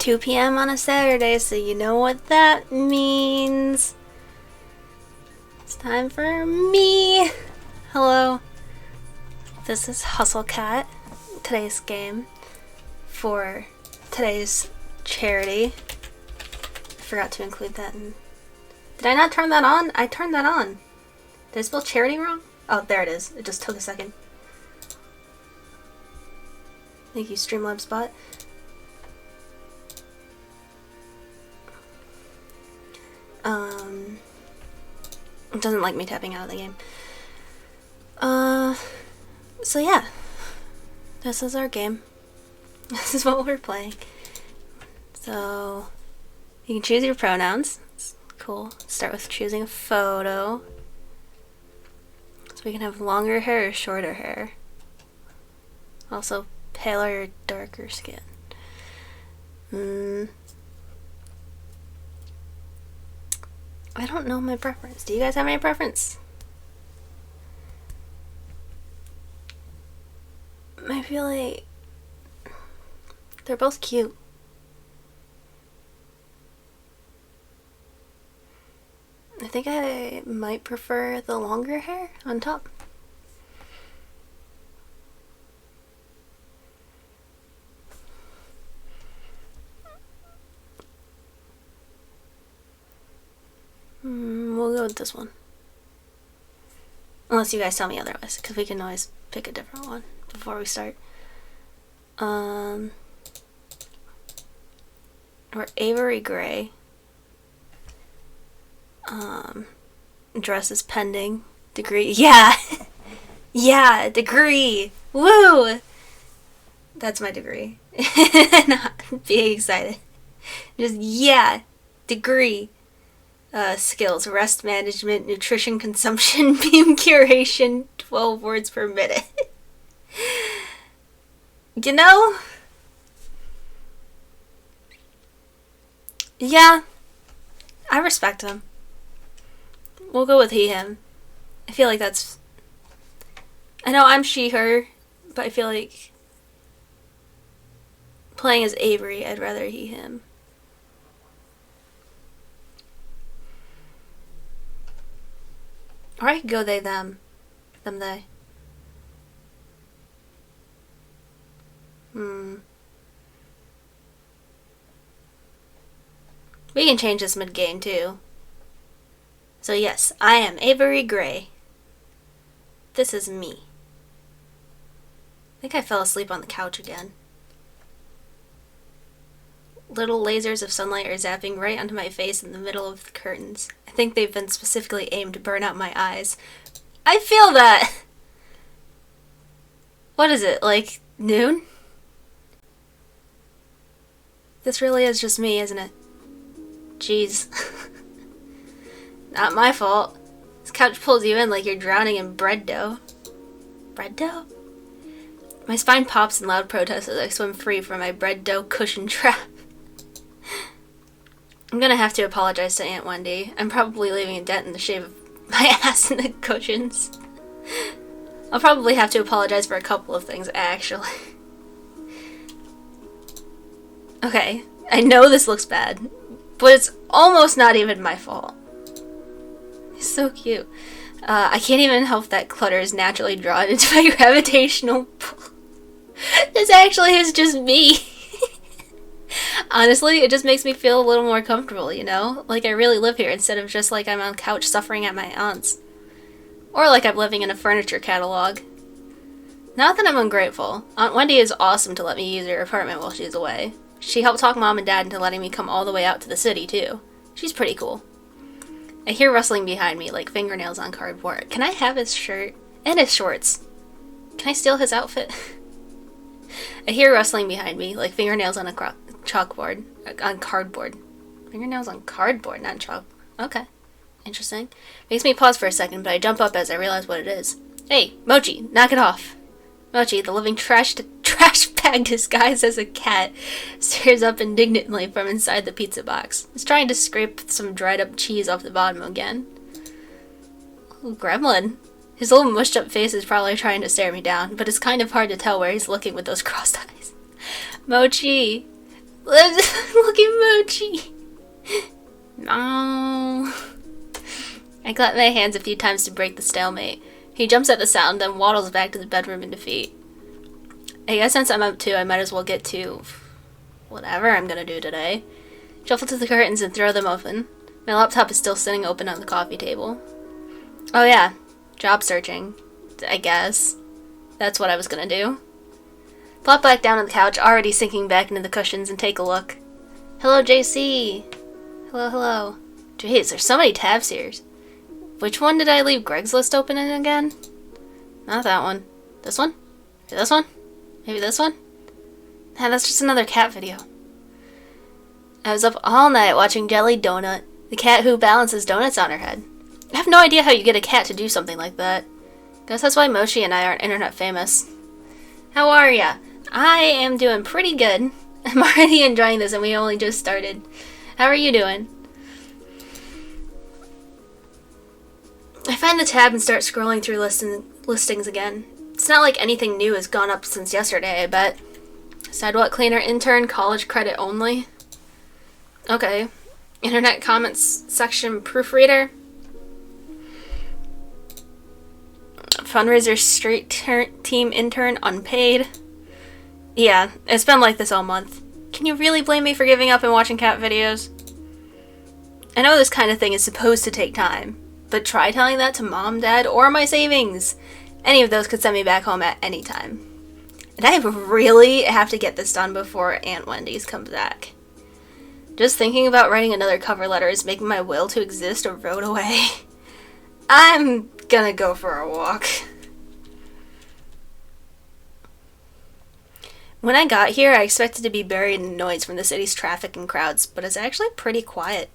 2 p.m. on a Saturday, so you know what that means. It's time for me. Hello. This is Hustle Cat, today's game for today's charity. I forgot to include that in. Did I not turn that on? I turned that on. Did I spell charity wrong? Oh, there it is. It just took a second. Thank you, Streamlabs bot. It doesn't like me tapping out of the game. So yeah. This is our game. This is what we're playing. So, you can choose your pronouns. It's cool. Start with choosing a photo. So we can have longer hair or shorter hair. Also, paler or darker skin. I don't know my preference. Do you guys have any preference? I feel like they're both cute. I think I might prefer the longer hair on top. We'll go with this one. Unless you guys tell me otherwise, because we can always pick a different one before we start. Or Avery Gray. Dress is pending. Degree. Yeah! Yeah! Degree! Woo! That's my degree. Not being excited. Just, yeah! Degree. Skills, rest management, nutrition consumption, beam curation, 12 words per minute. You know? Yeah. I respect him. We'll go with he, him. I feel like that's... I know I'm she, her, but I feel like playing as Avery, I'd rather he, him. Or I could go they, them. Them, they. We can change this mid-game, too. So yes, I am Avery Gray. This is me. I think I fell asleep on the couch again. Little lasers of sunlight are zapping right onto my face in the middle of the curtains. I think they've been specifically aimed to burn out my eyes. I feel that! What is it, like noon? This really is just me, isn't it? Jeez. Not my fault. This couch pulls you in like you're drowning in bread dough. Bread dough? My spine pops in loud protest as I swim free from my bread dough cushion trap. I'm gonna have to apologize to Aunt Wendy. I'm probably leaving a dent in the shape of my ass in the cushions. I'll probably have to apologize for a couple of things, actually. Okay, I know this looks bad, but it's almost not even my fault. He's so cute. I can't even help that clutter is naturally drawn into my gravitational pull. This actually is just me. Honestly, it just makes me feel a little more comfortable, you know? Like I really live here instead of just like I'm on couch suffering at my aunt's. Or like I'm living in a furniture catalog. Not that I'm ungrateful. Aunt Wendy is awesome to let me use her apartment while she's away. She helped talk Mom and Dad into letting me come all the way out to the city, too. She's pretty cool. I hear rustling behind me, like fingernails on cardboard. Can I have his shirt? And his shorts. Can I steal his outfit? I hear rustling behind me, like fingernails on a chalkboard. On cardboard. Fingernails on cardboard, not chalk. Okay. Interesting. Makes me pause for a second, but I jump up as I realize what it is. Hey, Mochi, knock it off. Mochi, the living trash bag disguised as a cat, stares up indignantly from inside the pizza box. He's trying to scrape some dried up cheese off the bottom again. Ooh, gremlin. His little mushed up face is probably trying to stare me down, but it's kind of hard to tell where he's looking with those crossed eyes. Mochi! Look at Mochi. No. I clap my hands a few times to break the stalemate. He jumps at the sound, then waddles back to the bedroom in defeat. I guess since I'm up too, I might as well get to whatever I'm gonna do today. Shuffle to the curtains and throw them open. My laptop is still sitting open on the coffee table. Oh yeah, job searching. I guess. That's what I was gonna do. Plop back down on the couch, already sinking back into the cushions, and take a look. Hello, JC. Hello, hello. Jeez, there's so many tabs here. Which one did I leave Greg's list open in again? Not that one. This one? Maybe this one? Maybe this one? Nah, that's just another cat video. I was up all night watching Jelly Donut, the cat who balances donuts on her head. I have no idea how you get a cat to do something like that. Guess that's why Mochi and I aren't internet famous. How are ya? I am doing pretty good. I'm already enjoying this and we only just started. How are you doing? I find the tab and start scrolling through listings again. It's not like anything new has gone up since yesterday, I bet. Sidewalk cleaner intern, college credit only. Okay. Internet comments section proofreader. Fundraiser street team intern unpaid. Yeah, it's been like this all month. Can you really blame me for giving up and watching cat videos? I know this kind of thing is supposed to take time, but try telling that to mom, dad, or my savings. Any of those could send me back home at any time. And I really have to get this done before Aunt Wendy's comes back. Just thinking about writing another cover letter is making my will to exist erode away. I'm gonna go for a walk. When I got here, I expected to be buried in noise from the city's traffic and crowds, but it's actually pretty quiet.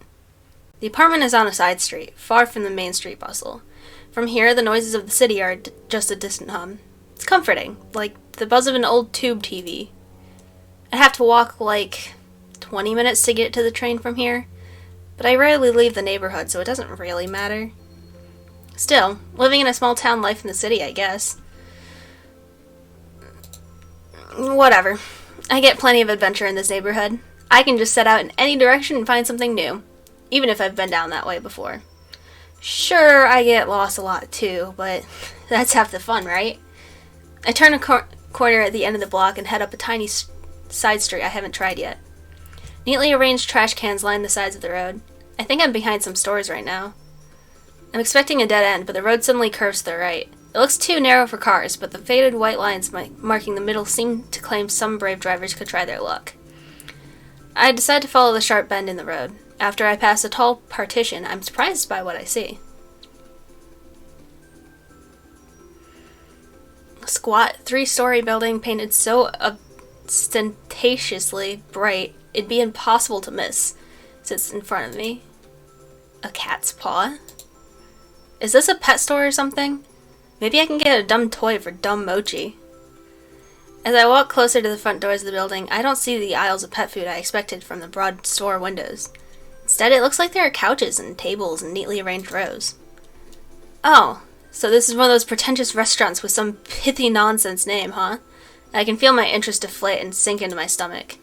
The apartment is on a side street, far from the main street bustle. From here, the noises of the city are just a distant hum. It's comforting, like the buzz of an old tube TV. I'd have to walk like 20 minutes to get to the train from here, but I rarely leave the neighborhood, so it doesn't really matter. Still, living in a small town life in the city, I guess. Whatever. I get plenty of adventure in this neighborhood. I can just set out in any direction and find something new, even if I've been down that way before. Sure, I get lost a lot too, but that's half the fun, right? I turn a corner at the end of the block and head up a tiny side street I haven't tried yet. Neatly arranged trash cans line the sides of the road. I think I'm behind some stores right now. I'm expecting a dead end, but the road suddenly curves to the right. It looks too narrow for cars, but the faded white lines marking the middle seem to claim some brave drivers could try their luck. I decide to follow the sharp bend in the road. After I pass a tall partition, I'm surprised by what I see. A squat, 3-story building painted so ostentatiously bright it'd be impossible to miss sits in front of me. A cat's paw? Is this a pet store or something? Maybe I can get a dumb toy for dumb Mochi. As I walk closer to the front doors of the building, I don't see the aisles of pet food I expected from the broad store windows. Instead, it looks like there are couches and tables in neatly arranged rows. Oh, so this is one of those pretentious restaurants with some pithy nonsense name, huh? I can feel my interest deflate and sink into my stomach.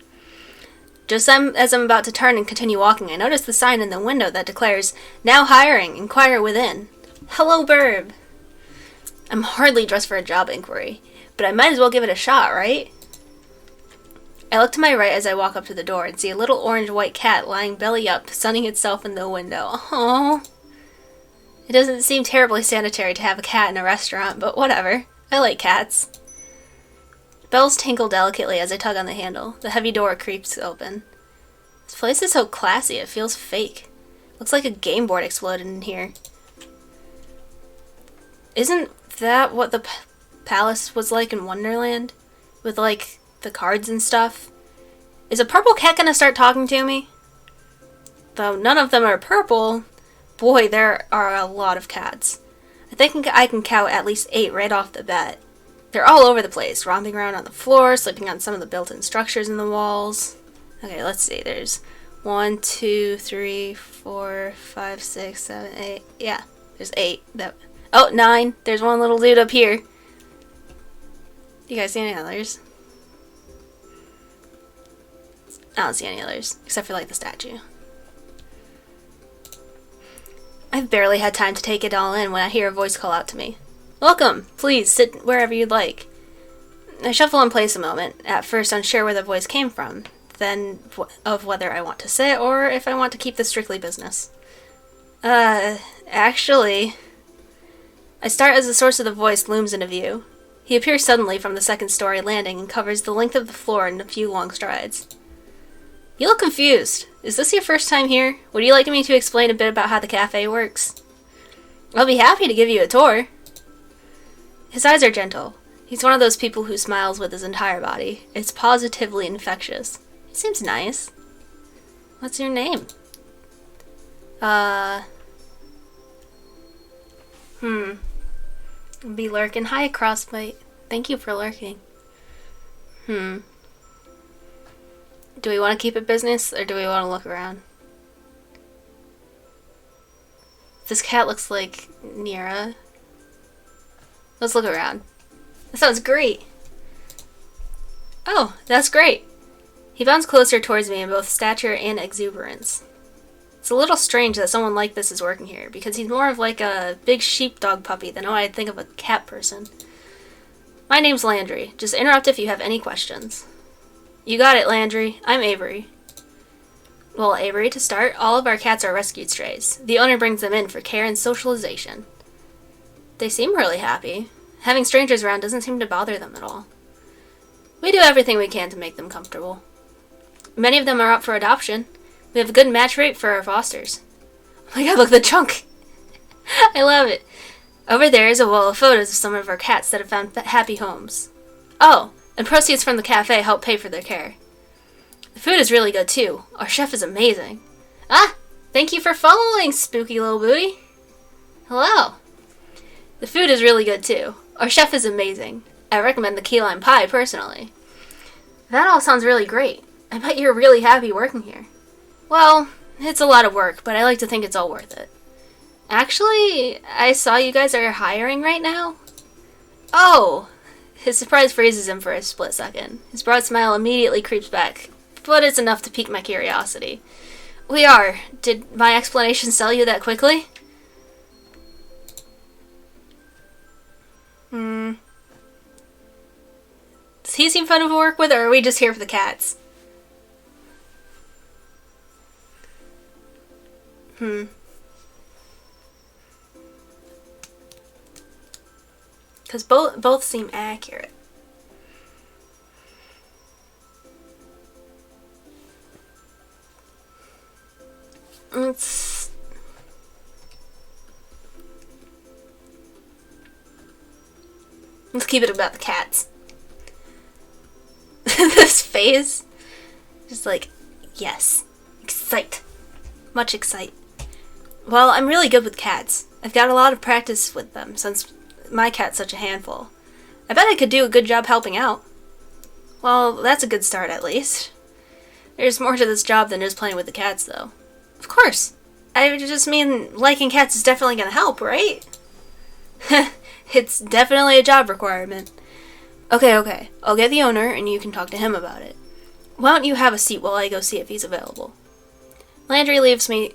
Just as I'm about to turn and continue walking, I notice the sign in the window that declares, "Now hiring, inquire within." Hello, burb. I'm hardly dressed for a job inquiry, but I might as well give it a shot, right? I look to my right as I walk up to the door and see a little orange-white cat lying belly up, sunning itself in the window. Oh, it doesn't seem terribly sanitary to have a cat in a restaurant, but whatever. I like cats. Bells tinkle delicately as I tug on the handle. The heavy door creaks open. This place is so classy, it feels fake. Looks like a game board exploded in here. Isn't that what the palace was like in Wonderland? With, like, the cards and stuff? Is a purple cat gonna start talking to me? Though none of them are purple, boy, there are a lot of cats. I think I can count at least 8 right off the bat. They're all over the place, romping around on the floor, sleeping on some of the built-in structures in the walls. Okay, let's see, there's 1, 2, 3, 4, 5, 6, 7, 8. Yeah, there's 8. Oh, 9. There's one little dude up here. You guys see any others? I don't see any others, except for, like, the statue. I've barely had time to take it all in when I hear a voice call out to me. Welcome! Please, sit wherever you'd like. I shuffle in place a moment, at first unsure where the voice came from, then of whether I want to sit or if I want to keep this strictly business. Actually... I start as the source of the voice looms into view. He appears suddenly from the second-story landing and covers the length of the floor in a few long strides. You look confused. Is this your first time here? Would you like me to explain a bit about how the cafe works? I'll be happy to give you a tour. His eyes are gentle. He's one of those people who smiles with his entire body. It's positively infectious. He seems nice. What's your name? Be lurking. Hi, Crossbite. Thank you for lurking. Do we want to keep it business, or do we want to look around? This cat looks like Nira. Let's look around. That sounds great. Oh, that's great. He bounds closer towards me in both stature and exuberance. It's a little strange that someone like this is working here, because he's more of like a big sheepdog puppy than what I'd think of a cat person. My name's Landry. Just interrupt if you have any questions. You got it, Landry. I'm Avery. Well, Avery, to start, all of our cats are rescued strays. The owner brings them in for care and socialization. They seem really happy. Having strangers around doesn't seem to bother them at all. We do everything we can to make them comfortable. Many of them are up for adoption. We have a good match rate for our fosters. Oh my god, look at the trunk! I love it. Over there is a wall of photos of some of our cats that have found happy homes. Oh, and proceeds from the cafe help pay for their care. The food is really good too. Our chef is amazing. Ah! Thank you for following, spooky little booty. Hello. The food is really good too. Our chef is amazing. I recommend the key lime pie personally. That all sounds really great. I bet you're really happy working here. Well, it's a lot of work, but I like to think it's all worth it. Actually, I saw you guys are hiring right now. Oh! His surprise freezes him for a split second. His broad smile immediately creeps back, but it's enough to pique my curiosity. We are. Did my explanation sell you that quickly? Does he seem fun to work with, or are we just here for the cats? Because both seem accurate. Let's keep it about the cats. This face. Just like, yes. Excite. Much excite. Well, I'm really good with cats. I've got a lot of practice with them since my cat's such a handful. I bet I could do a good job helping out. Well, that's a good start at least. There's more to this job than just playing with the cats, though. Of course. I just mean liking cats is definitely gonna help, right? It's definitely a job requirement. Okay. I'll get the owner and you can talk to him about it. Why don't you have a seat while I go see if he's available? Landry leads me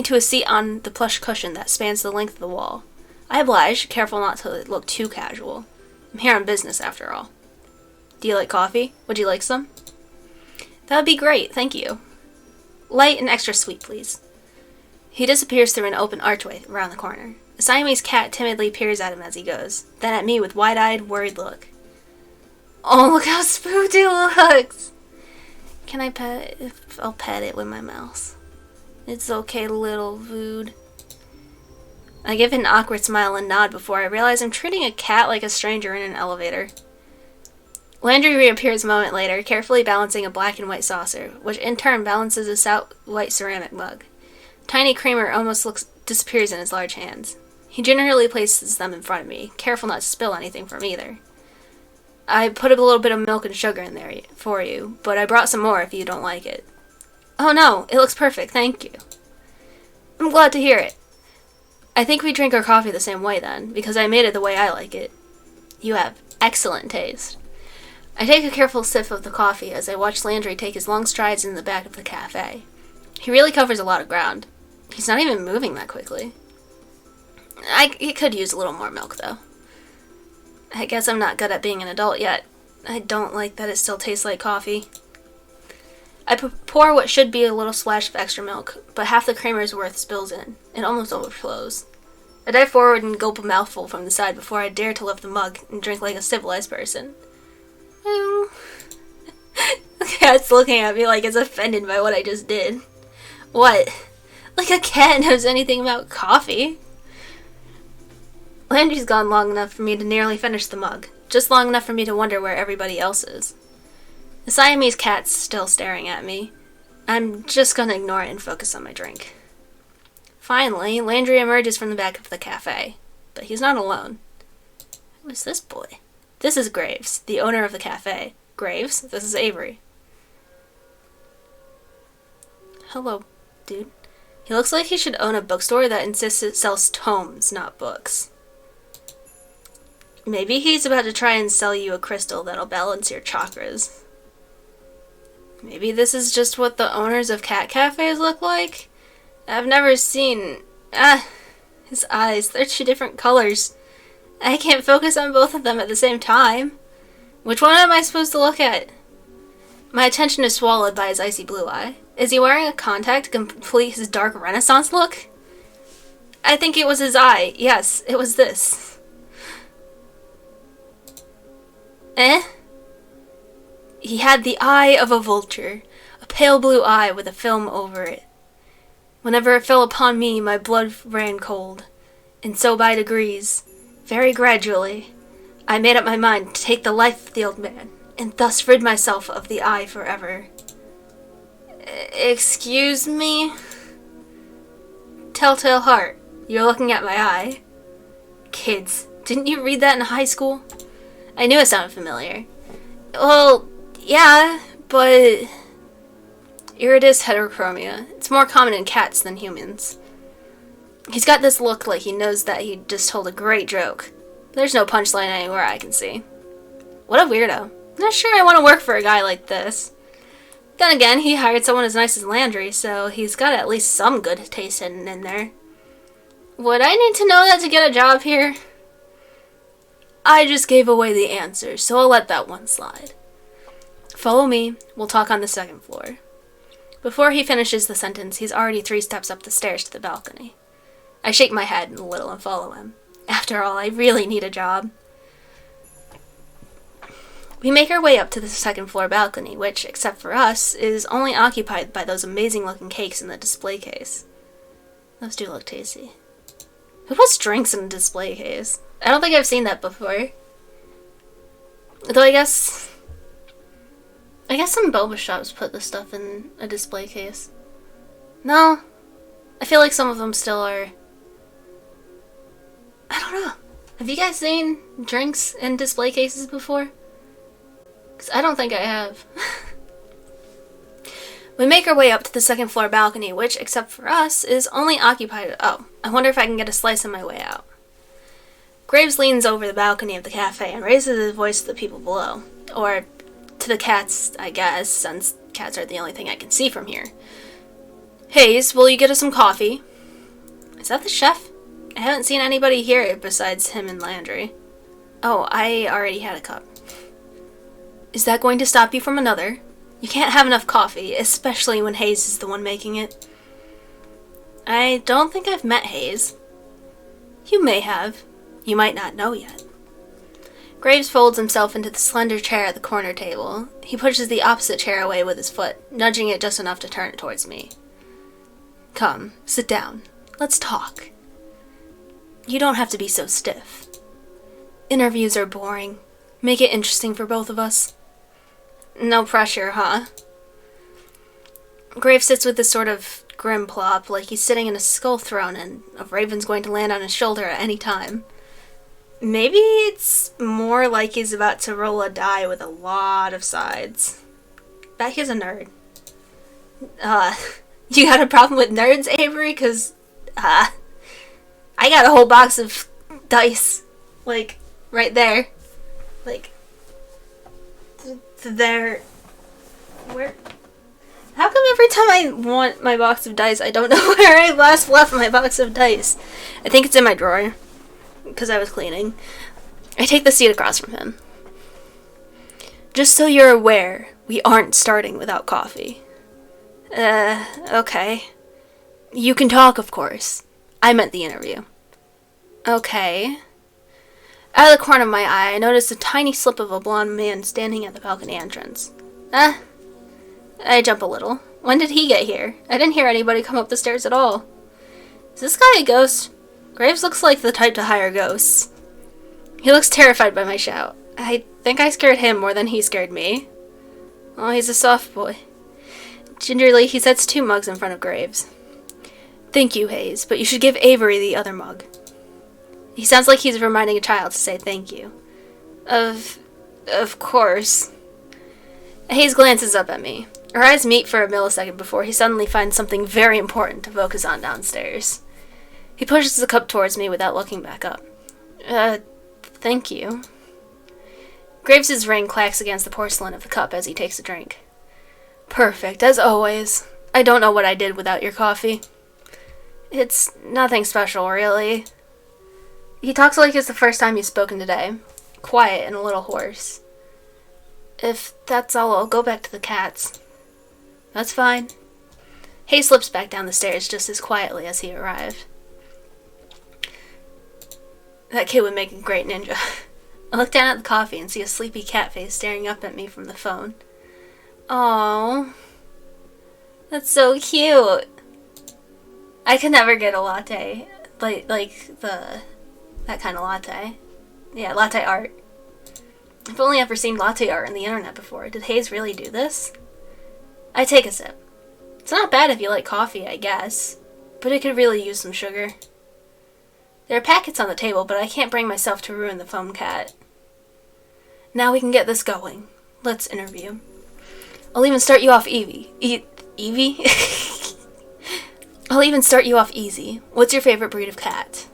to a seat on the plush cushion that spans the length of the wall. I oblige, careful not to look too casual. I'm here on business, after all. Do you like coffee? Would you like some? That would be great, thank you. Light and extra sweet, please. He disappears through an open archway around the corner. The Siamese cat timidly peers at him as he goes, then at me with wide-eyed, worried look. Oh, look how spooked it looks! Can I pet it? I'll pet it with my mouse. It's okay, little Vood. I give it an awkward smile and nod before I realize I'm treating a cat like a stranger in an elevator. Landry reappears a moment later, carefully balancing a black and white saucer, which in turn balances a stout white ceramic mug. Tiny creamer almost disappears in his large hands. He generally places them in front of me, careful not to spill anything from either. I put a little bit of milk and sugar in there for you, but I brought some more if you don't like it. Oh no, it looks perfect, thank you. I'm glad to hear it. I think we drink our coffee the same way then, because I made it the way I like it. You have excellent taste. I take a careful sip of the coffee as I watch Landry take his long strides in the back of the cafe. He really covers a lot of ground. He's not even moving that quickly. He could use a little more milk, though. I guess I'm not good at being an adult yet. I don't like that it still tastes like coffee. I pour what should be a little splash of extra milk, but half the creamer's worth spills in. It almost overflows. I dive forward and gulp a mouthful from the side before I dare to lift the mug and drink like a civilized person. The cat's looking at me like it's offended by what I just did. What? Like a cat knows anything about coffee? Landry's gone long enough for me to nearly finish the mug. Just long enough for me to wonder where everybody else is. The Siamese cat's still staring at me. I'm just gonna ignore it and focus on my drink. Finally, Landry emerges from the back of the cafe. But he's not alone. Who is this boy? This is Graves, the owner of the cafe. Graves, this is Avery. Hello, dude. He looks like he should own a bookstore that insists it sells tomes, not books. Maybe he's about to try and sell you a crystal that'll balance your chakras. Maybe this is just what the owners of cat cafes look like? I've never seen... his eyes, they're two different colors. I can't focus on both of them at the same time. Which one am I supposed to look at? My attention is swallowed by his icy blue eye. Is he wearing a contact to complete his dark Renaissance look? I think it was his eye. Yes, it was this. He had the eye of a vulture, a pale blue eye with a film over it. Whenever it fell upon me, my blood ran cold. And so by degrees, very gradually, I made up my mind to take the life of the old man, and thus rid myself of the eye forever. Excuse me? Telltale heart, you're looking at my eye. Kids, didn't you read that in high school? I knew it sounded familiar. Well, yeah, but... Iridis heterochromia. It's more common in cats than humans. He's got this look like he knows that he just told a great joke. There's no punchline anywhere I can see. What a weirdo. Not sure I want to work for a guy like this. Then again, he hired someone as nice as Landry, so he's got at least some good taste hidden in there. Would I need to know that to get a job here? I just gave away the answer, so I'll let that one slide. Follow me. We'll talk on the second floor. Before he finishes the sentence, he's already 3 steps up the stairs to the balcony. I shake my head a little and follow him. After all, I really need a job. We make our way up to the second floor balcony, which, except for us, is only occupied by those amazing-looking cakes in the display case. Those do look tasty. Who puts drinks in a display case? I don't think I've seen that before. Though I guess some boba shops put this stuff in a display case. No. I feel like some of them still are... I don't know. Have you guys seen drinks in display cases before? Because I don't think I have. We make our way up to the second floor balcony, which, except for us, is only occupied... Oh, I wonder if I can get a slice on my way out. Graves leans over the balcony of the cafe and raises his voice to the people below. Or to the cats, I guess, since cats are the only thing I can see from here. Hayes, will you get us some coffee? Is that the chef? I haven't seen anybody here besides him and Landry. Oh, I already had a cup. Is that going to stop you from another? You can't have enough coffee, especially when Hayes is the one making it. I don't think I've met Hayes. You may have. You might not know yet. Graves folds himself into the slender chair at the corner table. He pushes the opposite chair away with his foot, nudging it just enough to turn it towards me. Come, sit down. Let's talk. You don't have to be so stiff. Interviews are boring. Make it interesting for both of us. No pressure, huh? Graves sits with this sort of grim plop, like he's sitting in a skull throne and a raven's going to land on his shoulder at any time. Maybe it's more like he's about to roll a die with a lot of sides. Bet he's a nerd. You got a problem with nerds, Avery? 'Cause, I got a whole box of dice. Like, right there. Like, There. Where? How come every time I want my box of dice, I don't know where I last left my box of dice? I think it's in my drawer, because I was cleaning. I take the seat across from him. Just so you're aware, we aren't starting without coffee. Okay. You can talk, of course. I meant the interview. Okay. Out of the corner of my eye, I noticed a tiny slip of a blonde man standing at the balcony entrance. I jump a little. When did he get here? I didn't hear anybody come up the stairs at all. Is this guy a ghost? Graves looks like the type to hire ghosts. He looks terrified by my shout. I think I scared him more than he scared me. Oh, he's a soft boy. Gingerly, he sets 2 mugs in front of Graves. Thank you, Hayes, but you should give Avery the other mug. He sounds like he's reminding a child to say thank you. Of course. Hayes glances up at me. Our eyes meet for a millisecond before he suddenly finds something very important to focus on downstairs. He pushes the cup towards me without looking back up. Thank you. Graves' ring clacks against the porcelain of the cup as he takes a drink. Perfect, as always. I don't know what I did without your coffee. It's nothing special, really. He talks like it's the first time he's spoken today. Quiet and a little hoarse. If that's all, I'll go back to the cats. That's fine. Hay slips back down the stairs just as quietly as he arrived. That kid would make a great ninja. I look down at the coffee and see a sleepy cat face staring up at me from the phone. Aww. That's so cute. I could never get a latte. That kind of latte. Yeah, latte art. I've only ever seen latte art on the internet before. Did Hayes really do this? I take a sip. It's not bad if you like coffee, I guess. But it could really use some sugar. There are packets on the table, but I can't bring myself to ruin the foam cat. Now we can get this going. Let's interview. I'll even start you off Evie? I'll even start you off easy. What's your favorite breed of cat?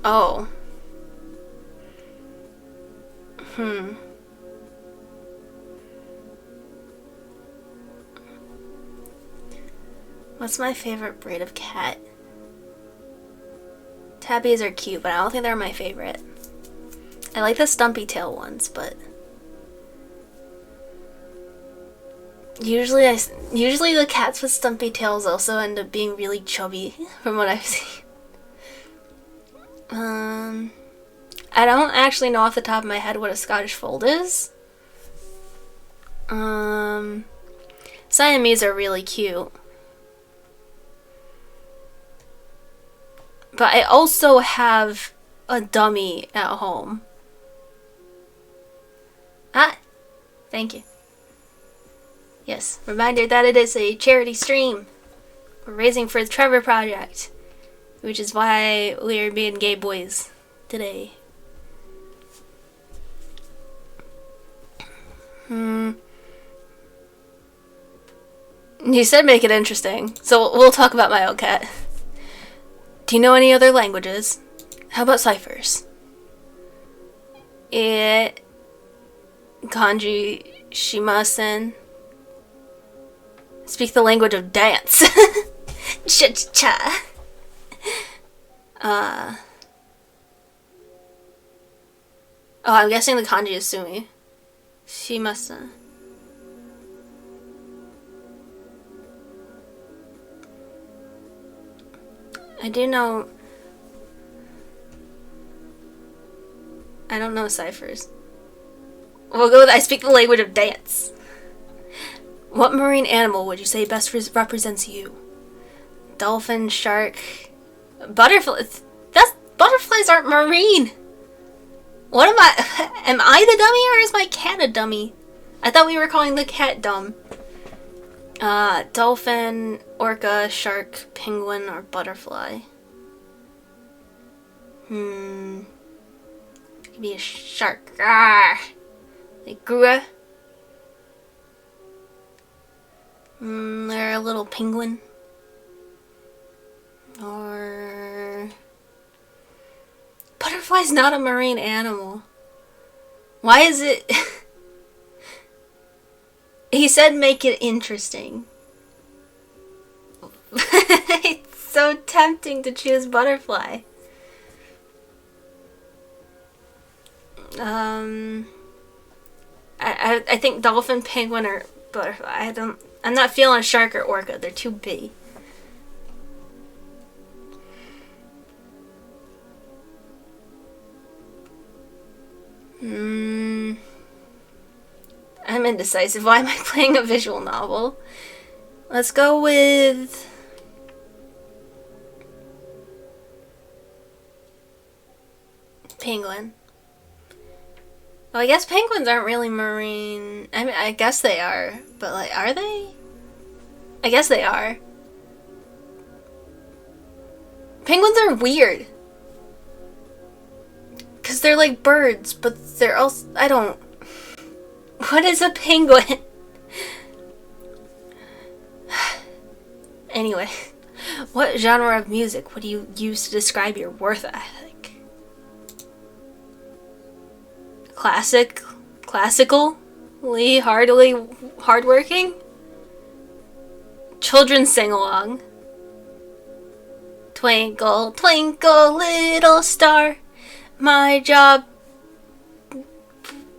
Oh. What's my favorite breed of cat? Tabbies are cute, but I don't think they're my favorite. I like the stumpy tail ones, but usually the cats with stumpy tails also end up being really chubby, from what I've seen. I don't actually know off the top of my head what a Scottish Fold is. Siamese are really cute. But I also have a dummy at home. Thank you. Yes, reminder that it is a charity stream. We're raising for the Trevor project, which is why we're being gay boys today. You said make it interesting, so we'll talk about my old cat. Do you know any other languages? How about ciphers? Kanji shimasen. Speak the language of dance. Cha-cha-cha. Oh, I'm guessing the kanji is sumi. Shimasen. I do know. I don't know ciphers. We'll go with I speak the language of dance. What marine animal would you say best represents you? Dolphin, shark, butterfly. Butterflies aren't marine. What am I? Am I the dummy or is my cat a dummy? I thought we were calling the cat dumb. Dolphin, orca, shark, penguin, or butterfly. Could be a shark. Like Grua. They're a little penguin. Or butterfly's not a marine animal. Why is it... He said make it interesting. It's so tempting to choose butterfly. I think dolphin, penguin, or butterfly. I'm not feeling a shark or orca. They're too big. I'm indecisive. Why am I playing a visual novel? Let's go with... penguin. Well, I guess penguins aren't really marine. I mean, I guess they are. But, like, are they? I guess they are. Penguins are weird. Because they're like birds, but they're also... I don't... What is a penguin? Anyway, what genre of music would you use to describe your worth ethic? Classically, hardworking? Children's sing-along. Twinkle, twinkle, little star. My job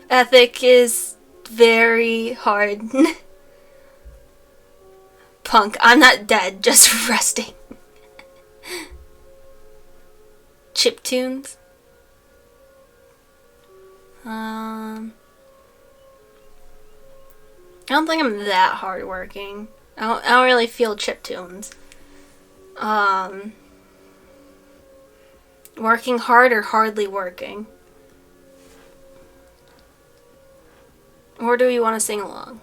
ethic is very hard. Punk. I'm not dead, just resting. Chiptunes. I don't think I'm that hardworking. I don't really feel chiptunes. Working hard or hardly working? Or do we want to sing along?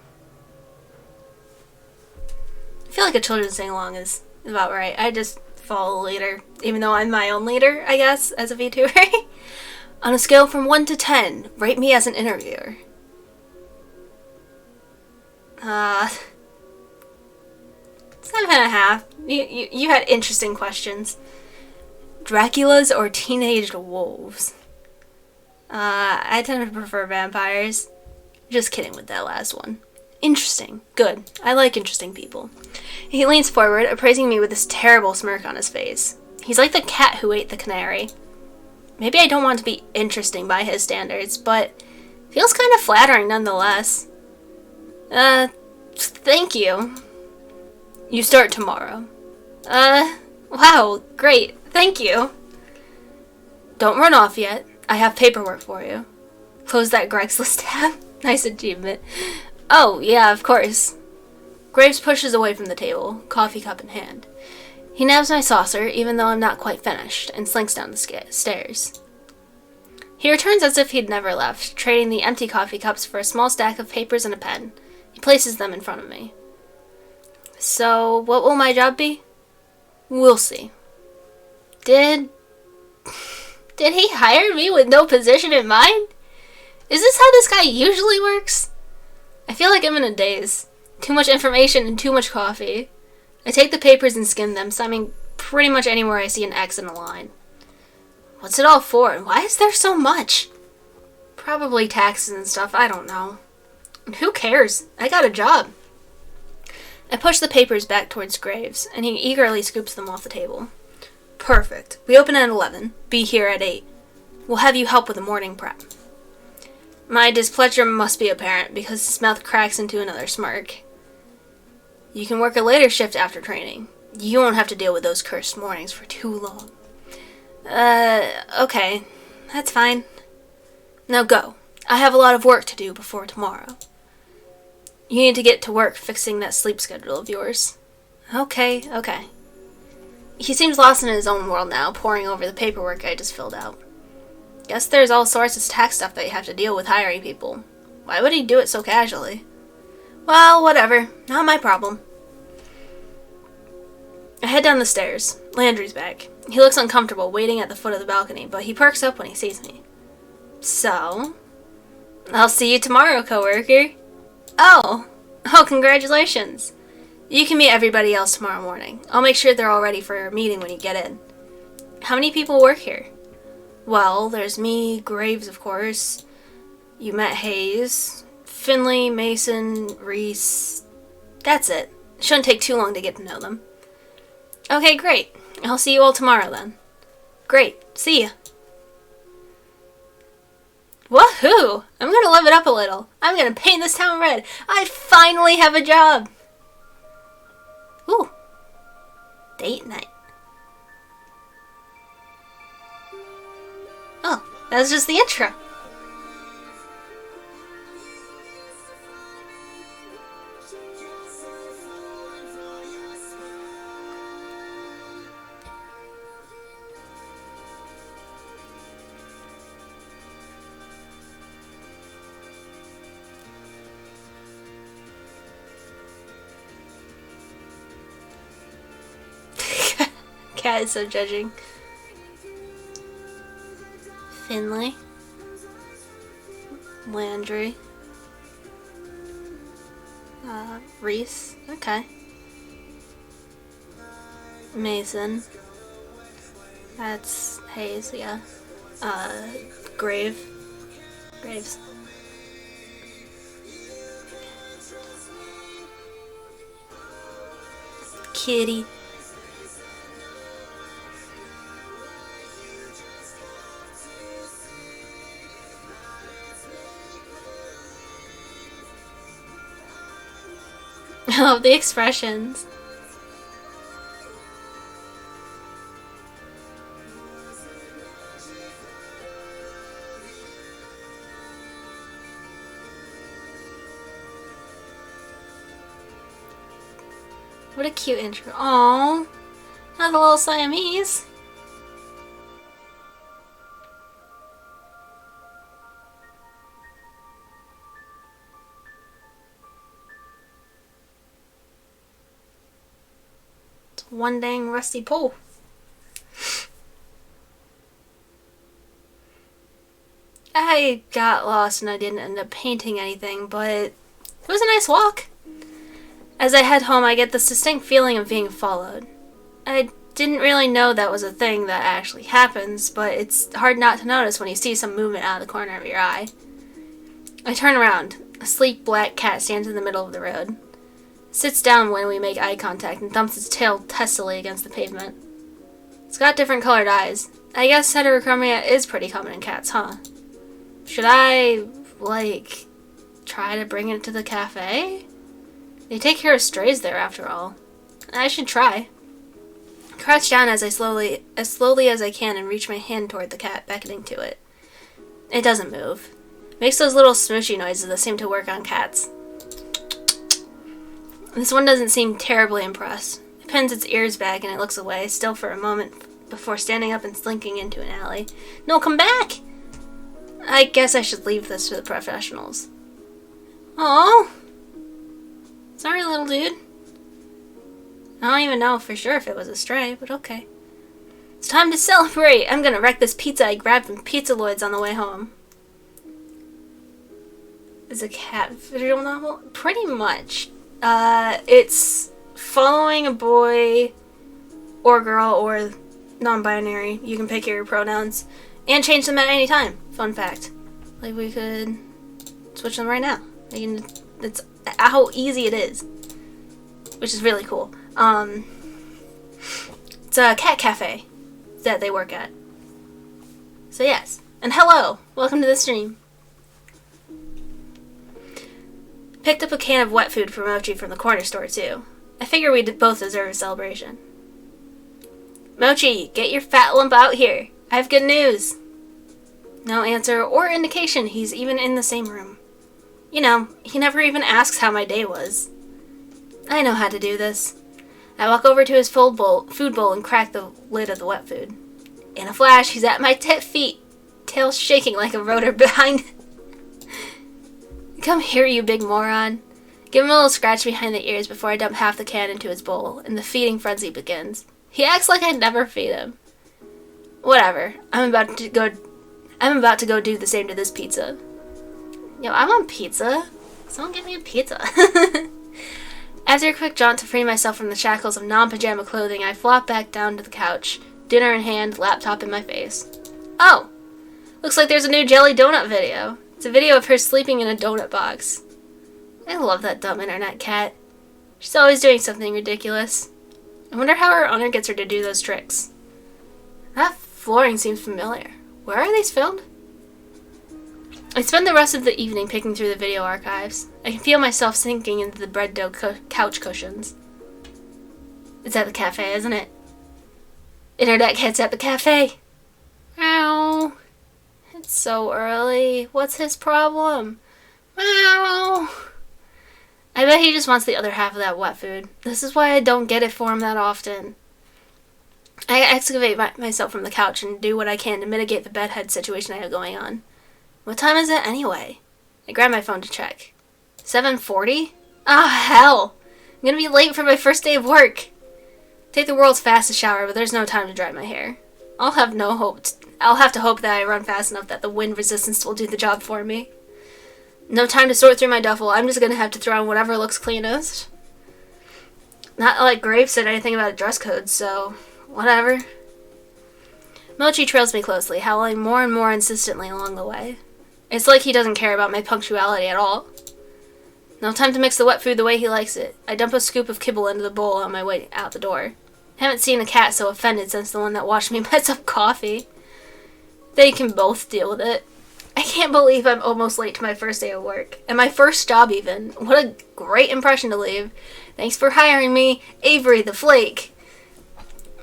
I feel like a children's sing along is about right. I just follow the leader, even though I'm my own leader, I guess, as a VTuber. On a scale from 1 to 10, rate me as an interviewer. 7.5. You had interesting questions. Draculas or teenage wolves? I tend to prefer vampires. Just kidding with that last one. Interesting. Good. I like interesting people. He leans forward, appraising me with this terrible smirk on his face. He's like the cat who ate the canary. Maybe I don't want to be interesting by his standards, but feels kind of flattering nonetheless. Thank you. You start tomorrow. Wow, great. Thank you. Don't run off yet. I have paperwork for you. Close that Craigslist tab. Nice achievement. Oh, yeah, of course. Graves pushes away from the table, coffee cup in hand. He nabs my saucer, even though I'm not quite finished, and slinks down the stairs. He returns as if he'd never left, trading the empty coffee cups for a small stack of papers and a pen. He places them in front of me. So, what will my job be? We'll see. Did he hire me with no position in mind? Is this how this guy usually works? I feel like I'm in a daze. Too much information and too much coffee. I take the papers and skim them, summing pretty much anywhere I see an X in a line. What's it all for, and why is there so much? Probably taxes and stuff, I don't know. And who cares? I got a job. I push the papers back towards Graves, and he eagerly scoops them off the table. Perfect. We open at 11. Be here at 8. We'll have you help with the morning prep. My displeasure must be apparent, because his mouth cracks into another smirk. You can work a later shift after training. You won't have to deal with those cursed mornings for too long. Okay. That's fine. Now go. I have a lot of work to do before tomorrow. You need to get to work fixing that sleep schedule of yours. Okay. He seems lost in his own world now, poring over the paperwork I just filled out. Guess there's all sorts of tax stuff that you have to deal with hiring people. Why would he do it so casually? Well, whatever. Not my problem. I head down the stairs. Landry's back. He looks uncomfortable, waiting at the foot of the balcony, but he perks up when he sees me. So, I'll see you tomorrow, coworker. Oh, congratulations. You can meet everybody else tomorrow morning. I'll make sure they're all ready for your meeting when you get in. How many people work here? Well, there's me, Graves, of course. You met Hayes, Finley, Mason, Reese. That's it. Shouldn't take too long to get to know them. Okay, great. I'll see you all tomorrow then. Great. See ya. Woohoo! I'm gonna live it up a little. I'm gonna paint this town red. I finally have a job. Ooh. Date night. Oh, that was just the intro. Cat is so judging. Finley. Landry. Reese. Okay. Mason. That's Hayes, yeah. Graves. Kitty. I love the expressions. What a cute intro. Aww. Not the little Siamese. One dang rusty pole. I got lost and I didn't end up painting anything, but it was a nice walk. As I head home, I get this distinct feeling of being followed. I didn't really know that was a thing that actually happens, but it's hard not to notice when you see some movement out of the corner of your eye. I turn around. A sleek black cat stands in the middle of the road. Sits down when we make eye contact and thumps its tail testily against the pavement. It's got different colored eyes. I guess heterochromia is pretty common in cats, huh? Should I, try to bring it to the cafe? They take care of strays there, after all. I should try. Crouch down as slowly as I can and reach my hand toward the cat, beckoning to it. It doesn't move. It makes those little smooshy noises that seem to work on cats. This one doesn't seem terribly impressed. It pins its ears back and it looks away, still for a moment, before standing up and slinking into an alley. No, come back! I guess I should leave this to the professionals. Aww. Sorry, little dude. I don't even know for sure if it was a stray, but okay. It's time to celebrate! I'm gonna wreck this pizza I grabbed from Pizza Lloyd's on the way home. Is a cat visual novel? Pretty much. It's following a boy or girl or non-binary. You can pick your pronouns and change them at any time. Fun fact. We could switch them right now. It's how easy it is, which is really cool. It's a cat cafe that they work at. So yes. And hello! Welcome to the stream. Picked up a can of wet food for Mochi from the corner store, too. I figure we both deserve a celebration. Mochi, get your fat lump out here. I have good news. No answer or indication he's even in the same room. You know, he never even asks how my day was. I know how to do this. I walk over to his food bowl and crack the lid of the wet food. In a flash, he's at my feet, tail shaking like a rotor behind. Come here, you big moron. Give him a little scratch behind the ears before I dump half the can into his bowl, and the feeding frenzy begins. He acts like I'd never feed him. Whatever. I'm about to go do the same to this pizza. Yo, I want pizza. Someone give me a pizza. After a quick jaunt to free myself from the shackles of non-pajama clothing, I flop back down to the couch, dinner in hand, laptop in my face. Oh! Looks like there's a new jelly donut video. It's a video of her sleeping in a donut box. I love that dumb internet cat. She's always doing something ridiculous. I wonder how her owner gets her to do those tricks. That flooring seems familiar. Where are these filmed? I spend the rest of the evening picking through the video archives. I can feel myself sinking into the bread dough couch cushions. It's at the cafe, isn't it? Internet cat's at the cafe. Meow. It's so early. What's his problem? Meow. I bet he just wants the other half of that wet food. This is why I don't get it for him that often. I excavate myself from the couch and do what I can to mitigate the bedhead situation I have going on. What time is it anyway? I grab my phone to check. 7:40? Ah, hell! I'm gonna be late for my first day of work. Take the world's fastest shower, but there's no time to dry my hair. I'll have to hope that I run fast enough that the wind resistance will do the job for me. No time to sort through my duffel. I'm just gonna have to throw on whatever looks cleanest. Not like Graves said anything about a dress code, so whatever. Mochi trails me closely, howling more and more insistently along the way. It's like he doesn't care about my punctuality at all. No time to mix the wet food the way he likes it. I dump a scoop of kibble into the bowl on my way out the door. Haven't seen a cat so offended since the one that watched me mess up coffee. They can both deal with it. I can't believe I'm almost late to my first day of work. And my first job even. What a great impression to leave. Thanks for hiring me, Avery the Flake.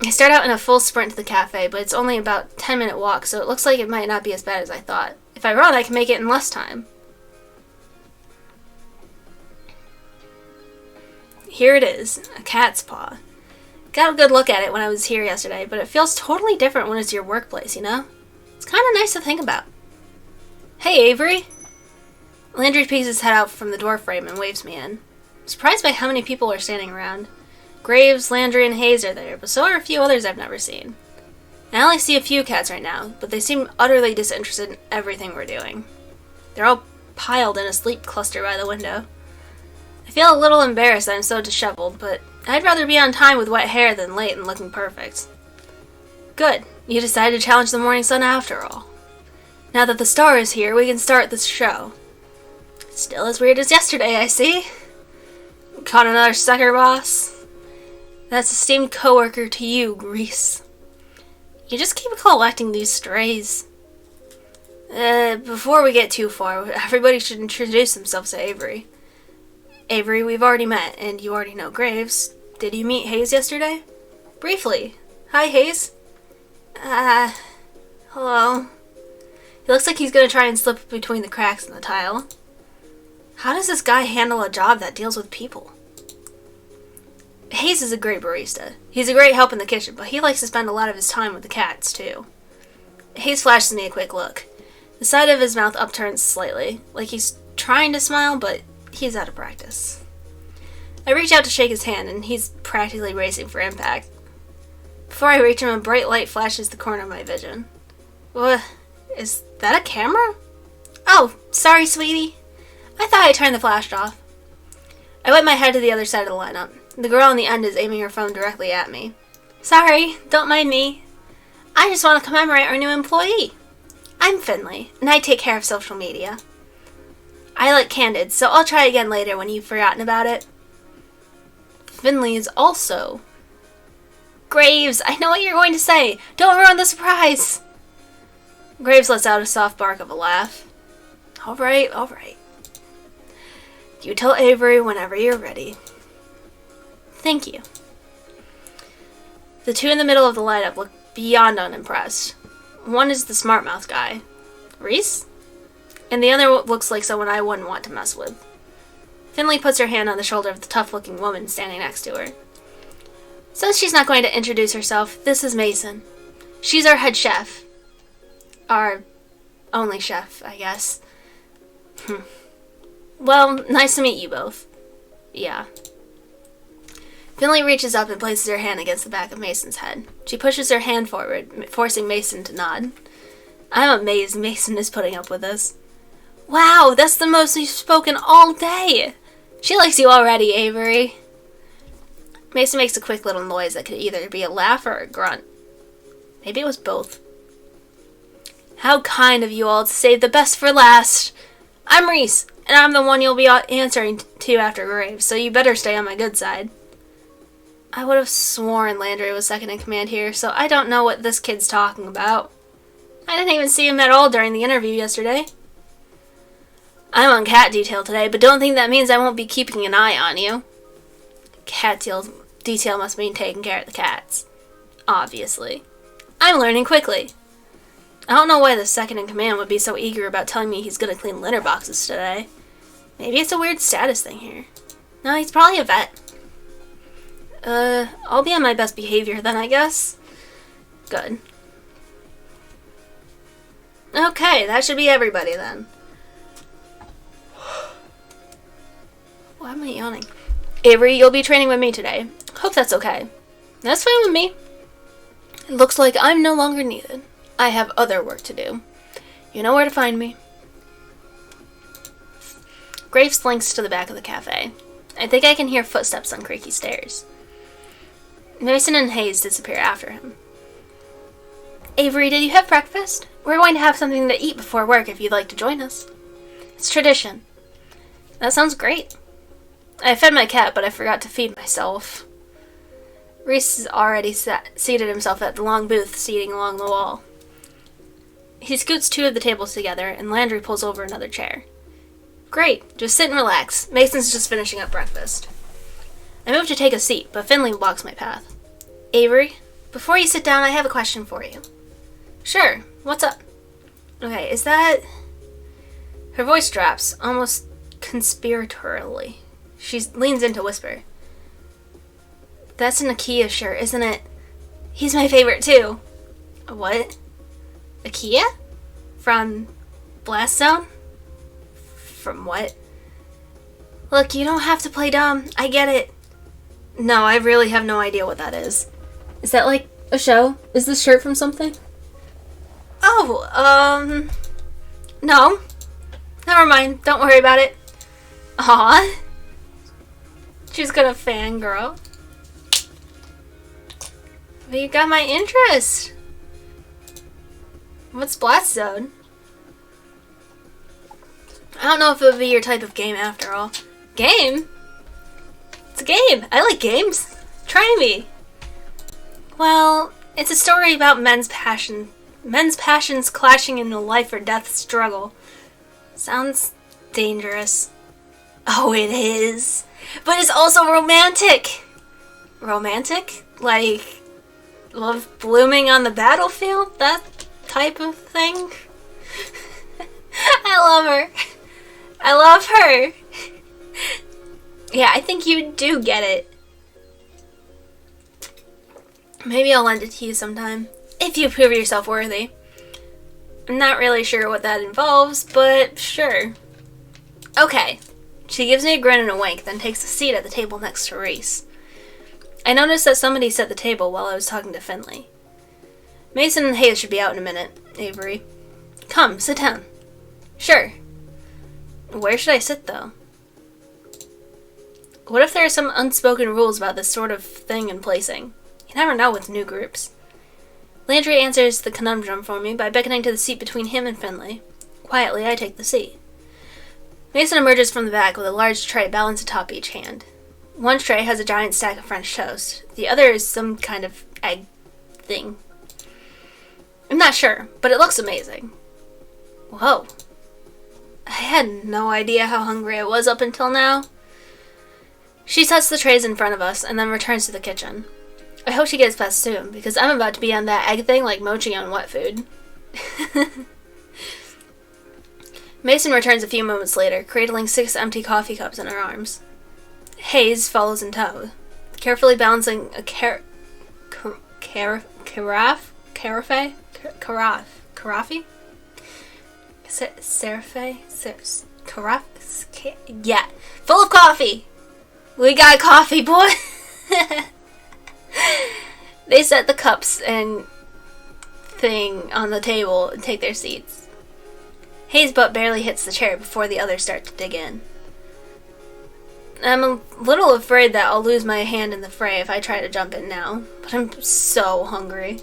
I start out in a full sprint to the cafe, but it's only about a 10-minute walk, so it looks like it might not be as bad as I thought. If I run, I can make it in less time. Here it is, a cat's paw. Got a good look at it when I was here yesterday, but it feels totally different when it's your workplace, you know? It's kind of nice to think about. Hey, Avery. Landry peeks his head out from the doorframe and waves me in. I'm surprised by how many people are standing around. Graves, Landry, and Hayes are there, but so are a few others I've never seen. I only see a few cats right now, but they seem utterly disinterested in everything we're doing. They're all piled in a sleep cluster by the window. I feel a little embarrassed that I'm so disheveled, but I'd rather be on time with wet hair than late and looking perfect. Good, you decided to challenge the morning sun after all. Now that the star is here, we can start this show. Still as weird as yesterday, I see. Caught another sucker, boss. That's esteemed coworker to you, Grease. You just keep collecting these strays. Before we get too far, everybody should introduce themselves to Avery. Avery, we've already met, and you already know Graves. Did you meet Hayes yesterday? Briefly. Hi, Hayes. Hello. He looks like he's gonna try and slip between the cracks in the tile. How does this guy handle a job that deals with people? Hayes is a great barista. He's a great help in the kitchen, but he likes to spend a lot of his time with the cats, too. Hayes flashes me a quick look. The side of his mouth upturns slightly, like he's trying to smile, but he's out of practice. I reach out to shake his hand, and he's practically racing for impact. Before I reach him, a bright light flashes the corner of my vision. What? Is that a camera? Oh, sorry, sweetie. I thought I turned the flash off. I whip my head to the other side of the lineup. The girl on the end is aiming her phone directly at me. Sorry, don't mind me. I just want to commemorate our new employee. I'm Finley, and I take care of social media. I like candid, so I'll try again later when you've forgotten about it. Finley is also... Graves, I know what you're going to say. Don't ruin the surprise. Graves lets out a soft bark of a laugh. All right. You tell Avery whenever you're ready. Thank you. The two in the middle of the lineup look beyond unimpressed. One is the smart mouth guy, Reese, and the other looks like someone I wouldn't want to mess with. Finley puts her hand on the shoulder of the tough-looking woman standing next to her. Since she's not going to introduce herself, this is Mason. She's our head chef. Our only chef, I guess. Well, nice to meet you both. Yeah. Finley reaches up and places her hand against the back of Mason's head. She pushes her hand forward, forcing Mason to nod. I'm amazed Mason is putting up with this. Wow, that's the most you've spoken all day. She likes you already, Avery. Mason makes a quick little noise that could either be a laugh or a grunt. Maybe it was both. How kind of you all to save the best for last. I'm Reese, and I'm the one you'll be answering to after Graves, so you better stay on my good side. I would have sworn Landry was second in command here, so I don't know what this kid's talking about. I didn't even see him at all during the interview yesterday. I'm on cat detail today, but don't think that means I won't be keeping an eye on you. Cat detail must mean taking care of the cats. Obviously. I'm learning quickly. I don't know why the second in command would be so eager about telling me he's gonna clean litter boxes today. Maybe it's a weird status thing here. No, he's probably a vet. I'll be on my best behavior then, I guess. Good. Okay, that should be everybody then. Why am I yawning? Avery, you'll be training with me today. Hope that's okay. That's fine with me. It looks like I'm no longer needed. I have other work to do. You know where to find me. Graves slinks to the back of the cafe. I think I can hear footsteps on creaky stairs. Mason and Hayes disappear after him. Avery, did you have breakfast? We're going to have something to eat before work if you'd like to join us. It's tradition. That sounds great. I fed my cat, but I forgot to feed myself. Reese has already seated himself at the long booth seating along the wall. He scoots two of the tables together, and Landry pulls over another chair. Great, just sit and relax. Mason's just finishing up breakfast. I move to take a seat, but Finley blocks my path. Avery, before you sit down, I have a question for you. Sure, what's up? Okay, is that... Her voice drops, almost conspiratorially. She leans in to whisper. That's an Akia shirt, isn't it? He's my favorite, too. What? Akia? From Blast Zone? From what? Look, you don't have to play dumb. I get it. No, I really have no idea what that is. Is that like a show? Is this shirt from something? Oh, no. Never mind. Don't worry about it. Aw. She's gonna fangirl. But you got my interest. What's Blast Zone? I don't know if it would be your type of game after all. Game? It's a game. I like games. Try me. Well, it's a story about men's passions clashing in a life or death struggle. Sounds dangerous. Oh, it is. But it's also romantic. Romantic? Like love blooming on the battlefield? That type of thing? I love her. I love her. Yeah, I think you do get it. Maybe I'll lend it to you sometime, if you prove yourself worthy. I'm not really sure what that involves, but sure. Okay. She gives me a grin and a wink, then takes a seat at the table next to Reese. I noticed that somebody set the table while I was talking to Finley. Mason and Hayes should be out in a minute, Avery. Come, sit down. Sure. Where should I sit, though? What if there are some unspoken rules about this sort of thing in placing? You never know with new groups. Landry answers the conundrum for me by beckoning to the seat between him and Finley. Quietly, I take the seat. Mason emerges from the back with a large tray balanced atop each hand. One tray has a giant stack of French toast. The other is some kind of egg thing. I'm not sure, but it looks amazing. Whoa. I had no idea how hungry I was up until now. She sets the trays in front of us and then returns to the kitchen. I hope she gets back soon, because I'm about to be on that egg thing like Mochi on wet food. Mason returns a few moments later, cradling 6 empty coffee cups in her arms. Hayes follows in tow, carefully balancing a carafe? Yeah, full of coffee. We got coffee, boy. They set the cups and thing on the table and take their seats. Hayes' butt barely hits the chair before the others start to dig in. I'm a little afraid that I'll lose my hand in the fray if I try to jump in now, but I'm so hungry.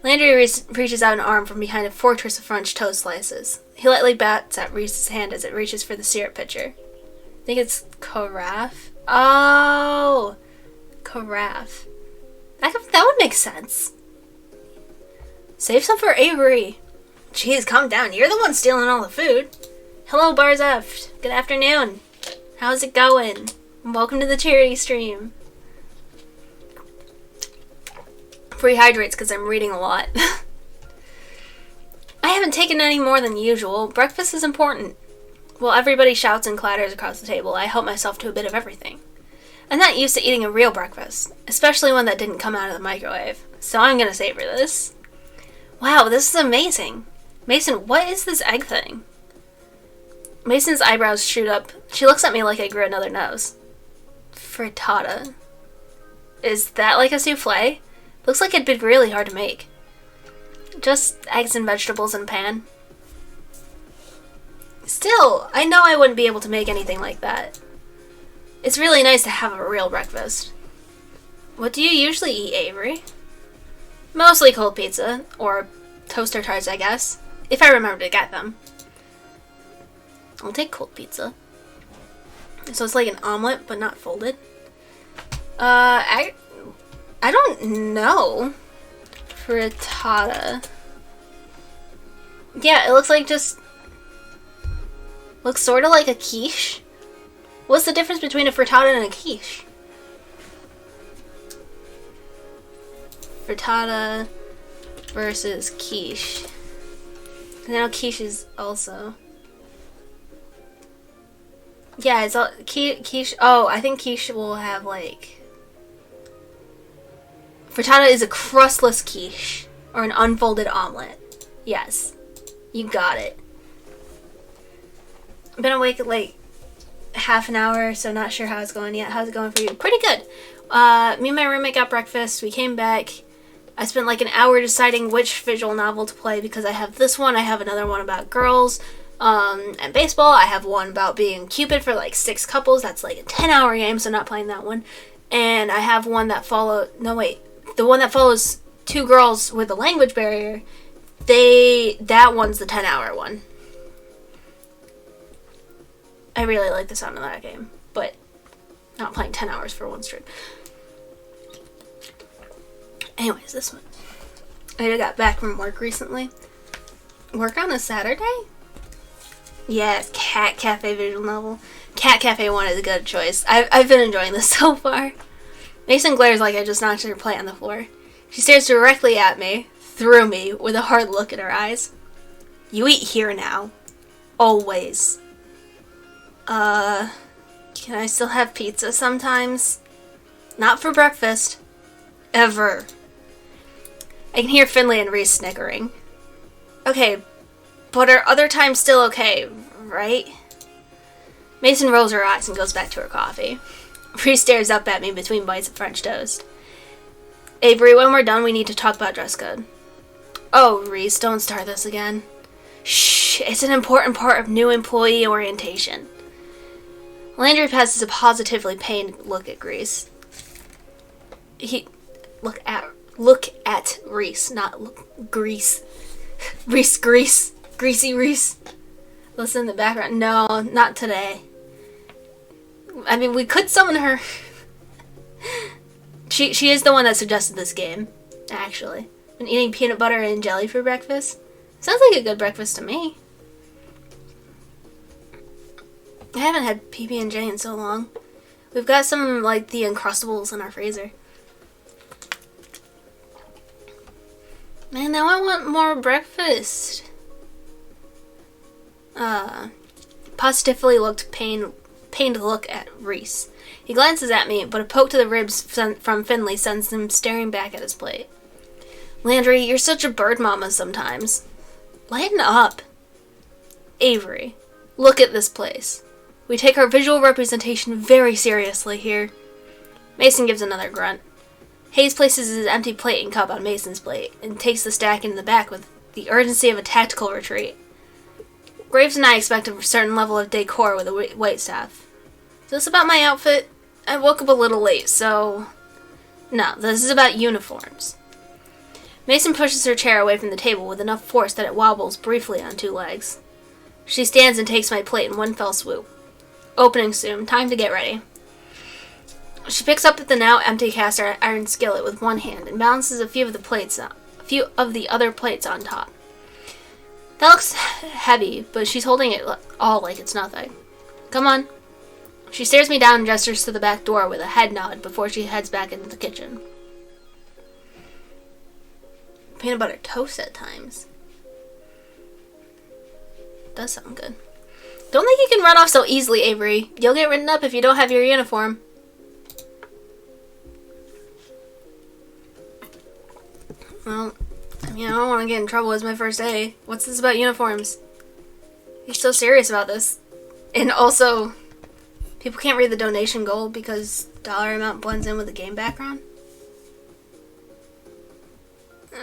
Landry reaches out an arm from behind a fortress of French toast slices. He lightly bats at Reese's hand as it reaches for the syrup pitcher. I think it's carafe. Oh! Carafe. That would make sense. Save some for Avery. Jeez, calm down. You're the one stealing all the food. Hello, Barzeft. Good afternoon. How's it going? Welcome to the charity stream. Free hydrates because I'm reading a lot. I haven't taken any more than usual. Breakfast is important. While everybody shouts and clatters across the table, I help myself to a bit of everything. I'm not used to eating a real breakfast, especially one that didn't come out of the microwave, so I'm gonna savor this. Wow, this is amazing. Mason, what is this egg thing? Mason's eyebrows shoot up. She looks at me like I grew another nose. Frittata. Is that like a souffle? Looks like it'd be really hard to make. Just eggs and vegetables in a pan. Still, I know I wouldn't be able to make anything like that. It's really nice to have a real breakfast. What do you usually eat, Avery? Mostly cold pizza, or toaster tarts, I guess, if I remember to get them. I'll take cold pizza. So it's like an omelet, but not folded. I don't know. Frittata. Yeah, it looks like looks sort of like a quiche. What's the difference between a frittata and a quiche? Frittata versus quiche. I know quiche is also... Yeah, it's all... Quiche... Oh, I think quiche will have, like... Frittata is a crustless quiche. Or an unfolded omelet. Yes. You got it. I've been awake, like, half an hour, so not sure how it's going yet. How's it going for you? Pretty good. Me and my roommate got breakfast. We came back. I spent, like, an hour deciding which visual novel to play because I have this one. I have another one about girls and baseball. I have one about being Cupid for, like, 6 couples. That's, like, a 10-hour game, so not playing that one. And I have one that the one that follows 2 girls with a language barrier. That one's the 10-hour one. I really like the sound of that game, but not playing 10 hours for one straight. Anyways, this one. I got back from work recently. Work on a Saturday? Yes, Cat Cafe visual novel. Cat Cafe 1 is a good choice. I've been enjoying this so far. Mason glares like I just knocked her plate on the floor. She stares directly at me, through me, with a hard look in her eyes. You eat here now. Always. Can I still have pizza sometimes? Not for breakfast. Ever. I can hear Finley and Reese snickering. Okay, but are other times still okay, right? Mason rolls her eyes and goes back to her coffee. Reese stares up at me between bites of French toast. Avery, when we're done, we need to talk about dress code. Oh, Reese, don't start this again. Shh, it's an important part of new employee orientation. Landry passes a positively pained look at Reese. Look at Reese, not Grease. Reese, greasy Reese. Listen in the background. No, not today. I mean, we could summon her. She is the one that suggested this game, actually. Been eating peanut butter and jelly for breakfast. Sounds like a good breakfast to me. I haven't had PB&J in so long. We've got some, like, the Uncrustables in our freezer. Man, now I want more breakfast. Positively pained look at Reese. He glances at me, but a poke to the ribs from Finley sends him staring back at his plate. Landry, you're such a bird mama sometimes. Lighten up. Avery, look at this place. We take our visual representation very seriously here. Mason gives another grunt. Hayes places his empty plate and cup on Mason's plate and takes the stack in the back with the urgency of a tactical retreat. Graves and I expect a certain level of decor with a waitstaff. Is this about my outfit? I woke up a little late, so... No, this is about uniforms. Mason pushes her chair away from the table with enough force that it wobbles briefly on two legs. She stands and takes my plate in one fell swoop. Opening soon. Time to get ready. She picks up the now empty cast iron skillet with one hand and balances a few of the other plates on top. That looks heavy, but she's holding it all like it's nothing. Come on. She stares me down and gestures to the back door with a head nod before she heads back into the kitchen. Peanut butter toast at times. Does sound good. Don't think you can run off so easily, Avery. You'll get written up if you don't have your uniform. Well, I mean, I don't want to get in trouble as my first day. What's this about uniforms? You're so serious about this. And also, people can't read the donation goal because dollar amount blends in with the game background.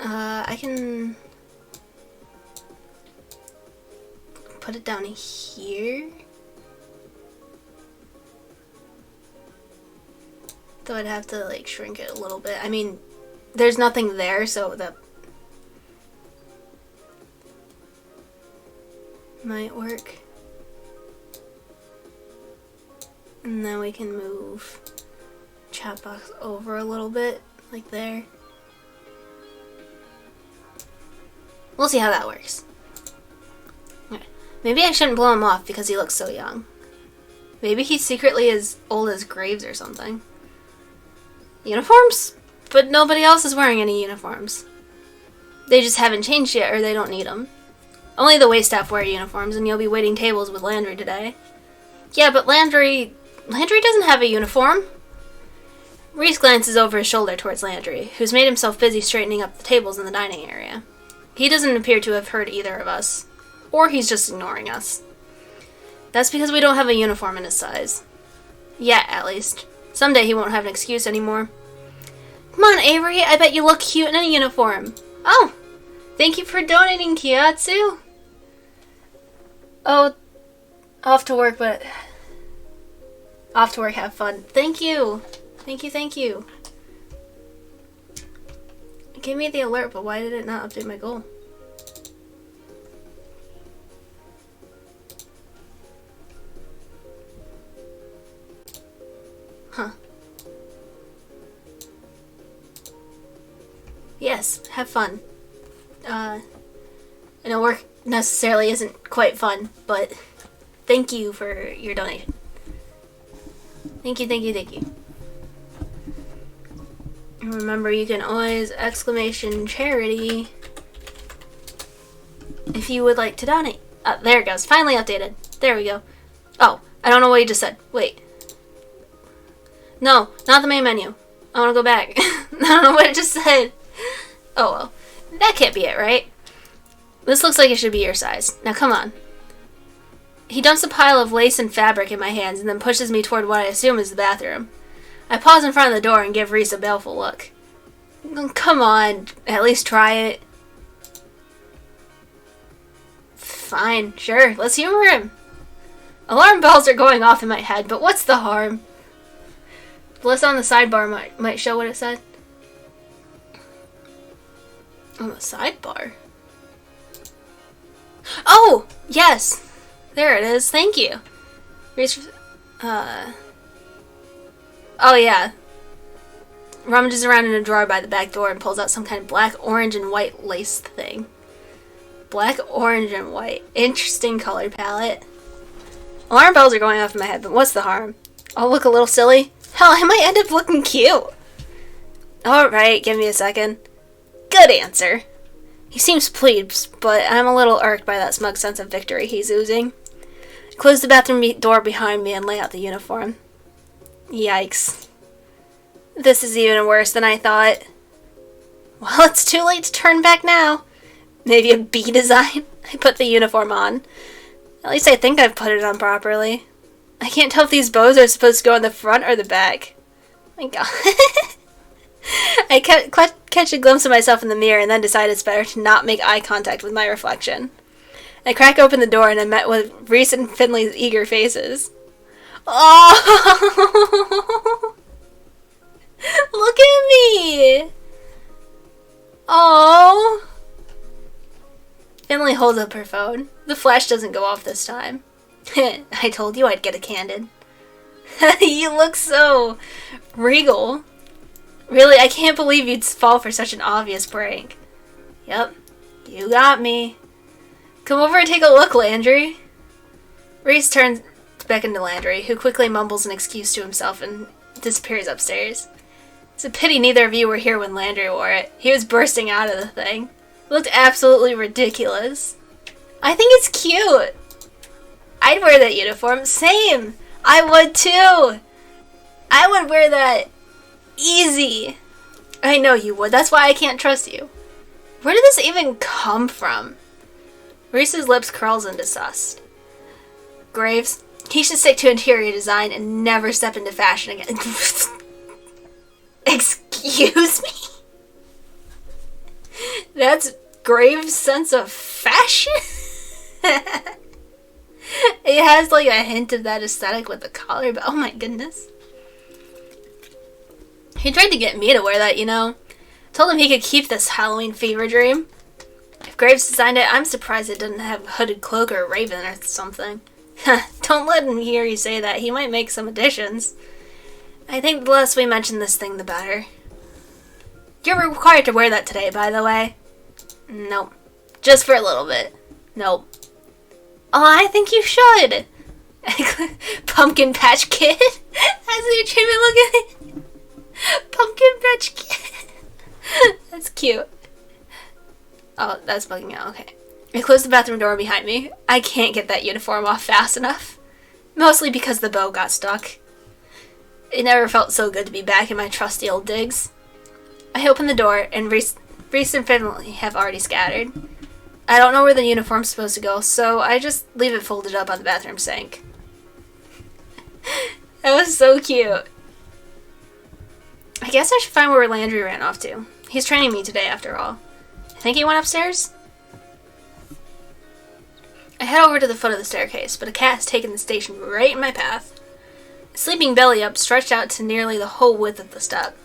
I can put it down here. Though I'd have to like shrink it a little bit. I mean, there's nothing there, so that might work. And then we can move chat box over a little bit, like there. We'll see how that works. Okay. Maybe I shouldn't blow him off because he looks so young. Maybe he's secretly as old as Graves or something. Uniforms? But nobody else is wearing any uniforms. They just haven't changed yet, or they don't need them. Only the waitstaff wear uniforms, and you'll be waiting tables with Landry today. Yeah, but Landry doesn't have a uniform. Reese glances over his shoulder towards Landry, who's made himself busy straightening up the tables in the dining area. He doesn't appear to have heard either of us. Or he's just ignoring us. That's because we don't have a uniform in his size. Yet, at least. Someday he won't have an excuse anymore. Come on, Avery, I bet you look cute in a uniform. Oh, thank you for donating, Kiyatsu. Oh, off to work, have fun. Thank you. Thank you. It gave me the alert, but why did it not update my goal? Huh. Yes, have fun. I know work necessarily isn't quite fun, but thank you for your donation. Thank you. And remember, you can always !charity if you would like to donate. There it goes. Finally updated. There we go. Oh, I don't know what you just said. Wait. No, not the main menu. I want to go back. I don't know what it just said. Oh well. That can't be it, right? This looks like it should be your size. Now come on. He dumps a pile of lace and fabric in my hands and then pushes me toward what I assume is the bathroom. I pause in front of the door and give Reese a baleful look. Come on, at least try it. Fine, sure, let's humor him. Alarm bells are going off in my head, but what's the harm? The list on the sidebar might show what it said. On the sidebar? Oh, yes! There it is, thank you. Reese, oh yeah. Rummages around in a drawer by the back door and pulls out some kind of black, orange, and white lace thing. Black, orange, and white. Interesting color palette. Alarm bells are going off in my head, but what's the harm? I'll look a little silly. Hell, I might end up looking cute. Alright, give me a second. Good answer. He seems pleased, but I'm a little irked by that smug sense of victory he's oozing. I close the bathroom door behind me and lay out the uniform. Yikes. This is even worse than I thought. Well, it's too late to turn back now. Maybe a B design? I put the uniform on. At least I think I've put it on properly. I can't tell if these bows are supposed to go in the front or the back. My god. I catch a glimpse of myself in the mirror and then decide it's better to not make eye contact with my reflection. I crack open the door and I'm met with Reese and Finley's eager faces. Oh! Look at me! Oh. Finley holds up her phone. The flash doesn't go off this time. I told you I'd get a candid. You look so regal. Really, I can't believe you'd fall for such an obvious prank. Yep, you got me. Come over and take a look, Landry. Reese turns back into Landry, who quickly mumbles an excuse to himself and disappears upstairs. It's a pity neither of you were here when Landry wore it. He was bursting out of the thing. It looked absolutely ridiculous. I think it's cute. I'd wear that uniform. Same. I would too. I would wear that. Easy. I know you would. That's why I can't trust you. Where did this even come from? Reese's lips curls in disgust. Graves, he should stick to interior design and never step into fashion again. Excuse me? That's Graves' sense of fashion? It has like a hint of that aesthetic with the collar, but oh my goodness. He tried to get me to wear that, you know. Told him he could keep this Halloween fever dream. If Graves designed it, I'm surprised it didn't have a hooded cloak or a raven or something. Don't let him hear you say that. He might make some additions. I think the less we mention this thing, the better. You're required to wear that today, by the way. Nope. Just for a little bit. Nope. Oh, I think you should. Pumpkin Patch Kid? That's the achievement, look at it. Pumpkin Patch Kid. That's cute. Oh, that's bugging out. Okay. I closed the bathroom door behind me. I can't get that uniform off fast enough. Mostly because the bow got stuck. It never felt so good to be back in my trusty old digs. I open the door, and Reese and Finley have already scattered. I don't know where the uniform's supposed to go, so I just leave it folded up on the bathroom sink. That was so cute. I guess I should find where Landry ran off to. He's training me today, after all. I think he went upstairs? I head over to the foot of the staircase, but a cat has taken the station right in my path. Sleeping belly up, stretched out to nearly the whole width of the step.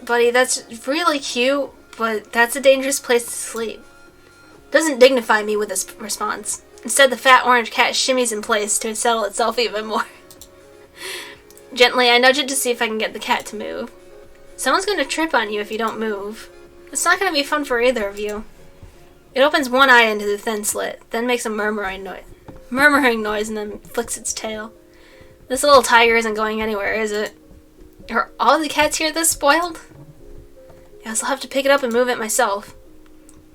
Buddy, that's really cute, but that's a dangerous place to sleep. Doesn't dignify me with this response. Instead, the fat orange cat shimmies in place to settle itself even more. Gently, I nudge it to see if I can get the cat to move. Someone's going to trip on you if you don't move. It's not going to be fun for either of you. It opens one eye into the thin slit, then makes a murmuring noise, and then flicks its tail. This little tiger isn't going anywhere, is it? Are all the cats here this spoiled? Guess I'll have to pick it up and move it myself.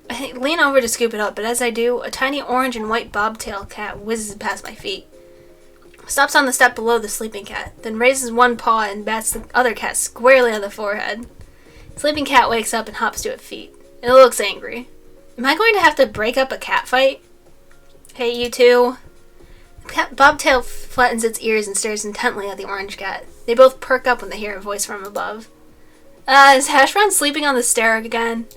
I lean over to scoop it up, but as I do, a tiny orange and white bobtail cat whizzes past my feet. Stops on the step below the sleeping cat, then raises one paw and bats the other cat squarely on the forehead. The sleeping cat wakes up and hops to its feet. It looks angry. Am I going to have to break up a cat fight? Hey, you two. Bobtail flattens its ears and stares intently at the orange cat. They both perk up when they hear a voice from above. Is Hash Brown sleeping on the stair again?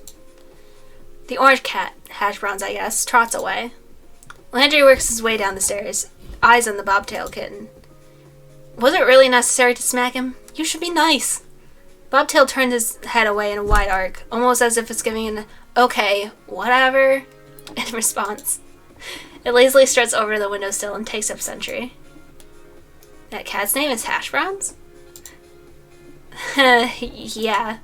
The orange cat, Hash Brown's I guess, trots away. Landry works his way down the stairs, eyes on the bobtail kitten. Was it really necessary to smack him? You should be nice. Bobtail turned his head away in a wide arc, almost as if it's giving an okay, whatever, in response. It lazily struts over to the windowsill and takes up sentry. That cat's name is Hash Browns? Yeah.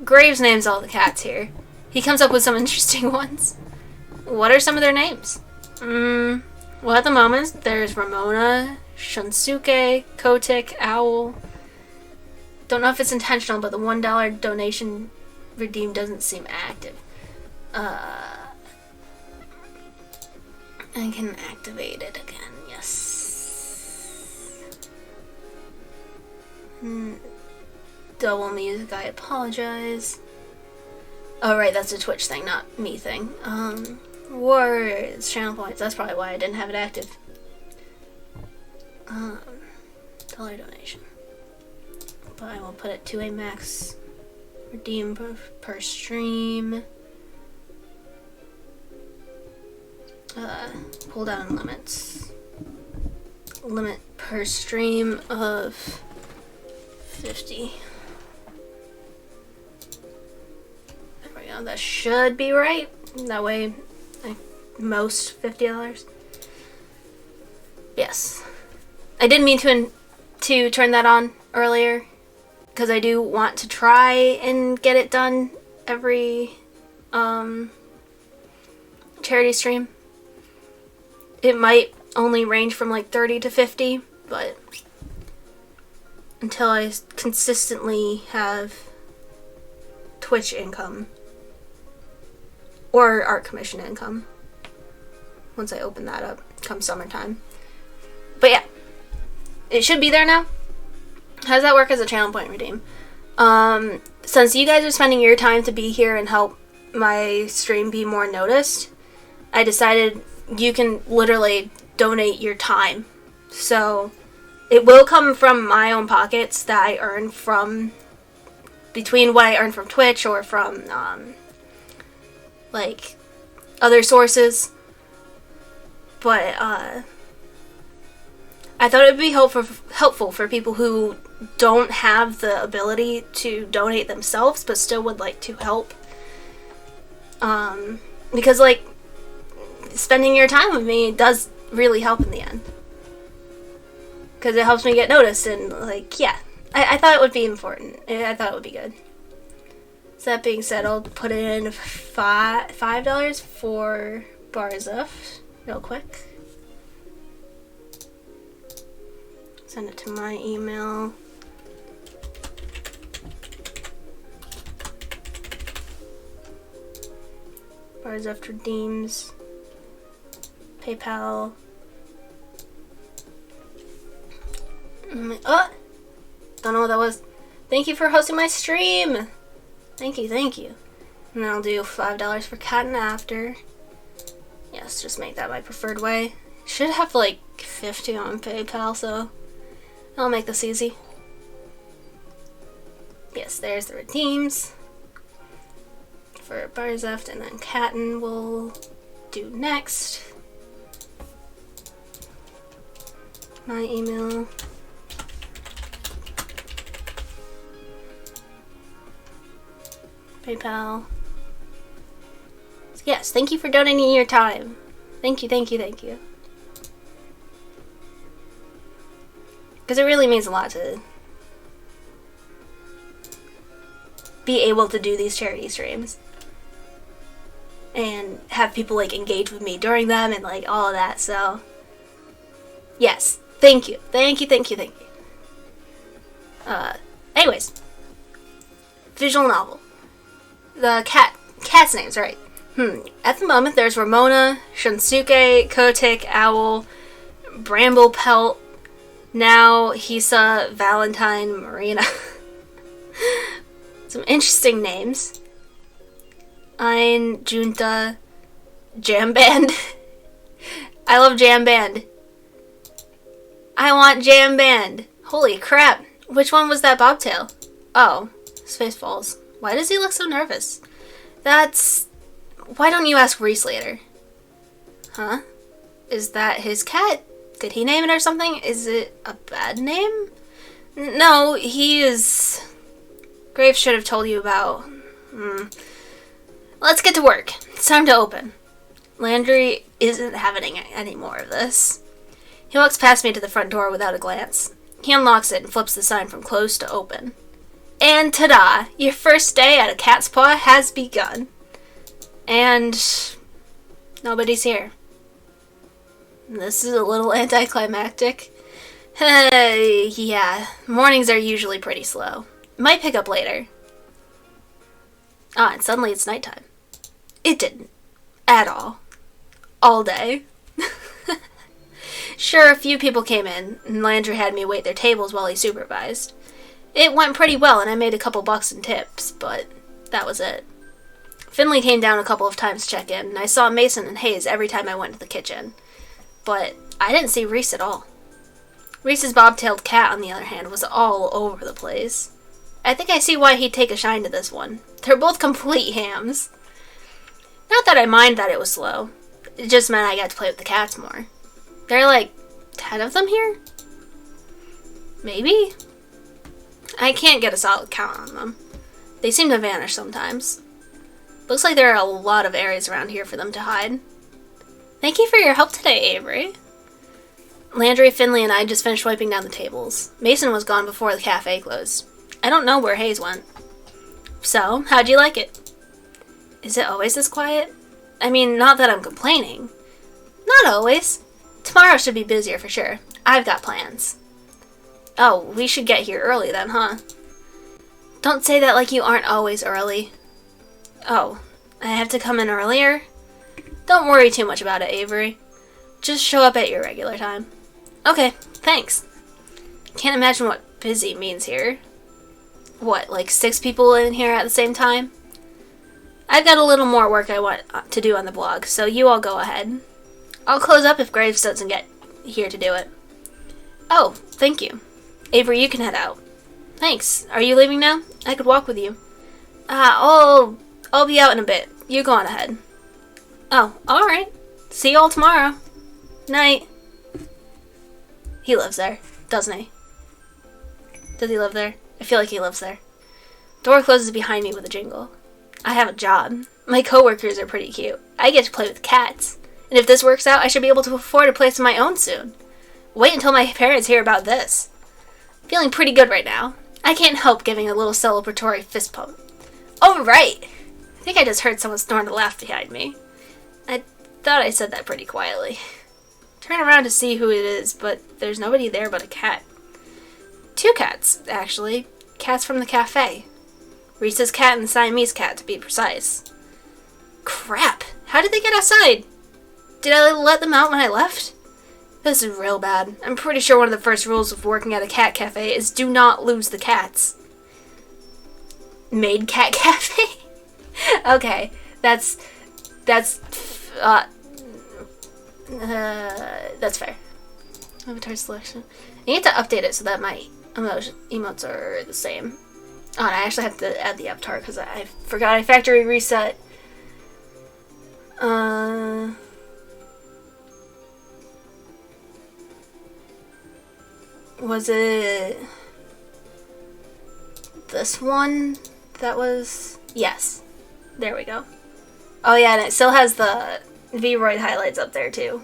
Graves names all the cats here. He comes up with some interesting ones. What are some of their names? Well, at the moment, there's Ramona, Shunsuke, Kotick, Owl. Don't know if it's intentional, but the $1 donation redeem doesn't seem active. I can activate it again, yes. Double music, I apologize. Oh, right, that's a Twitch thing, not me thing. Words, channel points, that's probably why I didn't have it active. Dollar donation. But I will put it to a max redeem per stream. Pull down limits. Limit per stream of 50. There we go. go. That should be right. That way, most $50. Yes. I did mean to turn that on earlier, because I do want to try and get it done every charity stream. It might only range from like 30 to 50, but until I consistently have Twitch income or art commission income, once I open that up come summertime. But yeah, it should be there now. How does that work as a channel point redeem? Since you guys are spending your time to be here and help my stream be more noticed, I decided you can literally donate your time. So it will come from my own pockets that I earn from, between what I earn from Twitch or from like other sources. But I thought it would be helpful for people who don't have the ability to donate themselves but still would like to help. Because like spending your time with me does really help in the end. Because it helps me get noticed and like, yeah. I thought it would be important. I thought it would be good. So that being said, I'll put in $5 for Barzuf real quick. Send it to my email. Barzuf redeems. PayPal. Oh! Don't know what that was. Thank you for hosting my stream! Thank you, thank you. And then I'll do $5 for Cat and After. Yes, just make that my preferred way. Should have like 50 on PayPal, so I'll make this easy. Yes, there's the redeems for Barzeft, and then Catten will do next. My email. PayPal. Yes, thank you for donating your time. Thank you, thank you, thank you. Because it really means a lot to be able to do these charity streams. And have people like engage with me during them and like all of that, so yes, thank you. Thank you, thank you, thank you. Anyways. Visual novel. The cat's names, right? At the moment, there's Ramona, Shunsuke, Kotick, Owl, Bramblepelt, now Hisa, Valentine, Marina. Some interesting names. Ein, Junta, Jam Band. I love Jam Band. I want Jam Band. Holy crap. Which one was that bobtail? Oh, Spaceballs. Why does he look so nervous? Why don't you ask Reese later? Huh? Is that his cat? Did he name it or something? Is it a bad name? No, he is... Graves should have told you about... Let's get to work. It's time to open. Landry isn't having any more of this. He walks past me to the front door without a glance. He unlocks it and flips the sign from closed to open. And ta-da! Your first day at a cat's paw has begun. And nobody's here. This is a little anticlimactic. Yeah, mornings are usually pretty slow. Might pick up later. Ah, and suddenly it's nighttime. It didn't. At all. All day. Sure, a few people came in, and Landry had me wait their tables while he supervised. It went pretty well, and I made a couple bucks in tips, but that was it. Finley came down a couple of times to check in, and I saw Mason and Hayes every time I went to the kitchen. But I didn't see Reese at all. Reese's bobtailed cat, on the other hand, was all over the place. I think I see why he'd take a shine to this one. They're both complete hams. Not that I mind that it was slow. It just meant I got to play with the cats more. There are like 10 of them here? Maybe? I can't get a solid count on them. They seem to vanish sometimes. Looks like there are a lot of areas around here for them to hide. Thank you for your help today, Avery. Landry, Finley, and I just finished wiping down the tables. Mason was gone before the cafe closed. I don't know where Hayes went. So, how'd you like it? Is it always this quiet? I mean, not that I'm complaining. Not always. Tomorrow should be busier for sure. I've got plans. Oh, we should get here early then, huh? Don't say that like you aren't always early. Oh, I have to come in earlier? Don't worry too much about it, Avery. Just show up at your regular time. Okay, thanks. Can't imagine what busy means here. What, like 6 people in here at the same time? I've got a little more work I want to do on the blog, so you all go ahead. I'll close up if Graves doesn't get here to do it. Oh, thank you. Avery, you can head out. Thanks. Are you leaving now? I could walk with you. I'll be out in a bit. You go on ahead. Oh, alright. See you all tomorrow. Night. He lives there, doesn't he? Does he live there? I feel like he lives there. Door closes behind me with a jingle. I have a job. My coworkers are pretty cute. I get to play with cats. And if this works out, I should be able to afford a place of my own soon. Wait until my parents hear about this. Feeling pretty good right now. I can't help giving a little celebratory fist pump. Oh, right! I think I just heard someone snort a laugh behind me. I thought I said that pretty quietly. Turn around to see who it is, but there's nobody there but a cat. 2 cats, actually. Cats from the cafe. Reese's cat and Siamese cat, to be precise. Crap! How did they get outside? Did I let them out when I left? This is real bad. I'm pretty sure one of the first rules of working at a cat cafe is do not lose the cats. Maid cat cafe? Okay, that's fair. Avatar selection. I need to update it so that my emotes are the same. Oh, and I actually have to add the avatar because I forgot I factory reset. Was it this one that was... Yes. There we go. Oh yeah, and it still has the VOD highlights up there too.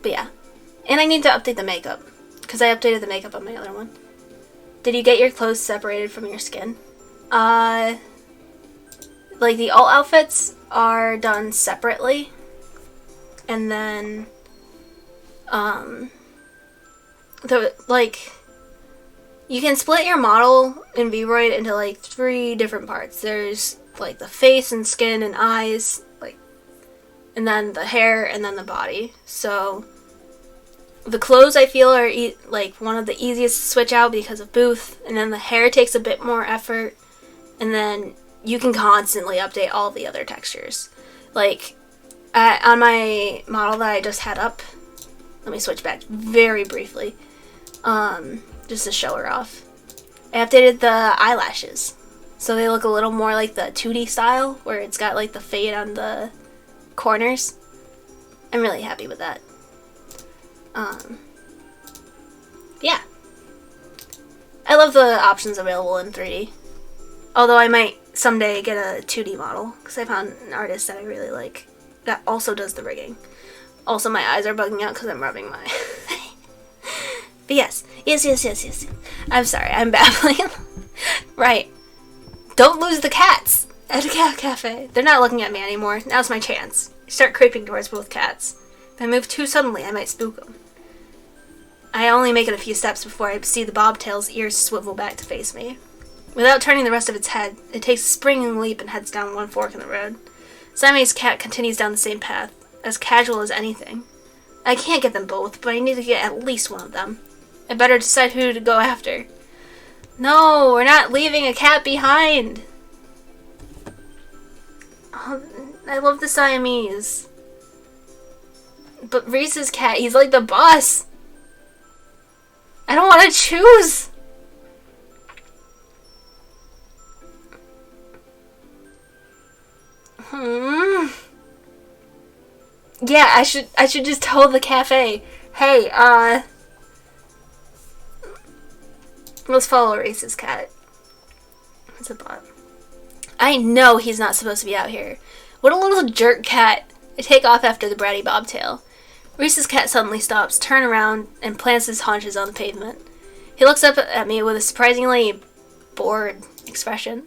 But yeah. And I need to update the makeup, because I updated the makeup on my other one. Did you get your clothes separated from your skin? Like the alt outfits are done separately. And then, you can split your model in VOD into like 3 different parts. There's like the face and skin and eyes, and then the hair and then the body. So the clothes I feel are like one of the easiest to switch out because of Booth, and then the hair takes a bit more effort, and then you can constantly update all the other textures. Like on my model that I just had up, let me switch back very briefly, just to show her off. I updated the eyelashes, so they look a little more like the 2D style, where it's got like the fade on the corners. I'm really happy with that. Yeah. I love the options available in 3D. Although I might someday get a 2D model, because I found an artist that I really like that also does the rigging. Also, my eyes are bugging out because I'm rubbing my... But yes. I'm sorry, I'm babbling. Right. Don't lose the cats at a cat cafe. They're not looking at me anymore. Now's my chance. I start creeping towards both cats. If I move too suddenly, I might spook them. I only make it a few steps before I see the bobtail's ears swivel back to face me. Without turning the rest of its head, it takes a springing leap and heads down one fork in the road. Siamese cat continues down the same path, as casual as anything. I can't get them both, but I need to get at least one of them. I better decide who to go after. No, we're not leaving a cat behind! Oh, I love the Siamese. But Reese's cat, he's like the boss! I don't want to choose! Yeah, I should just tell the cafe, hey, let's follow Reese's cat. It's a bot. I know he's not supposed to be out here. What a little jerk cat. I take off after the bratty bobtail. Reese's cat suddenly stops, turns around, and plants his haunches on the pavement. He looks up at me with a surprisingly bored expression.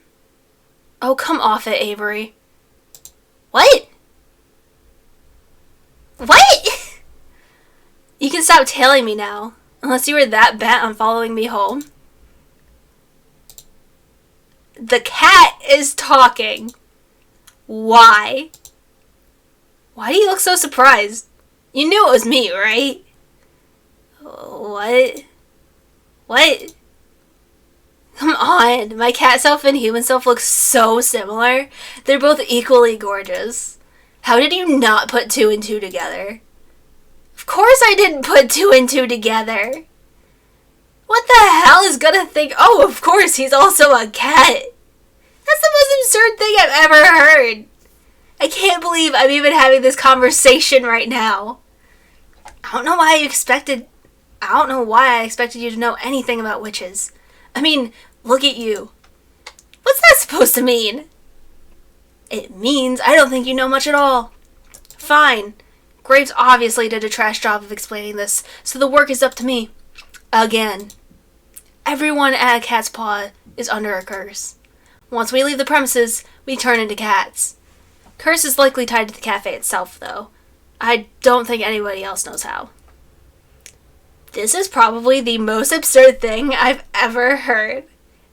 Oh, come off it, Avery. What? What? You can stop tailing me now, unless you were that bent on following me home. The cat is talking. Why? Why do you look so surprised? You knew it was me, right? What? What? Come on, my cat self and human self look so similar. They're both equally gorgeous. How did you not put 2 and 2 together? Of course I didn't put 2 and 2 together. What the hell is gonna think, oh, of course he's also a cat? That's the most absurd thing I've ever heard. I can't believe I'm even having this conversation right now. I don't know why I expected you to know anything about witches. I mean, look at you. What's that supposed to mean? It means I don't think you know much at all. Fine. Graves obviously did a trash job of explaining this, so the work is up to me. Again. Everyone at a cat's paw is under a curse. Once we leave the premises, we turn into cats. Curse is likely tied to the cafe itself, though. I don't think anybody else knows how. This is probably the most absurd thing I've ever heard.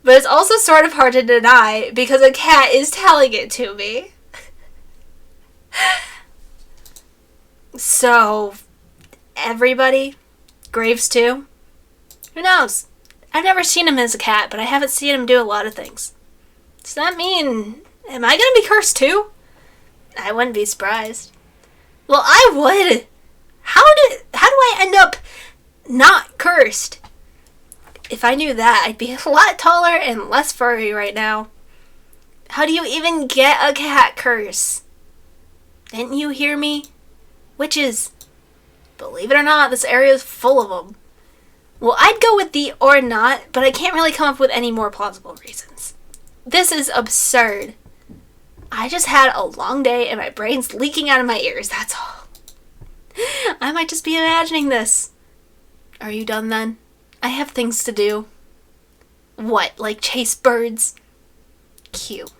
But it's also sort of hard to deny because a cat is telling it to me. So, everybody? Graves too? Who knows? I've never seen him as a cat, but I haven't seen him do a lot of things. Does that mean, am I gonna be cursed too? I wouldn't be surprised. Well, I would. How do I end up not cursed? If I knew that, I'd be a lot taller and less furry right now. How do you even get a cat curse? Didn't you hear me? Witches. Believe it or not, this area is full of them. Well, I'd go with the or not, but I can't really come up with any more plausible reasons. This is absurd. I just had a long day and my brain's leaking out of my ears, that's all. I might just be imagining this. Are you done then? I have things to do. What, like chase birds? Cute.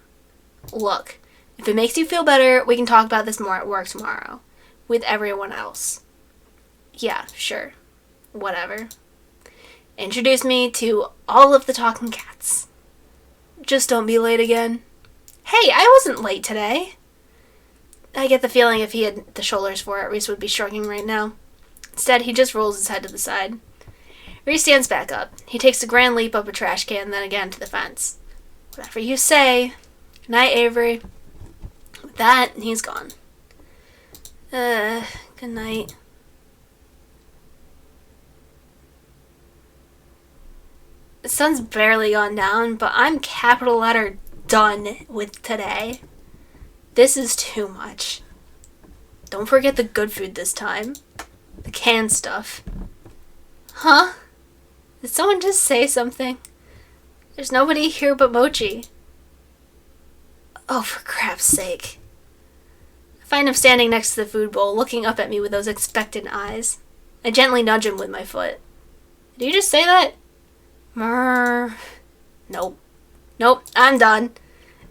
Look, if it makes you feel better, we can talk about this more at work tomorrow. With everyone else. Yeah, sure. Whatever. Introduce me to all of the talking cats. Just don't be late again. Hey, I wasn't late today. I get the feeling if he had the shoulders for it, Reese would be shrugging right now. Instead, he just rolls his head to the side. Reese stands back up. He takes a grand leap up a trash can, then again to the fence. Whatever you say. Good night, Avery. With that, he's gone. Good night. The sun's barely gone down, but I'm capital letter done with today. This is too much. Don't forget the good food this time. The canned stuff. Huh? Did someone just say something? There's nobody here but Mochi. Oh, for crap's sake. I find him standing next to the food bowl, looking up at me with those expectant eyes. I gently nudge him with my foot. Did you just say that? Nope. Nope, I'm done.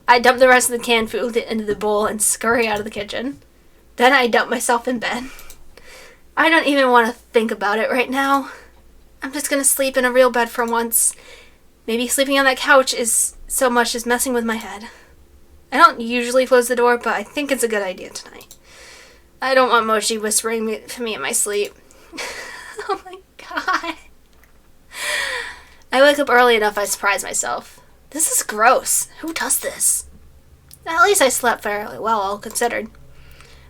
I dump the rest of the canned food into the bowl and scurry out of the kitchen. Then I dump myself in bed. I don't even want to think about it right now. I'm just gonna sleep in a real bed for once. Maybe sleeping on that couch is so much as messing with my head. I don't usually close the door, but I think it's a good idea tonight. I don't want Mochi whispering to me in my sleep. Oh my god. I wake up early enough I surprise myself. This is gross. Who does this? At least I slept fairly well, all considered.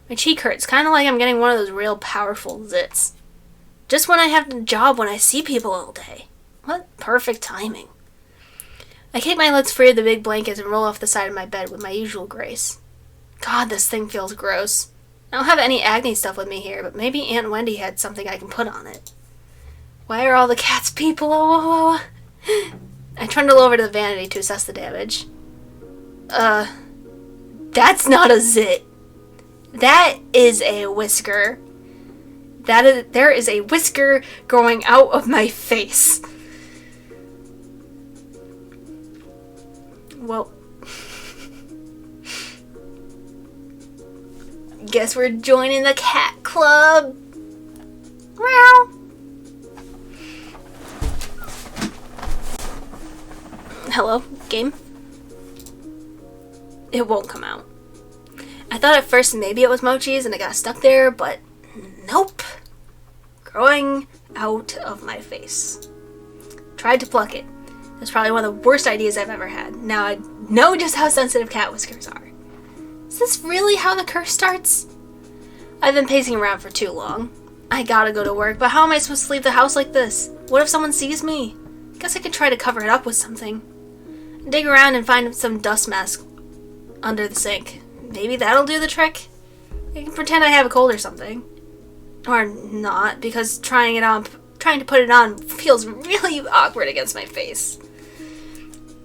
My cheek hurts, kind of like I'm getting one of those real powerful zits. Just when I have the job when I see people all day. What perfect timing. I kick my legs free of the big blankets and roll off the side of my bed with my usual grace. God, this thing feels gross. I don't have any acne stuff with me here, but maybe Aunt Wendy had something I can put on it. Why are all the cats people? I trundle over to the vanity to assess the damage. That's not a zit. That is a whisker. There is a whisker growing out of my face. Well, guess we're joining the cat club. Meow. Hello, game? It won't come out. I thought at first maybe it was Mochi's and it got stuck there, but nope. Growing out of my face. Tried to pluck it. That's probably one of the worst ideas I've ever had. Now I know just how sensitive cat whiskers are. Is this really how the curse starts? I've been pacing around for too long. I gotta go to work, but how am I supposed to leave the house like this? What if someone sees me? Guess I could try to cover it up with something. Dig around and find some dust mask under the sink. Maybe that'll do the trick? I can pretend I have a cold or something. Or not, because trying to put it on feels really awkward against my face.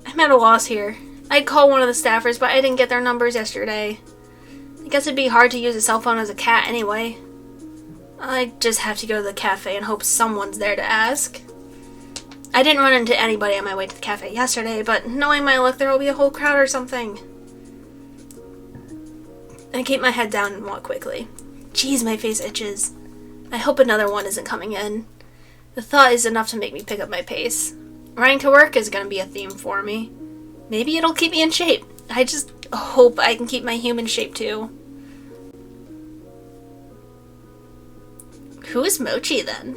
I'm at a loss here. I'd call one of the staffers, but I didn't get their numbers yesterday. I guess it'd be hard to use a cell phone as a cat anyway. I just have to go to the cafe and hope someone's there to ask. I didn't run into anybody on my way to the cafe yesterday, but knowing my luck, there will be a whole crowd or something. I keep my head down and walk quickly. Jeez, my face itches. I hope another one isn't coming in. The thought is enough to make me pick up my pace. Running to work is going to be a theme for me. Maybe it'll keep me in shape. I just hope I can keep my human shape too. Who is Mochi then?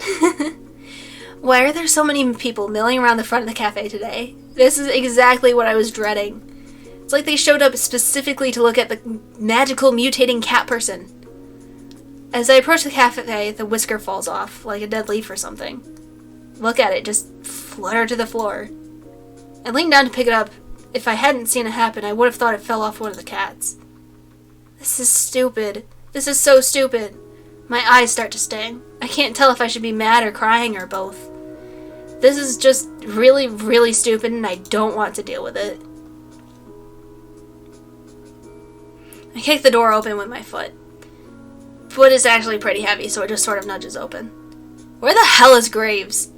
Why are there so many people milling around the front of the cafe today? This is exactly what I was dreading. It's like they showed up specifically to look at the magical mutating cat person. As I approach the cafe, the whisker falls off, like a dead leaf or something. Look at it, just flutter to the floor. I leaned down to pick it up. If I hadn't seen it happen, I would have thought it fell off one of the cats. This is stupid. This is so stupid. My eyes start to sting. I can't tell if I should be mad or crying or both. This is just really, really stupid and I don't want to deal with it. I kick the door open with my foot. Foot is actually pretty heavy, so it just sort of nudges open. Where the hell is Graves?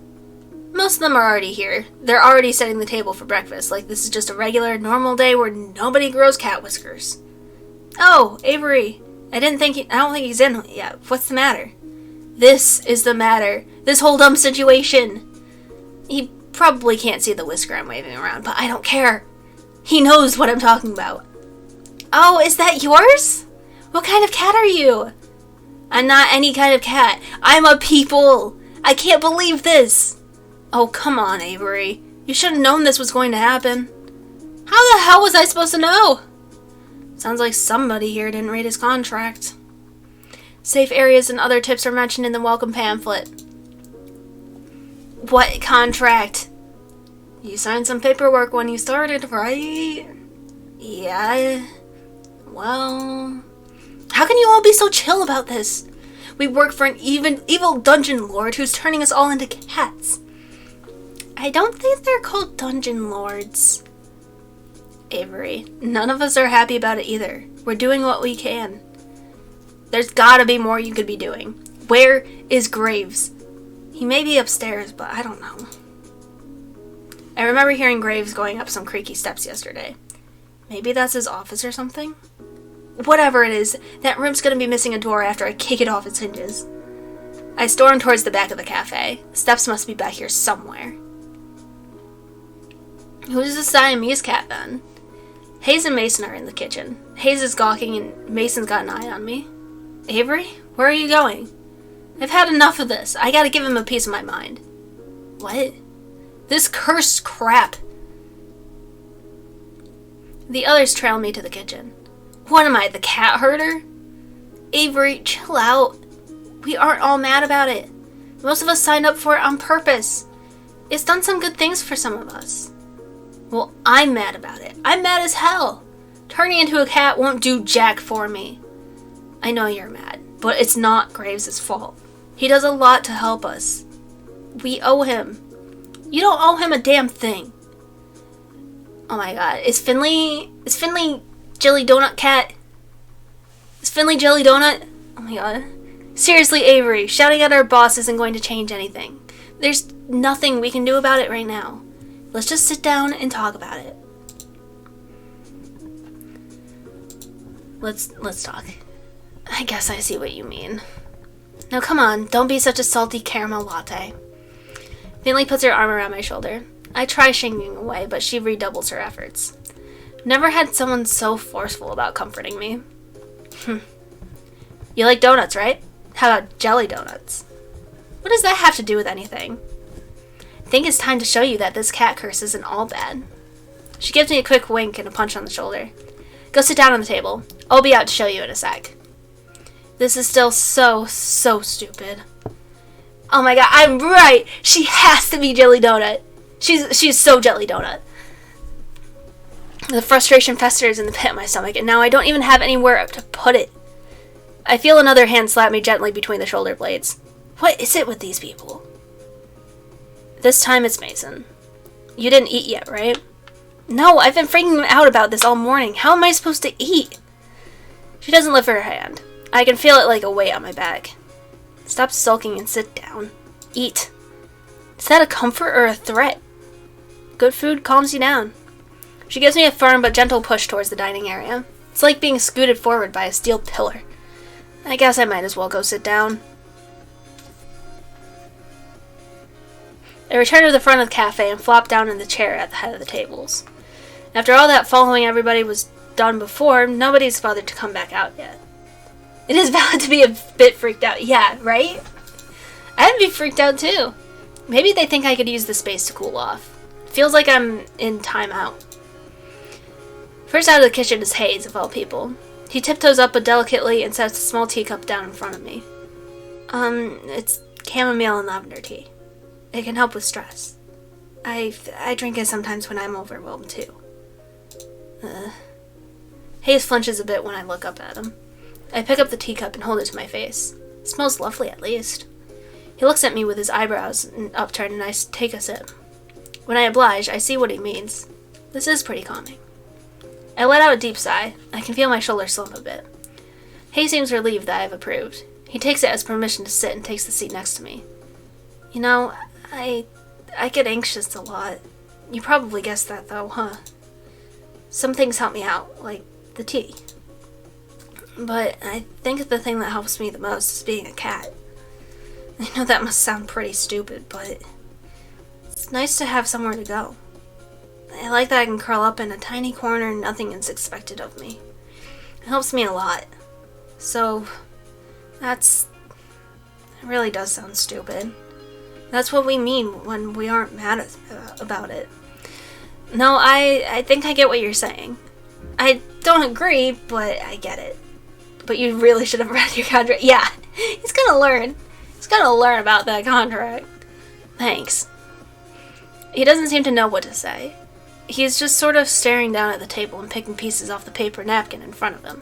Most of them are already here. They're already setting the table for breakfast, like this is just a regular, normal day where nobody grows cat whiskers. Oh, Avery. I don't think he's in yet. What's the matter? This is the matter. This whole dumb situation. He probably can't see the whisker I'm waving around, but I don't care. He knows what I'm talking about. Oh, is that yours? What kind of cat are you? I'm not any kind of cat. I'm a people. I can't believe this. Oh, come on, Avery. You should have known this was going to happen. How the hell was I supposed to know? Sounds like somebody here didn't read his contract. Safe areas and other tips are mentioned in the welcome pamphlet. What contract? You signed some paperwork when you started, right? Yeah. Well, how can you all be so chill about this? We work for an evil dungeon lord who's turning us all into cats. I don't think they're called dungeon lords. Avery, none of us are happy about it either. We're doing what we can. There's gotta be more you could be doing. Where is Graves? He may be upstairs, but I don't know. I remember hearing Graves going up some creaky steps yesterday. Maybe that's his office or something? Whatever it is, that room's gonna be missing a door after I kick it off its hinges. I storm towards the back of the cafe. Steps must be back here somewhere. Who's the Siamese cat then? Hayes and Mason are in the kitchen. Hayes is gawking and Mason's got an eye on me. Avery, where are you going? I've had enough of this. I gotta give him a piece of my mind. What? This cursed crap. The others trail me to the kitchen. What am I, the cat herder? Avery, chill out. We aren't all mad about it. Most of us signed up for it on purpose. It's done some good things for some of us. Well, I'm mad about it. I'm mad as hell. Turning into a cat won't do jack for me. I know you're mad, but it's not Graves' fault. He does a lot to help us. We owe him. You don't owe him a damn thing. Oh my god. Is Finley Jelly Donut Cat? Is Finley Jelly Donut? Oh my god. Seriously, Avery, shouting at our boss isn't going to change anything. There's nothing we can do about it right now. Let's just sit down and talk about it. Let's talk. I guess I see what you mean. Now come on, don't be such a salty caramel latte. Finley puts her arm around my shoulder. I try shinking away, but she redoubles her efforts. Never had someone so forceful about comforting me. You like donuts, right? How about jelly donuts? What does that have to do with anything? I think it's time to show you that this cat curse isn't all bad. She gives me a quick wink and a punch on the shoulder. Go sit down on the table. I'll be out to show you in a sec. This is still so stupid. Oh my god, I'm right! She has to be Jelly Donut. She's so Jelly Donut. The frustration festers in the pit of my stomach, and now I don't even have anywhere to put it. I feel another hand slap me gently between the shoulder blades. What is it with these people? This time it's Mason. You didn't eat yet, right? No, I've been freaking out about this all morning. How am I supposed to eat? She doesn't lift her hand. I can feel it like a weight on my back. Stop sulking and sit down. Eat. Is that a comfort or a threat? Good food calms you down. She gives me a firm but gentle push towards the dining area. It's like being scooted forward by a steel pillar. I guess I might as well go sit down. I return to the front of the cafe and flop down in the chair at the head of the tables. After all that following everybody was done before, nobody's bothered to come back out yet. It is valid to be a bit freaked out. Yeah, right? I'd be freaked out too. Maybe they think I could use the space to cool off. Feels like I'm in timeout. First out of the kitchen is Hayes, of all people. He tiptoes up delicately and sets a small teacup down in front of me. It's chamomile and lavender tea. It can help with stress. I drink it sometimes when I'm overwhelmed too. Hayes flinches a bit when I look up at him. I pick up the teacup and hold it to my face. It smells lovely, at least. He looks at me with his eyebrows upturned, and I take a sip. When I oblige, I see what he means. This is pretty calming. I let out a deep sigh. I can feel my shoulders slump a bit. Hayes seems relieved that I've approved. He takes it as permission to sit and takes the seat next to me. You know, I get anxious a lot. You probably guessed that, though, huh? Some things help me out, like the tea. But I think the thing that helps me the most is being a cat. I know that must sound pretty stupid, but it's nice to have somewhere to go. I like that I can curl up in a tiny corner and nothing is expected of me. It helps me a lot. So, it really does sound stupid. That's what we mean when we aren't mad about it. No, I think I get what you're saying. I don't agree, but I get it. But you really should have read your contract. Yeah, he's gonna learn. He's gonna learn about that contract. Thanks. He doesn't seem to know what to say. He's just sort of staring down at the table and picking pieces off the paper napkin in front of him.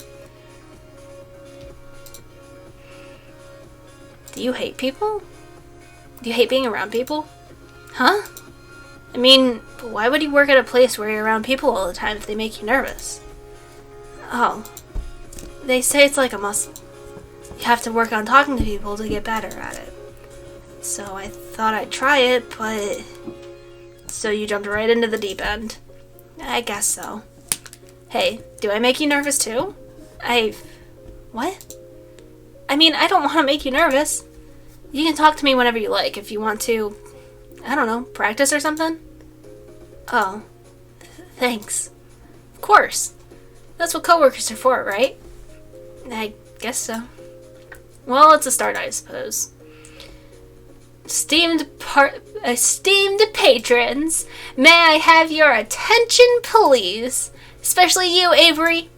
Do you hate people? Do you hate being around people? Huh? I mean, why would you work at a place where you're around people all the time if they make you nervous? Oh. They say it's like a muscle. You have to work on talking to people to get better at it. So I thought I'd try it, but... So you jumped right into the deep end. I guess so. Hey, do I make you nervous too? What? I mean, I don't want to make you nervous. You can talk to me whenever you like if you want to, I don't know, practice or something? Oh. Thanks. Of course. That's what coworkers are for, right? I guess so. Well, it's a start, I suppose. Esteemed patrons, may I have your attention, please? Especially you, Avery.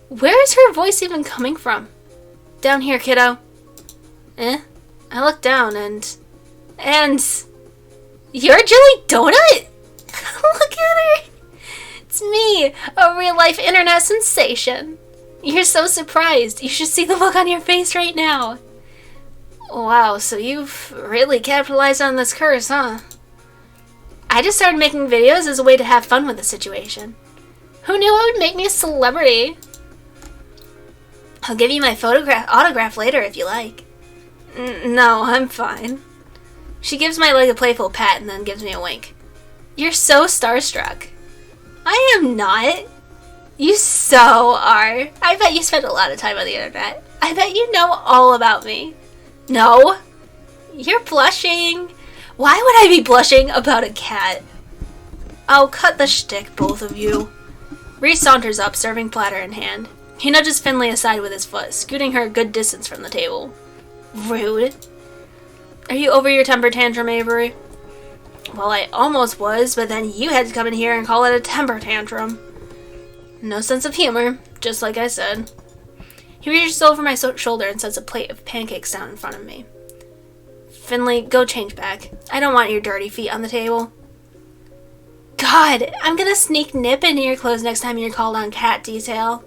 Where is her voice even coming from? Down here, kiddo. I look down and you're Jelly Donut? Look at her. It's me, a real-life internet sensation. You're so surprised. You should see the look on your face right now. Wow, so you've really capitalized on this curse, huh? I just started making videos as a way to have fun with the situation. Who knew it would make me a celebrity? I'll give you my autograph later if you like. No, I'm fine. She gives my leg a playful pat and then gives me a wink. You're so starstruck. I am not. You so are. I bet you spend a lot of time on the internet. I bet you know all about me. No. You're blushing. Why would I be blushing about a cat? Oh, cut the shtick, both of you. Reese saunters up, serving platter in hand. He nudges Finley aside with his foot, scooting her a good distance from the table. Rude. Are you over your temper tantrum, Avery? Well, I almost was, but then you had to come in here and call it a temper tantrum. No sense of humor, just like I said. He reaches over my shoulder and sets a plate of pancakes down in front of me. Finley, go change back. I don't want your dirty feet on the table. God, I'm gonna sneak nip into your clothes next time you're called on cat detail.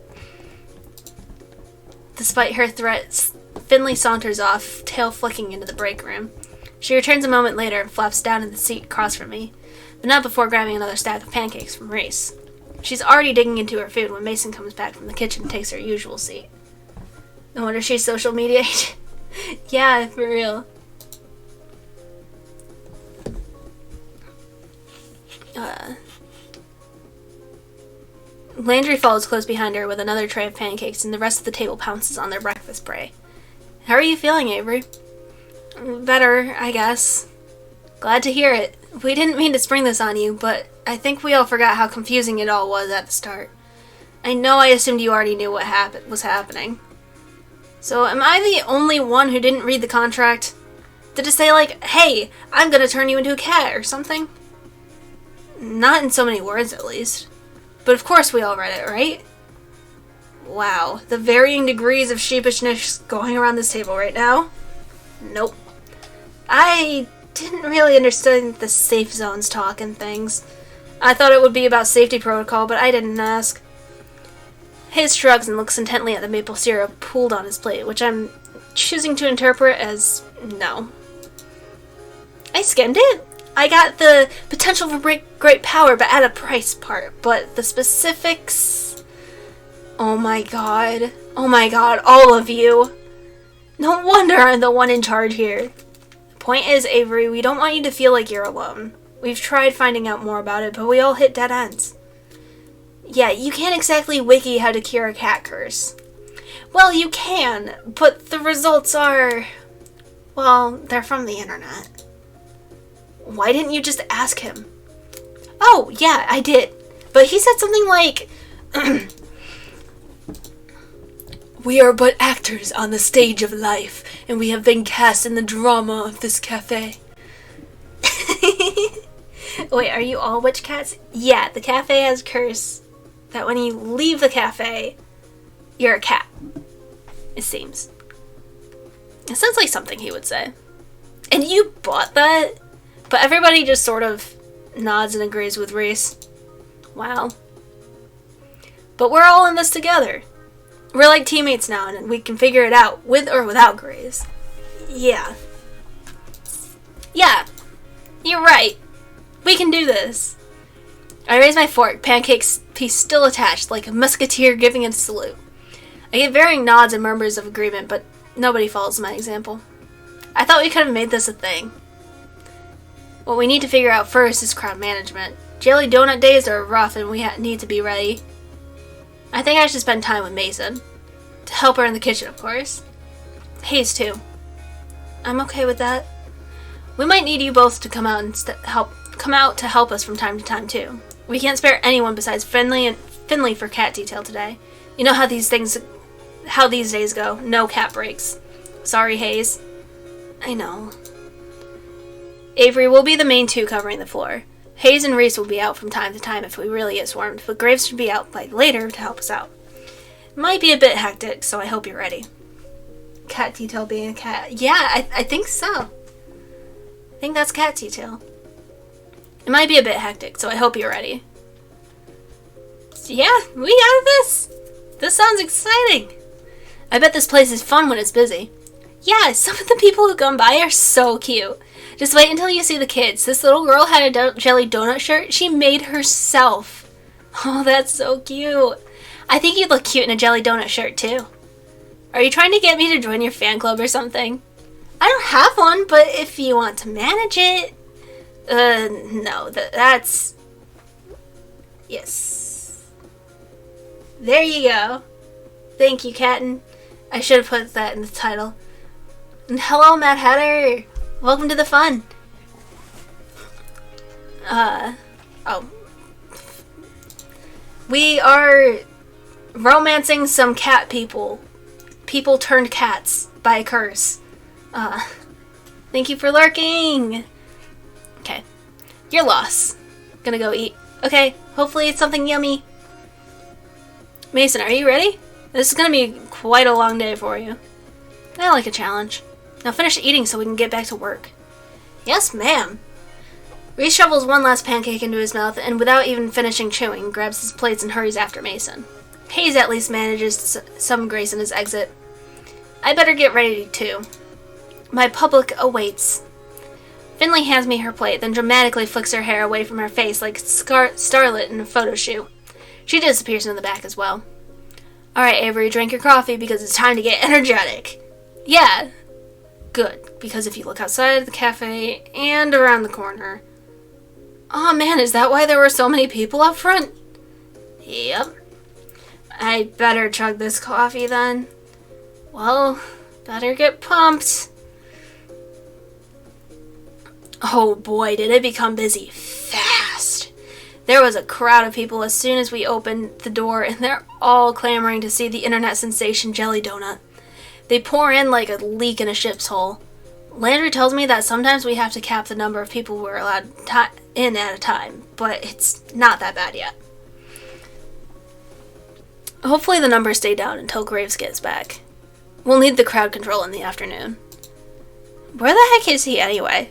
Despite her threats, Finley saunters off, tail flicking into the break room. She returns a moment later and flops down in the seat across from me, but not before grabbing another stack of pancakes from Reese. She's already digging into her food when Mason comes back from the kitchen and takes her usual seat. No wonder she's social media. Yeah, for real. Landry follows close behind her with another tray of pancakes, and the rest of the table pounces on their breakfast prey. How are you feeling, Avery? Better, I guess. Glad to hear it. We didn't mean to spring this on you, but I think we all forgot how confusing it all was at the start. I know I assumed you already knew what was happening. So am I the only one who didn't read the contract? Did it say like, hey, I'm gonna turn you into a cat or something? Not in so many words, at least. But of course we all read it, right? Wow, the varying degrees of sheepishness going around this table right now. Nope. I didn't really understand the safe zones talk and things. I thought it would be about safety protocol, but I didn't ask. Hayes shrugs and looks intently at the maple syrup pooled on his plate, which I'm choosing to interpret as no. I skimmed it. I got the potential for great power, but at a price part. But the specifics... Oh my god, all of you. No wonder I'm the one in charge here. The point is, Avery, we don't want you to feel like you're alone. We've tried finding out more about it, but we all hit dead ends. Yeah, you can't exactly wiki how to cure a cat curse. Well, you can, but the results are... well, they're from the internet. Why didn't you just ask him? Oh, yeah, I did. But he said something like... We are but actors on the stage of life, and we have been cast in the drama of this cafe. Wait, are you all witch cats? Yeah, the cafe has curse that when you leave the cafe, you're a cat. It seems. It sounds like something he would say. And you bought that? But everybody just sort of nods and agrees with Reese. Wow. But we're all in this together. We're like teammates now, and we can figure it out, with or without Grace. Yeah. Yeah. You're right. We can do this. I raise my fork, pancakes piece still attached, like a musketeer giving a salute. I get varying nods and murmurs of agreement, but nobody follows my example. I thought we could have made this a thing. What we need to figure out first is crowd management. Jelly donut days are rough and we need to be ready. I think I should spend time with Mason. To help her in the kitchen, of course. Hayes, too. I'm okay with that. We might need you both to come out to help us from time to time, too. We can't spare anyone besides Finley for cat detail today. You know how these days go. No cat breaks. Sorry, Hayes. I know. Avery will be the main two covering the floor. Hayes and Reese will be out from time to time if we really get swarmed, but Graves should be out like later to help us out. It might be a bit hectic, so I hope you're ready. Cat detail being a cat. Yeah, I think so. I think that's cat detail. It might be a bit hectic, so I hope you're ready. Yeah, we got this. This sounds exciting. I bet this place is fun when it's busy. Yeah, some of the people who come by are so cute. Just wait until you see the kids. This little girl had a jelly donut shirt she made herself. Oh, that's so cute. I think you'd look cute in a jelly donut shirt, too. Are you trying to get me to join your fan club or something? I don't have one, but if you want to manage it... no, that's... Yes. There you go. Thank you, Captain. I should have put that in the title. And hello, Mad Hatter. Welcome to the fun. Oh. We are romancing some cat people. People turned cats by a curse. Thank you for lurking. Okay. Your loss. Gonna go eat. Okay, hopefully it's something yummy. Mason, are you ready? This is gonna be quite a long day for you. I like a challenge. Now finish eating so we can get back to work. Yes, ma'am. Reese shovels one last pancake into his mouth and without even finishing chewing, grabs his plates and hurries after Mason. Hayes at least manages some grace in his exit. I better get ready too. My public awaits. Finley hands me her plate, then dramatically flicks her hair away from her face like Starlet in a photo shoot. She disappears in the back as well. Alright, Avery, drink your coffee because it's time to get energetic. Yeah. Good, because if you look outside the cafe and around the corner... Oh man, is that why there were so many people up front? Yep. I better chug this coffee then. Well, better get pumped. Oh boy, did it become busy fast. There was a crowd of people as soon as we opened the door, and they're all clamoring to see the internet sensation jelly donut. They pour in like a leak in a ship's hull. Landry tells me that sometimes we have to cap the number of people we're allowed in at a time, but it's not that bad yet. Hopefully the numbers stay down until Graves gets back. We'll need the crowd control in the afternoon. Where the heck is he anyway?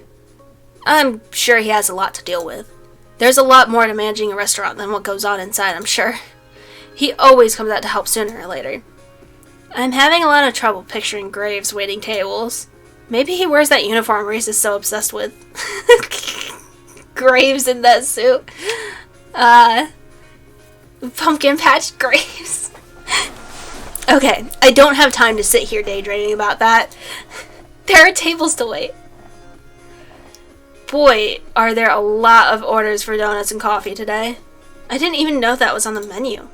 I'm sure he has a lot to deal with. There's a lot more to managing a restaurant than what goes on inside, I'm sure. He always comes out to help sooner or later. I'm having a lot of trouble picturing Graves waiting tables. Maybe he wears that uniform Reese is so obsessed with. Graves in that suit. Pumpkin Patch Graves. Okay, I don't have time to sit here daydreaming about that. There are tables to wait. Boy, are there a lot of orders for donuts and coffee today. I didn't even know that was on the menu.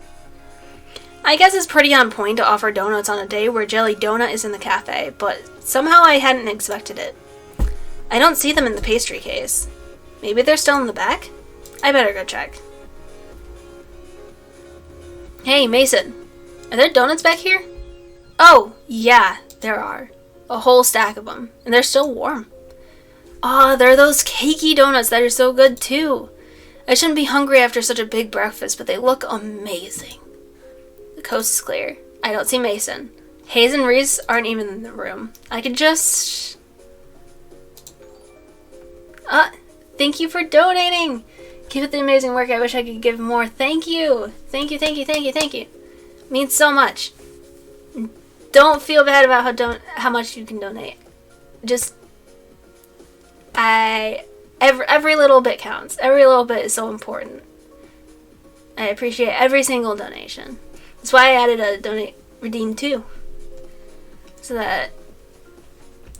I guess it's pretty on point to offer donuts on a day where Jelly Donut is in the cafe, but somehow I hadn't expected it. I don't see them in the pastry case. Maybe they're still in the back? I better go check. Hey, Mason. Are there donuts back here? Oh, yeah, there are. A whole stack of them, and they're still warm. Ah, they're those cakey donuts that are so good too. I shouldn't be hungry after such a big breakfast, but they look amazing. The coast is clear. I don't see Mason. Hayes and Reese aren't even in the room. I could just... Thank you for donating! Keep up the amazing work. I wish I could give more. Thank you! Thank you, thank you, thank you, thank you. Means so much. Don't feel bad about how much you can donate. Just... Every little bit counts. Every little bit is so important. I appreciate every single donation. That's why I added a donate redeem too. So that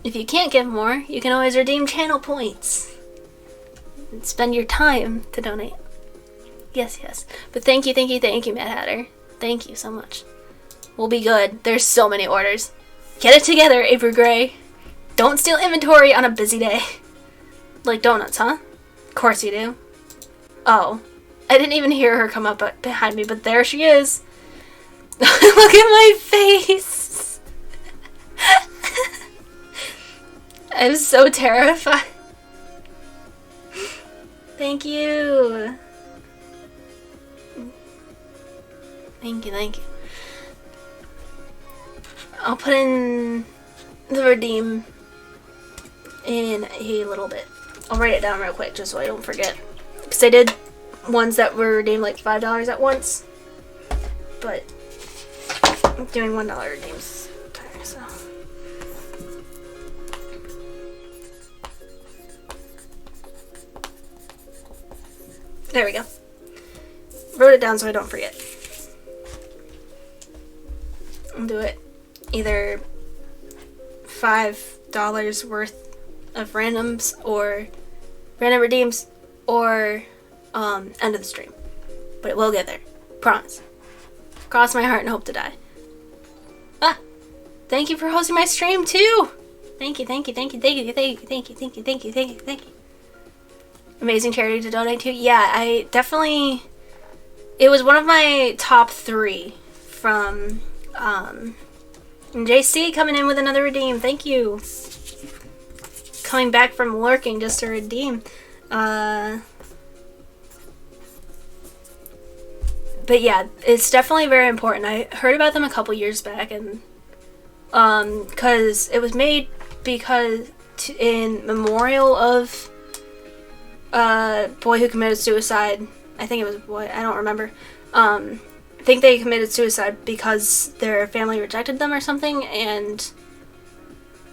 if you can't give more, you can always redeem channel points. And spend your time to donate. Yes, yes. But thank you, Mad Hatter. Thank you so much. We'll be good. There's so many orders. Get it together, Avery Gray. Don't steal inventory on a busy day. Like donuts, huh? Of course you do. Oh. I didn't even hear her come up behind me, but there she is. Look at my face! I'm so terrified. Thank you. Thank you, thank you. I'll put in the redeem in a little bit. I'll write it down real quick just so I don't forget. Because I did ones that were redeemed like $5 at once. But I'm doing $1 redeems. So. There we go. Wrote it down so I don't forget. I'll do it. Either $5 worth of randoms or random redeems or end of the stream. But it will get there. Promise. Cross my heart and hope to die. Ah! Thank you for hosting my stream too! Thank you, thank you, thank you, thank you, thank you, thank you, thank you, thank you, thank you, thank you. Amazing charity to donate to. Yeah, I definitely... It was one of my top 3 from JC coming in with another redeem. Thank you. Coming back from working just to redeem. But yeah, it's definitely very important. I heard about them a couple years back, and because it was made in memorial of a boy who committed suicide. I think it was a boy. I don't remember. I think they committed suicide because their family rejected them or something,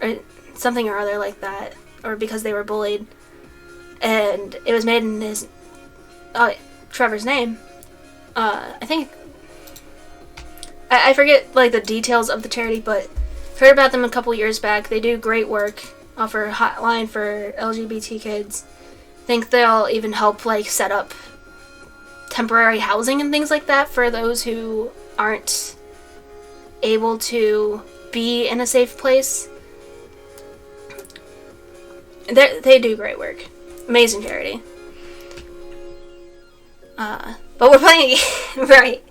or something or other like that, or because they were bullied. And it was made in his Trevor's name. I think I forget like the details of the charity, but heard about them a couple years back. They do great work. Offer a hotline for LGBT kids. Think they'll even help like set up temporary housing and things like that for those who aren't able to be in a safe place. They do great work. Amazing charity. But we're playing a game, right?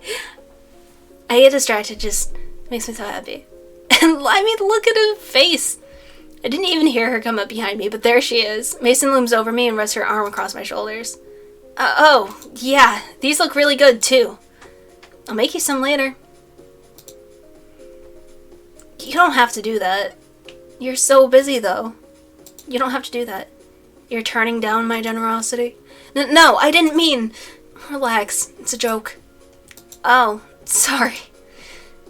I get distracted, just makes me so happy. And I mean, look at her face. I didn't even hear her come up behind me, but there she is. Mason looms over me and rests her arm across my shoulders. Oh, yeah, these look really good, too. I'll make you some later. You don't have to do that. You're so busy, though. You don't have to do that. You're turning down my generosity? No, I didn't mean... Relax, it's a joke. Oh, sorry.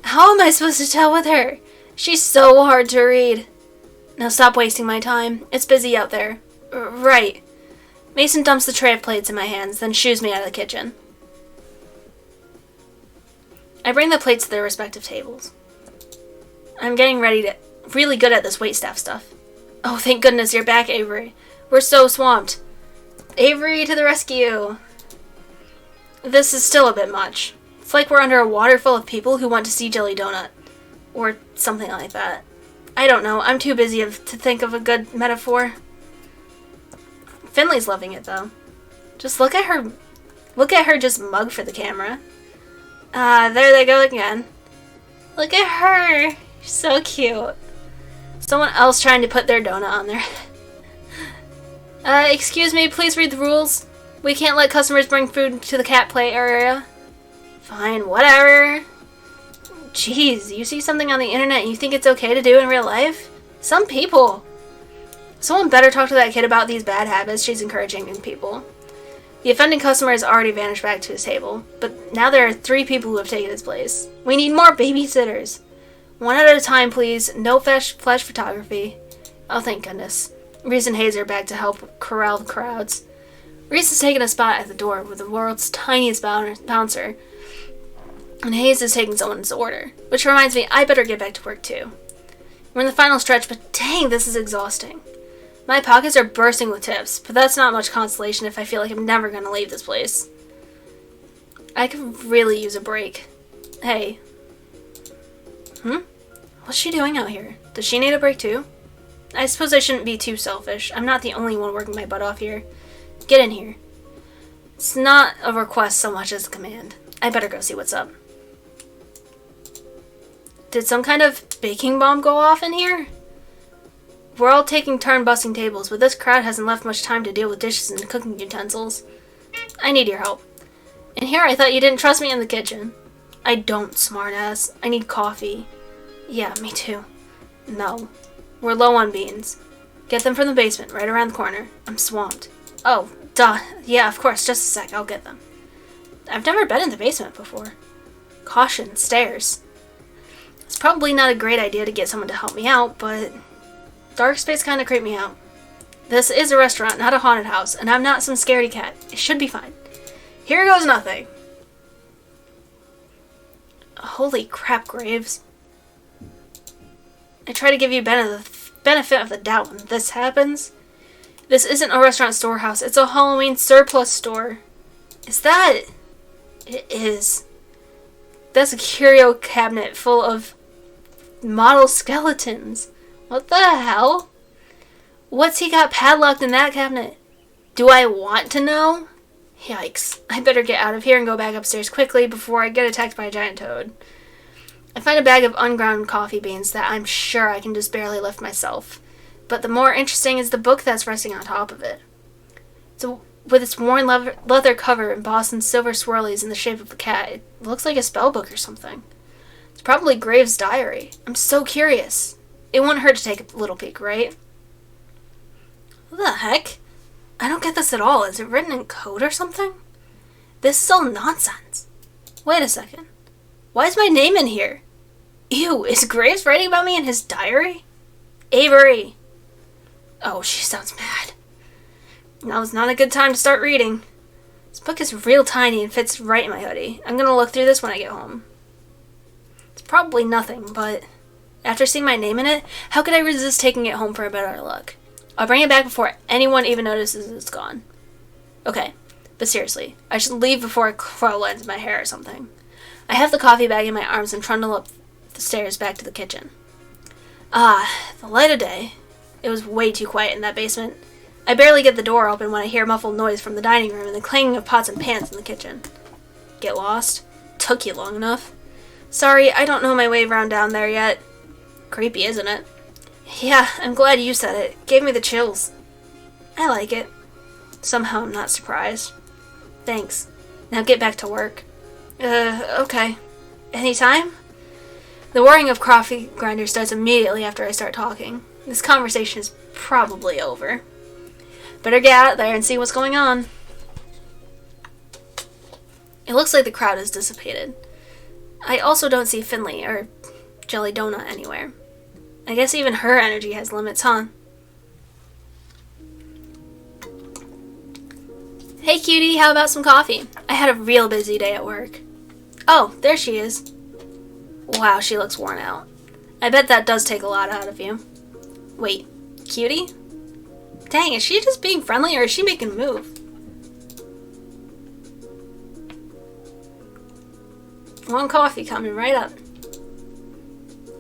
How am I supposed to tell with her? She's so hard to read. Now stop wasting my time. It's busy out there. Right. Mason dumps the tray of plates in my hands, then shoos me out of the kitchen. I bring the plates to their respective tables. I'm getting really good at this waitstaff stuff. Oh, thank goodness you're back, Avery. We're so swamped. Avery to the rescue. This is still a bit much. It's like we're under a water full of people who want to see Jelly Donut. Or something like that. I don't know. I'm too busy to think of a good metaphor. Finley's loving it, though. Just look at her. Look at her just mug for the camera. There they go again. Look at her. She's so cute. Someone else trying to put their donut on there. Excuse me, please read the rules. We can't let customers bring food to the cat play area. Fine, whatever. Jeez, you see something on the internet and you think it's okay to do in real life? Some people. Someone better talk to that kid about these bad habits she's encouraging in people. The offending customer has already vanished back to his table, but now there are 3 people who have taken his place. We need more babysitters. 1 at a time, please. No flash photography. Oh, thank goodness. Reese and Hayes are back to help corral the crowds. Reese has taken a spot at the door with the world's tiniest bouncer, and Hayes is taking someone's order. Which reminds me, I better get back to work too. We're in the final stretch, but dang, this is exhausting. My pockets are bursting with tips, but that's not much consolation if I feel like I'm never going to leave this place. I could really use a break. Hey. What's she doing out here? Does she need a break too? I suppose I shouldn't be too selfish. I'm not the only one working my butt off here. Get in here. It's not a request so much as a command. I better go see what's up. Did some kind of baking bomb go off in here? We're all taking turn bussing tables, but this crowd hasn't left much time to deal with dishes and cooking utensils. I need your help. And here I thought you didn't trust me in the kitchen. I don't, smartass. I need coffee. Yeah, me too. No. We're low on beans. Get them from the basement, right around the corner. I'm swamped. Oh, duh. Yeah, of course. Just a sec. I'll get them. I've never been in the basement before. Caution, stairs. It's probably not a great idea to get someone to help me out, but dark space kind of creeped me out. This is a restaurant, not a haunted house, and I'm not some scaredy cat. It should be fine. here goes nothing. Holy crap, Graves. I try to give you benefit of the doubt when this happens. This isn't a restaurant storehouse. It's a Halloween surplus store. Is that... It is. That's a curio cabinet full of model skeletons. What the hell? What's he got padlocked in that cabinet? Do I want to know? Yikes. I better get out of here and go back upstairs quickly before I get attacked by a giant toad. I find a bag of unground coffee beans that I'm sure I can just barely lift myself. But the more interesting is the book that's resting on top of it. So, with its worn leather cover embossed in silver swirlies in the shape of a cat, it looks like a spell book or something. It's probably Graves' diary. I'm so curious. It wouldn't hurt to take a little peek, right? What the heck? I don't get this at all. Is it written in code or something? This is all nonsense. Wait a second. Why is my name in here? Ew, is Graves writing about me in his diary? Avery. Oh, she sounds mad. Now is not a good time to start reading. This book is real tiny and fits right in my hoodie. I'm gonna look through this when I get home. It's probably nothing, but after seeing my name in it, how could I resist taking it home for a better look? I'll bring it back before anyone even notices it's gone. Okay, but seriously, I should leave before a crow lands in my hair or something. I have the coffee bag in my arms and trundle up the stairs back to the kitchen. Ah, the light of day. It was way too quiet in that basement. I barely get the door open when I hear muffled noise from the dining room and the clanging of pots and pans in the kitchen. Get lost? Took you long enough. Sorry, I don't know my way around down there yet. Creepy, isn't it? Yeah, I'm glad you said it. Gave me the chills. I like it. Somehow I'm not surprised. Thanks. Now get back to work. Okay. Anytime? The whirring of coffee grinder starts immediately after I start talking. This conversation is probably over. Better get out there and see what's going on. It looks like the crowd has dissipated. I also don't see Finley or Jelly Donut anywhere. I guess even her energy has limits, huh? Hey cutie, how about some coffee? I had a real busy day at work. Oh, there she is. Wow, she looks worn out. I bet that does take a lot out of you. Wait, cutie? Dang, is she just being friendly or is she making a move? One coffee coming right up.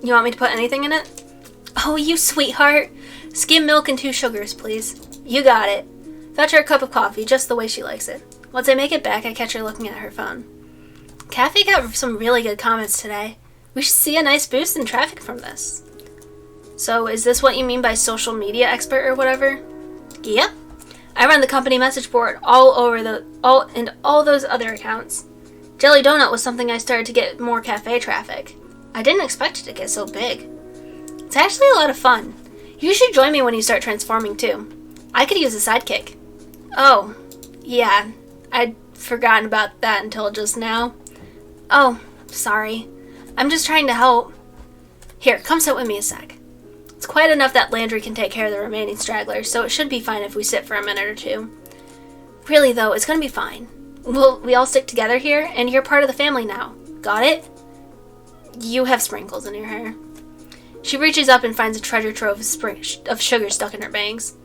You want me to put anything in it? Oh, you sweetheart. Skim milk and 2 sugars, please. You got it. Fetch her a cup of coffee, just the way she likes it. Once I make it back, I catch her looking at her phone. Cafe got some really good comments today. We should see a nice boost in traffic from this. So, is this what you mean by social media expert or whatever? Yep. I run the company message board all those other accounts. Jelly Donut was something I started to get more cafe traffic. I didn't expect it to get so big. It's actually a lot of fun. You should join me when you start transforming too. I could use a sidekick. Oh, yeah. I'd forgotten about that until just now. Oh, sorry. I'm just trying to help. Here, come sit with me a sec. It's quite enough that Landry can take care of the remaining stragglers, so it should be fine if we sit for a minute or two. Really though, it's gonna be fine. We all stick together here, and you're part of the family now. Got it? You have sprinkles in your hair. She reaches up and finds a treasure trove of sugar stuck in her bangs.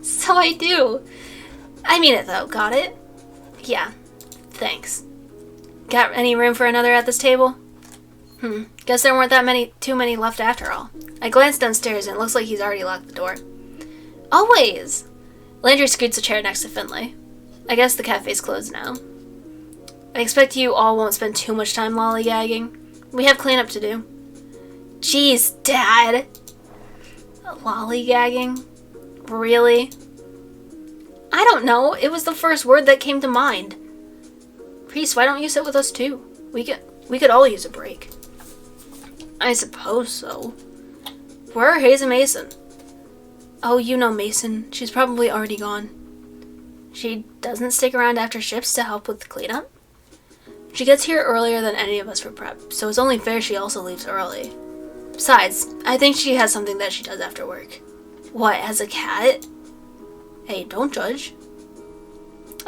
So I do. I mean it though, got it? Yeah, thanks. Got any room for another at this table? Guess there weren't too many left after all. I glance downstairs and it looks like he's already locked the door. Always! Landry scoots a chair next to Finley. I guess the cafe's closed now. I expect you all won't spend too much time lollygagging. We have cleanup to do. Jeez, Dad! Lollygagging? Really? I don't know. It was the first word that came to mind. Reese, why don't you sit with us too? We could all use a break. I suppose so. Where are Hayes and Mason? Oh, you know Mason. She's probably already gone. She doesn't stick around after shifts to help with the cleanup? She gets here earlier than any of us for prep, so it's only fair she also leaves early. Besides, I think she has something that she does after work. What, as a cat? Hey, don't judge.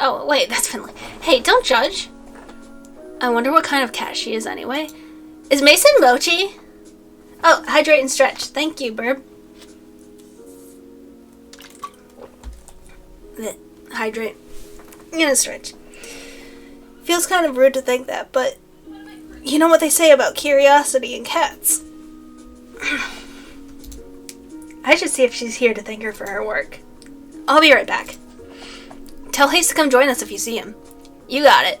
Oh, wait, that's Finley. Hey, don't judge. I wonder what kind of cat she is anyway. Is Mason Mochi? Oh, hydrate and stretch. Thank you, Burb. Hydrate. I'm gonna stretch. Feels kind of rude to think that, but you know what they say about curiosity in cats. I should see if she's here to thank her for her work. I'll be right back. Tell Hayes to come join us if you see him. You got it.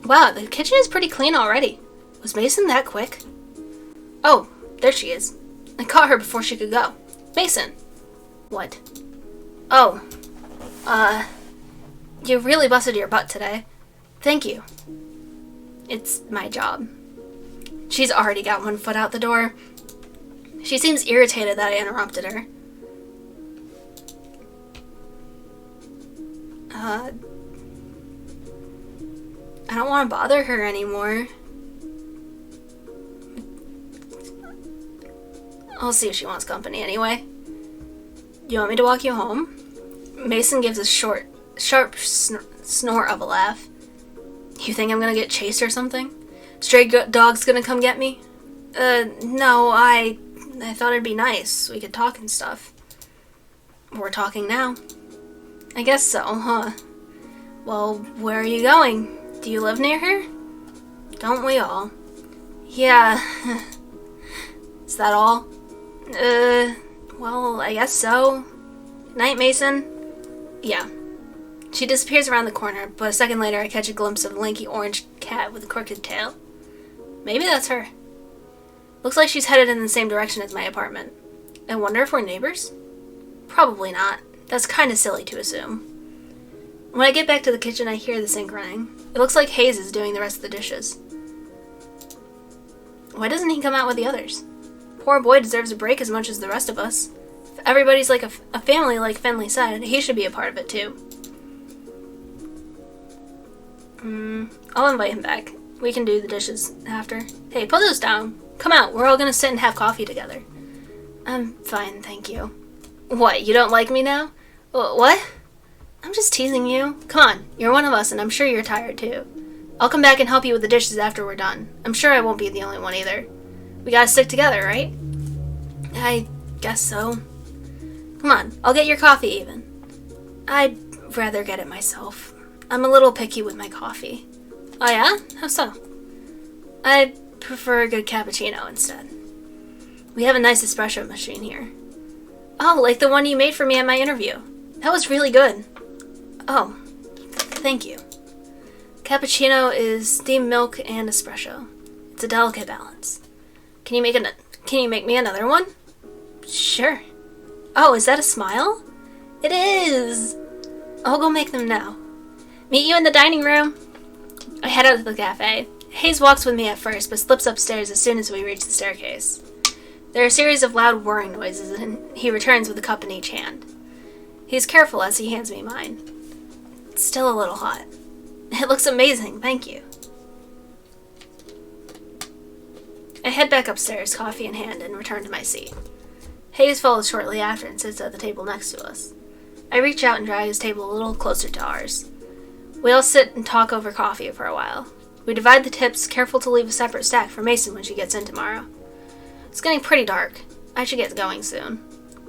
Wow, the kitchen is pretty clean already. Was Mason that quick? Oh, there she is. I caught her before she could go. Mason. What? Oh. You really busted your butt today. Thank you. It's my job. She's already got one foot out the door. She seems irritated that I interrupted her. I don't want to bother her anymore. I'll see if she wants company anyway. You want me to walk you home? Mason gives a sharp snort of a laugh. You think I'm gonna get chased or something? Stray dog's gonna come get me? No, I thought it'd be nice. We could talk and stuff. We're talking now. I guess so, huh? Well, where are you going? Do you live near her? Don't we all? Yeah. Is that all? Well, I guess so. Night, Mason. Yeah. She disappears around the corner, but a second later I catch a glimpse of a lanky orange cat with a crooked tail. Maybe that's her. Looks like she's headed in the same direction as my apartment. I wonder if we're neighbors? Probably not. That's kind of silly to assume. When I get back to the kitchen, I hear the sink running. It looks like Hayes is doing the rest of the dishes. Why doesn't he come out with the others? Poor boy deserves a break as much as the rest of us. If everybody's like a family, like Finley said, he should be a part of it too. I'll invite him back. We can do the dishes after. Hey, put those down. Come out. We're all gonna sit and have coffee together. I'm fine, thank you. What, you don't like me now? What? I'm just teasing you. Come on, you're one of us and I'm sure you're tired too. I'll come back and help you with the dishes after we're done. I'm sure I won't be the only one either. We gotta stick together, right? I guess so. Come on, I'll get your coffee even. I'd rather get it myself. I'm a little picky with my coffee. Oh yeah? How so? I prefer a good cappuccino instead. We have a nice espresso machine here. Oh, like the one you made for me at my interview. That was really good. Oh, thank you. Cappuccino is steamed milk and espresso. It's a delicate balance. Can you make me another one? Sure. Oh, is that a smile? It is! I'll go make them now. Meet you in the dining room. I head out to the cafe. Hayes walks with me at first, but slips upstairs as soon as we reach the staircase. There are a series of loud whirring noises, and he returns with a cup in each hand. He's careful as he hands me mine. It's still a little hot. It looks amazing, thank you. I head back upstairs, coffee in hand, and return to my seat. Hayes follows shortly after and sits at the table next to us. I reach out and drag his table a little closer to ours. We all sit and talk over coffee for a while. We divide the tips, careful to leave a separate stack for Mason when she gets in tomorrow. It's getting pretty dark. I should get going soon.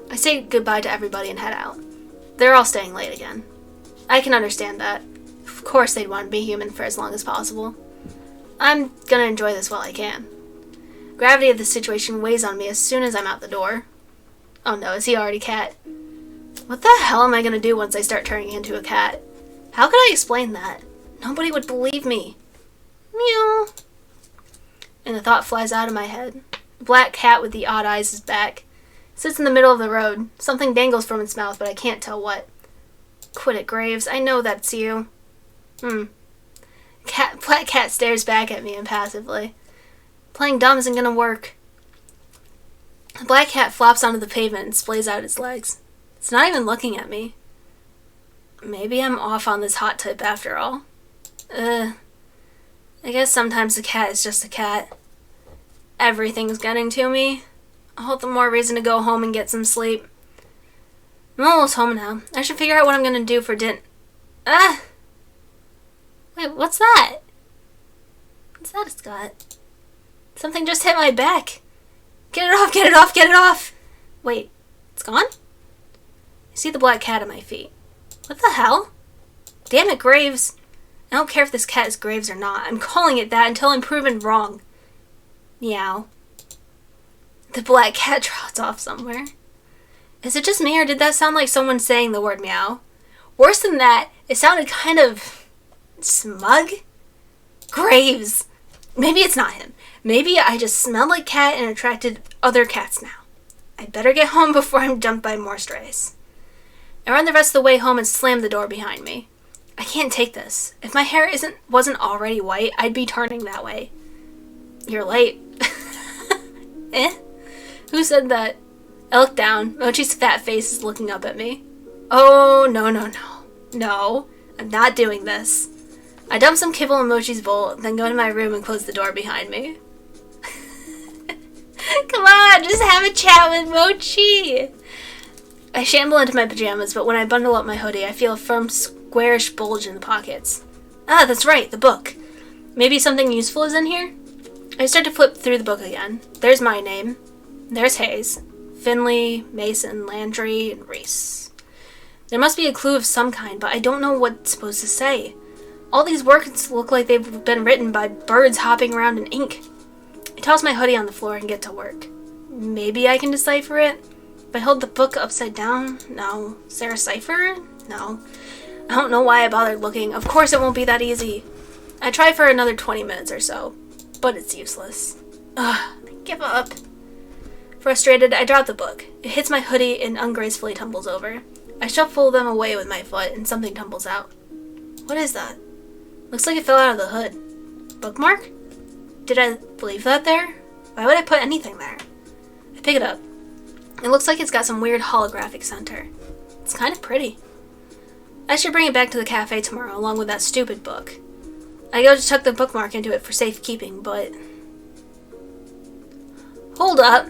I say goodbye to everybody and head out. They're all staying late again. I can understand that. Of course they'd want to be human for as long as possible. I'm gonna enjoy this while I can. Gravity of the situation weighs on me as soon as I'm out the door. Oh no, is he already cat? What the hell am I gonna do once I start turning into a cat? How could I explain that? Nobody would believe me. Meow. And the thought flies out of my head. The black cat with the odd eyes is back. It sits in the middle of the road. Something dangles from its mouth, but I can't tell what. Quit it, Graves. I know that's you. Black cat stares back at me impassively. Playing dumb isn't gonna work. The black cat flops onto the pavement and splays out its legs. It's not even looking at me. Maybe I'm off on this hot tip after all. I guess sometimes a cat is just a cat. Everything's getting to me. All the more reason to go home and get some sleep. I'm almost home now. I should figure out what I'm gonna do for dinner. Ah! Wait, what's that? What's that, Scott? Something just hit my back. Get it off, get it off, get it off! Wait, it's gone? I see the black cat at my feet. What the hell? Damn it, Graves. I don't care if this cat is Graves or not. I'm calling it that until I'm proven wrong. Meow. The black cat trots off somewhere. Is it just me, or did that sound like someone saying the word meow? Worse than that, it sounded kind of smug? Graves! Maybe it's not him. Maybe I just smell like cat and attracted other cats now. I better get home before I'm jumped by more strays. I ran the rest of the way home and slammed the door behind me. I can't take this. If my hair wasn't already white, I'd be turning that way. You're late. Eh? Who said that? I looked down. Mochi's fat face is looking up at me. Oh, no, no, no. No, I'm not doing this. I dump some kibble in Mochi's bowl, then go to my room and close the door behind me. Come on, just have a chat with Mochi. I shamble into my pajamas, but when I bundle up my hoodie, I feel a firm, squarish bulge in the pockets. Ah, that's right, the book. Maybe something useful is in here? I start to flip through the book again. There's my name. There's Hayes. Finley, Mason, Landry, and Reese. There must be a clue of some kind, but I don't know what it's supposed to say. All these words look like they've been written by birds hopping around in ink. I toss my hoodie on the floor and get to work. Maybe I can decipher it? If I hold the book upside down? No. Is there a cipher? No. I don't know why I bothered looking. Of course it won't be that easy. I try for another 20 minutes or so, but it's useless. Ugh, I give up. Frustrated, I drop the book. It hits my hoodie and ungracefully tumbles over. I shuffle them away with my foot and something tumbles out. What is that? Looks like it fell out of the hood. Bookmark? Did I leave that there? Why would I put anything there? I pick it up. It looks like it's got some weird holographic center. It's kind of pretty. I should bring it back to the cafe tomorrow along with that stupid book. I go to tuck the bookmark into it for safekeeping, but... Hold up!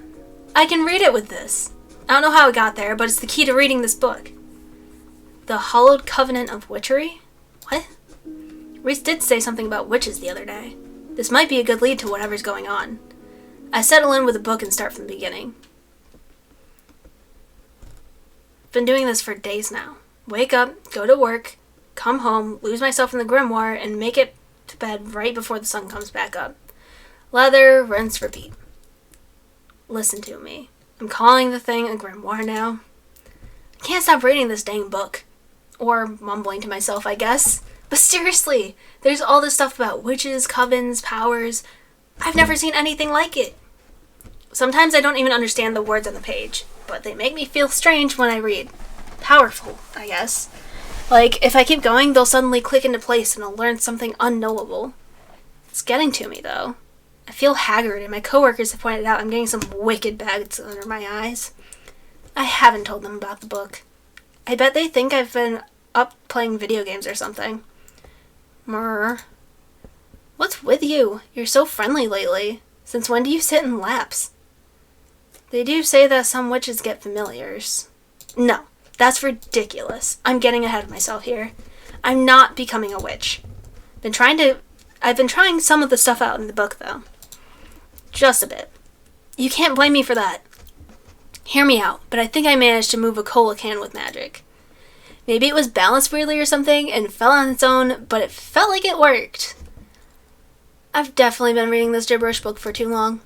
I can read it with this. I don't know how it got there, but it's the key to reading this book. The Hallowed Covenant of Witchery? What? Reese did say something about witches the other day. This might be a good lead to whatever's going on. I settle in with the book and start from the beginning. Been doing this for days now. Wake up, go to work, come home, lose myself in the grimoire, and make it to bed right before the sun comes back up. Lather, rinse, repeat. Listen to me. I'm calling the thing a grimoire now. I can't stop reading this dang book. Or mumbling to myself, I guess. But seriously, there's all this stuff about witches, covens, powers. I've never seen anything like it. Sometimes I don't even understand the words on the page, but they make me feel strange when I read. Powerful, I guess. Like, if I keep going, they'll suddenly click into place and I'll learn something unknowable. It's getting to me, though. I feel haggard, and my coworkers have pointed out I'm getting some wicked bags under my eyes. I haven't told them about the book. I bet they think I've been up playing video games or something. Murr. What's with you? You're so friendly lately. Since when do you sit in laps? They do say that some witches get familiars. No, that's ridiculous. I'm getting ahead of myself here. I'm not becoming a witch. I've been trying some of the stuff out in the book, though. Just a bit. You can't blame me for that. Hear me out, but I think I managed to move a cola can with magic. Maybe it was balanced weirdly or something and fell on its own, but it felt like it worked. I've definitely been reading this gibberish book for too long.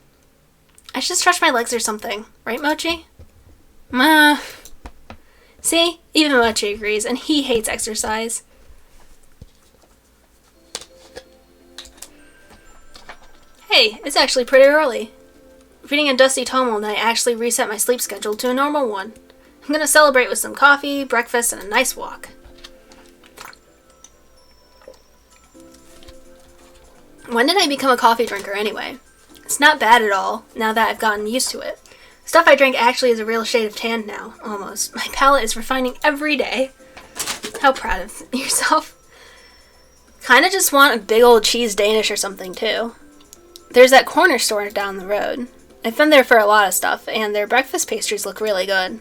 I should stretch my legs or something. Right, Mochi? See? Even Mochi agrees, and he hates exercise. Hey, it's actually pretty early. Reading a dusty tome all night actually reset my sleep schedule to a normal one. I'm gonna celebrate with some coffee, breakfast, and a nice walk. When did I become a coffee drinker anyway? It's not bad at all, now that I've gotten used to it. Stuff I drink actually is a real shade of tan now, almost. My palate is refining every day. How proud of yourself. Kinda just want a big old cheese Danish or something, too. There's that corner store down the road. I've been there for a lot of stuff, and their breakfast pastries look really good.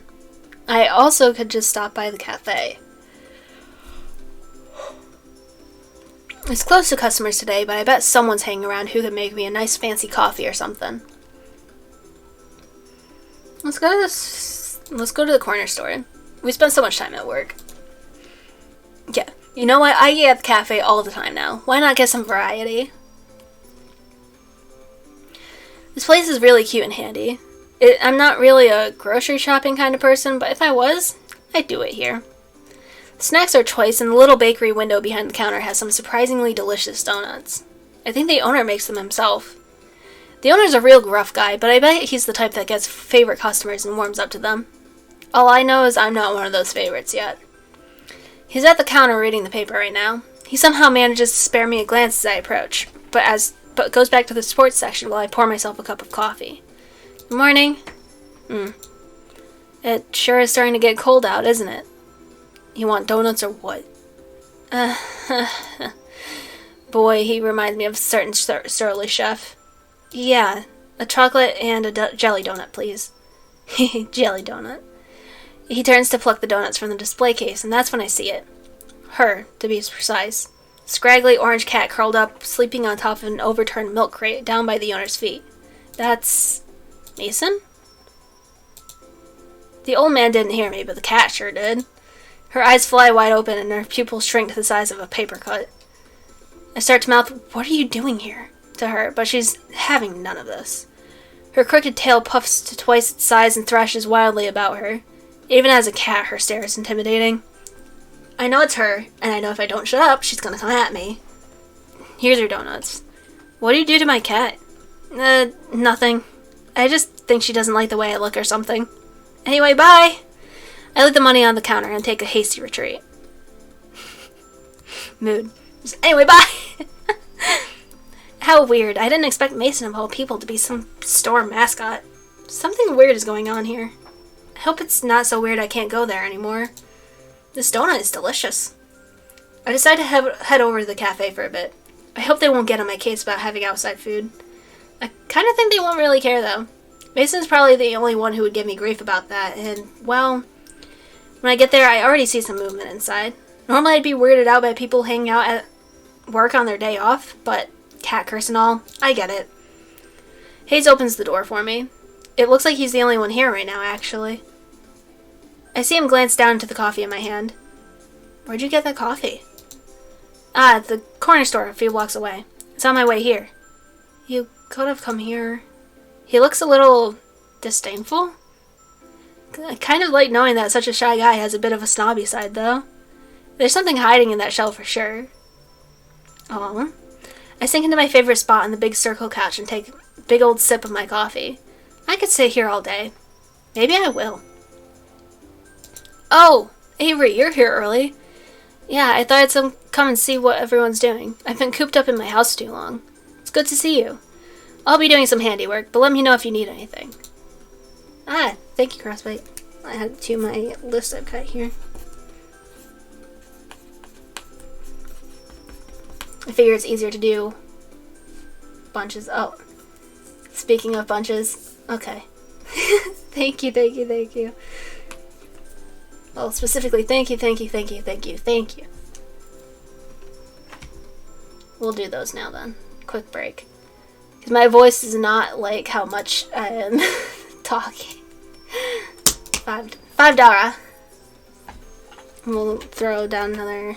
I also could just stop by the cafe. It's close to customers today, but I bet someone's hanging around who could make me a nice fancy coffee or something. Let's go to the corner store. We spend so much time at work. Yeah, you know what? I eat at the cafe all the time now. Why not get some variety? This place is really cute and handy. I'm not really a grocery shopping kind of person, but if I was, I'd do it here. Snacks are choice, and the little bakery window behind the counter has some surprisingly delicious donuts. I think the owner makes them himself. The owner's a real gruff guy, but I bet he's the type that gets favorite customers and warms up to them. All I know is I'm not one of those favorites yet. He's at the counter reading the paper right now. He somehow manages to spare me a glance as I approach, but goes back to the sports section while I pour myself a cup of coffee. Good morning. It sure is starting to get cold out, isn't it? You want donuts or what? Boy, he reminds me of a certain surly chef. Yeah, a chocolate and a jelly donut, please. Jelly donut. He turns to pluck the donuts from the display case, and that's when I see it. Her, to be precise. Scraggly orange cat curled up, sleeping on top of an overturned milk crate down by the owner's feet. That's... Mason? The old man didn't hear me, but the cat sure did. Her eyes fly wide open and her pupils shrink to the size of a paper cut. I start to mouth, "What are you doing here?" to her, but she's having none of this. Her crooked tail puffs to twice its size and thrashes wildly about her. Even as a cat, her stare is intimidating. I know it's her, and I know if I don't shut up, she's gonna come at me. Here's your donuts. What do you do to my cat? Nothing. I just think she doesn't like the way I look or something. Anyway, bye! I leave the money on the counter and take a hasty retreat. Mood. Anyway, bye! How weird. I didn't expect Mason of all people to be some store mascot. Something weird is going on here. I hope it's not so weird I can't go there anymore. This donut is delicious. I decide to head over to the cafe for a bit. I hope they won't get on my case about having outside food. I kind of think they won't really care, though. Mason's probably the only one who would give me grief about that, and, well... When I get there, I already see some movement inside. Normally I'd be weirded out by people hanging out at work on their day off, but cat curse and all, I get it. Hayes opens the door for me. It looks like he's the only one here right now, actually. I see him glance down into the coffee in my hand. Where'd you get that coffee? At the corner store a few blocks away. It's on my way here. You could have come here. He looks a little disdainful. I kind of like knowing that such a shy guy has a bit of a snobby side, though. There's something hiding in that shell for sure. Aw. I sink into my favorite spot on the big circle couch and take a big old sip of my coffee. I could sit here all day. Maybe I will. Oh, Avery, you're here early. Yeah, I thought I'd come and see what everyone's doing. I've been cooped up in my house too long. It's good to see you. I'll be doing some handiwork, but let me know if you need anything. Thank you, Crossbite. I add to my list I've got here. I figure it's easier to do bunches. Oh, speaking of bunches, okay. Thank you. Well, specifically, thank you. We'll do those now then. Quick break. Because my voice is not like how much I am talking. $5. We'll throw down another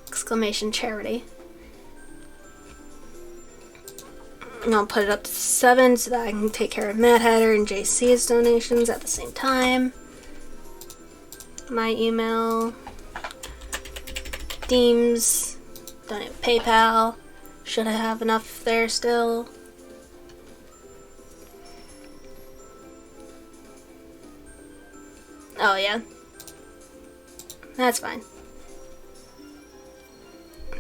exclamation charity. And I'll put it up to 7 so that I can take care of Mad Hatter and JC's donations at the same time. My email. Deems. Donate with PayPal. Should I have enough there still? Oh, yeah. That's fine.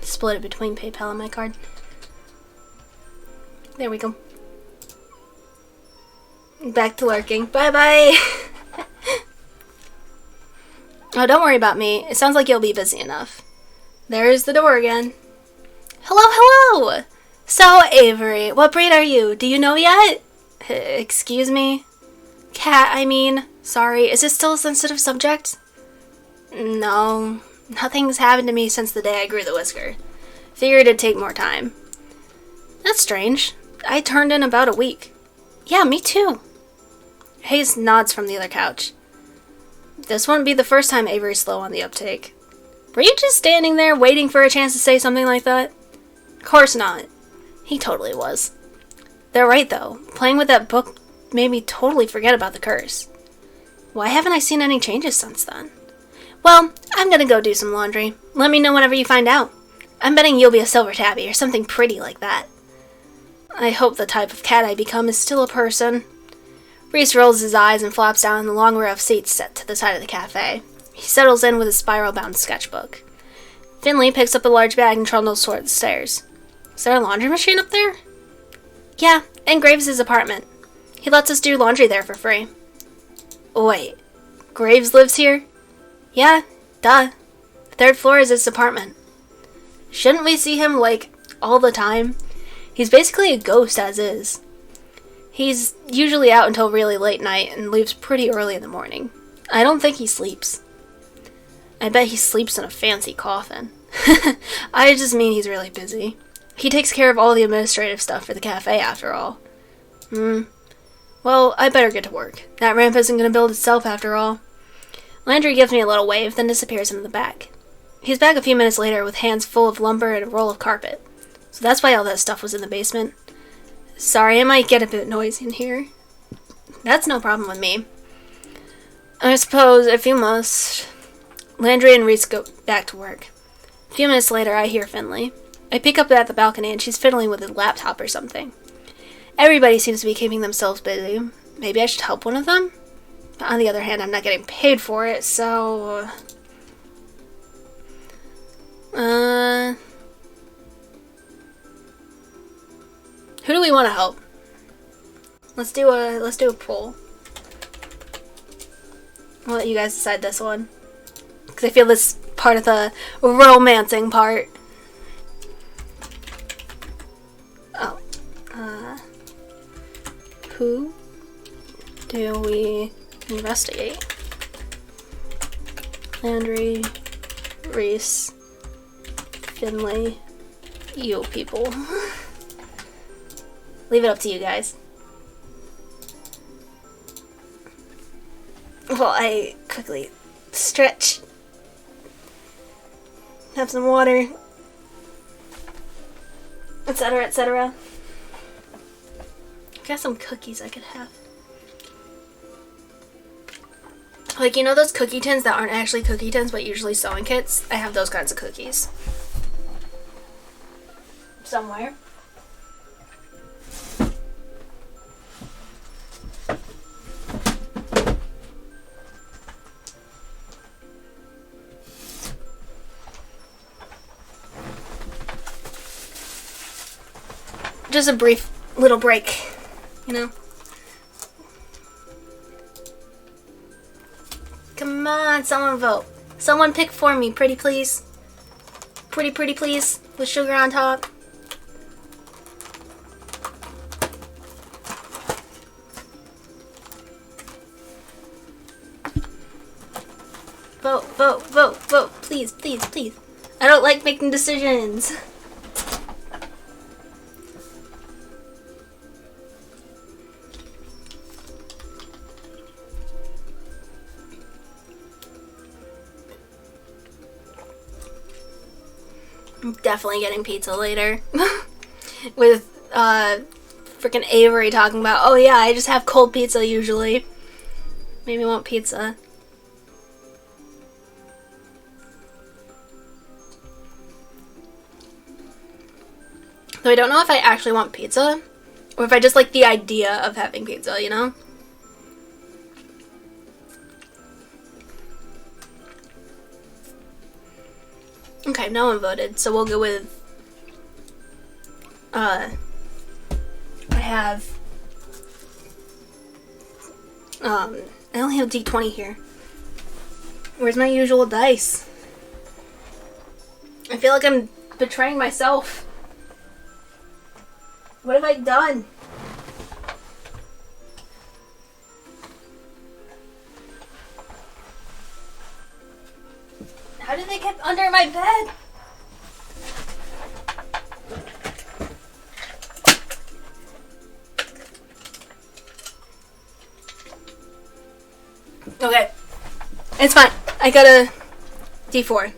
Split it between PayPal and my card. There we go. Back to lurking. Bye-bye! Oh, don't worry about me. It sounds like you'll be busy enough. There's the door again. Hello! So, Avery, what breed are you? Do you know yet? Excuse me? Cat, I mean. Sorry, is this still a sensitive subject? No, nothing's happened to me since the day I grew the whisker. Figured it'd take more time. That's strange. I turned in about a week. Yeah, me too. Hayes nods from the other couch. This wouldn't be the first time Avery's slow on the uptake. Were you just standing there waiting for a chance to say something like that? Of course not. He totally was. They're right, though. Playing with that book made me totally forget about the curse. Why haven't I seen any changes since then? Well, I'm gonna go do some laundry. Let me know whenever you find out. I'm betting you'll be a silver tabby or something pretty like that. I hope the type of cat I become is still a person. Reese rolls his eyes and flops down in the long row of seats set to the side of the cafe. He settles in with his spiral-bound sketchbook. Finley picks up a large bag and trundles toward the stairs. Is there a laundry machine up there? Yeah, in Graves' apartment. He lets us do laundry there for free. Wait, Graves lives here? Yeah, duh. The 3rd floor is his apartment. Shouldn't we see him, all the time? He's basically a ghost as is. He's usually out until really late night and leaves pretty early in the morning. I don't think he sleeps. I bet he sleeps in a fancy coffin. I just mean he's really busy. He takes care of all the administrative stuff for the cafe, after all. Well, I better get to work. That ramp isn't going to build itself, after all. Landry gives me a little wave, then disappears into the back. He's back a few minutes later with hands full of lumber and a roll of carpet. So that's why all that stuff was in the basement. Sorry, it might get a bit noisy in here. That's no problem with me. I suppose, if you must. Landry and Reese go back to work. A few minutes later, I hear Finley. I peek up at the balcony and she's fiddling with a laptop or something. Everybody seems to be keeping themselves busy. Maybe I should help one of them? But on the other hand, I'm not getting paid for it, so... Who do we want to help? Let's do a poll. I'll let you guys decide this one. Because I feel this is part of the romancing part. Oh. Who do we investigate? Landry, Reese, Finley, you people. Leave it up to you guys. Well, I quickly stretch. Have some water. Etc., etc. Got some cookies I could have. Like, you know those cookie tins that aren't actually cookie tins but usually sewing kits? I have those kinds of cookies. Somewhere. Just a brief little break, you know? Come on, someone vote. Someone pick for me, pretty please. Pretty please, with sugar on top. Vote, please. I don't like making decisions. I'm definitely getting pizza later. With freaking Avery talking about, oh yeah, I just have cold pizza usually. Made me want pizza. Though I don't know if I actually want pizza, or if I just like the idea of having pizza, you know? Okay, no one voted, so we'll go with, I only have D20 here. Where's my usual dice? I feel like I'm betraying myself. What have I done? How did they get under my bed? Okay. It's fine. I got a D4.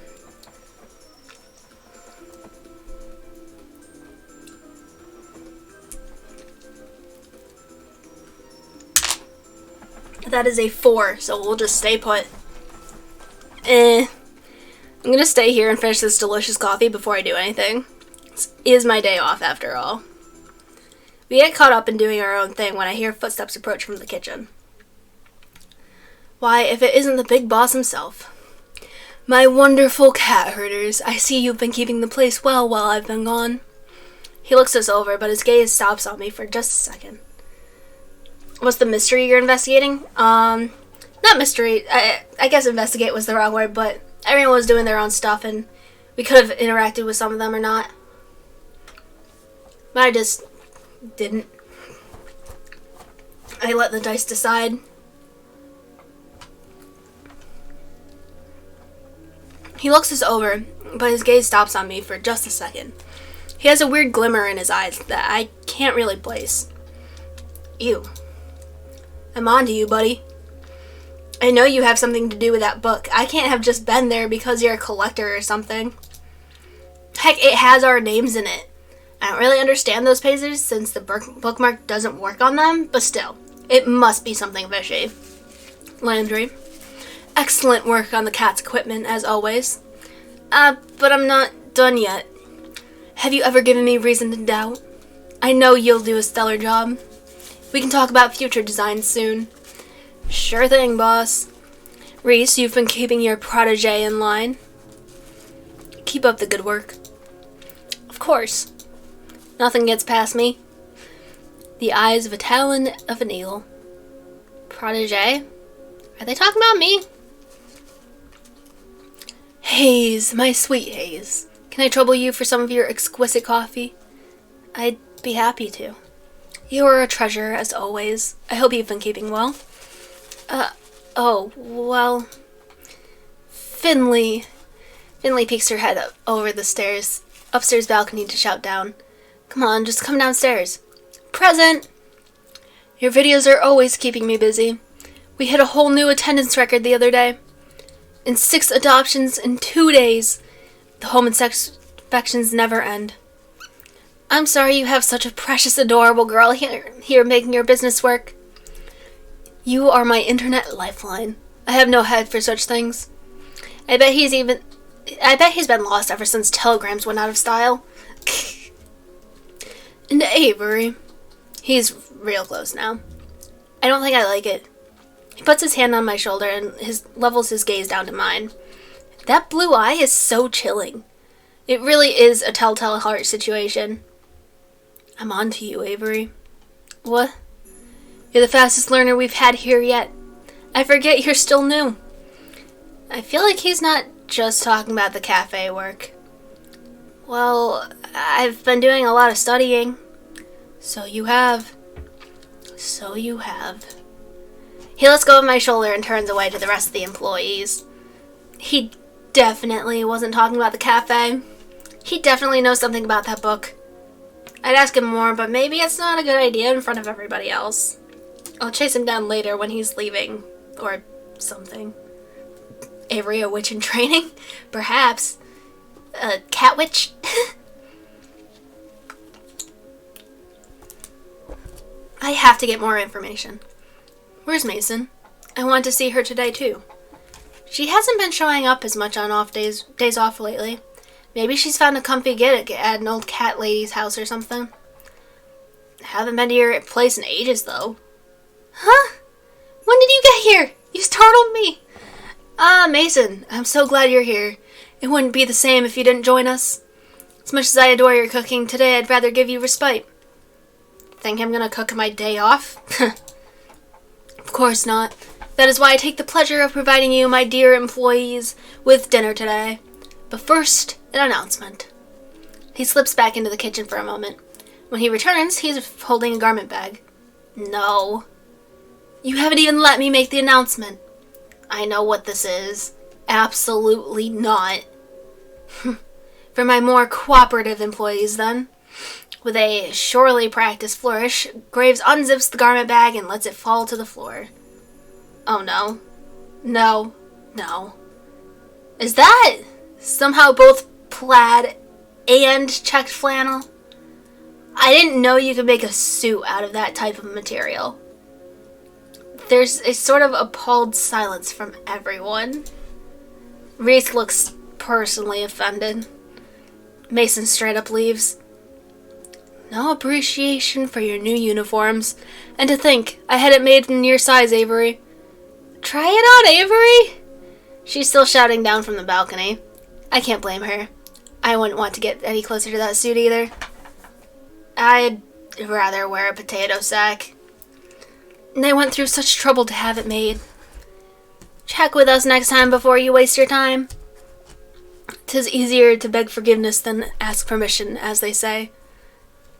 That is a 4, so we'll just stay put. I'm gonna stay here and finish this delicious coffee before I do anything. This is my day off, after all. We get caught up in doing our own thing when I hear footsteps approach from the kitchen. Why, if it isn't the big boss himself. My wonderful cat herders, I see you've been keeping the place well while I've been gone. He looks us over, but his gaze stops on me for just a second. What's the mystery you're investigating? Not mystery. I guess investigate was the wrong word, but everyone was doing their own stuff, and we could have interacted with some of them or not. But I just didn't. I let the dice decide. He looks us over, but his gaze stops on me for just a second. He has a weird glimmer in his eyes that I can't really place. Ew. I'm on to you, buddy. I know you have something to do with that book. I can't have just been there because you're a collector or something. Heck, it has our names in it. I don't really understand those pages since the bookmark doesn't work on them, but still, it must be something fishy. Landry. Excellent work on the cat's equipment, as always. But I'm not done yet. Have you ever given me reason to doubt? I know you'll do a stellar job. We can talk about future designs soon. Sure thing, boss. Reese, you've been keeping your protege in line. Keep up the good work. Of course. Nothing gets past me. The eyes of a talon of an eagle. Protege? Are they talking about me? Hayes, my sweet Hayes. Can I trouble you for some of your exquisite coffee? I'd be happy to. You are a treasure, as always. I hope you've been keeping well. Well... Finley peeks her head up over the upstairs balcony to shout down. Come on, just come downstairs. Present! Your videos are always keeping me busy. We hit a whole new attendance record the other day. And 6 adoptions in 2 days. The home inspections never end. I'm sorry you have such a precious, adorable girl here making your business work. You are my internet lifeline. I have no head for such things. I bet he's been lost ever since telegrams went out of style. And Avery. He's real close now. I don't think I like it. He puts his hand on my shoulder and levels his gaze down to mine. That blue eye is so chilling. It really is a telltale heart situation. I'm on to you, Avery. What? You're the fastest learner we've had here yet. I forget you're still new. I feel like he's not just talking about the cafe work. Well, I've been doing a lot of studying. So you have. He lets go of my shoulder and turns away to the rest of the employees. He definitely wasn't talking about the cafe. He definitely knows something about that book. I'd ask him more, but maybe it's not a good idea in front of everybody else. I'll chase him down later when he's leaving, or something. Avery, a witch in training? Perhaps. A cat witch? I have to get more information. Where's Mason? I want to see her today, too. She hasn't been showing up as much on days off lately. Maybe she's found a comfy gig at an old cat lady's house or something. Haven't been to your place in ages, though. Huh? When did you get here? You startled me. Mason, I'm so glad you're here. It wouldn't be the same if you didn't join us. As much as I adore your cooking, today I'd rather give you respite. Think I'm gonna cook my day off? Of course not. That is why I take the pleasure of providing you, my dear employees, with dinner today. But first, an announcement. He slips back into the kitchen for a moment. When he returns, he's holding a garment bag. No. You haven't even let me make the announcement. I know what this is. Absolutely not. For my more cooperative employees, then. With a surely practiced flourish, Graves unzips the garment bag and lets it fall to the floor. Oh no. No. No. Is that somehow both plaid and checked flannel? I didn't know you could make a suit out of that type of material. There's a sort of appalled silence from everyone. Reese looks personally offended. Mason straight up leaves. No appreciation for your new uniforms. And to think, I had it made in your size, Avery. Try it on, Avery! She's still shouting down from the balcony. I can't blame her. I wouldn't want to get any closer to that suit either. I'd rather wear a potato sack. And they went through such trouble to have it made. Check with us next time before you waste your time. 'Tis easier to beg forgiveness than ask permission, as they say.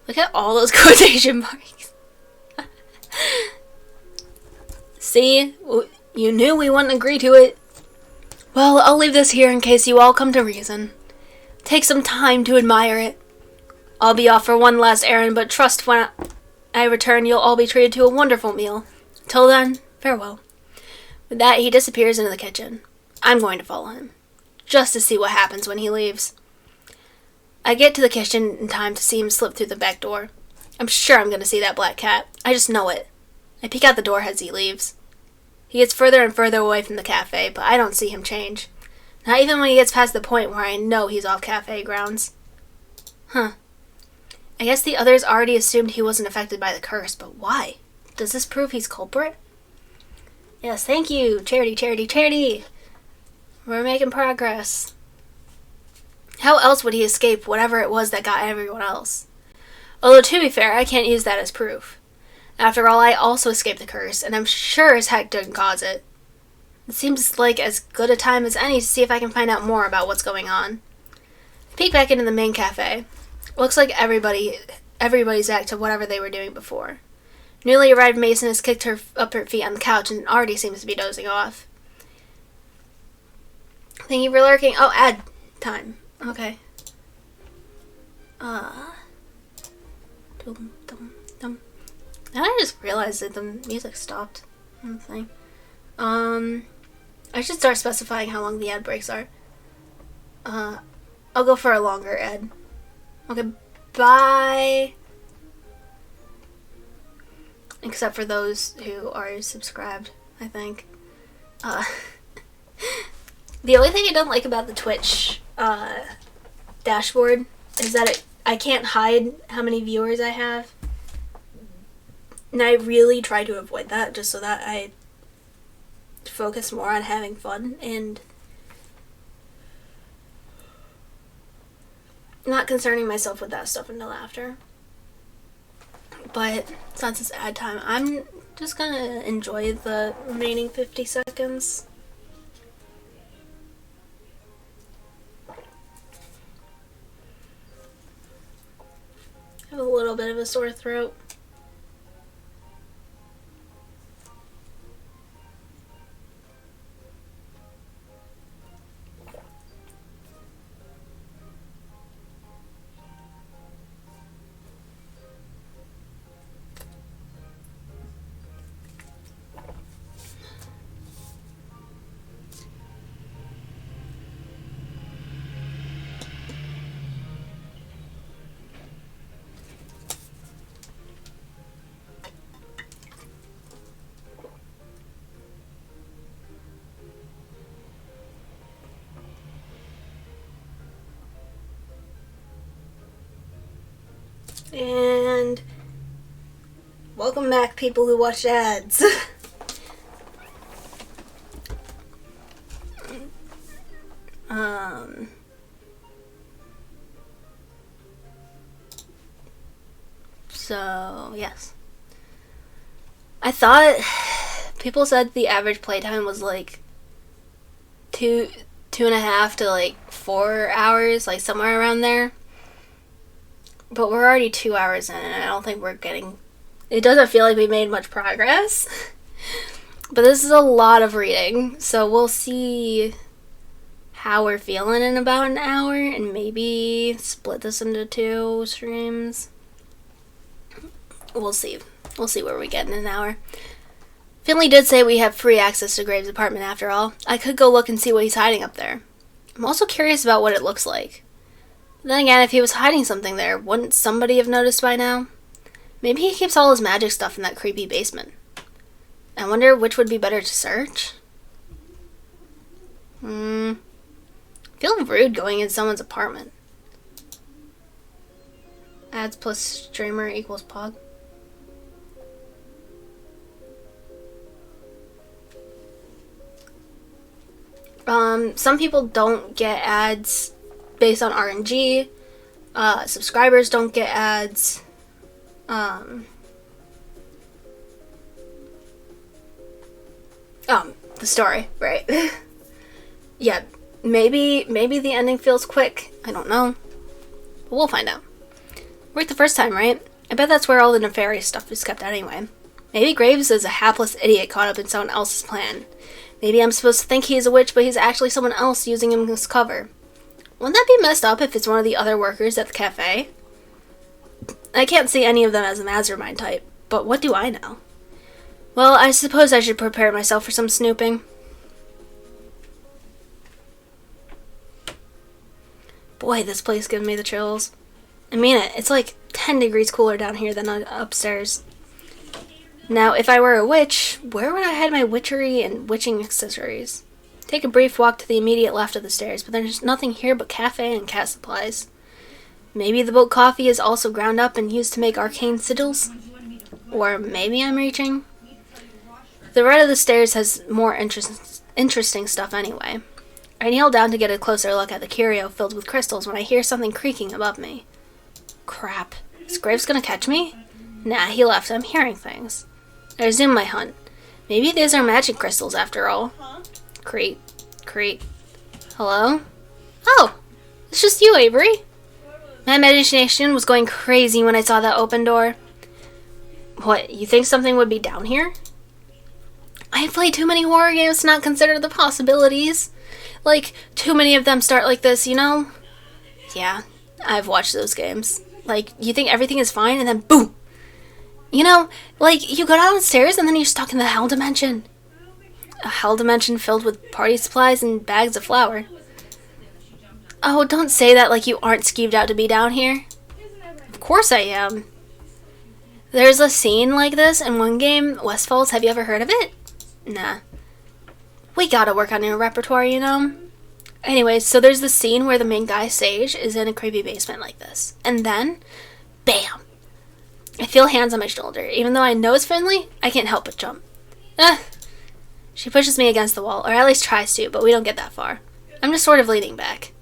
Look at all those quotation marks. See? You knew we wouldn't agree to it. Well, I'll leave this here in case you all come to reason. Take some time to admire it. I'll be off for one last errand, but trust when I return you'll all be treated to a wonderful meal. Till then, farewell. With that, he disappears into the kitchen. I'm going to follow him, just to see what happens when he leaves. I get to the kitchen in time to see him slip through the back door. I'm sure I'm going to see that black cat. I just know it. I peek out the door as he leaves. He gets further and further away from the cafe, but I don't see him change. Not even when he gets past the point where I know he's off cafe grounds. Huh. I guess the others already assumed he wasn't affected by the curse, but why? Does this prove he's culprit? Yes, thank you. Charity, charity, charity. We're making progress. How else would he escape whatever it was that got everyone else? Although, to be fair, I can't use that as proof. After all, I also escaped the curse, and I'm sure as heck didn't cause it. It seems like as good a time as any to see if I can find out more about what's going on. Peek back into the main cafe. Looks like everybody's back to whatever they were doing before. Newly arrived Mason has kicked her up her feet on the couch and already seems to be dozing off. Thank you for lurking. Oh, ad time. Okay. Dum, dum, dum. And I just realized that the music stopped on the thing. I should start specifying how long the ad breaks are. I'll go for a longer ad. Okay, bye. Except for those who are subscribed, I think. The only thing I don't like about the Twitch dashboard is that I can't hide how many viewers I have. And I really try to avoid that just so that I focus more on having fun and not concerning myself with that stuff until after. But since it's ad time, I'm just gonna enjoy the remaining 50 seconds. I have a little bit of a sore throat. And welcome back, people who watch ads. So, yes. I thought people said the average playtime was like 2.5 to like 4 hours, like somewhere around there. But we're already 2 hours in, and I don't think we're getting... It doesn't feel like we made much progress. But this is a lot of reading, so we'll see how we're feeling in about an hour and maybe split this into 2 streams. We'll see. We'll see where we get in an hour. Finley did say we have free access to Graves' apartment after all. I could go look and see what he's hiding up there. I'm also curious about what it looks like. Then again, if he was hiding something there, wouldn't somebody have noticed by now? Maybe he keeps all his magic stuff in that creepy basement. I wonder which would be better to search? Feel rude going in someone's apartment. Ads plus streamer equals pog. Some people don't get ads based on RNG. Subscribers don't get ads. The story, right? Yeah, maybe the ending feels quick. I don't know. But we'll find out. Worked the first time, right? I bet that's where all the nefarious stuff is kept anyway. Maybe Graves is a hapless idiot caught up in someone else's plan. Maybe I'm supposed to think he's a witch, but he's actually someone else using him as cover. Wouldn't that be messed up if it's one of the other workers at the cafe? I can't see any of them as a mastermind type, but what do I know? Well, I suppose I should prepare myself for some snooping. Boy, this place gives me the chills. I mean it, it's like 10 degrees cooler down here than upstairs. Now, if I were a witch, where would I hide my witchery and witching accessories? Take a brief walk to the immediate left of the stairs, but there's nothing here but cafe and cat supplies. Maybe the boat coffee is also ground up and used to make arcane sigils? Or maybe I'm reaching? The right of the stairs has more interesting stuff anyway. I kneel down to get a closer look at the curio filled with crystals when I hear something creaking above me. Crap. Is Graves gonna catch me? Nah, he left. I'm hearing things. I resume my hunt. Maybe these are magic crystals after all. Creep. Hello? Oh! It's just you, Avery. My imagination was going crazy when I saw that open door. What, you think something would be down here? I've played too many horror games to not consider the possibilities. Like, too many of them start like this, you know? Yeah, I've watched those games. Like, you think everything is fine and then boom! You know, like, you go downstairs and then you're stuck in the hell dimension. A hell dimension filled with party supplies and bags of flour. Oh, don't say that like you aren't skeeved out to be down here. Of course I am. There's a scene like this in one game, Westfalls. Have you ever heard of it? Nah. We gotta work on your repertoire, you know? Anyways, so there's the scene where the main guy, Sage, is in a creepy basement like this. And then, bam! I feel hands on my shoulder. Even though I know it's Finley, I can't help but jump. She pushes me against the wall, or at least tries to, but we don't get that far. I'm just sort of leaning back.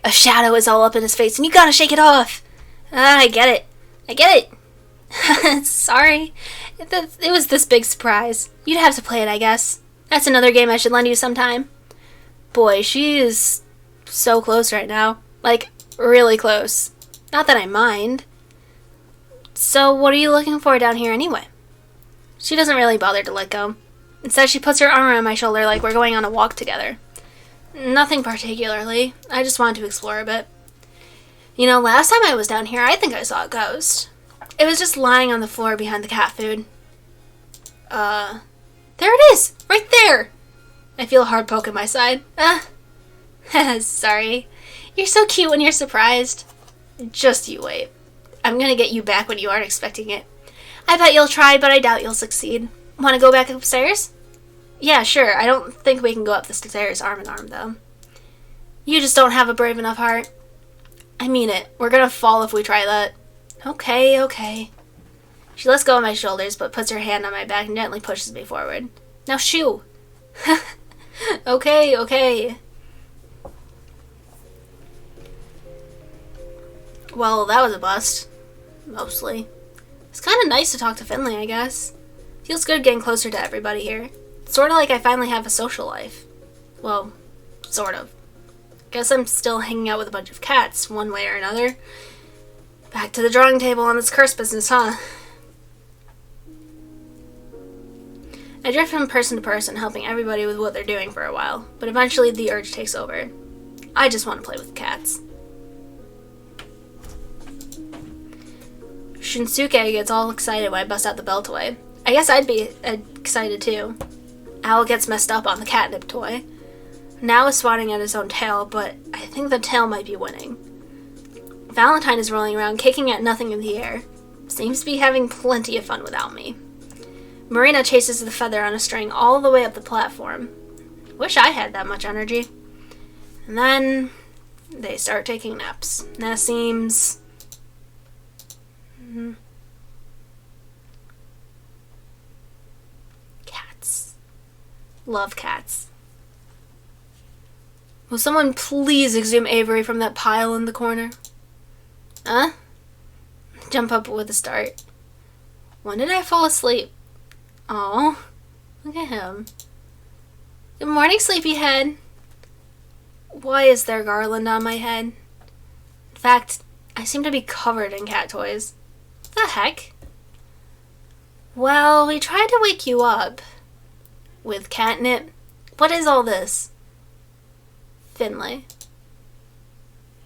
A shadow is all up in his face, and you gotta shake it off! I get it! Sorry. It was this big surprise. You'd have to play it, I guess. That's another game I should lend you sometime. Boy, she is so close right now. Like, really close. Not that I mind. So, what are you looking for down here anyway? She doesn't really bother to let go. Instead, she puts her arm around my shoulder like we're going on a walk together. Nothing particularly. I just wanted to explore a bit. You know, last time I was down here, I think I saw a ghost. It was just lying on the floor behind the cat food. There it is! Right there! I feel a hard poke in my side. Sorry. You're so cute when you're surprised. Just you wait. I'm gonna get you back when you aren't expecting it. I bet you'll try, but I doubt you'll succeed. Wanna go back upstairs? Yeah, sure. I don't think we can go up the stairs arm in arm, though. You just don't have a brave enough heart. I mean it. We're gonna fall if we try that. Okay. She lets go of my shoulders, but puts her hand on my back and gently pushes me forward. Now shoo! Okay. Well, that was a bust. Mostly. It's kind of nice to talk to Finley, I guess. Feels good getting closer to everybody here. It's sort of like I finally have a social life. Well, sort of. Guess I'm still hanging out with a bunch of cats, one way or another. Back to the drawing table on this curse business, huh? I drift from person to person, helping everybody with what they're doing for a while, but eventually the urge takes over. I just want to play with cats. Shinsuke gets all excited when I bust out the bell toy. I guess I'd be excited too. Owl gets messed up on the catnip toy. Now is swatting at his own tail, but I think the tail might be winning. Valentine is rolling around, kicking at nothing in the air. Seems to be having plenty of fun without me. Marina chases the feather on a string all the way up the platform. Wish I had that much energy. And then they start taking naps. That seems... Cats. Love cats. Will someone please exhume Avery from that pile in the corner? Huh? Jump up with a start. When did I fall asleep? Oh, look at him. Good morning, sleepyhead. Why is there garland on my head? In fact, I seem to be covered in cat toys. What the heck? Well, we tried to wake you up. With catnip? What is all this? Finley.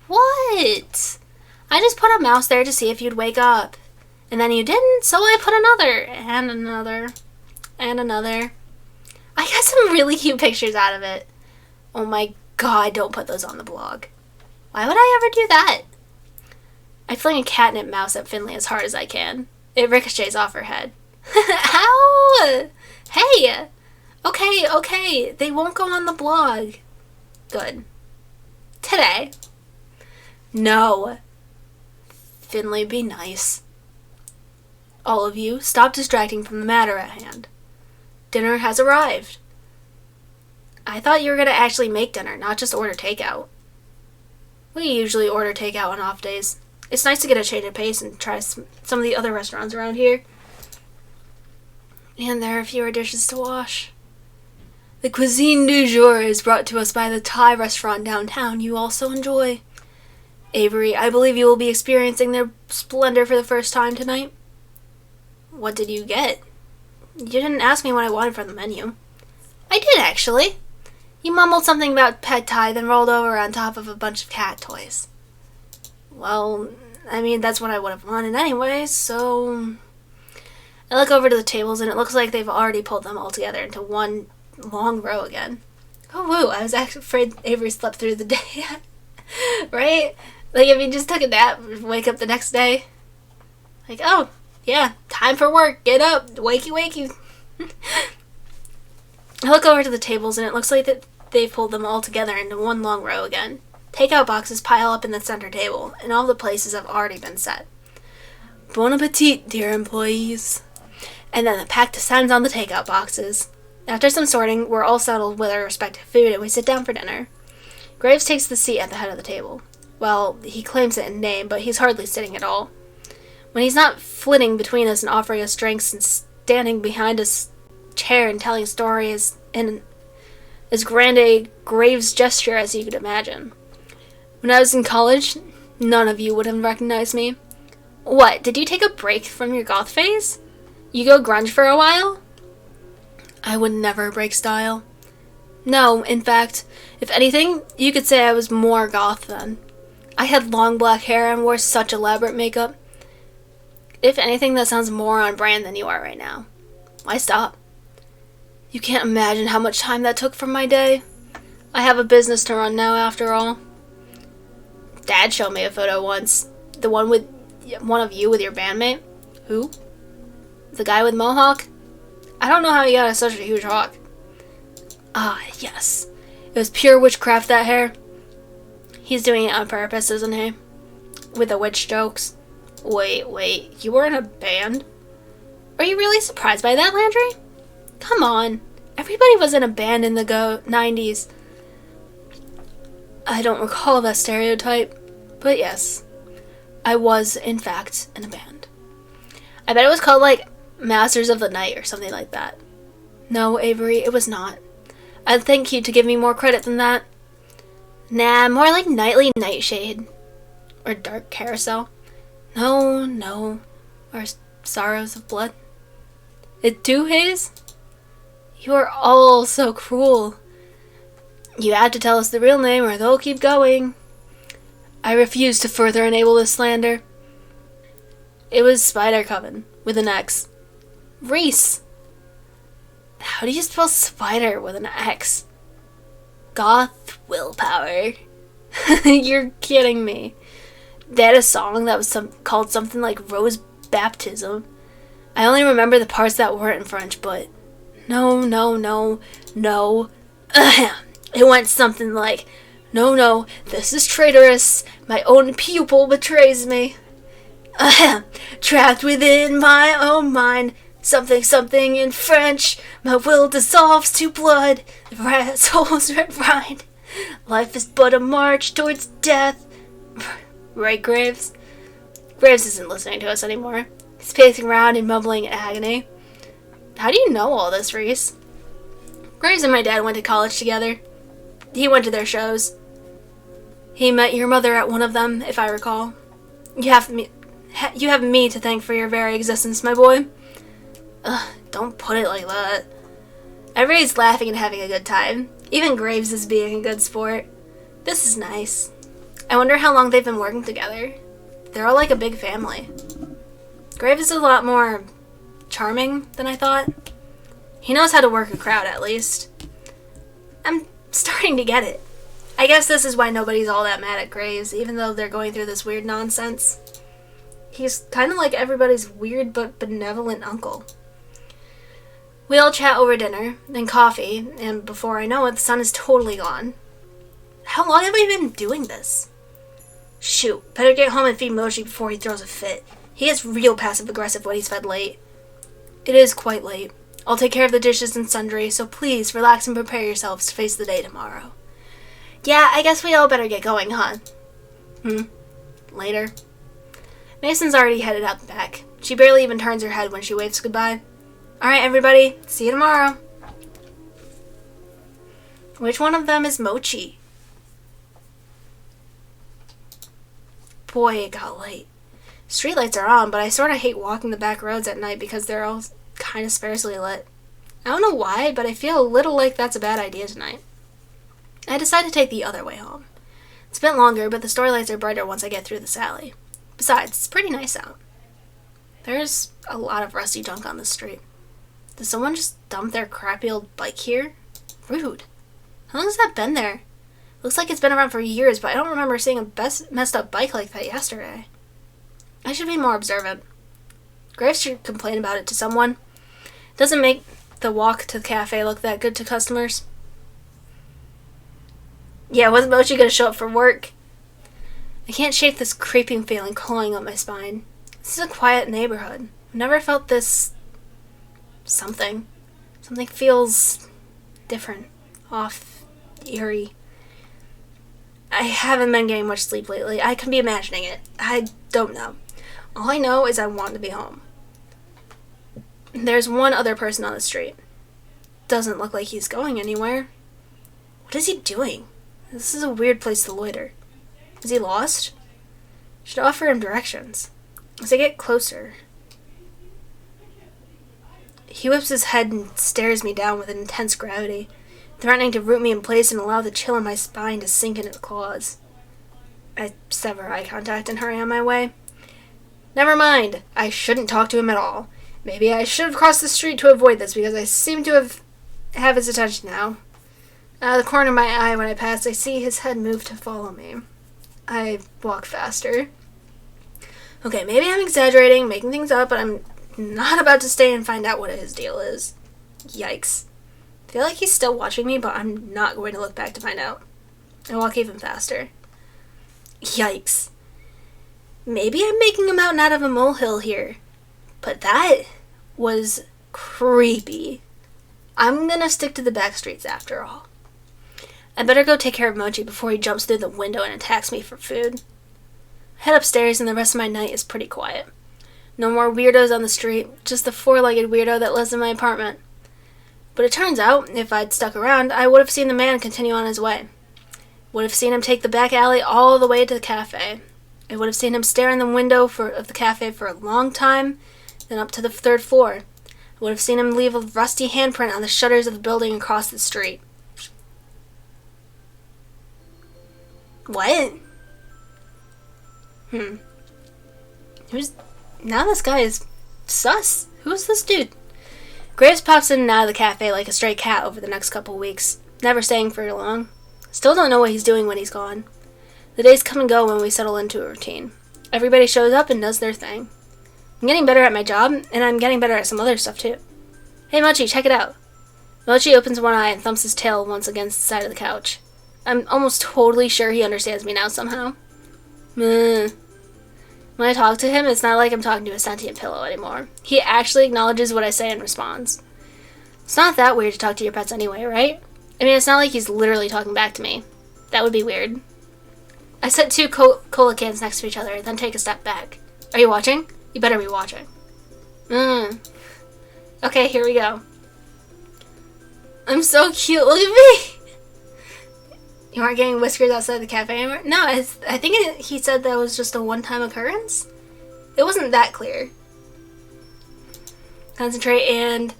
What? I just put a mouse there to see if you'd wake up. And then you didn't, so I put another, and another, and another. I got some really cute pictures out of it. Oh my god, don't put those on the blog. Why would I ever do that? I fling a catnip mouse at Finley as hard as I can. It ricochets off her head. Ow! Hey! Okay, they won't go on the blog. Good. Today. No. Finley, be nice. All of you, stop distracting from the matter at hand. Dinner has arrived. I thought you were going to actually make dinner, not just order takeout. We usually order takeout on off days. It's nice to get a change of pace and try some of the other restaurants around here. And there are fewer dishes to wash. The cuisine du jour is brought to us by the Thai restaurant downtown you also enjoy. Avery, I believe you will be experiencing their splendor for the first time tonight. What did you get? You didn't ask me what I wanted from the menu. I did, actually. You mumbled something about pad thai, then rolled over on top of a bunch of cat toys. Well, I mean, that's what I would have wanted anyway, so... I look over to the tables, and it looks like they've already pulled them all together into one long row again. Oh, woo, I was actually afraid Avery slept through the day. Right? Like, if you just took a nap, wake up the next day. Like, oh, yeah, time for work, get up, wakey. I look over to the tables, and it looks like that they've pulled them all together into one long row again. Takeout boxes pile up in the center table, and all the places have already been set. Bon appetit, dear employees. And then the pack descends on the takeout boxes. After some sorting, we're all settled with our respective food, and we sit down for dinner. Graves takes the seat at the head of the table. Well, he claims it in name, but he's hardly sitting at all. When he's not flitting between us and offering us drinks and standing behind us chair and telling stories in as grand a Graves gesture as you could imagine. When I was in college, none of you would have recognized me. What, did you take a break from your goth phase? You go grunge for a while? I would never break style. No, in fact, if anything, you could say I was more goth then. I had long black hair and wore such elaborate makeup. If anything, that sounds more on brand than you are right now. Why stop? You can't imagine how much time that took from my day. I have a business to run now, after all. Dad showed me a photo once. The one with one of you with your bandmate. Who? The guy with mohawk? I don't know how he got such a huge hawk. Ah, yes. It was pure witchcraft, that hair. He's doing it on purpose, isn't he? With the witch jokes. Wait, you were in a band? Are you really surprised by that, Landry? Come on. Everybody was in a band in the 90s. I don't recall that stereotype, but yes. I was, in fact, in a band. I bet it was called, like, Masters of the Night or something like that. No, Avery, it was not. I'd thank you to give me more credit than that. Nah, more like Nightly Nightshade. Or Dark Carousel. No. Or Sorrows of Blood. It too, Hayes? You are all so cruel. You have to tell us the real name or they'll keep going. I refuse to further enable this slander. It was Spider Coven, with an X. Reese. How do you spell spider with an X? Goth willpower. You're kidding me. They had a song that was called something like Rose Baptism. I only remember the parts that weren't in French, but no. It went something like, no, this is traitorous. My own pupil betrays me. Trapped within my own mind. Something in French. My will dissolves to blood. The rat soul's red rind. Life is but a march towards death. Right, Graves? Graves isn't listening to us anymore. He's pacing around and mumbling in agony. How do you know all this, Reese? Graves and my dad went to college together. He went to their shows. He met your mother at one of them, if I recall. You have me to thank for your very existence, my boy. Ugh, don't put it like that. Everybody's laughing and having a good time. Even Graves is being a good sport. This is nice. I wonder how long they've been working together. They're all like a big family. Graves is a lot more charming than I thought. He knows how to work a crowd, at least. I'm starting to get it. I guess this is why nobody's all that mad at Graves, even though they're going through this weird nonsense. He's kind of like everybody's weird but benevolent uncle. We all chat over dinner, then coffee, and before I know it, the sun is totally gone. How long have we been doing this? Shoot, better get home and feed Mochi before he throws a fit. He gets real passive-aggressive when he's fed late. It is quite late. I'll take care of the dishes and sundry, so please relax and prepare yourselves to face the day tomorrow. Yeah, I guess we all better get going, huh? Later. Mason's already headed out the back. She barely even turns her head when she waves goodbye. Alright, everybody. See you tomorrow. Which one of them is Mochi? Boy, it got late. Streetlights are on, but I sort of hate walking the back roads at night because they're all kind of sparsely lit. I don't know why, but I feel a little like that's a bad idea tonight. I decide to take the other way home. It's a bit longer, but the store lights are brighter once I get through this alley. Besides, it's pretty nice out. There's a lot of rusty junk on the street. Did someone just dump their crappy old bike here? Rude. How long has that been there? Looks like it's been around for years, but I don't remember seeing a messed up bike like that yesterday. I should be more observant. Graves should complain about it to someone. It doesn't make the walk to the cafe look that good to customers. Yeah, wasn't Mochi gonna show up for work? I can't shake this creeping feeling clawing up my spine. This is a quiet neighborhood. I've never felt this... something. Something feels different. Off. Eerie. I haven't been getting much sleep lately. I could be imagining it. I don't know. All I know is I want to be home. There's one other person on the street. Doesn't look like he's going anywhere. What is he doing? This is a weird place to loiter. Is he lost? Should offer him directions. As I get closer, he whips his head and stares me down with an intense gravity, threatening to root me in place and allow the chill in my spine to sink into the claws. I sever eye contact and hurry on my way. Never mind. I shouldn't talk to him at all. Maybe I should have crossed the street to avoid this because I seem to have his attention now. Out of the corner of my eye when I pass, I see his head move to follow me. I walk faster. Okay, maybe I'm exaggerating, making things up, but I'm not about to stay and find out what his deal is. Yikes. I feel like he's still watching me, but I'm not going to look back to find out. I walk even faster. Yikes. Maybe I'm making a mountain out of a molehill here, but that was creepy. I'm gonna stick to the back streets after all. I better go take care of Mochi before he jumps through the window and attacks me for food. I head upstairs and the rest of my night is pretty quiet. No more weirdos on the street, just the four-legged weirdo that lives in my apartment. But it turns out, if I'd stuck around, I would have seen the man continue on his way. Would have seen him take the back alley all the way to the cafe. I would have seen him stare in the window of the cafe for a long time, then up to the third floor. I Would have seen him leave a rusty handprint on the shutters of the building across the street. What? Now this guy is sus. Who's this dude? Graves pops in and out of the cafe like a stray cat over the next couple weeks, never staying for long. Still don't know what he's doing when he's gone. The days come and go when we settle into a routine. Everybody shows up and does their thing. I'm getting better at my job, and I'm getting better at some other stuff too. Hey Mochi, check it out. Mochi opens one eye and thumps his tail once against the side of the couch. I'm almost totally sure he understands me now somehow. When I talk to him, it's not like I'm talking to a sentient pillow anymore. He actually acknowledges what I say and responds. It's not that weird to talk to your pets anyway, right? I mean, it's not like he's literally talking back to me. That would be weird. I set two cola cans next to each other, then take a step back. Are you watching? You better be watching. Okay, here we go. I'm so cute. Look at me! You aren't getting whiskers outside the cafe anymore? No, I think he said that was just a one-time occurrence. It wasn't that clear. Concentrate and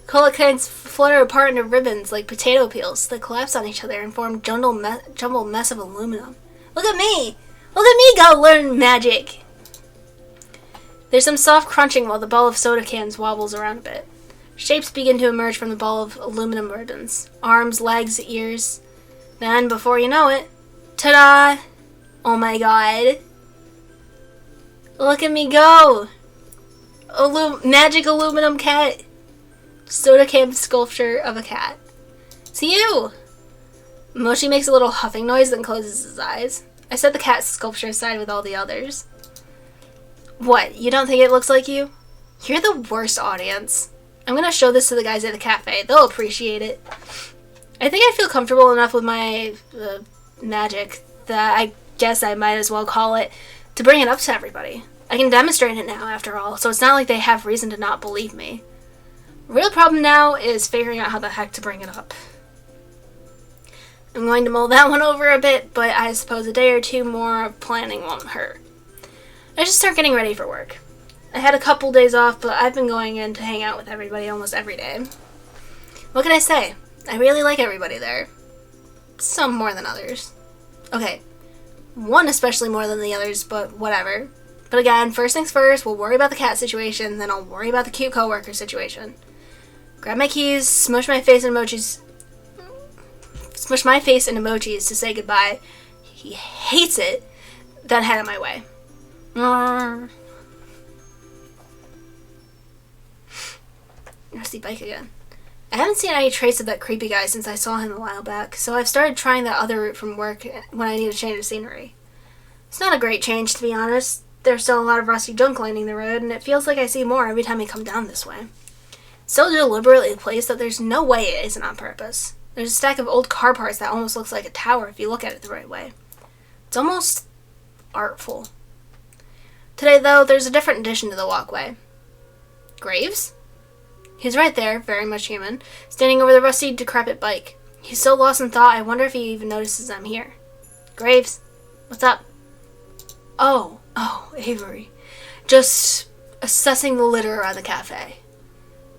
cola cans flutter apart into ribbons like potato peels that collapse on each other and form jumbled mess of aluminum. Look at me! Look at me go learn magic! There's some soft crunching while the ball of soda cans wobbles around a bit. Shapes begin to emerge from the ball of aluminum ribbons. Arms, legs, ears. Then, before you know it, ta-da! Oh my god. Look at me go! Magic aluminum cat. Soda can sculpture of a cat. See you! Mochi makes a little huffing noise, then closes his eyes. I set the cat sculpture aside with all the others. What, you don't think it looks like you? You're the worst audience. I'm gonna show this to the guys at the cafe. They'll appreciate it. I think I feel comfortable enough with my magic that I guess I might as well call it to bring it up to everybody. I can demonstrate it now, after all, so it's not like they have reason to not believe me. The real problem now is figuring out how the heck to bring it up. I'm going to mull that one over a bit, but I suppose a day or two more of planning won't hurt. I should start getting ready for work. I had a couple days off, but I've been going in to hang out with everybody almost every day. What can I say? I really like everybody there. Some more than others. Okay, one especially more than the others, but whatever. But again, first things first, we'll worry about the cat situation, then I'll worry about the cute coworker situation. Grab my keys, smush my face in emojis to say goodbye. He hates it. Then head on my way. Rusty bike again. I haven't seen any trace of that creepy guy since I saw him a while back, so I've started trying that other route from work when I need a change of scenery. It's not a great change, to be honest. There's still a lot of rusty junk lining the road, and it feels like I see more every time I come down this way. It's so deliberately placed that there's no way it isn't on purpose. There's a stack of old car parts that almost looks like a tower if you look at it the right way. It's almost artful. Today, though, there's a different addition to the walkway. Graves? He's right there, very much human, standing over the rusty, decrepit bike. He's so lost in thought, I wonder if he even notices I'm here. Graves, what's up? Oh, Avery. Just assessing the litter around the cafe.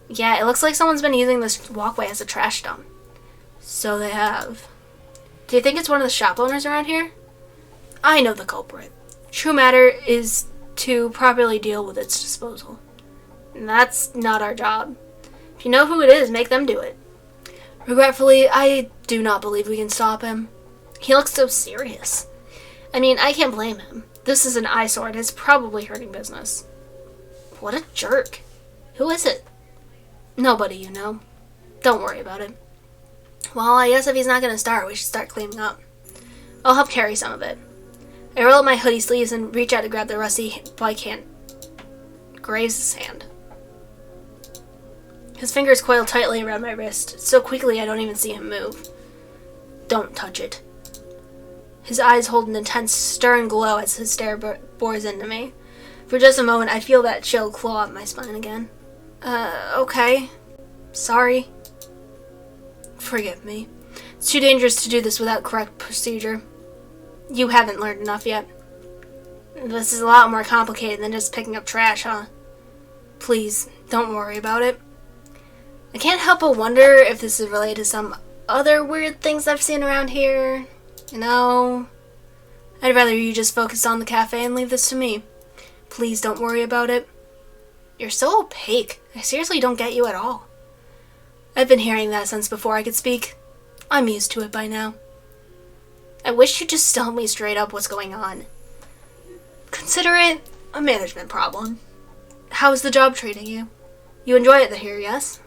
Yeah, it looks like someone's been using this walkway as a trash dump. So they have. Do you think it's one of the shop owners around here? I know the culprit. True matter is to properly deal with its disposal. And that's not our job. If you know who it is, make them do it. Regretfully, I do not believe we can stop him. He looks so serious. I mean, I can't blame him. This is an eyesore and it's probably hurting business. What a jerk. Who is it? Nobody you know. Don't worry about it. Well, I guess if he's not going to start, we should start cleaning up. I'll help carry some of it. I roll up my hoodie sleeves and reach out to grab the rusty bike hand. Graves' hand. His fingers coil tightly around my wrist, so quickly I don't even see him move. Don't touch it. His eyes hold an intense, stern glow as his stare bores into me. For just a moment, I feel that chill claw up my spine again. Okay. Sorry. Forgive me. It's too dangerous to do this without correct procedure. You haven't learned enough yet. This is a lot more complicated than just picking up trash, huh? Please, don't worry about it. I can't help but wonder if this is related to some other weird things I've seen around here. You know, I'd rather you just focus on the cafe and leave this to me. Please don't worry about it. You're so opaque. I seriously don't get you at all. I've been hearing that since before I could speak. I'm used to it by now. I wish you'd just tell me straight up what's going on. Consider it a management problem. How's the job treating you? You enjoy it here, yes?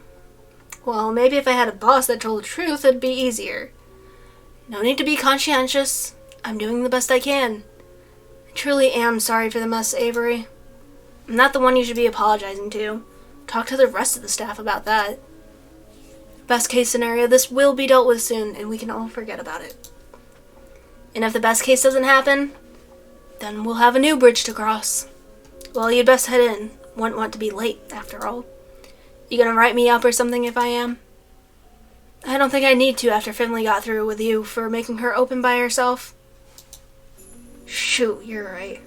Well, maybe if I had a boss that told the truth, it'd be easier. No need to be conscientious. I'm doing the best I can. I truly am sorry for the mess, Avery. I'm not the one you should be apologizing to. Talk to the rest of the staff about that. Best case scenario, this will be dealt with soon, and we can all forget about it. And if the best case doesn't happen, then we'll have a new bridge to cross. Well, you'd best head in. Wouldn't want to be late, after all. You gonna write me up or something if I am? I don't think I need to after Finley got through with you for making her open by herself. Shoot, you're right.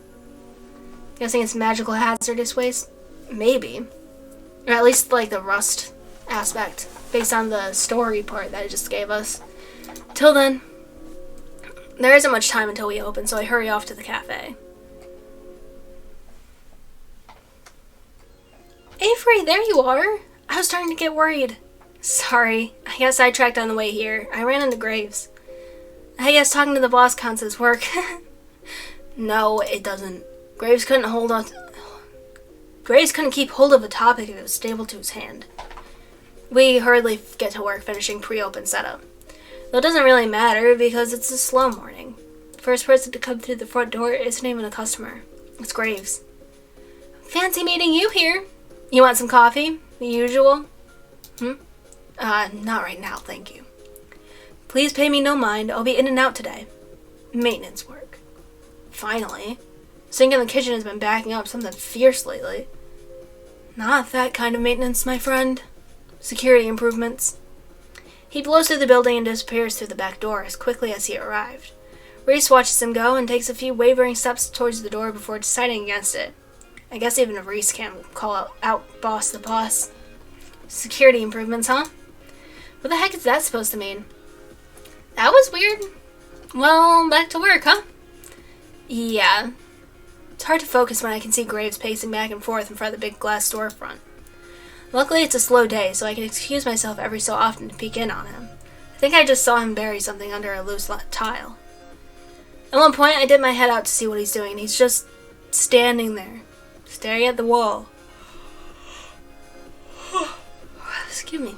Guessing it's magical hazardous waste? Maybe. Or at least like the rust aspect, based on the story part that it just gave us. Till then, there isn't much time until we open, so I hurry off to the cafe. Avery, there you are! I was starting to get worried. Sorry, I got sidetracked on the way here. I ran into Graves. I guess talking to the boss counts as work. No, it doesn't. Graves couldn't keep hold of a topic if it was stable to his hand. We hurriedly get to work finishing pre-open setup. Though it doesn't really matter because it's a slow morning. The first person to come through the front door isn't even a customer. It's Graves. Fancy meeting you here. You want some coffee? The usual? Not right now, thank you. Please pay me no mind. I'll be in and out today. Maintenance work. Finally. Sink in the kitchen has been backing up something fierce lately. Not that kind of maintenance, my friend. Security improvements. He blows through the building and disappears through the back door as quickly as he arrived. Reese watches him go and takes a few wavering steps towards the door before deciding against it. I guess even Reese can't call out boss the boss. Security improvements, huh? What the heck is that supposed to mean? That was weird. Well, back to work, huh? Yeah. It's hard to focus when I can see Graves pacing back and forth in front of the big glass storefront. Luckily, it's a slow day, so I can excuse myself every so often to peek in on him. I think I just saw him bury something under a loose tile. At one point, I did my head out to see what he's doing, and he's just standing there, staring at the wall. Excuse me.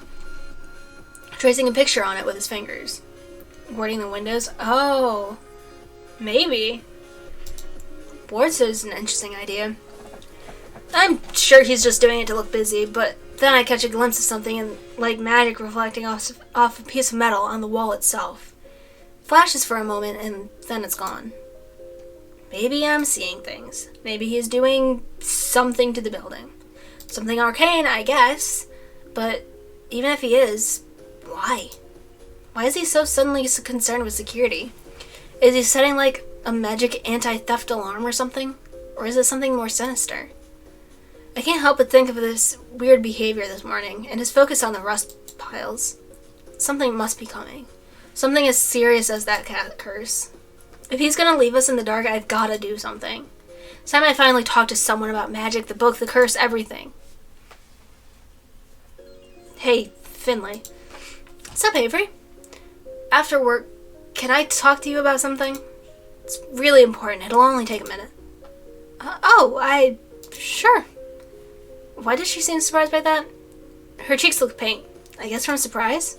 Tracing a picture on it with his fingers. Warding the windows. Oh. Maybe. Boards is an interesting idea. I'm sure he's just doing it to look busy, but then I catch a glimpse of something and like magic reflecting off a piece of metal on the wall itself. Flashes for a moment and then it's gone. Maybe I'm seeing things. Maybe he's doing something to the building. Something arcane, I guess. But even if he is, why? Why is he so suddenly concerned with security? Is he setting like a magic anti-theft alarm or something? Or is it something more sinister? I can't help but think of this weird behavior this morning and his focus on the rust piles. Something must be coming. Something as serious as that cat curse. If he's gonna leave us in the dark, I've gotta do something. It's time I finally talk to someone about magic, the book, the curse, everything. Hey, Finley. What's up, Avery? After work, can I talk to you about something? It's really important. It'll only take a minute. Sure. Why does she seem surprised by that? Her cheeks look pink. I guess from surprise?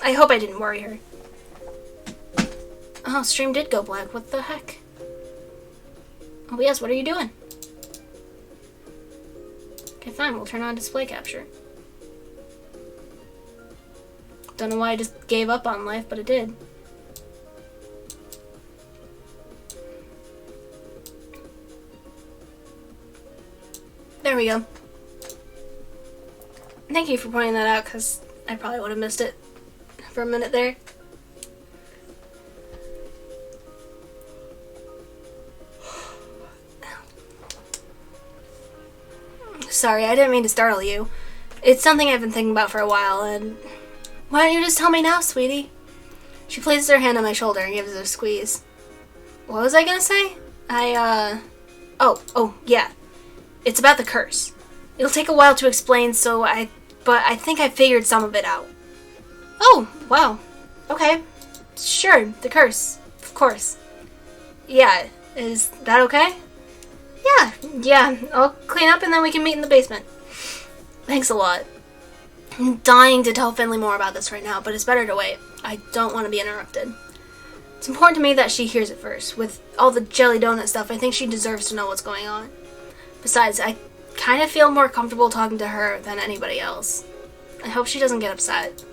I hope I didn't worry her. Oh, stream did go black. What the heck? Oh, yes, what are you doing? Okay, fine. We'll turn on display capture. Don't know why I just gave up on life, but it did. There we go. Thank you for pointing that out, because I probably would have missed it for a minute there. Sorry, I didn't mean to startle you. It's something I've been thinking about for a while, and why don't you just tell me now, sweetie? She places her hand on my shoulder and gives it a squeeze. What was I gonna say? Oh, yeah. It's about the curse. It'll take a while to explain, but I think I figured some of it out. Oh, wow. Okay. Sure, the curse. Of course. Yeah, is that okay? Yeah, I'll clean up and then we can meet in the basement. Thanks a lot. I'm dying to tell Finley more about this right now, but it's better to wait. I don't want to be interrupted. It's important to me that she hears it first. With all the jelly donut stuff, I think she deserves to know what's going on. Besides, I kind of feel more comfortable talking to her than anybody else. I hope she doesn't get upset.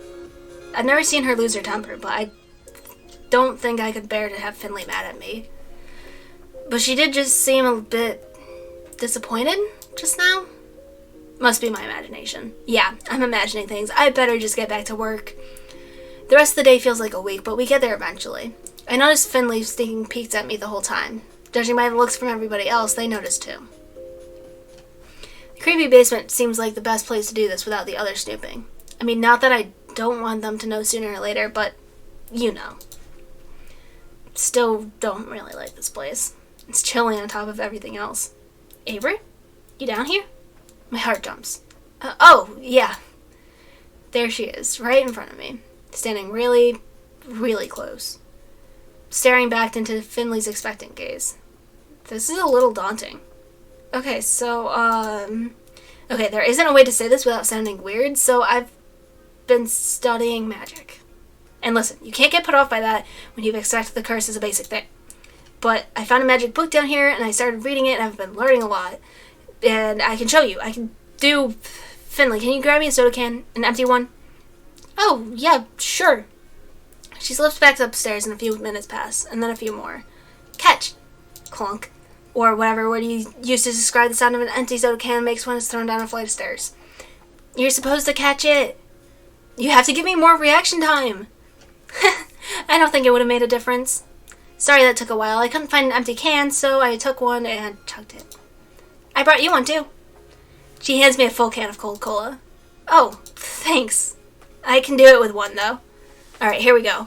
I've never seen her lose her temper, but I don't think I could bear to have Finley mad at me. But she did just seem a bit disappointed just now. Must be my imagination. Yeah, I'm imagining things. I better just get back to work. The rest of the day feels like a week, but we get there eventually. I noticed Finley sneaking peeks at me the whole time. Judging by the looks from everybody else, they noticed too. The creepy basement seems like the best place to do this without the other snooping. I mean, not that I don't want them to know sooner or later, but you know. Still don't really like this place. It's chilly on top of everything else. Avery? You down here? My heart jumps. Oh, yeah. There she is, right in front of me. Standing really, really close. Staring back into Finley's expectant gaze. This is a little daunting. Okay, okay, there isn't a way to say this without sounding weird, so I've been studying magic. And listen, you can't get put off by that when you've accepted the curse as a basic thing. But I found a magic book down here, and I started reading it, and I've been learning a lot. And I can show you. I can do... Finley, can you grab me a soda can? An empty one? Oh, yeah, sure. She slips back upstairs, and a few minutes pass, and then a few more. Catch. Clunk. Or whatever word you use to describe the sound of an empty soda can makes when it's thrown down a flight of stairs. You're supposed to catch it. You have to give me more reaction time. I don't think it would have made a difference. Sorry that took a while. I couldn't find an empty can, so I took one and chugged it. I brought you one, too. She hands me a full can of cold cola. Oh, thanks. I can do it with one, though. Alright, here we go.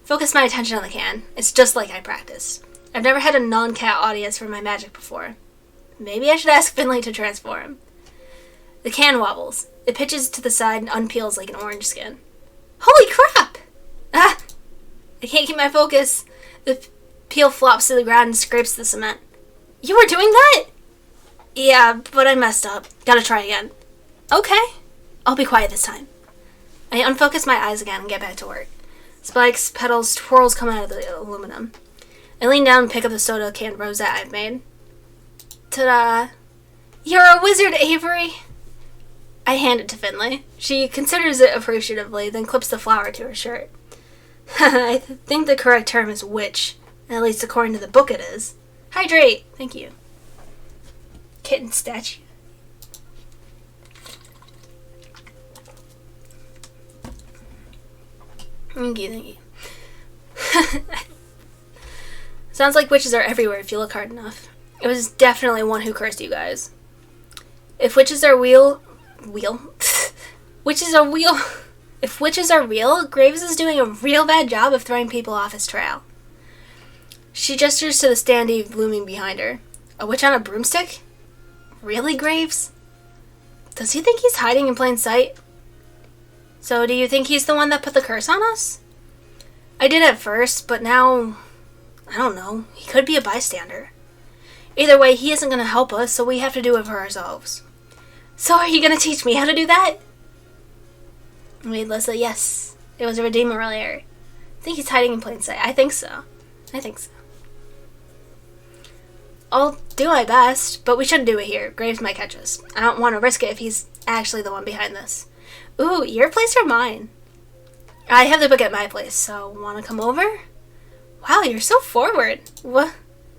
Focus my attention on the can. It's just like I practiced. I've never had a non-cat audience for my magic before. Maybe I should ask Finley to transform. The can wobbles. It pitches to the side and unpeels like an orange skin. Holy crap! Ah! I can't keep my focus. The peel flops to the ground and scrapes the cement. You were doing that? Yeah, but I messed up. Gotta try again. Okay. I'll be quiet this time. I unfocus my eyes again and get back to work. Spikes, petals, twirls come out of the aluminum. I lean down and pick up the soda can rosette I've made. Ta-da! You're a wizard, Avery! I hand it to Finley. She considers it appreciatively, then clips the flower to her shirt. I think the correct term is witch. At least according to the book it is. Hydrate! Thank you. Kitten statue. Thank you. Sounds like witches are everywhere if you look hard enough. It was definitely one who cursed you guys. If witches are If witches are real, Graves is doing a real bad job of throwing people off his trail. She gestures to the standee looming behind her. A witch on a broomstick? Really, Graves? Does he think he's hiding in plain sight? So do you think he's the one that put the curse on us? I did at first, but now... I don't know. He could be a bystander. Either way, he isn't going to help us, so we have to do it for ourselves. So are you going to teach me how to do that? Needless, yes. It was a redeemer earlier. I think he's hiding in plain sight. I think so. I'll do my best, but we shouldn't do it here. Graves might catch us. I don't want to risk it if he's actually the one behind this. Ooh, your place or mine? I have the book at my place, so want to come over? Wow, you're so forward. What?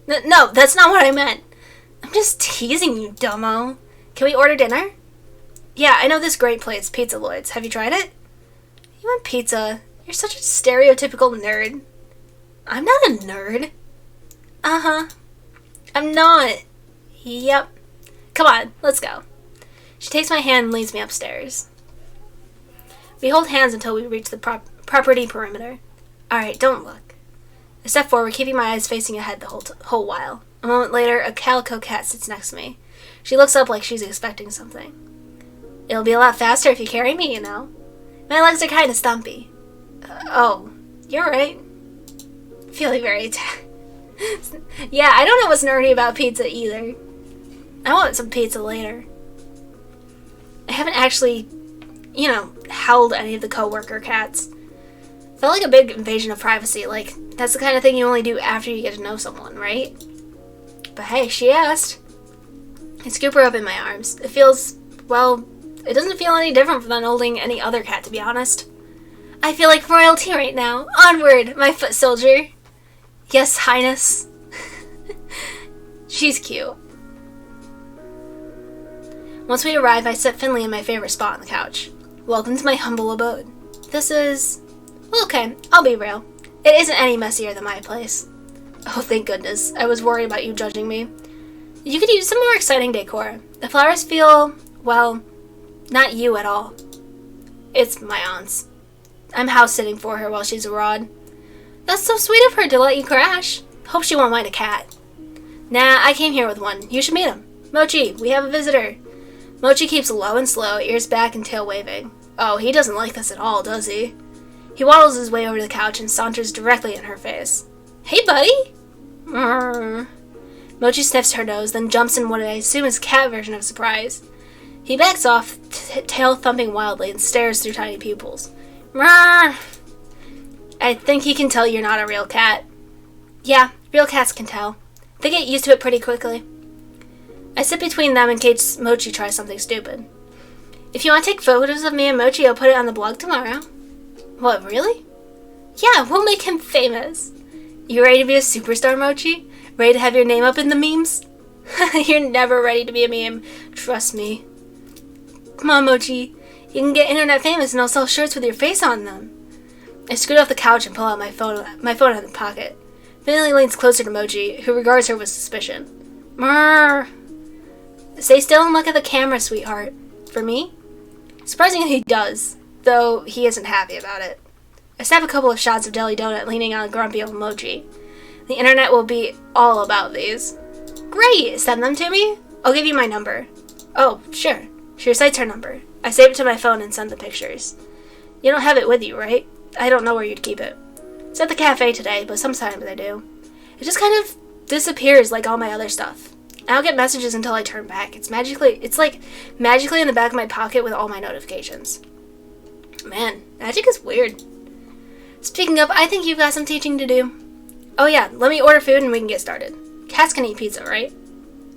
No, that's not what I meant. I'm just teasing you, dumbo. Can we order dinner? Yeah, I know this great place, Pizza Lloyd's. Have you tried it? You want pizza? You're such a stereotypical nerd. I'm not a nerd. Uh-huh. I'm not. Yep. Come on, let's go. She takes my hand and leads me upstairs. We hold hands until we reach the property perimeter. Alright, don't look. I step forward, keeping my eyes facing ahead the whole while. A moment later, a calico cat sits next to me. She looks up like she's expecting something. It'll be a lot faster if you carry me, you know. My legs are kind of stumpy. Oh, you're right. Feeling very Yeah, I don't know what's nerdy about pizza either. I want some pizza later. I haven't actually, held any of the coworker cats. Felt like a big invasion of privacy. Like, that's the kind of thing you only do after you get to know someone, right? But hey, she asked. I scoop her up in my arms. It feels, well, it doesn't feel any different than holding any other cat, to be honest. I feel like royalty right now. Onward, my foot soldier. Yes, Highness. She's cute. Once we arrive, I set Finley in my favorite spot on the couch. Welcome to my humble abode. This is... Well, okay, I'll be real. It isn't any messier than my place. Oh, thank goodness. I was worried about you judging me. You could use some more exciting decor. The flowers feel, well, not you at all. It's my aunt's. I'm house-sitting for her while she's abroad. That's so sweet of her to let you crash. Hope she won't mind a cat. Nah, I came here with one. You should meet him. Mochi, we have a visitor. Mochi keeps low and slow, ears back and tail waving. Oh, he doesn't like this at all, does he? He waddles his way over to the couch and saunters directly in her face. Hey, buddy! Mochi sniffs her nose, then jumps in what I assume is cat version of surprise. He backs off, tail thumping wildly, and stares through tiny pupils. I think he can tell you're not a real cat. Yeah, real cats can tell. They get used to it pretty quickly. I sit between them in case Mochi tries something stupid. If you want to take photos of me and Mochi, I'll put it on the blog tomorrow. What, really? Yeah, we'll make him famous. You ready to be a superstar, Mochi? Ready to have your name up in the memes? You're never ready to be a meme. Trust me. Come on, Mochi. You can get internet famous and I'll sell shirts with your face on them. I scoot off the couch and pull out my phone out of the pocket. Finley leans closer to Mochi, who regards her with suspicion. Mrrr. Stay still and look at the camera, sweetheart. For me? Surprisingly, he does, though he isn't happy about it. I snap a couple of shots of Deli Donut leaning on a grumpy old Mochi. The internet will be all about these. Great! Send them to me? I'll give you my number. Oh, sure. She recites her number. I save it to my phone and send the pictures. You don't have it with you, right? I don't know where you'd keep it. It's at the cafe today, but sometimes I do. It just kind of disappears like all my other stuff. I don't get messages until I turn back. It's like magically in the back of my pocket with all my notifications. Man, magic is weird. Speaking of, I think you've got some teaching to do. Oh yeah, let me order food and we can get started. Cats can eat pizza, right?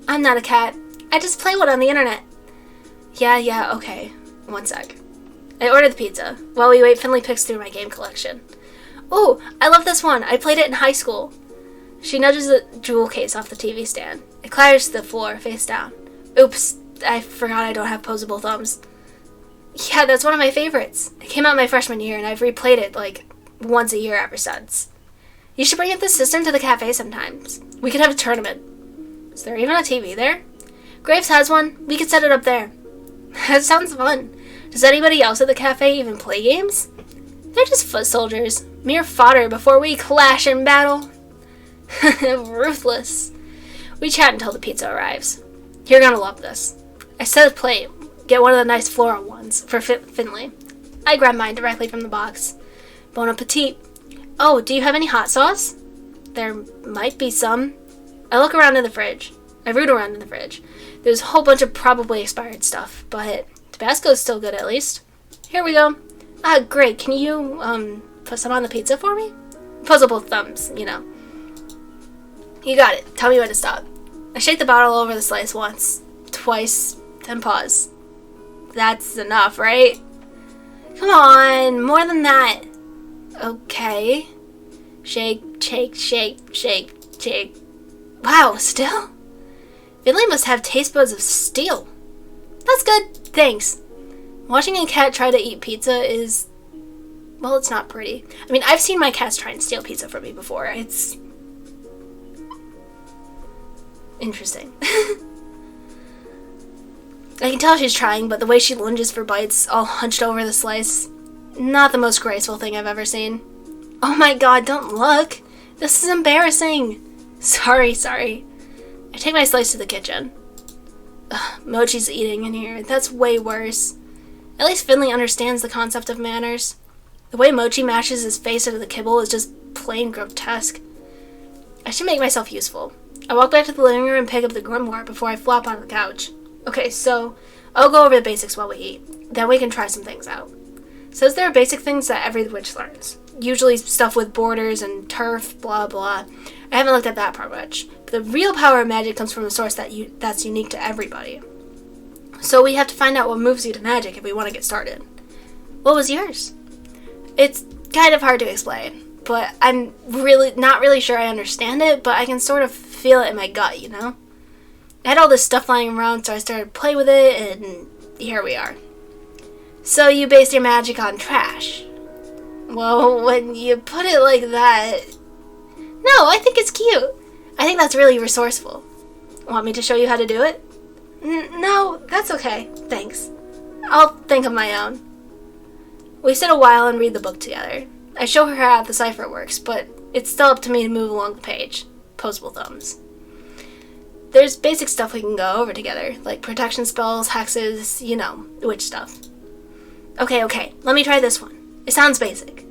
I'm not a cat. I just play one on the internet. Yeah, okay. One sec. I ordered the pizza. While we wait, Finley picks through my game collection. Oh, I love this one. I played it in high school. She nudges the jewel case off the TV stand. It clatters to the floor, face down. Oops, I forgot I don't have posable thumbs. Yeah, that's one of my favorites. It came out my freshman year, and I've replayed it, like, once a year ever since. You should bring up the system to the cafe sometimes. We could have a tournament. Is there even a TV there? Graves has one. We could set it up there. That sounds fun. Does anybody else at the cafe even play games? They're just foot soldiers. Mere fodder before we clash in battle. Ruthless. We chat until the pizza arrives. You're gonna love this. I set a plate. Get one of the nice floral ones for Finley. I grab mine directly from the box. Bon appetit. Oh, do you have any hot sauce? There might be some. I look around in the fridge. I root around in the fridge. There's a whole bunch of probably expired stuff, but Tabasco's still good at least. Here we go. Ah, great. Can you, put some on the pizza for me? Posable thumbs, you know. You got it. Tell me when to stop. I shake the bottle over the slice once, twice, then pause. That's enough, right? Come on, more than that. Okay. Shake, shake, shake, shake, shake. Wow, still? Finley must have taste buds of steel. That's good, thanks. Watching a cat try to eat pizza is... well, it's not pretty. I mean, I've seen my cats try and steal pizza from me before. It's... interesting. I can tell she's trying, but the way she lunges for bites, all hunched over the slice, not the most graceful thing I've ever seen. Oh my god, don't look! This is embarrassing! Sorry. I take my slice to the kitchen. Ugh, Mochi's eating in here. That's way worse. At least Finley understands the concept of manners. The way Mochi mashes his face into the kibble is just plain grotesque. I should make myself useful. I walk back to the living room and pick up the grimoire before I flop onto the couch. Okay, so I'll go over the basics while we eat. Then we can try some things out. Says there are basic things that every witch learns. Usually stuff with borders and turf, blah blah. I haven't looked at that part much. But the real power of magic comes from a source that's unique to everybody. So we have to find out what moves you to magic if we want to get started. What was yours? It's kind of hard to explain, but I'm not really sure I understand it, but I can sort of feel it in my gut, you know? I had all this stuff lying around, so I started to play with it, and here we are. So you based your magic on trash. Well, when you put it like that... No, I think it's cute. I think that's really resourceful. Want me to show you how to do it? No, that's okay. Thanks. I'll think of my own. We sit a while and read the book together. I show her how the cipher works, but it's still up to me to move along the page. Posable thumbs. There's basic stuff we can go over together, like protection spells, hexes, you know, witch stuff. Okay, let me try this one. It sounds basic.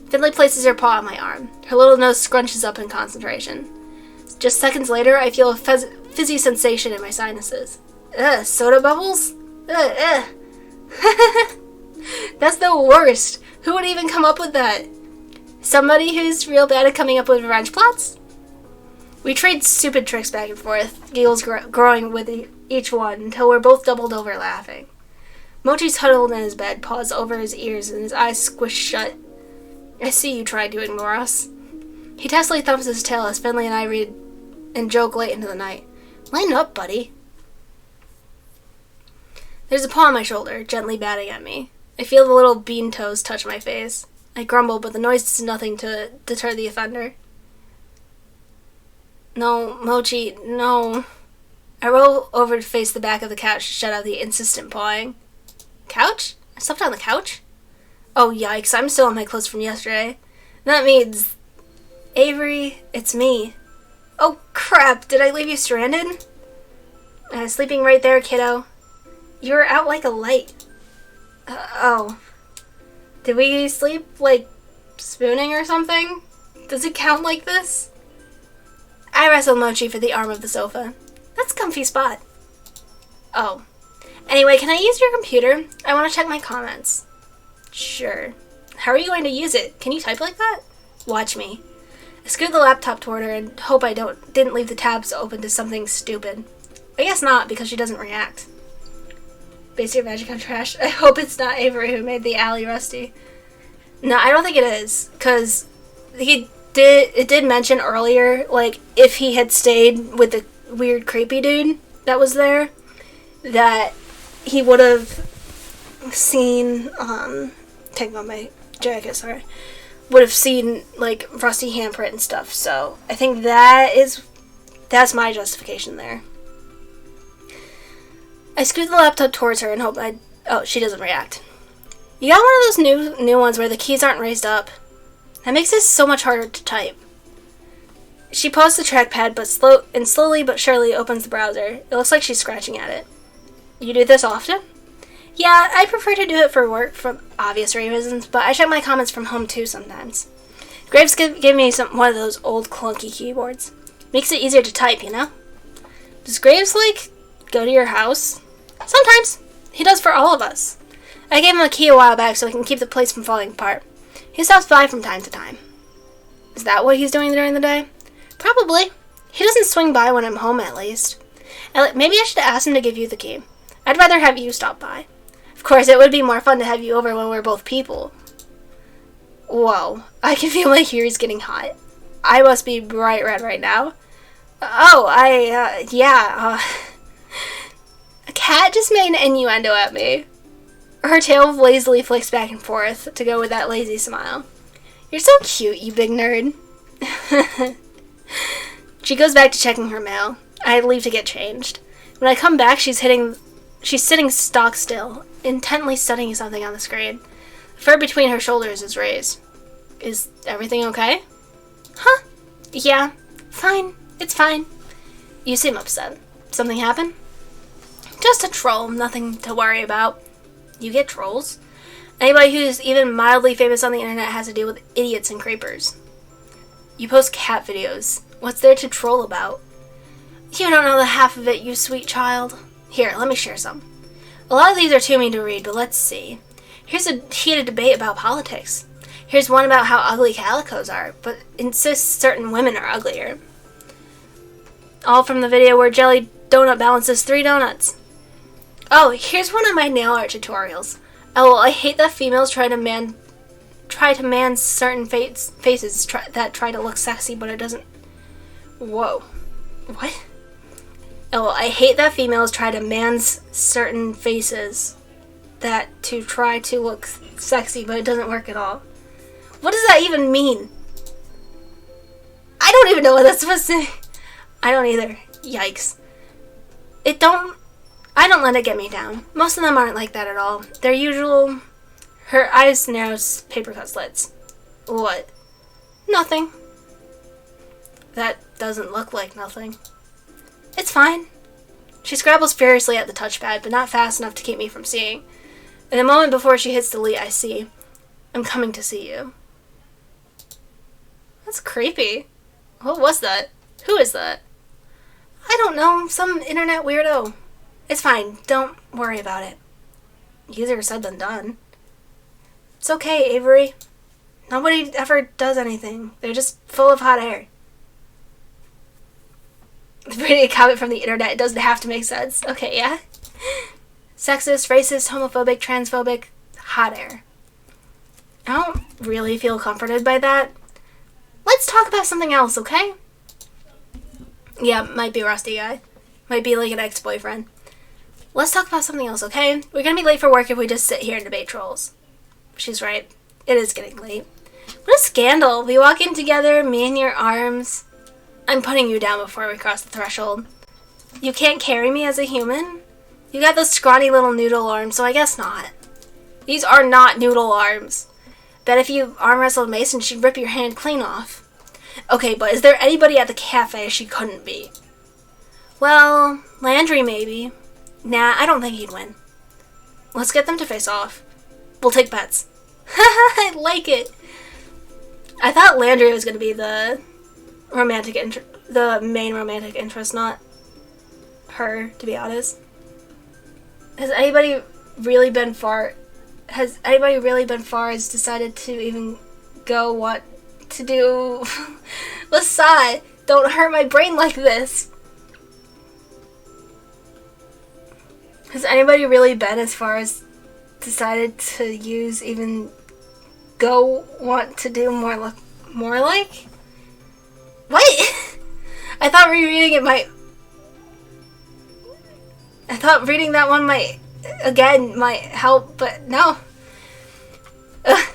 Finley places her paw on my arm. Her little nose scrunches up in concentration. Just seconds later, I feel a fizzy sensation in my sinuses. Soda bubbles? Ugh. That's the worst. Who would even come up with that? Somebody who's real bad at coming up with revenge plots? We trade stupid tricks back and forth, giggles growing with each one until we're both doubled over laughing. Mochi's huddled in his bed, paws over his ears and his eyes squished shut. I see you tried to ignore us. He testily thumps his tail as Finley and I read and joke late into the night. Lighten up, buddy. There's a paw on my shoulder, gently batting at me. I feel the little bean toes touch my face. I grumble, but the noise does nothing to deter the offender. No, Mochi, no. I roll over to face the back of the couch to shut out the insistent pawing. Couch? I slept on the couch? Oh, yikes, I'm still in my clothes from yesterday. That means... Avery, it's me. Oh, crap, did I leave you stranded? Sleeping right there, kiddo. You were out like a light. Oh. Did we sleep, like, spooning or something? Does it count like this? I wrestle Mochi for the arm of the sofa. That's a comfy spot. Oh. Anyway, can I use your computer? I want to check my comments. Sure. How are you going to use it? Can you type like that? Watch me. I scoot the laptop toward her and hope I didn't leave the tabs open to something stupid. I guess not, because she doesn't react. Base your magic on trash. I hope it's not Avery who made the alley rusty. No, I don't think it is, because it did mention earlier, like, if he had stayed with the weird creepy dude that was there, that he would have seen, take off my jacket, sorry, would have seen, like, rusty handprint and stuff, so I think that's my justification there. I scoot the laptop towards her and hope oh, she doesn't react. You got one of those new ones where the keys aren't raised up. That makes this so much harder to type. She paused the trackpad, but slowly but surely opens the browser. It looks like she's scratching at it. You do this often? Yeah, I prefer to do it for work for obvious reasons, but I check my comments from home too sometimes. Graves gave me one of those old clunky keyboards. Makes it easier to type, you know? Does Graves, like, go to your house? Sometimes. He does for all of us. I gave him a key a while back so he can keep the place from falling apart. He stops by from time to time. Is that what he's doing during the day? Probably. He doesn't swing by when I'm home, at least. Maybe I should ask him to give you the key. I'd rather have you stop by. Of course, it would be more fun to have you over when we're both people. Whoa, I can feel my ears getting hot. I must be bright red right now. Oh, a cat just made an innuendo at me. Her tail lazily flicks back and forth to go with that lazy smile. You're so cute, you big nerd. She goes back to checking her mail. I leave to get changed. When I come back, she's hitting She's sitting stock still, intently studying something on the screen. The fur between her shoulders is raised. Is everything okay? Huh? Yeah. Fine. It's fine. You seem upset. Something happened? Just a troll. Nothing to worry about. You get trolls? Anybody who's even mildly famous on the internet has to deal with idiots and creepers. You post cat videos. What's there to troll about? You don't know the half of it, you sweet child. Here, let me share some. A lot of these are too mean to read, but let's see. Here's a heated debate about politics. Here's one about how ugly calicos are, but insists certain women are uglier. All from the video where Jelly Donut balances 3 donuts. Oh, here's one of my nail art tutorials. Oh, I hate that females try to man certain faces that try to look sexy, but it doesn't. Whoa. What? Oh, I hate that females try to man's certain faces that to try to look sexy, but it doesn't work at all. What does that even mean? I don't even know what that's supposed to. I don't either. Yikes. I don't let it get me down. Most of them aren't like that at all. They're usual. Her eyes narrows paper cut slits. What? Nothing. That doesn't look like nothing. It's fine. She scrabbles furiously at the touchpad, but not fast enough to keep me from seeing. In a moment before she hits delete, I see. I'm coming to see you. That's creepy. What was that? Who is that? I don't know. Some internet weirdo. It's fine. Don't worry about it. Easier said than done. It's okay, Avery. Nobody ever does anything. They're just full of hot air. Reading a comment from the internet, it doesn't have to make sense. Okay, yeah. Sexist, racist, homophobic, transphobic, hot air. I don't really feel comforted by that. Let's talk about something else, okay? Yeah, might be a rusty guy. Might be like an ex-boyfriend. Let's talk about something else, okay? We're gonna be late for work if we just sit here and debate trolls. She's right. It is getting late. What a scandal. We walk in together, me in your arms. I'm putting you down before we cross the threshold. You can't carry me as a human? You got those scrawny little noodle arms, so I guess not. These are not noodle arms. Bet if you arm wrestled Mason, she'd rip your hand clean off. Okay, but is there anybody at the cafe she couldn't be? Well, Landry maybe. Nah, I don't think he'd win. Let's get them to face off. We'll take bets. I like it. I thought Landry was going to be the main romantic interest, not her, to be honest. Has anybody really been far as decided to even go what to do? Lasai, don't hurt my brain like this. Has anybody really been as far as decided to use even go want to do more like? What? I thought rereading it might. I thought reading that one might help, but no. Ugh.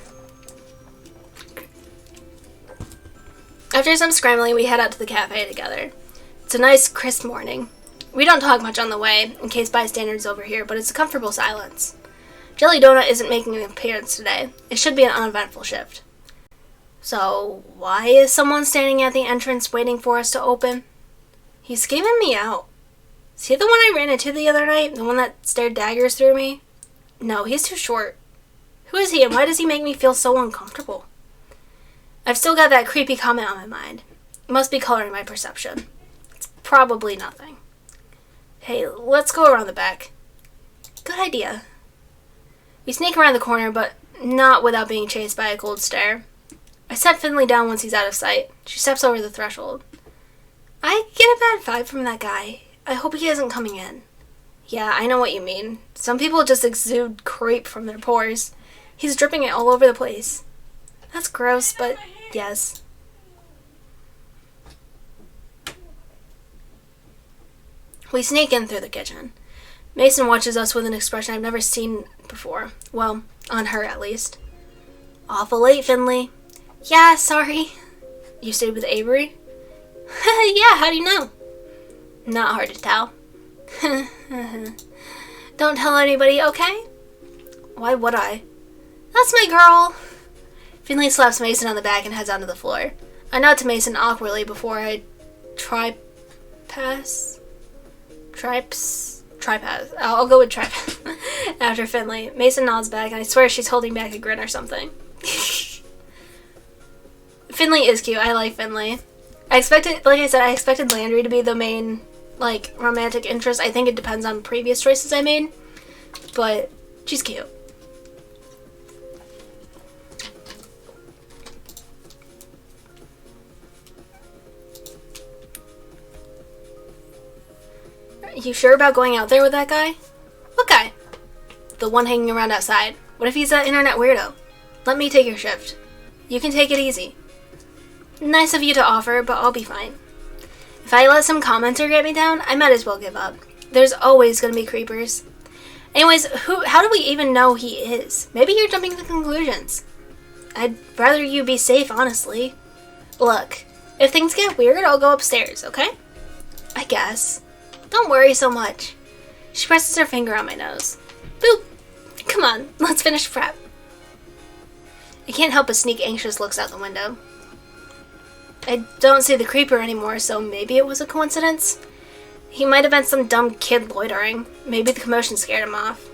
After some scrambling, we head out to the cafe together. It's a nice, crisp morning. We don't talk much on the way, in case bystanders overhear, but it's a comfortable silence. Jelly Donut isn't making an appearance today. It should be an uneventful shift. So, why is someone standing at the entrance waiting for us to open? He's scheming me out. Is he the one I ran into the other night? The one that stared daggers through me? No, he's too short. Who is he, and why does he make me feel so uncomfortable? I've still got that creepy comment on my mind. It must be coloring my perception. It's probably nothing. Hey, let's go around the back. Good idea. We sneak around the corner, but not without being chased by a cold stare. I set Finley down once he's out of sight. She steps over the threshold. I get a bad vibe from that guy. I hope he isn't coming in. Yeah, I know what you mean. Some people just exude creep from their pores. He's dripping it all over the place. That's gross, but yes. We sneak in through the kitchen. Mason watches us with an expression I've never seen before. Well, on her at least. Awful late, Finley. Yeah, sorry. You stayed with Avery? Yeah, how do you know? Not hard to tell. Don't tell anybody, okay? Why would I? That's my girl! Finley slaps Mason on the back and heads onto the floor. I nod to Mason awkwardly before I tripass. I'll go with tripass. After Finley. Mason nods back, and I swear she's holding back a grin or something. Finley is cute. I like Finley. I expected Landry to be the main, like, romantic interest. I think it depends on previous choices I made. But she's cute. You sure about going out there with that guy? What guy? The one hanging around outside. What if he's that internet weirdo? Let me take your shift. You can take it easy. Nice of you to offer, but I'll be fine. If I let some commenter get me down, I might as well give up. There's always gonna be creepers. Anyways, how do we even know he is? Maybe you're jumping to conclusions. I'd rather you be safe, honestly. Look, if things get weird, I'll go upstairs, okay? I guess. Don't worry so much. She presses her finger on my nose. Boop! Come on, let's finish prep. I can't help but sneak anxious looks out the window. I don't see the creeper anymore, so maybe it was a coincidence. He might have been some dumb kid loitering. Maybe the commotion scared him off.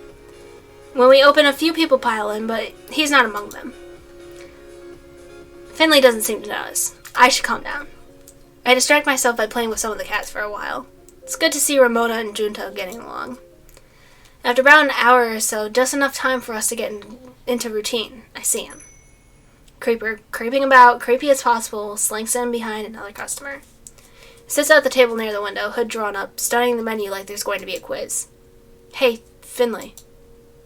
When we open, a few people pile in, but he's not among them. Finley doesn't seem to notice. I should calm down. I distract myself by playing with some of the cats for a while. It's good to see Ramona and Junto getting along. After about an hour or so, just enough time for us to get into routine, I see him. Creeper, creeping about, creepy as possible, slinks in behind another customer. Sits at the table near the window, hood drawn up, studying the menu like there's going to be a quiz. Hey, Finley.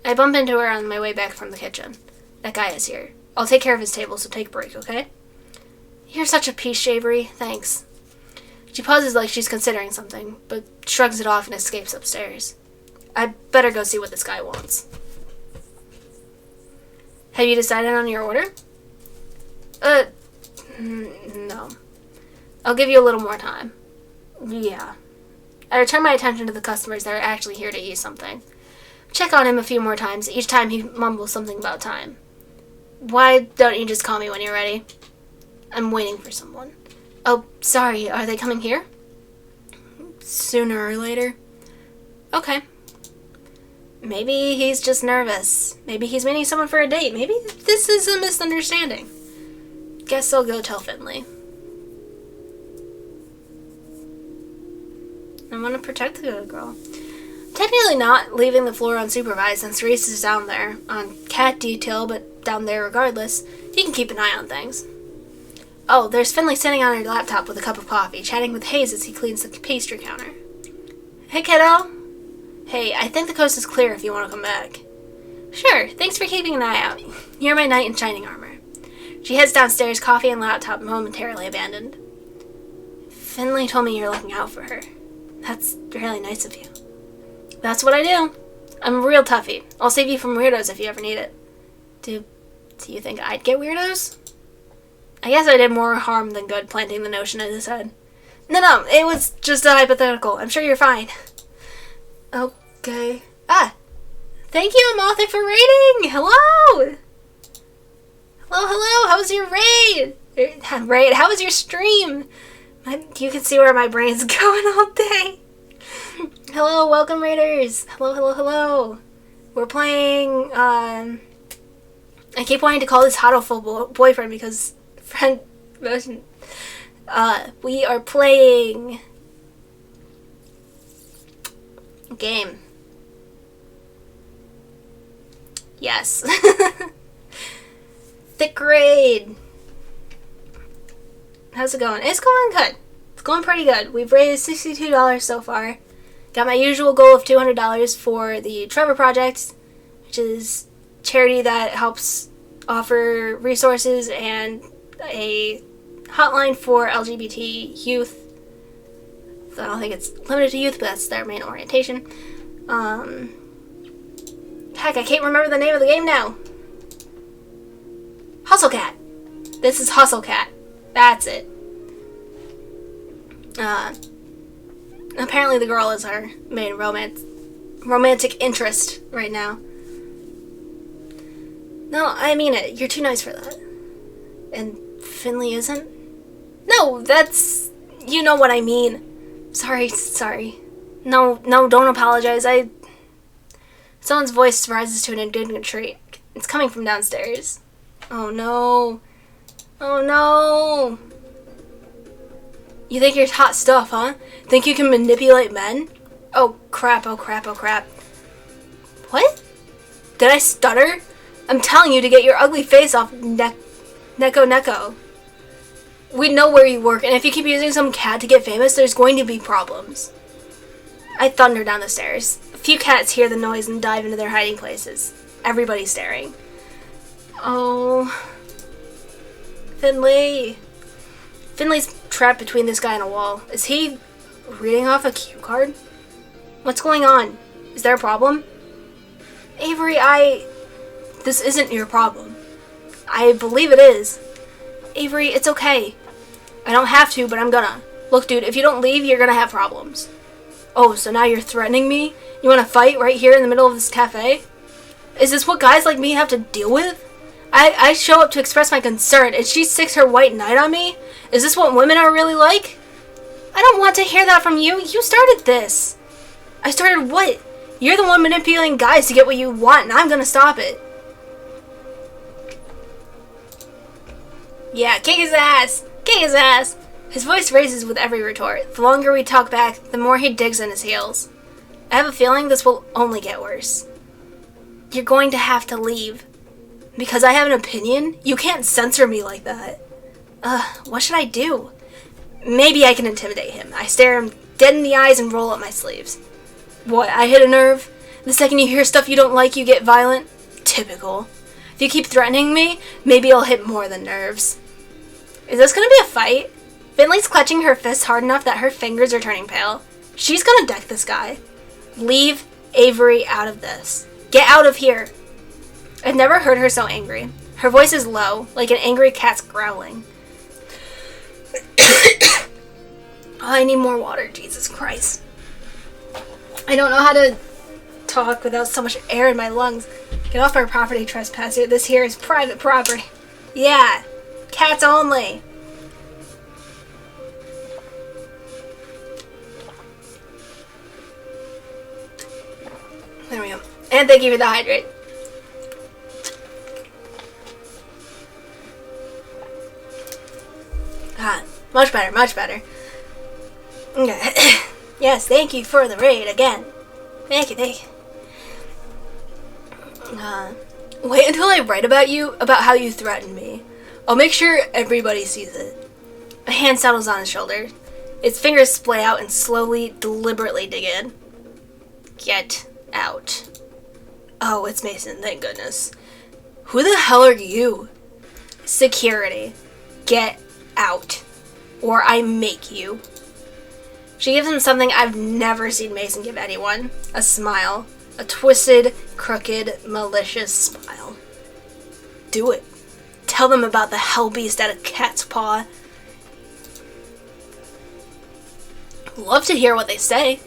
I bump into her on my way back from the kitchen. That guy is here. I'll take care of his table, so take a break, okay? You're such a peace, Shavery. Thanks. She pauses like she's considering something, but shrugs it off and escapes upstairs. I better go see what this guy wants. Have you decided on your order? No. I'll give you a little more time. Yeah. I return my attention to the customers that are actually here to eat something. Check on him a few more times, each time he mumbles something about time. Why don't you just call me when you're ready? I'm waiting for someone. Oh, sorry, are they coming here? Sooner or later. Okay. Maybe he's just nervous. Maybe he's meeting someone for a date. Maybe this is a misunderstanding. Guess I'll go tell Finley. I want to protect the good girl. Technically not leaving the floor unsupervised since Reese is down there on cat detail, but down there regardless. He can keep an eye on things. Oh, there's Finley sitting on her laptop with a cup of coffee, chatting with Hayes as he cleans the pastry counter. Hey, kiddo. Hey, I think the coast is clear if you want to come back. Sure, thanks for keeping an eye out. You're my knight in shining armor. She heads downstairs, coffee and laptop momentarily abandoned. Finley told me you're looking out for her. That's really nice of you. That's what I do. I'm a real toughie. I'll save you from weirdos if you ever need it. Do you think I'd get weirdos? I guess I did more harm than good planting the notion in his head. No, it was just a hypothetical. I'm sure you're fine. Okay. Thank you, Amalthi, for raiding! Hello! Hello, how was your raid? How was your stream? You can see where my brain's going all day. Hello, welcome raiders. Hello. We're playing, I keep wanting to call this Hodoful boyfriend because friend version. We are playing game. Yes. Thick raid. How's it going? It's going good. It's going pretty good. We've raised $62 so far. Got my usual goal of $200 for the Trevor project, which is charity that helps offer resources and a hotline for LGBT youth. So I don't think it's limited to youth, but that's their main orientation. Heck, I can't remember the name of the game now. Hustle Cat. This is Hustle Cat. That's it. Apparently the girl is our main romance romantic interest right now. No, I mean it. You're too nice for that. And Finley isn't? No, that's... You know what I mean. Sorry. No, don't apologize. Someone's voice rises to an indignant shriek. It's coming from downstairs. Oh no. You think you're hot stuff, huh? Think you can manipulate men? Oh crap. What? Did I stutter? I'm telling you to get your ugly face off, Neko. We know where you work, and if you keep using some cat to get famous, there's going to be problems. I thunder down the stairs. A few cats hear the noise and dive into their hiding places. Everybody's staring. Oh. Finley's trapped between this guy and a wall. Is he reading off a cue card? What's going on? Is there a problem? Avery, This isn't your problem. I believe it is. Avery, it's okay. I don't have to, but I'm gonna. Look, dude, if you don't leave, you're gonna have problems. Oh, so now you're threatening me? You wanna fight right here in the middle of this cafe? Is this what guys like me have to deal with? I show up to express my concern, and she sticks her white knight on me? Is this what women are really like? I don't want to hear that from you. You started this. I started what? You're the one manipulating guys to get what you want, and I'm gonna stop it. Yeah, kick his ass! Kick his ass! His voice raises with every retort. The longer we talk back, the more he digs in his heels. I have a feeling this will only get worse. You're going to have to leave. Because I have an opinion? You can't censor me like that. What should I do? Maybe I can intimidate him. I stare him dead in the eyes and roll up my sleeves. What, I hit a nerve? The second you hear stuff you don't like, you get violent? Typical. If you keep threatening me, maybe I'll hit more than nerves. Is this gonna be a fight? Finley's clutching her fists hard enough that her fingers are turning pale. She's gonna deck this guy. Leave Avery out of this. Get out of here. I've never heard her so angry. Her voice is low, like an angry cat's growling. Oh, I need more water, Jesus Christ. I don't know how to talk without so much air in my lungs. Get off our property, trespasser. This here is private property. Yeah, cats only. There we go. And thank you for the hydrate. Ah, much better. Okay. Yes, thank you for the raid again. Thank you. Wait until I write about you, about how you threatened me. I'll make sure everybody sees it. A hand settles on his shoulder. Its fingers splay out and slowly, deliberately dig in. Get out. Oh, it's Mason, thank goodness. Who the hell are you? Security. Get out. Or I make you. She gives him something I've never seen Mason give anyone. A smile. A twisted, crooked, malicious smile. Do it. Tell them about the hell beast at a cat's paw. Love to hear what they say.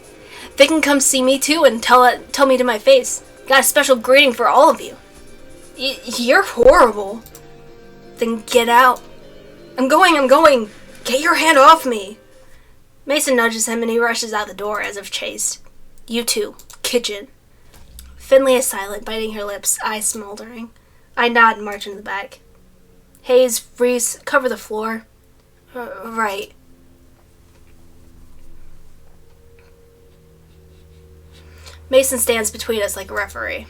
They can come see me too and tell me to my face. Got a special greeting for all of you. You're horrible. Then get out. I'm going. Get your hand off me. Mason nudges him and he rushes out the door as if chased. You too. Kitchen. Finley is silent, biting her lips, eyes smoldering. I nod and march into the back. Hayes, Reese, cover the floor. Right. Mason stands between us like a referee.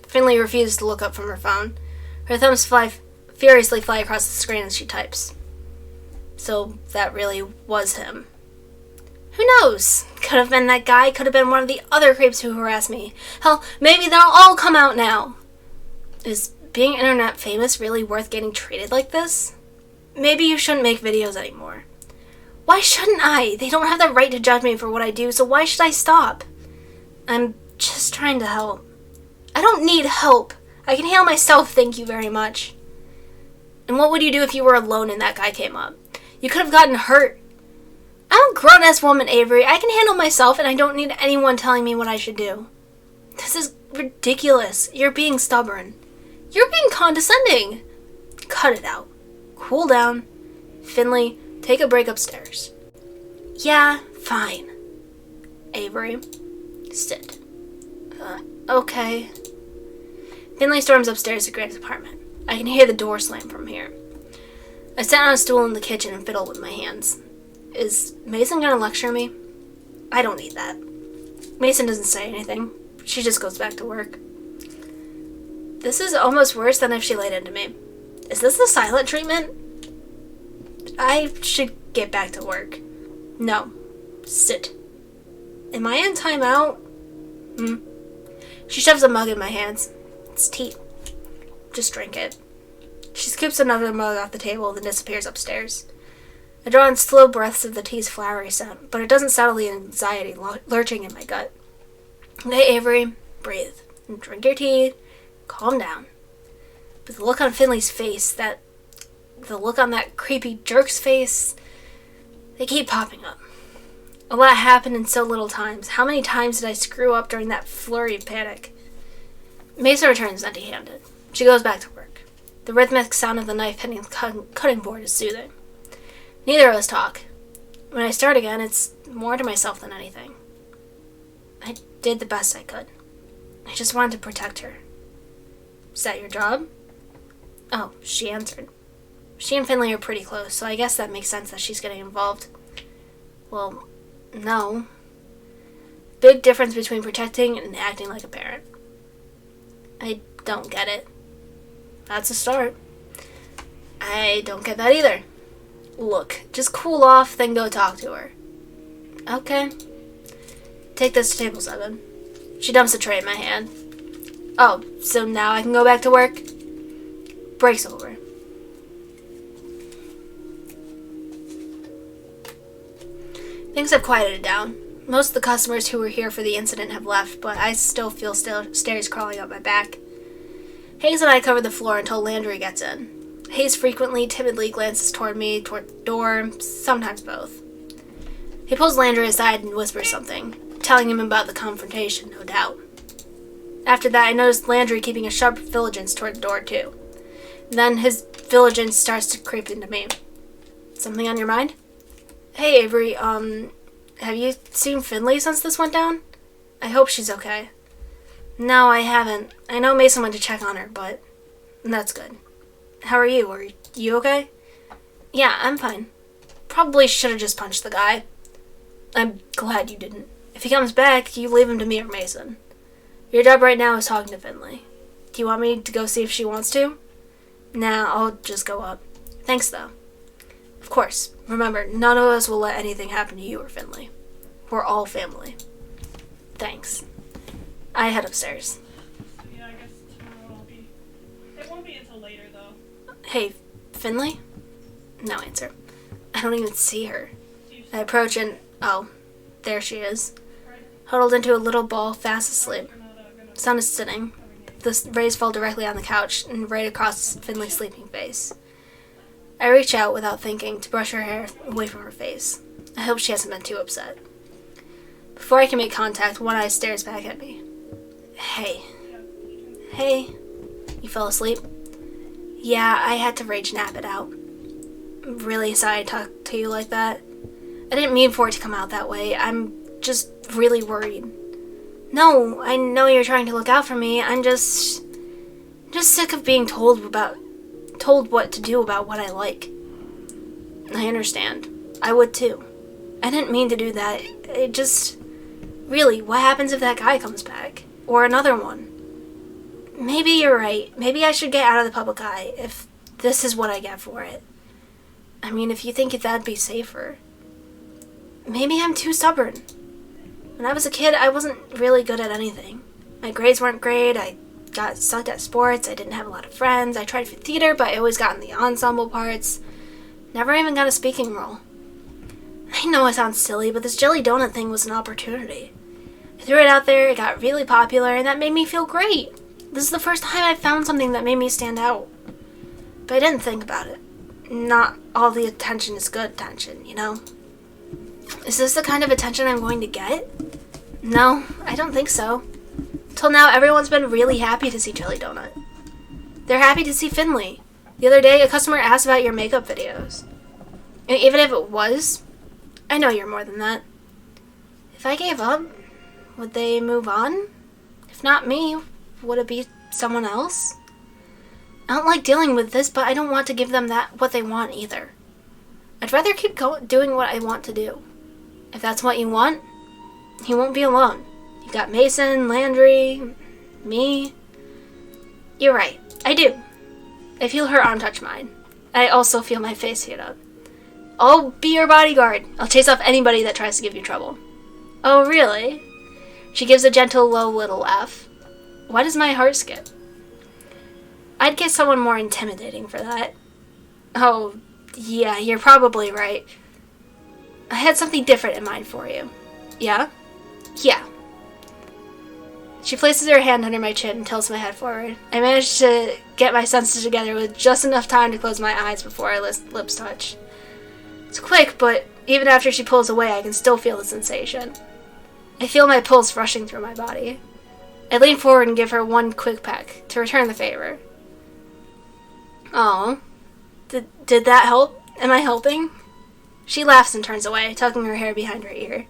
Finley refuses to look up from her phone. Her thumbs furiously fly across the screen as she types. So that really was him. Who knows? Could have been that guy, could have been one of the other creeps who harassed me. Hell, maybe they'll all come out now. Is being internet famous really worth getting treated like this? Maybe you shouldn't make videos anymore. Why shouldn't I? They don't have the right to judge me for what I do, so why should I stop? I'm just trying to help. I don't need help. I can handle myself, thank you very much. And what would you do if you were alone and that guy came up? You could have gotten hurt. I'm a grown-ass woman, Avery. I can handle myself and I don't need anyone telling me what I should do. This is ridiculous. You're being stubborn. You're being condescending. Cut it out. Cool down. Finley, take a break upstairs. Yeah, fine. Avery, sit. Okay. Finley storms upstairs to Greg's apartment. I can hear the door slam from here. I sat on a stool in the kitchen and fiddled with my hands. Is Mason gonna lecture me? I don't need that. Mason doesn't say anything. She just goes back to work. This is almost worse than if she laid into me. Is this the silent treatment? I should get back to work. No. Sit. Am I in timeout? She shoves a mug in my hands. It's tea. Just drink it. She scoops another mug off the table and disappears upstairs. I draw in slow breaths of the tea's flowery scent, but it doesn't settle the anxiety lurching in my gut. Okay, Avery, breathe. Drink your tea. Calm down. But the look on Finley's face, the look on that creepy jerk's face, they keep popping up. A lot happened in so little times. How many times did I screw up during that flurry of panic? Mason returns empty-handed. She goes back to work. The rhythmic sound of the knife hitting the cutting board is soothing. Neither of us talk. When I start again, it's more to myself than anything. I did the best I could. I just wanted to protect her. Is that your job? Oh, she answered. She and Finley are pretty close, so I guess that makes sense that she's getting involved. Well, no. Big difference between protecting and acting like a parent. I don't get it. That's a start. I don't get that either. Look, just cool off, then go talk to her. Okay. Take this to table 7. She dumps a tray in my hand. Oh, so now I can go back to work? Break's over. Things have quieted down. Most of the customers who were here for the incident have left, but I still feel stairs crawling up my back. Hayes and I cover the floor until Landry gets in. Hayes frequently, timidly glances toward me, toward the door, sometimes both. He pulls Landry aside and whispers something, telling him about the confrontation, no doubt. After that, I noticed Landry keeping a sharp vigilance toward the door, too. Then his vigilance starts to creep into me. Something on your mind? Hey, Avery, have you seen Finley since this went down? I hope she's okay. No, I haven't. I know Mason went to check on her, but that's good. How are you? Are you okay? Yeah, I'm fine. Probably should have just punched the guy. I'm glad you didn't. If he comes back, you leave him to me or Mason. Your job right now is talking to Finley. Do you want me to go see if she wants to? Nah, I'll just go up. Thanks, though. Of course. Remember, none of us will let anything happen to you or Finley. We're all family. Thanks. I head upstairs. Yeah, I guess tomorrow I'll be... It won't be until later, though. Hey, Finley? No answer. I don't even see her. I approach and... Oh, there she is. Huddled into a little ball, fast asleep. The sun is sitting. The rays fall directly on the couch and right across Finley's sleeping face. I reach out without thinking to brush her hair away from her face. I hope she hasn't been too upset. Before I can make contact, one eye stares back at me. Hey. Hey. You fell asleep? Yeah, I had to rage nap it out. I'm really sorry I talked to you like that. I didn't mean for it to come out that way. I'm just really worried. No, I know you're trying to look out for me. I'm just sick of being told what to do about what I like. I understand. I would too. I didn't mean to do that. It just... Really, what happens if that guy comes back? Or another one? Maybe you're right. Maybe I should get out of the public eye if this is what I get for it. I mean, if you think that'd be safer. Maybe I'm too stubborn. When I was a kid, I wasn't really good at anything. My grades weren't great. I got sucked at sports. I didn't have a lot of friends. I tried for theater, but I always got in the ensemble parts. Never even got a speaking role. I know it sounds silly, but this jelly donut thing was an opportunity. I threw it out there, it got really popular, and that made me feel great. This is the first time I found something that made me stand out. But I didn't think about it. Not all the attention is good attention, you know? Is this the kind of attention I'm going to get? No, I don't think so. Till now, everyone's been really happy to see Jelly Donut. They're happy to see Finley. The other day, a customer asked about your makeup videos. And even if it was, I know you're more than that. If I gave up, would they move on? If not me, would it be someone else? I don't like dealing with this, but I don't want to give them what they want either. I'd rather keep doing what I want to do. If that's what you want, you won't be alone. You got Mason, Landry, me. You're right, I do. I feel her arm touch mine. I also feel my face heat up. I'll be your bodyguard. I'll chase off anybody that tries to give you trouble. Oh, really? She gives a gentle, low little laugh. Why does my heart skip? I'd get someone more intimidating for that. Oh, yeah, you're probably right. I had something different in mind for you. Yeah? Yeah. She places her hand under my chin and tilts my head forward. I manage to get my senses together with just enough time to close my eyes before our lips touch. It's quick, but even after she pulls away, I can still feel the sensation. I feel my pulse rushing through my body. I lean forward and give her one quick peck to return the favor. Oh, did that help? Am I helping? She laughs and turns away, tucking her hair behind her ear.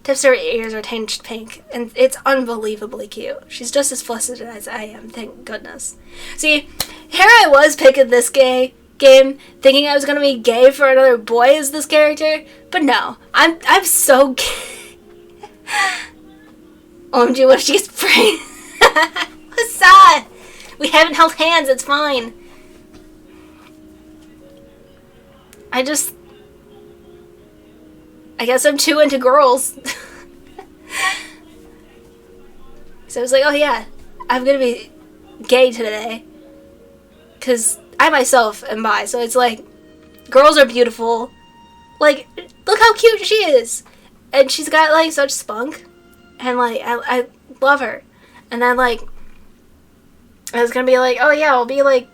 Tips of her ears are tinged pink, and it's unbelievably cute. She's just as flustered as I am, thank goodness. See, here I was picking this game, thinking I was gonna be gay for another boy as this character, but no, I'm so gay. OMG, what if she gets pregnant? What's that? We haven't held hands, it's fine. I guess I'm too into girls. So I was like, oh yeah, I'm gonna be gay today. Because I myself am bi, so it's like, girls are beautiful. Like, look how cute she is. And she's got, like, such spunk. And, like, I love her. And then, like, I was gonna be like, oh yeah, I'll be, like,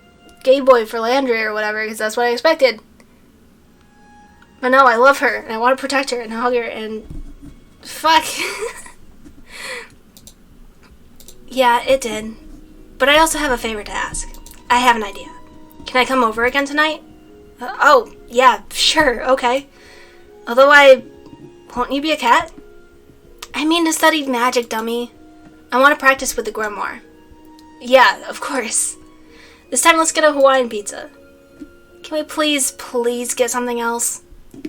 gay boy for Landry or whatever, because that's what I expected. But no, I love her, and I want to protect her and hug her, and fuck. Yeah, it did. But I also have a favor to ask. I have an idea. Can I come over again tonight? Oh, yeah, sure, okay. Although won't you be a cat? I mean to study magic, dummy. I want to practice with the grimoire. Yeah, of course. This time let's get a Hawaiian pizza. Can we please get something else?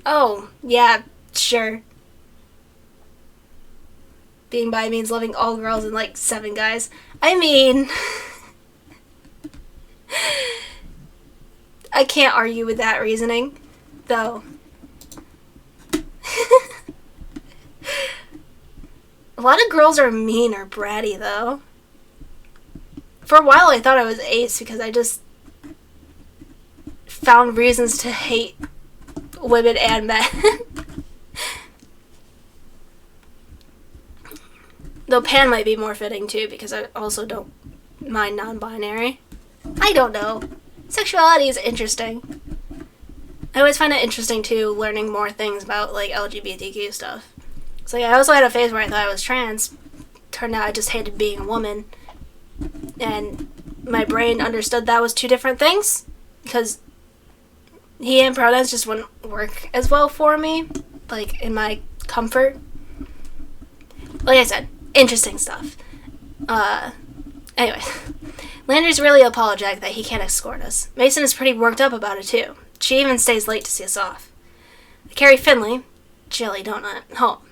Oh, yeah, sure. Being bi means loving all girls and, like, 7 guys. I mean... I can't argue with that reasoning, though. A lot of girls are mean or bratty, though. For a while I thought I was ace because I just found reasons to hate women and men. Though pan might be more fitting too, because I also don't mind non-binary. I don't know. Sexuality is interesting. I always find it interesting too, learning more things about, like, LGBTQ stuff. So yeah, I also had a phase where I thought I was trans. Turned out I just hated being a woman. And my brain understood that was 2 different things, because he and pronouns just wouldn't work as well for me, like, in my comfort. Like I said, interesting stuff. Anyway, Landry's really apologetic that he can't escort us. Mason is pretty worked up about it too. She even stays late to see us off. I carry Finley, Jelly Donut, home.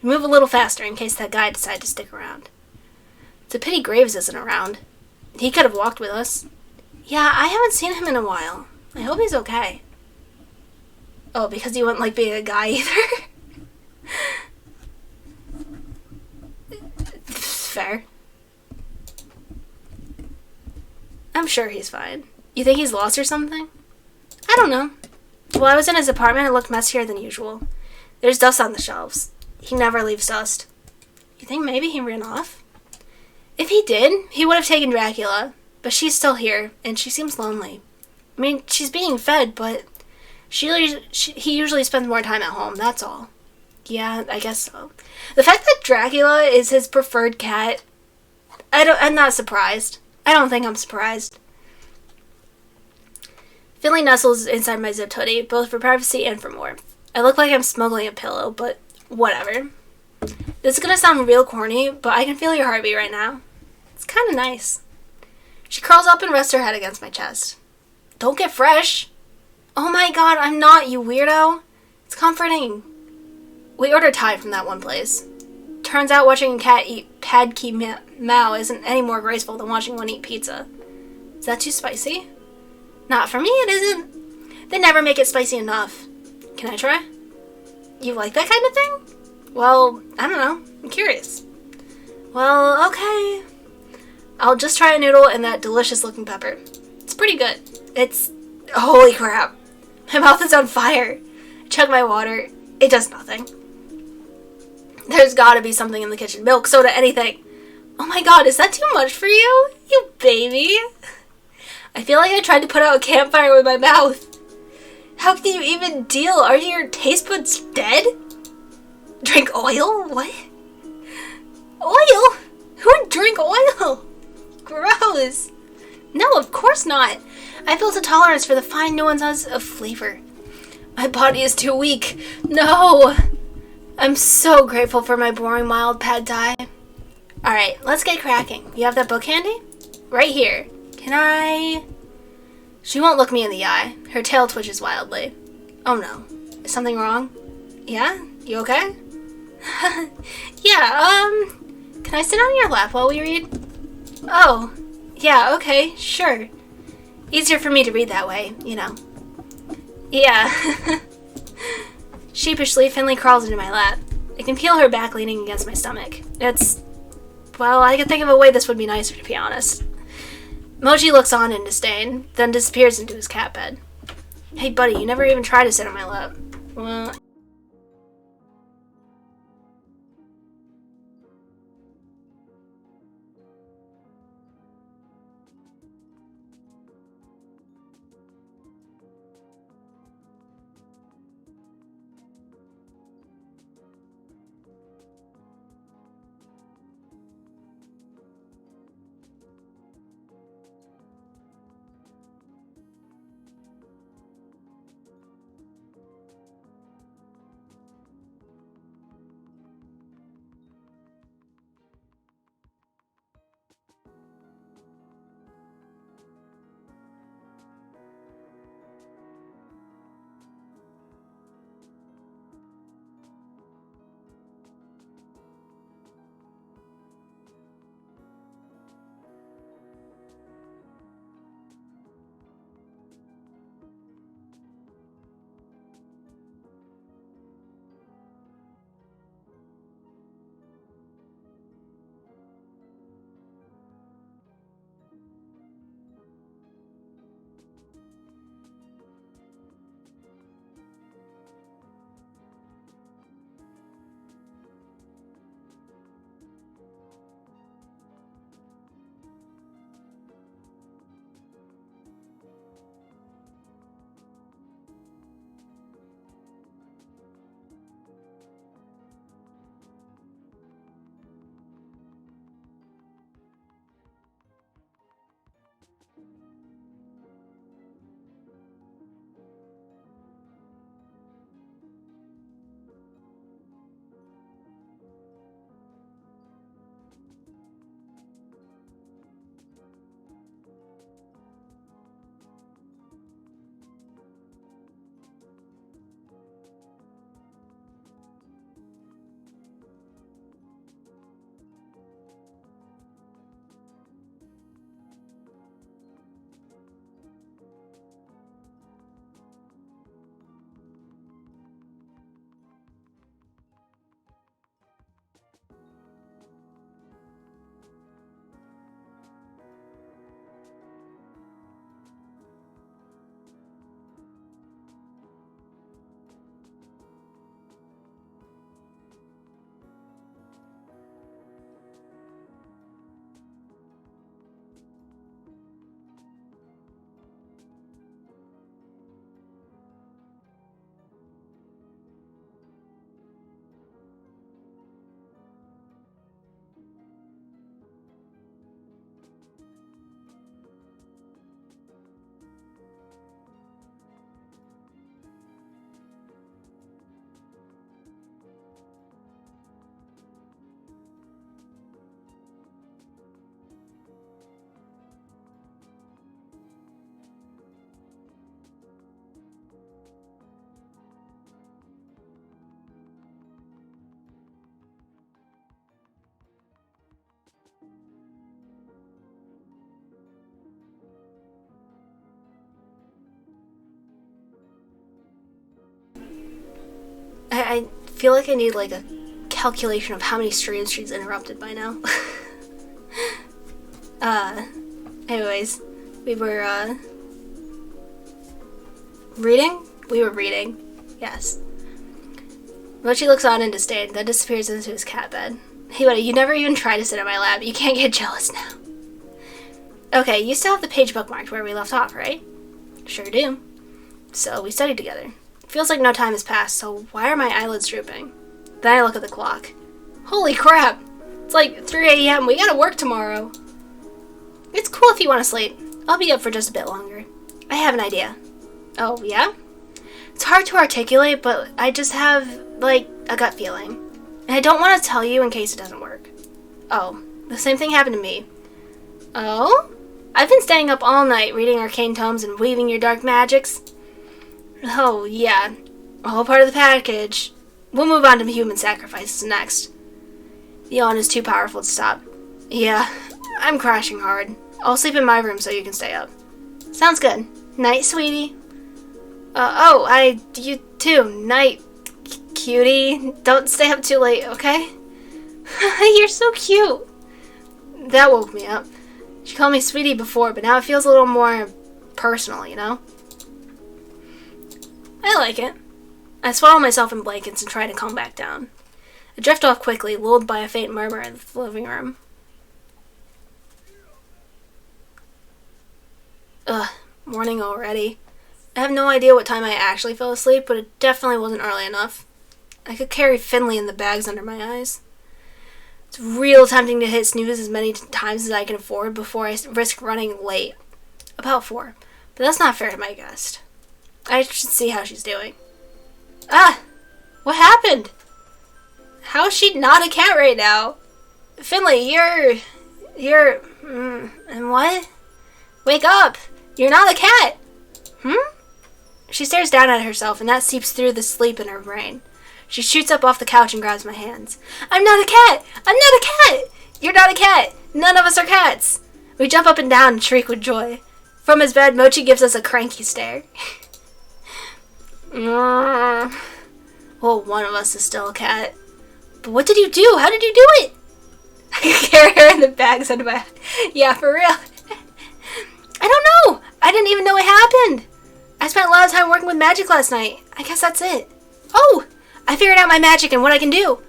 We move a little faster in case that guy decides to stick around. It's a pity Graves isn't around. He could have walked with us. Yeah, I haven't seen him in a while. I hope he's okay. Oh, because he wouldn't like being a guy either? Fair. I'm sure he's fine. You think he's lost or something? I don't know. While I was in his apartment, it looked messier than usual. There's dust on the shelves. He never leaves dust. You think maybe he ran off? If he did, he would have taken Dracula. But she's still here, and she seems lonely. I mean, she's being fed, but he usually spends more time at home, that's all. Yeah, I guess so. The fact that Dracula is his preferred cat, I'm not surprised. I don't think I'm surprised. Finley nestles inside my zipped hoodie, both for privacy and for warmth. I look like I'm smuggling a pillow, but whatever. This is gonna sound real corny, but I can feel your heartbeat right now. It's kinda nice. She curls up and rests her head against my chest. Don't get fresh. Oh my god, I'm not, you weirdo. It's comforting. We ordered Thai from that one place. Turns out watching a cat eat pad ki mao isn't any more graceful than watching one eat pizza. Is that too spicy? Not for me, it isn't. They never make it spicy enough. Can I try? You like that kind of thing? Well, I don't know. I'm curious. Well, okay. I'll just try a noodle and that delicious looking pepper. It's pretty good. It's... Holy crap. My mouth is on fire. I chug my water. It does nothing. There's gotta be something in the kitchen. Milk, soda, anything. Oh my god, is that too much for you? You baby. I feel like I tried to put out a campfire with my mouth. How can you even deal? Are your taste buds dead? Drink oil? What? Oil? Who would drink oil? Gross. No, of course not. I built a tolerance for the fine nuances of flavor. My body is too weak. No. I'm so grateful for my boring mild pad thai. Alright, let's get cracking. You have that book handy? Right here. Can I... She won't look me in the eye. Her tail twitches wildly. Oh no. Is something wrong? Yeah? You okay? Yeah, can I sit on your lap while we read? Oh, yeah, okay, sure. Easier for me to read that way, you know. Yeah. Sheepishly, Finley crawls into my lap. I can feel her back leaning against my stomach. It's... Well, I can think of a way this would be nicer, to be honest. Moji looks on in disdain, then disappears into his cat bed. Hey, buddy, you never even tried to sit on my lap. Well... I feel like I need like a calculation of how many streams she's interrupted by now. Anyways, we were, reading? We were reading. Yes. Mochi looks on in disdain, then disappears into his cat bed. Hey buddy, you never even tried to sit in my lap. You can't get jealous now. Okay, you still have the page bookmarked where we left off, right? Sure do. So, we studied together. Feels like no time has passed, so why are my eyelids drooping? Then I look at the clock. Holy crap! It's like 3 a.m. We gotta work tomorrow. It's cool if you want to sleep. I'll be up for just a bit longer. I have an idea. Oh, yeah? It's hard to articulate, but I just have, like, a gut feeling. And I don't want to tell you in case it doesn't work. Oh, the same thing happened to me. Oh? I've been staying up all night reading arcane tomes and weaving your dark magics. Oh, yeah. All part of the package. We'll move on to human sacrifices next. The yawn is too powerful to stop. Yeah, I'm crashing hard. I'll sleep in my room so you can stay up. Sounds good. Night, sweetie. You too. Night, cutie. Don't stay up too late, okay? You're so cute. That woke me up. She called me sweetie before, but now it feels a little more personal, you know? I like it. I swaddle myself in blankets and try to calm back down. I drift off quickly, lulled by a faint murmur in the living room. Ugh, morning already. I have no idea what time I actually fell asleep, but it definitely wasn't early enough. I could carry Finley and the bags under my eyes. It's real tempting to hit snooze as many times as I can afford before I risk running late. About 4. But that's not fair to my guest. I should see how she's doing. Ah! What happened? How's she not a cat right now? Finley, and what? Wake up! You're not a cat! She stares down at herself, and that seeps through the sleep in her brain. She shoots up off the couch and grabs my hands. I'm not a cat! I'm not a cat! You're not a cat! None of us are cats! We jump up and down and shriek with joy. From his bed, Mochi gives us a cranky stare. Well, one of us is still a cat. But what did you do? How did you do it? I carry her in the bags under my... Yeah, for real. I don't know. I didn't even know it happened. I spent a lot of time working with magic last night. I guess that's it. Oh, I figured out my magic and what I can do.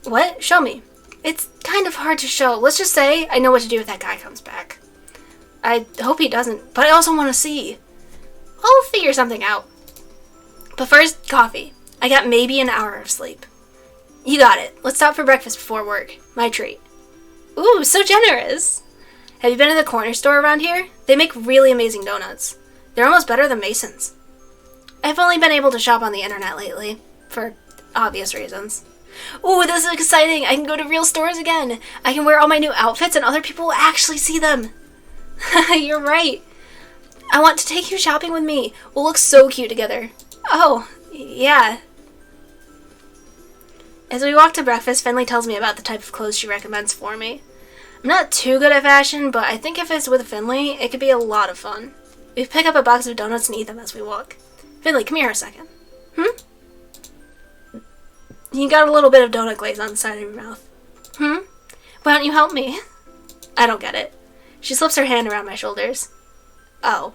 What? Show me. It's kind of hard to show. Let's just say I know what to do if that guy comes back. I hope he doesn't, but I also want to see. I'll figure something out. But first, coffee. I got maybe an hour of sleep. You got it. Let's stop for breakfast before work. My treat. Ooh, so generous. Have you been to the corner store around here? They make really amazing donuts. They're almost better than Mason's. I've only been able to shop on the internet lately, for obvious reasons. Ooh, this is exciting. I can go to real stores again. I can wear all my new outfits and other people will actually see them. You're right. I want to take you shopping with me. We'll look so cute together. Oh, yeah. As we walk to breakfast, Finley tells me about the type of clothes she recommends for me. I'm not too good at fashion, but I think if it's with Finley, it could be a lot of fun. We pick up a box of donuts and eat them as we walk. Finley, come here a second. You got a little bit of donut glaze on the side of your mouth. Why don't you help me? I don't get it. She slips her hand around my shoulders. Oh.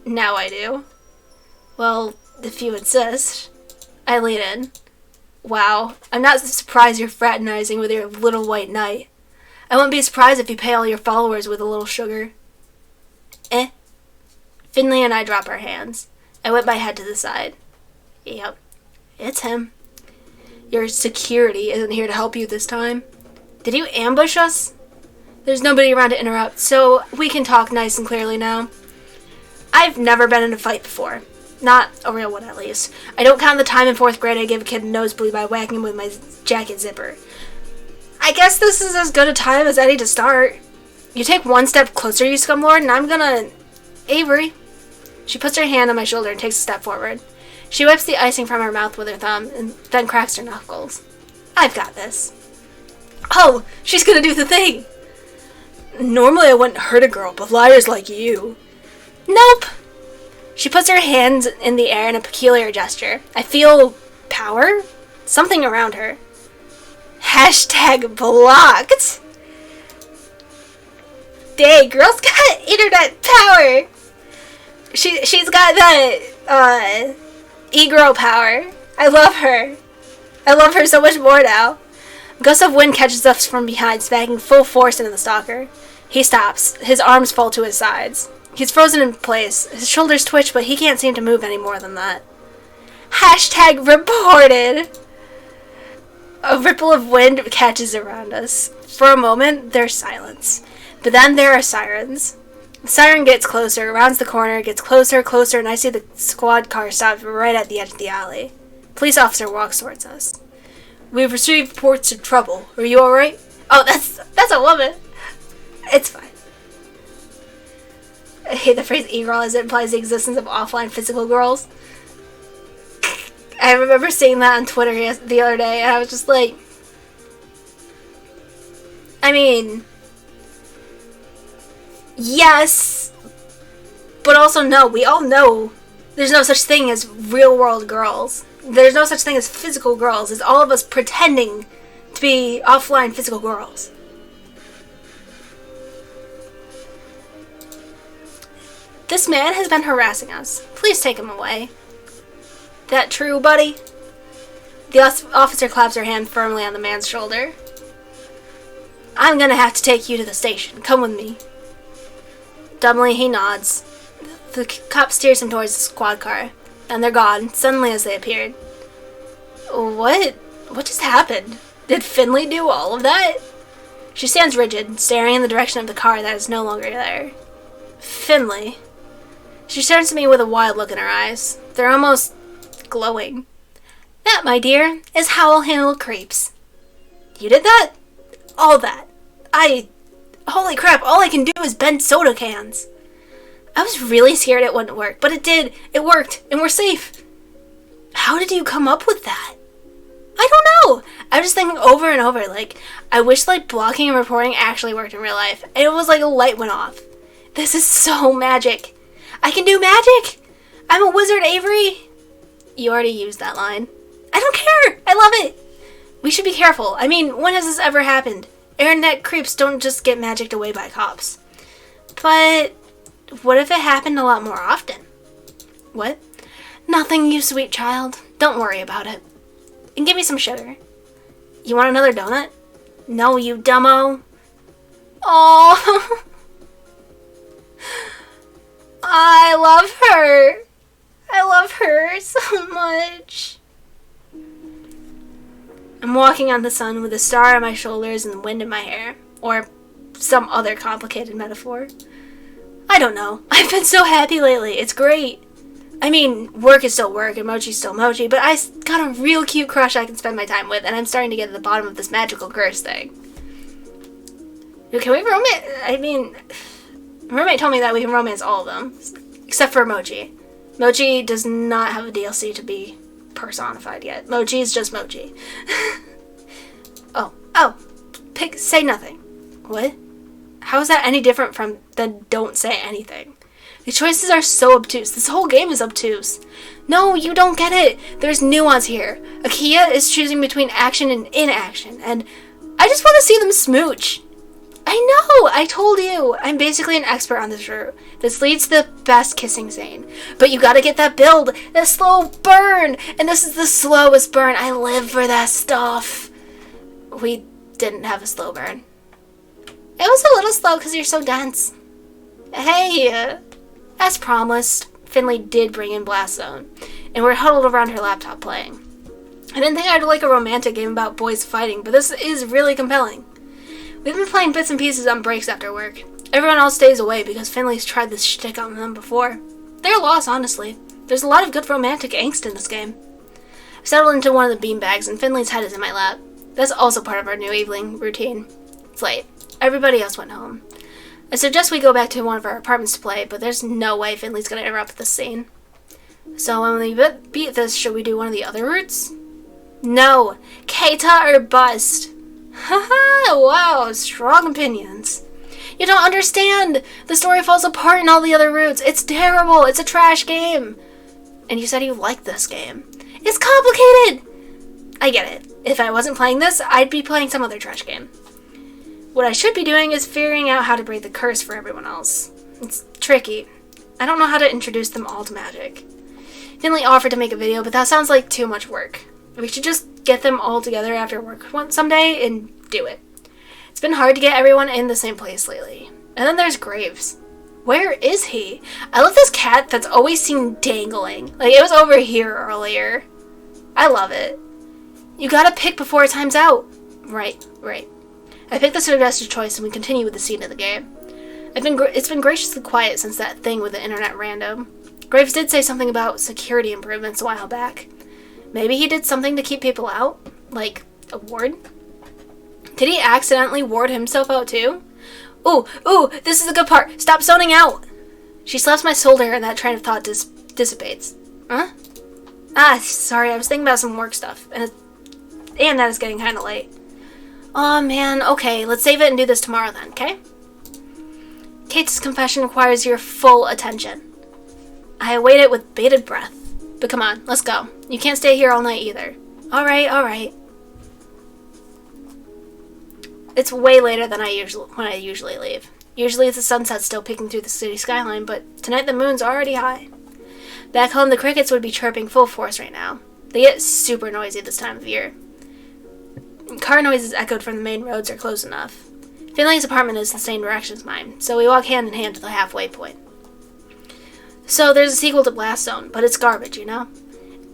Now I do. Well, if you insist. I lean in. Wow, I'm not surprised you're fraternizing with your little white knight. I wouldn't be surprised if you pay all your followers with a little sugar. Finley and I drop our hands. I whip my head to the side. Yep, it's him. Your security isn't here to help you this time. Did you ambush us? There's nobody around to interrupt, so we can talk nice and clearly now. I've never been in a fight before. Not a real one, at least. I don't count the time in 4th grade I gave a kid a nosebleed by whacking him with my jacket zipper. I guess this is as good a time as any to start. You take one step closer, you scumlord, and I'm gonna... Avery. She puts her hand on my shoulder and takes a step forward. She wipes the icing from her mouth with her thumb, and then cracks her knuckles. I've got this. Oh, she's gonna do the thing! Normally I wouldn't hurt a girl, but liars like you... Nope! She puts her hands in the air in a peculiar gesture. I feel power? Something around her. Hashtag blocked. Dang, girl's got internet power. She's got that, e-girl power. I love her. I love her so much more now. A gust of wind catches us from behind, smacking full force into the stalker. He stops. His arms fall to his sides. He's frozen in place. His shoulders twitch, but he can't seem to move any more than that. Hashtag reported. A ripple of wind catches around us. For a moment, there's silence. But then there are sirens. The siren gets closer, rounds the corner, gets closer, and I see the squad car stop right at the edge of the alley. Police officer walks towards us. We've received reports of trouble. Are you alright? Oh, that's a woman. It's fine. I hate the phrase e-girl as it implies the existence of offline physical girls. I remember seeing that on Twitter the other day, and I was just like, I mean, yes, but also no. We all know there's no such thing as real-world girls. There's no such thing as physical girls. It's all of us pretending to be offline physical girls. This man has been harassing us. Please take him away. That true, buddy? The officer claps her hand firmly on the man's shoulder. I'm gonna have to take you to the station. Come with me. Dumbly, he nods. The cop steers him towards the squad car. And they're gone, suddenly as they appeared. What just happened? Did Finley do all of that? She stands rigid, staring in the direction of the car that is no longer there. Finley. She turns to me with a wild look in her eyes. They're almost glowing. That, my dear, is how I'll handle creeps. You did that? All that. Holy crap, all I can do is bend soda cans. I was really scared it wouldn't work, but it did. It worked, and we're safe. How did you come up with that? I don't know. I was just thinking over and over, like, I wish, like, blocking and reporting actually worked in real life. And it was like a light went off. This is so magic. I can do magic. I'm a wizard, Avery. You already used that line. I don't care. I love it. We should be careful. I mean, when has this ever happened? Internet creeps don't just get magicked away by cops. But what if it happened a lot more often? What? Nothing, you sweet child. Don't worry about it. And give me some sugar. You want another donut? No, you dumbo. Oh, I love her. I love her so much. I'm walking on the sun with a star on my shoulders and wind in my hair. Or some other complicated metaphor. I don't know. I've been so happy lately. It's great. I mean, work is still work and mochi's still mochi, but I got a real cute crush I can spend my time with, and I'm starting to get to the bottom of this magical curse thing. Can we romance? I mean, my roommate told me that we can romance all of them, except for Mochi. Mochi does not have a DLC to be personified yet. Mochi is just Mochi. Say nothing. What? How is that any different from than don't say anything? The choices are so obtuse. This whole game is obtuse. No, you don't get it. There's nuance here. Akia is choosing between action and inaction, and I just want to see them smooch. I know, I told you. I'm basically an expert on this route. This leads to the best kissing scene. But you gotta get that build, that slow burn. And this is the slowest burn. I live for that stuff. We didn't have a slow burn. It was a little slow because you're so dense. Hey, as promised, Finley did bring in Blast Zone, and we're huddled around her laptop playing. I didn't think I'd like a romantic game about boys fighting, but this is really compelling. We've been playing bits and pieces on breaks after work. Everyone else stays away because Finley's tried this shtick on them before. They're lost, honestly. There's a lot of good romantic angst in this game. I've settled into one of the beanbags, and Finley's head is in my lap. That's also part of our new evening routine. It's late. Everybody else went home. I suggest we go back to one of our apartments to play, but there's no way Finley's gonna interrupt this scene. So when we beat this, should we do one of the other routes? No! Keita or bust! Haha, wow, strong opinions. You don't understand! The story falls apart in all the other routes. It's terrible! It's a trash game! And you said you liked this game. It's complicated! I get it. If I wasn't playing this, I'd be playing some other trash game. What I should be doing is figuring out how to break the curse for everyone else. It's tricky. I don't know how to introduce them all to magic. Finley offered to make a video, but that sounds like too much work. We should just get them all together after work someday and do it. It's been hard to get everyone in the same place lately. And then there's Graves. Where is he? I love this cat that's always seen dangling. Like, it was over here earlier. I love it. You gotta pick before time's out. Right. I picked the suggested choice and we continue with the scene of the game. It's been graciously quiet since that thing with the internet random. Graves did say something about security improvements a while back. Maybe he did something to keep people out? Like, a ward? Did he accidentally ward himself out too? Ooh, this is a good part. Stop zoning out. She slaps my shoulder and that train of thought dissipates. Huh? Sorry, I was thinking about some work stuff. And that is getting kind of late. Aw, man, okay, let's save it and do this tomorrow then, okay? Kate's confession requires your full attention. I await it with bated breath. But come on, let's go. You can't stay here all night either. Alright. It's way later than when I usually leave. Usually the sunset's still peeking through the city skyline, but tonight the moon's already high. Back home, the crickets would be chirping full force right now. They get super noisy this time of year. Car noises echoed from the main roads are close enough. Finley's apartment is the same direction as mine, so we walk hand in hand to the halfway point. So there's a sequel to Blast Zone, but it's garbage, you know?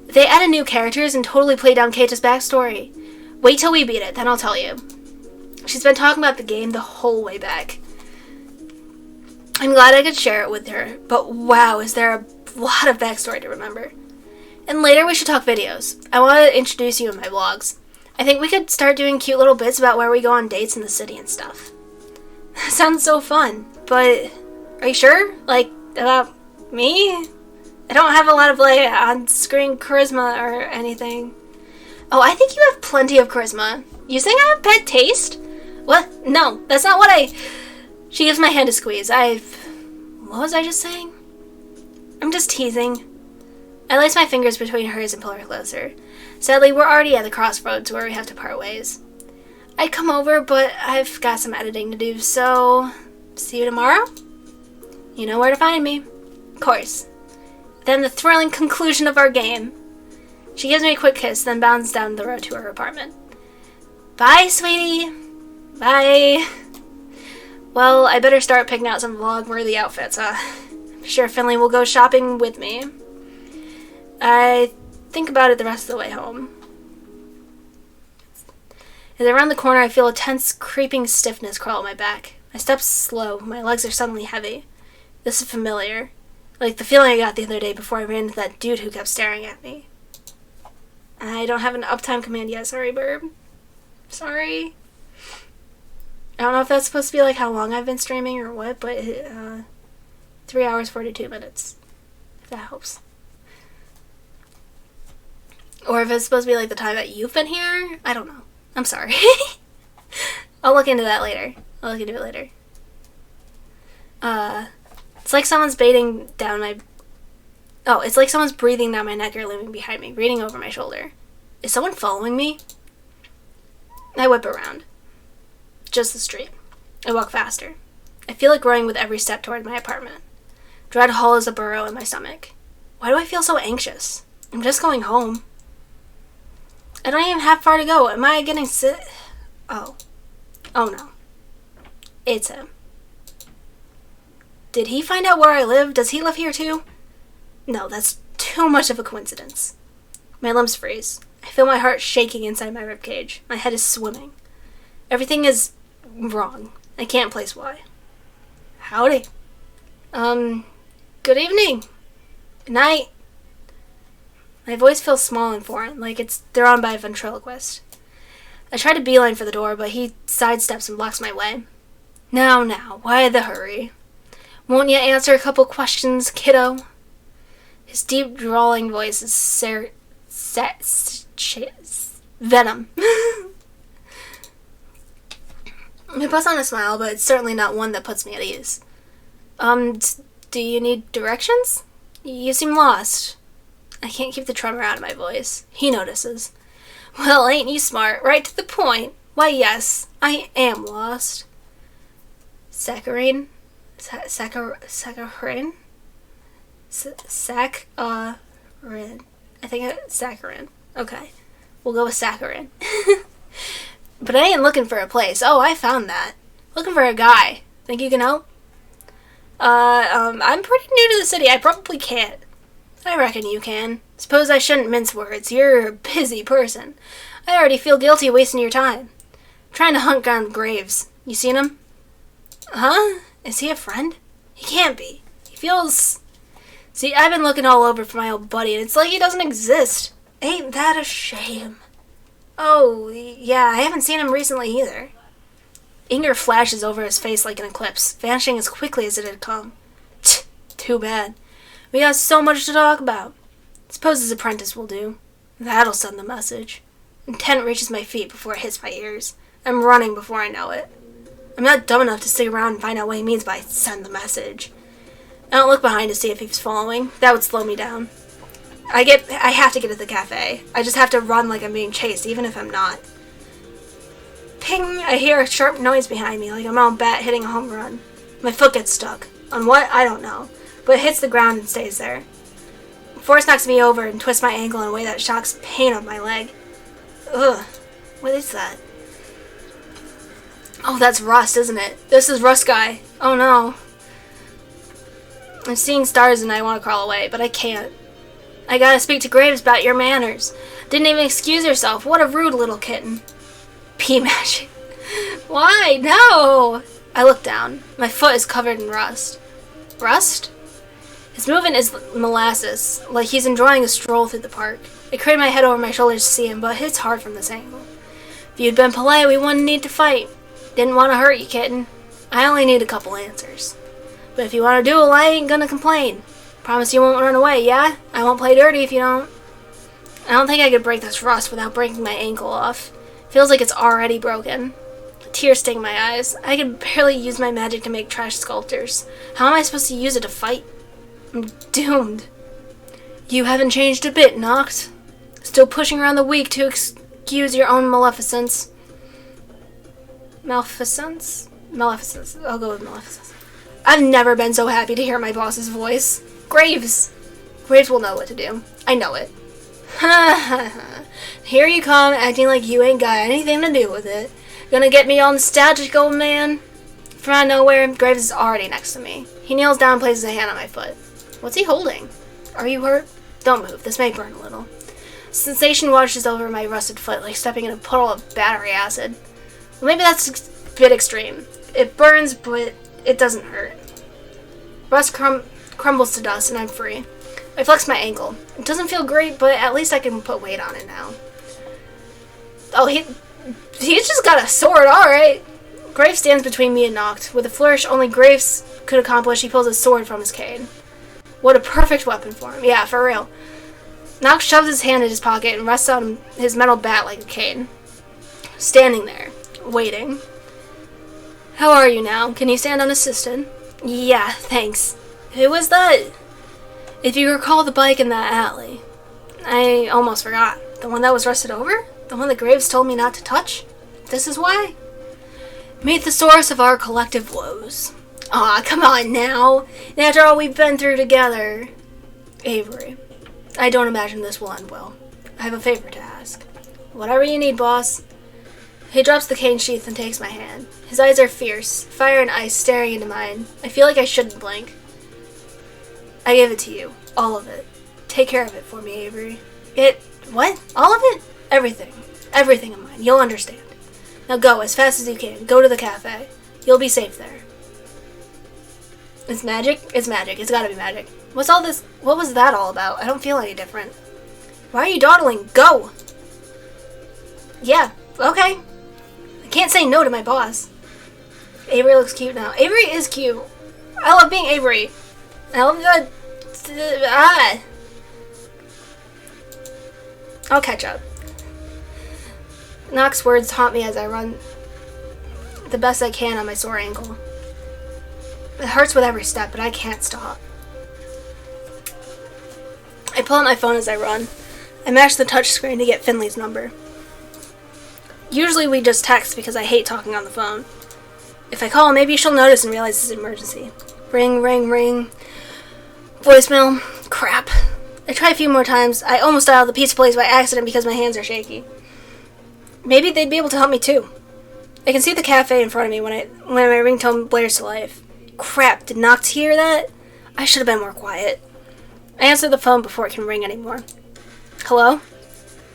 They added new characters and totally played down Kate's backstory. Wait till we beat it, then I'll tell you. She's been talking about the game the whole way back. I'm glad I could share it with her, but wow, is there a lot of backstory to remember. And later we should talk videos. I want to introduce you in my vlogs. I think we could start doing cute little bits about where we go on dates in the city and stuff. That sounds so fun, but are you sure? Like, about me? I don't have a lot of, like, on-screen charisma or anything. Oh, I think you have plenty of charisma. You think I have bad taste? What? No, that's not what She gives my hand a squeeze. What was I just saying? I'm just teasing. I lace my fingers between hers and pull her closer. Sadly, we're already at the crossroads where we have to part ways. I'd come over, but I've got some editing to do, so see you tomorrow? You know where to find me. Of course. Then the thrilling conclusion of our game. She gives me a quick kiss, then bounds down the road to her apartment. Bye, sweetie. Bye. Well, I better start picking out some vlog-worthy outfits. I'm sure Finley will go shopping with me. I think about it the rest of the way home. As I round the corner, I feel a tense, creeping stiffness crawl at my back. My steps slow. My legs are suddenly heavy. This is familiar. Like the feeling I got the other day before I ran into that dude who kept staring at me. I don't have an uptime command yet. Sorry, Burb. Sorry. I don't know if that's supposed to be like how long I've been streaming or what, but 3 hours, 42 minutes. If that helps. Or if it's supposed to be like the time that you've been here. I don't know. I'm sorry. I'll look into that later. I'll look into it later. It's like someone's breathing down my... Oh, it's like someone's breathing down my neck or leaning behind me, breathing over my shoulder. Is someone following me? I whip around. Just the street. I walk faster. I feel it growing with every step toward my apartment. Dread hollows a burrow in my stomach. Why do I feel so anxious? I'm just going home. I don't even have far to go. Am I getting sick? Oh. Oh no. It's him. Did he find out where I live? Does he live here too? No, that's too much of a coincidence. My limbs freeze. I feel my heart shaking inside my ribcage. My head is swimming. Everything is wrong. I can't place why. Howdy. Good evening. Good night. My voice feels small and foreign, like it's thrown by a ventriloquist. I try to beeline for the door, but he sidesteps and blocks my way. Now, why the hurry? Won't you answer a couple questions, kiddo? His deep, drawling voice is venom. I puts on a smile, but it's certainly not one that puts me at ease. Do you need directions? You seem lost. I can't keep the tremor out of my voice. He notices. Well, ain't you smart? Right to the point. Why, yes, I am lost. Saccharine? Saccharin? Saccharin. I think it's saccharin. Okay. We'll go with saccharin. But I ain't looking for a place. Oh, I found that. Looking for a guy. Think you can help? I'm pretty new to the city. I probably can't. I reckon you can. Suppose I shouldn't mince words. You're a busy person. I already feel guilty wasting your time. I'm trying to hunt down Graves. You seen him? Huh? Is he a friend? He can't be. He feels... See, I've been looking all over for my old buddy, and it's like he doesn't exist. Ain't that a shame? Oh, yeah, I haven't seen him recently either. Anger flashes over his face like an eclipse, vanishing as quickly as it had come. Too bad. We got so much to talk about. Suppose his apprentice will do. That'll send the message. Intent reaches my feet before it hits my ears. I'm running before I know it. I'm not dumb enough to stick around and find out what he means by send the message. I don't look behind to see if he's following. That would slow me down. I have to get to the cafe. I just have to run like I'm being chased, even if I'm not. Ping! I hear a sharp noise behind me, like a mountain bat hitting a home run. My foot gets stuck. On what? I don't know. But it hits the ground and stays there. Force knocks me over and twists my ankle in a way that shocks pain up my leg. Ugh. What is that? Oh, that's Rust, isn't it? This is Rust Guy. Oh no. I'm seeing stars and I want to crawl away, but I can't. I gotta speak to Graves about your manners. Didn't even excuse herself. What a rude little kitten. Pea magic. Why? No! I look down. My foot is covered in rust. Rust? His movement is molasses, like he's enjoying a stroll through the park. I crane my head over my shoulders to see him, but it's hard from this angle. If you'd been polite, we wouldn't need to fight. Didn't want to hurt you, kitten. I only need a couple answers. But if you want to duel, I ain't gonna complain. Promise you won't run away, yeah? I won't play dirty if you don't. I don't think I could break this rust without breaking my ankle off. Feels like it's already broken. Tears sting my eyes. I can barely use my magic to make trash sculptures. How am I supposed to use it to fight? I'm doomed. You haven't changed a bit, Noct. Still pushing around the weak to excuse your own maleficence. Maleficence? Maleficence. I'll go with maleficence. I've never been so happy to hear my boss's voice. Graves! Graves will know what to do. I know it. Ha ha ha. Here you come, acting like you ain't got anything to do with it. Gonna get me all nostalgic, old man? From out of nowhere, Graves is already next to me. He kneels down and places a hand on my foot. What's he holding? Are you hurt? Don't move. This may burn a little. Sensation washes over my rusted foot like stepping in a puddle of battery acid. Well, maybe that's a bit extreme. It burns, but it doesn't hurt. Rust crumbles to dust, and I'm free. I flex my ankle. It doesn't feel great, but at least I can put weight on it now. Oh, he's just got a sword, alright. Graves stands between me and Noct. With a flourish only Graves could accomplish, he pulls his sword from his cane. What a perfect weapon for him. Yeah, for real. Noct shoves his hand in his pocket and rests on his metal bat like a cane. Standing there, waiting. How are you now? Can you stand unassisted? Yeah, thanks. Who was that? If you recall the bike in that alley. I almost forgot. The one that was rusted over? The one that Graves told me not to touch? This is why? Meet the source of our collective woes. Aw, come on now. And after all we've been through together. Avery, I don't imagine this will end well. I have a favor to ask. Whatever you need, boss. He drops the cane sheath and takes my hand. His eyes are fierce, fire and ice staring into mine. I feel like I shouldn't blink. I give it to you. All of it. Take care of it for me, Avery. What? All of it? Everything. Everything of mine. You'll understand. Now go as fast as you can. Go to the cafe. You'll be safe there. It's magic? It's magic. It's gotta be magic. What's all this? What was that all about? I don't feel any different. Why are you dawdling? Go! Yeah, okay. I can't say no to my boss. Avery looks cute now. Avery is cute. I love being Avery. I love the... I'll catch up. Noct's words haunt me as I run the best I can on my sore ankle. It hurts with every step, but I can't stop. I pull out my phone as I run. I mash the touchscreen to get Finley's number. Usually we just text because I hate talking on the phone. If I call, maybe she'll notice and realize it's an emergency. Ring, ring, ring. Voicemail. Crap. I try a few more times. I almost dialed the pizza place by accident because my hands are shaky. Maybe they'd be able to help me too. I can see the cafe in front of me when my ringtone blares to life. Crap, did Nox hear that? I should have been more quiet. I answer the phone before it can ring anymore. Hello?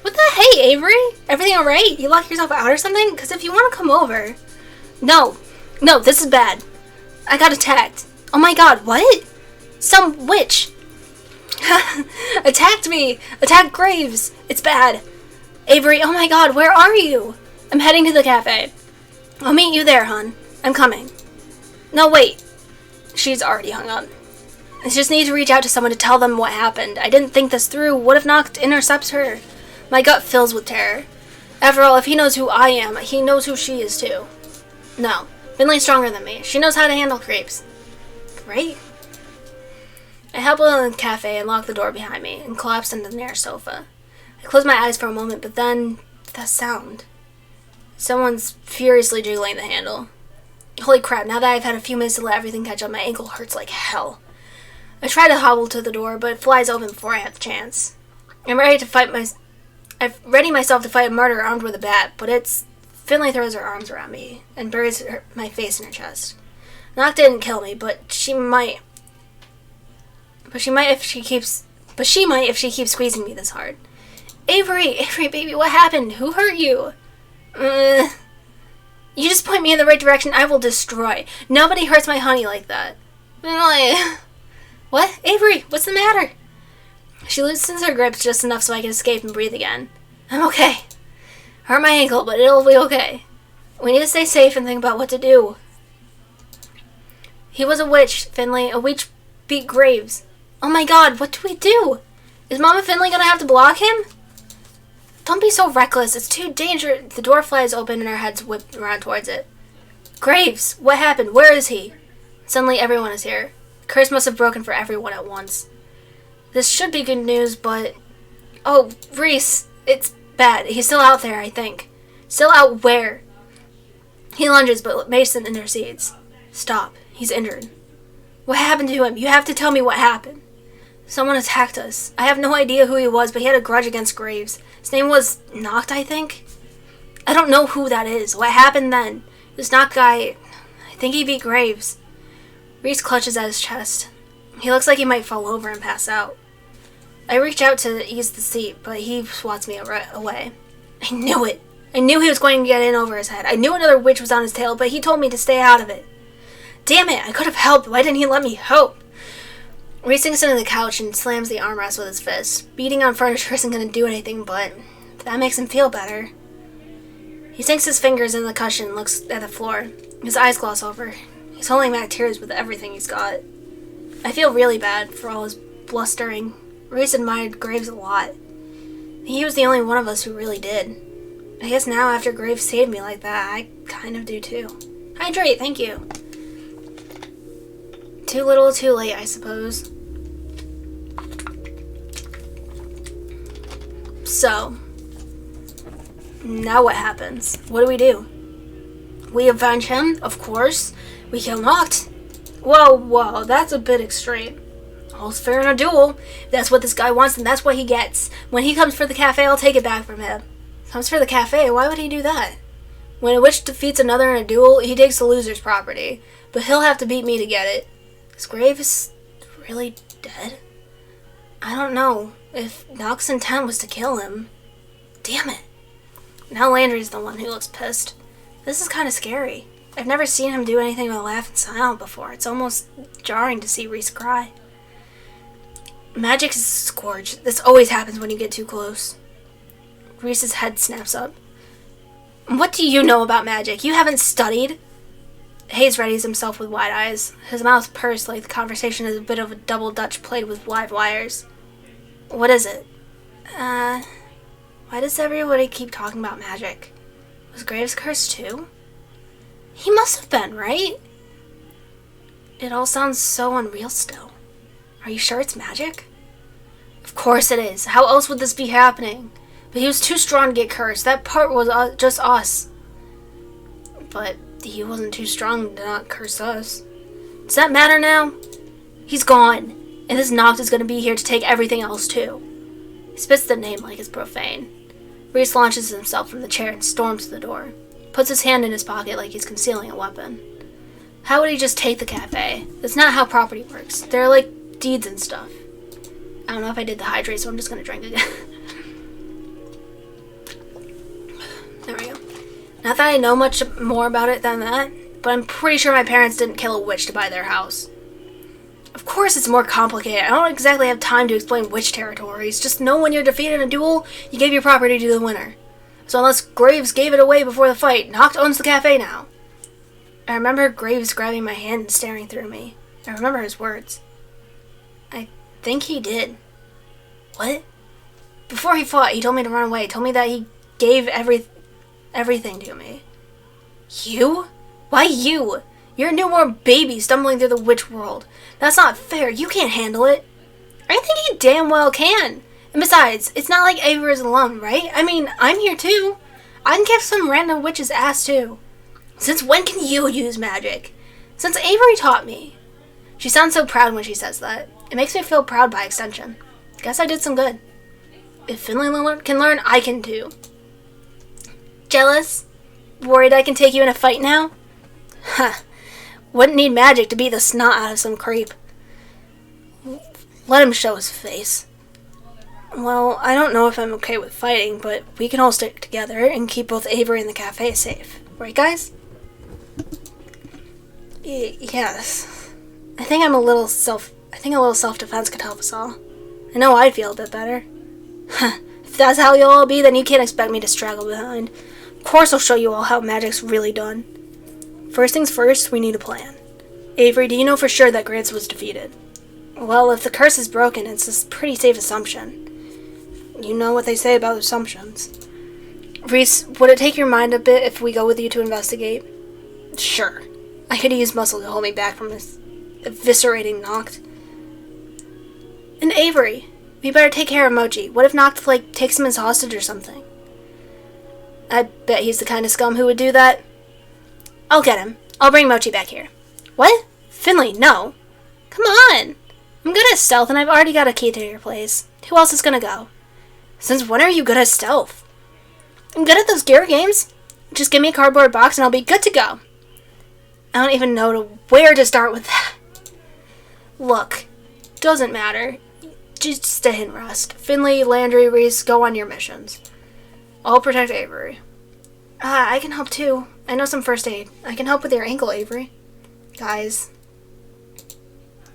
What the hey, Avery? Everything alright? You locked yourself out or something? Because if you want to come over... No, this is bad. I got attacked. Oh my god, what? Some witch. Attacked me. Attacked Graves. It's bad. Avery, oh my god, where are you? I'm heading to the cafe. I'll meet you there, hon. I'm coming. No, wait. She's already hung up. I just need to reach out to someone to tell them what happened. I didn't think this through. What if Nox intercepts her? My gut fills with terror. After all, if he knows who I am, he knows who she is too. No. Finley's stronger than me. She knows how to handle Graves. Great. I hop in the cafe and lock the door behind me and collapse into the nearest sofa. I close my eyes for a moment, but then that sound. Someone's furiously jiggling the handle. Holy crap, now that I've had a few minutes to let everything catch up, my ankle hurts like hell. I try to hobble to the door, but it flies open before I have the chance. I've readied myself to fight a murderer armed with a bat, but Finley throws her arms around me and buries my face in her chest. Nox didn't kill me, but she might if she keeps squeezing me this hard. Avery, baby, what happened? Who hurt you? You just point me in the right direction, I will destroy. Nobody hurts my honey like that. What? Avery, what's the matter? She loosens her grips just enough so I can escape and breathe again. I'm okay. Hurt my ankle, but it'll be okay. We need to stay safe and think about what to do. He was a witch, Finley. A witch beat Graves. Oh my god, what do we do? Is Mama Finley gonna have to block him? Don't be so reckless. It's too dangerous. The door flies open and our heads whip around towards it. Graves, what happened? Where is he? Suddenly everyone is here. The curse must have broken for everyone at once. This should be good news, but... Oh, Reese, it's bad. He's still out there, I think. Still out where? He lunges, but Mason intercedes. Stop. He's injured. What happened to him? You have to tell me what happened. Someone attacked us. I have no idea who he was, but he had a grudge against Graves. His name was Noct, I think? I don't know who that is. What happened then? This Noct guy... I think he beat Graves. Reese clutches at his chest. He looks like he might fall over and pass out. I reach out to ease the seat, but he swats me away. I knew it. I knew he was going to get in over his head. I knew another witch was on his tail, but he told me to stay out of it. Damn it, I could have helped. Why didn't he let me help? Reese sinks into the couch and slams the armrest with his fist. Beating on furniture isn't going to do anything, but that makes him feel better. He sinks his fingers in the cushion and looks at the floor. His eyes gloss over. He's holding back tears with everything he's got. I feel really bad for all his blustering. Reese admired Graves a lot. He was the only one of us who really did. I guess now, after Graves saved me like that, I kind of do too. Hydrate, thank you. Too little, too late, I suppose. So, now what happens? What do we do? We avenge him, of course. We kill Noct. Whoa, that's a bit extreme. All's fair in a duel. If that's what this guy wants, then that's what he gets. When he comes for the cafe, I'll take it back from him. Comes for the cafe? Why would he do that? When a witch defeats another in a duel, he takes the loser's property. But he'll have to beat me to get it. Is Graves really dead? I don't know. If Noct's intent was to kill him. Damn it. Now Landry's the one who looks pissed. This is kind of scary. I've never seen him do anything but laugh and smile before. It's almost jarring to see Reese cry. Magic is a scourge. This always happens when you get too close. Reese's head snaps up. What do you know about magic? You haven't studied? Hayes readies himself with wide eyes. His mouth pursed like the conversation is a bit of a double Dutch played with live wires. What is it? Why does everybody keep talking about magic? Was Graves cursed too? He must have been, right? It all sounds so unreal still. Are you sure it's magic? Of course it is. How else would this be happening? But he was too strong to get cursed. That part was just us. But he wasn't too strong to not curse us. Does that matter now? He's gone. And this Noct is going to be here to take everything else too. He spits the name like it's profane. Reese launches himself from the chair and storms to the door. Puts his hand in his pocket like he's concealing a weapon. How would he just take the cafe? That's not how property works. There are like deeds and stuff. I don't know if I did the hydrate, so I'm just going to drink again. There we go. Not that I know much more about it than that, but I'm pretty sure my parents didn't kill a witch to buy their house. Of course it's more complicated. I don't exactly have time to explain witch territories. Just know when you're defeated in a duel, you give your property to the winner. So unless Graves gave it away before the fight, Noct owns the cafe now. I remember Graves grabbing my hand and staring through me. I remember his words. I think he did. What? Before he fought, he told me to run away. He told me that he gave everything to me. You? Why you? You're a newborn baby stumbling through the witch world. That's not fair. You can't handle it. I think he damn well can. And besides, it's not like Avery is alone, right? I mean, I'm here too. I can kick some random witch's ass too. Since when can you use magic? Since Avery taught me. She sounds so proud when she says that. It makes me feel proud by extension. Guess I did some good. If Finley can learn, I can too. Jealous? Worried I can take you in a fight now? Huh. Wouldn't need magic to beat the snot out of some creep. Let him show his face. Well, I don't know if I'm okay with fighting, but we can all stick together and keep both Avery and the cafe safe. Right, guys? Yes. I think a little self-defense could help us all. I know I'd feel a bit better. If that's how you'll all be, then you can't expect me to straggle behind. Of course I'll show you all how magic's really done. First things first, we need a plan. Avery, do you know for sure that Graves was defeated? Well, if the curse is broken, it's a pretty safe assumption. You know what they say about assumptions. Reese, would it take your mind a bit if we go with you to investigate? Sure. I could use muscle to hold me back from this eviscerating Noct. And Avery, we better take care of Mochi. What if Noct, takes him as hostage or something? I bet he's the kind of scum who would do that. I'll get him. I'll bring Mochi back here. What? Finley, no. Come on. I'm good at stealth and I've already got a key to your place. Who else is gonna go? Since when are you good at stealth? I'm good at those gear games. Just give me a cardboard box and I'll be good to go. I don't even know where to start with that. Look, doesn't matter. Just stay and rest. Finley, Landry, Reese, go on your missions. I'll protect Avery. I can help too. I know some first aid. I can help with your ankle, Avery. Guys,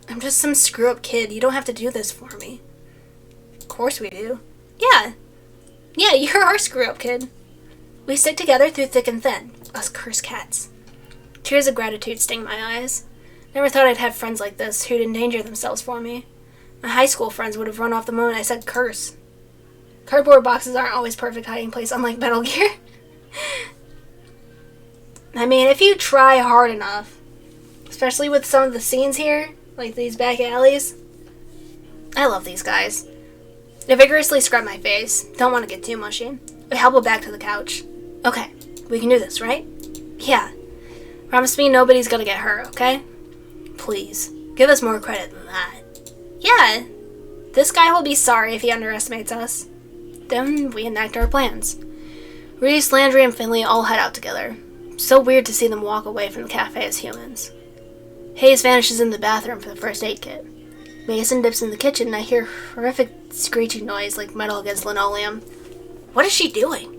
I'm just some screw-up kid. You don't have to do this for me. Of course we do. Yeah, you're our screw-up kid. We stick together through thick and thin. Us cursed cats. Tears of gratitude sting my eyes. Never thought I'd have friends like this who'd endanger themselves for me. My high school friends would have run off the moment I said curse. Cardboard boxes aren't always perfect hiding place, unlike Metal Gear. I mean, if you try hard enough, especially with some of the scenes here, like these back alleys. I love these guys. They vigorously scrub my face. Don't want to get too mushy. I hobble back to the couch. Okay, we can do this, right? Yeah. Promise me nobody's gonna get hurt, okay? Please, give us more credit than that. Yeah, this guy will be sorry if he underestimates us. Then we enact our plans. Reese, Landry, and Finley all head out together. So weird to see them walk away from the cafe as humans. Hayes vanishes in the bathroom for the first aid kit. Mason dips in the kitchen and I hear horrific screeching noise like metal against linoleum. What is she doing?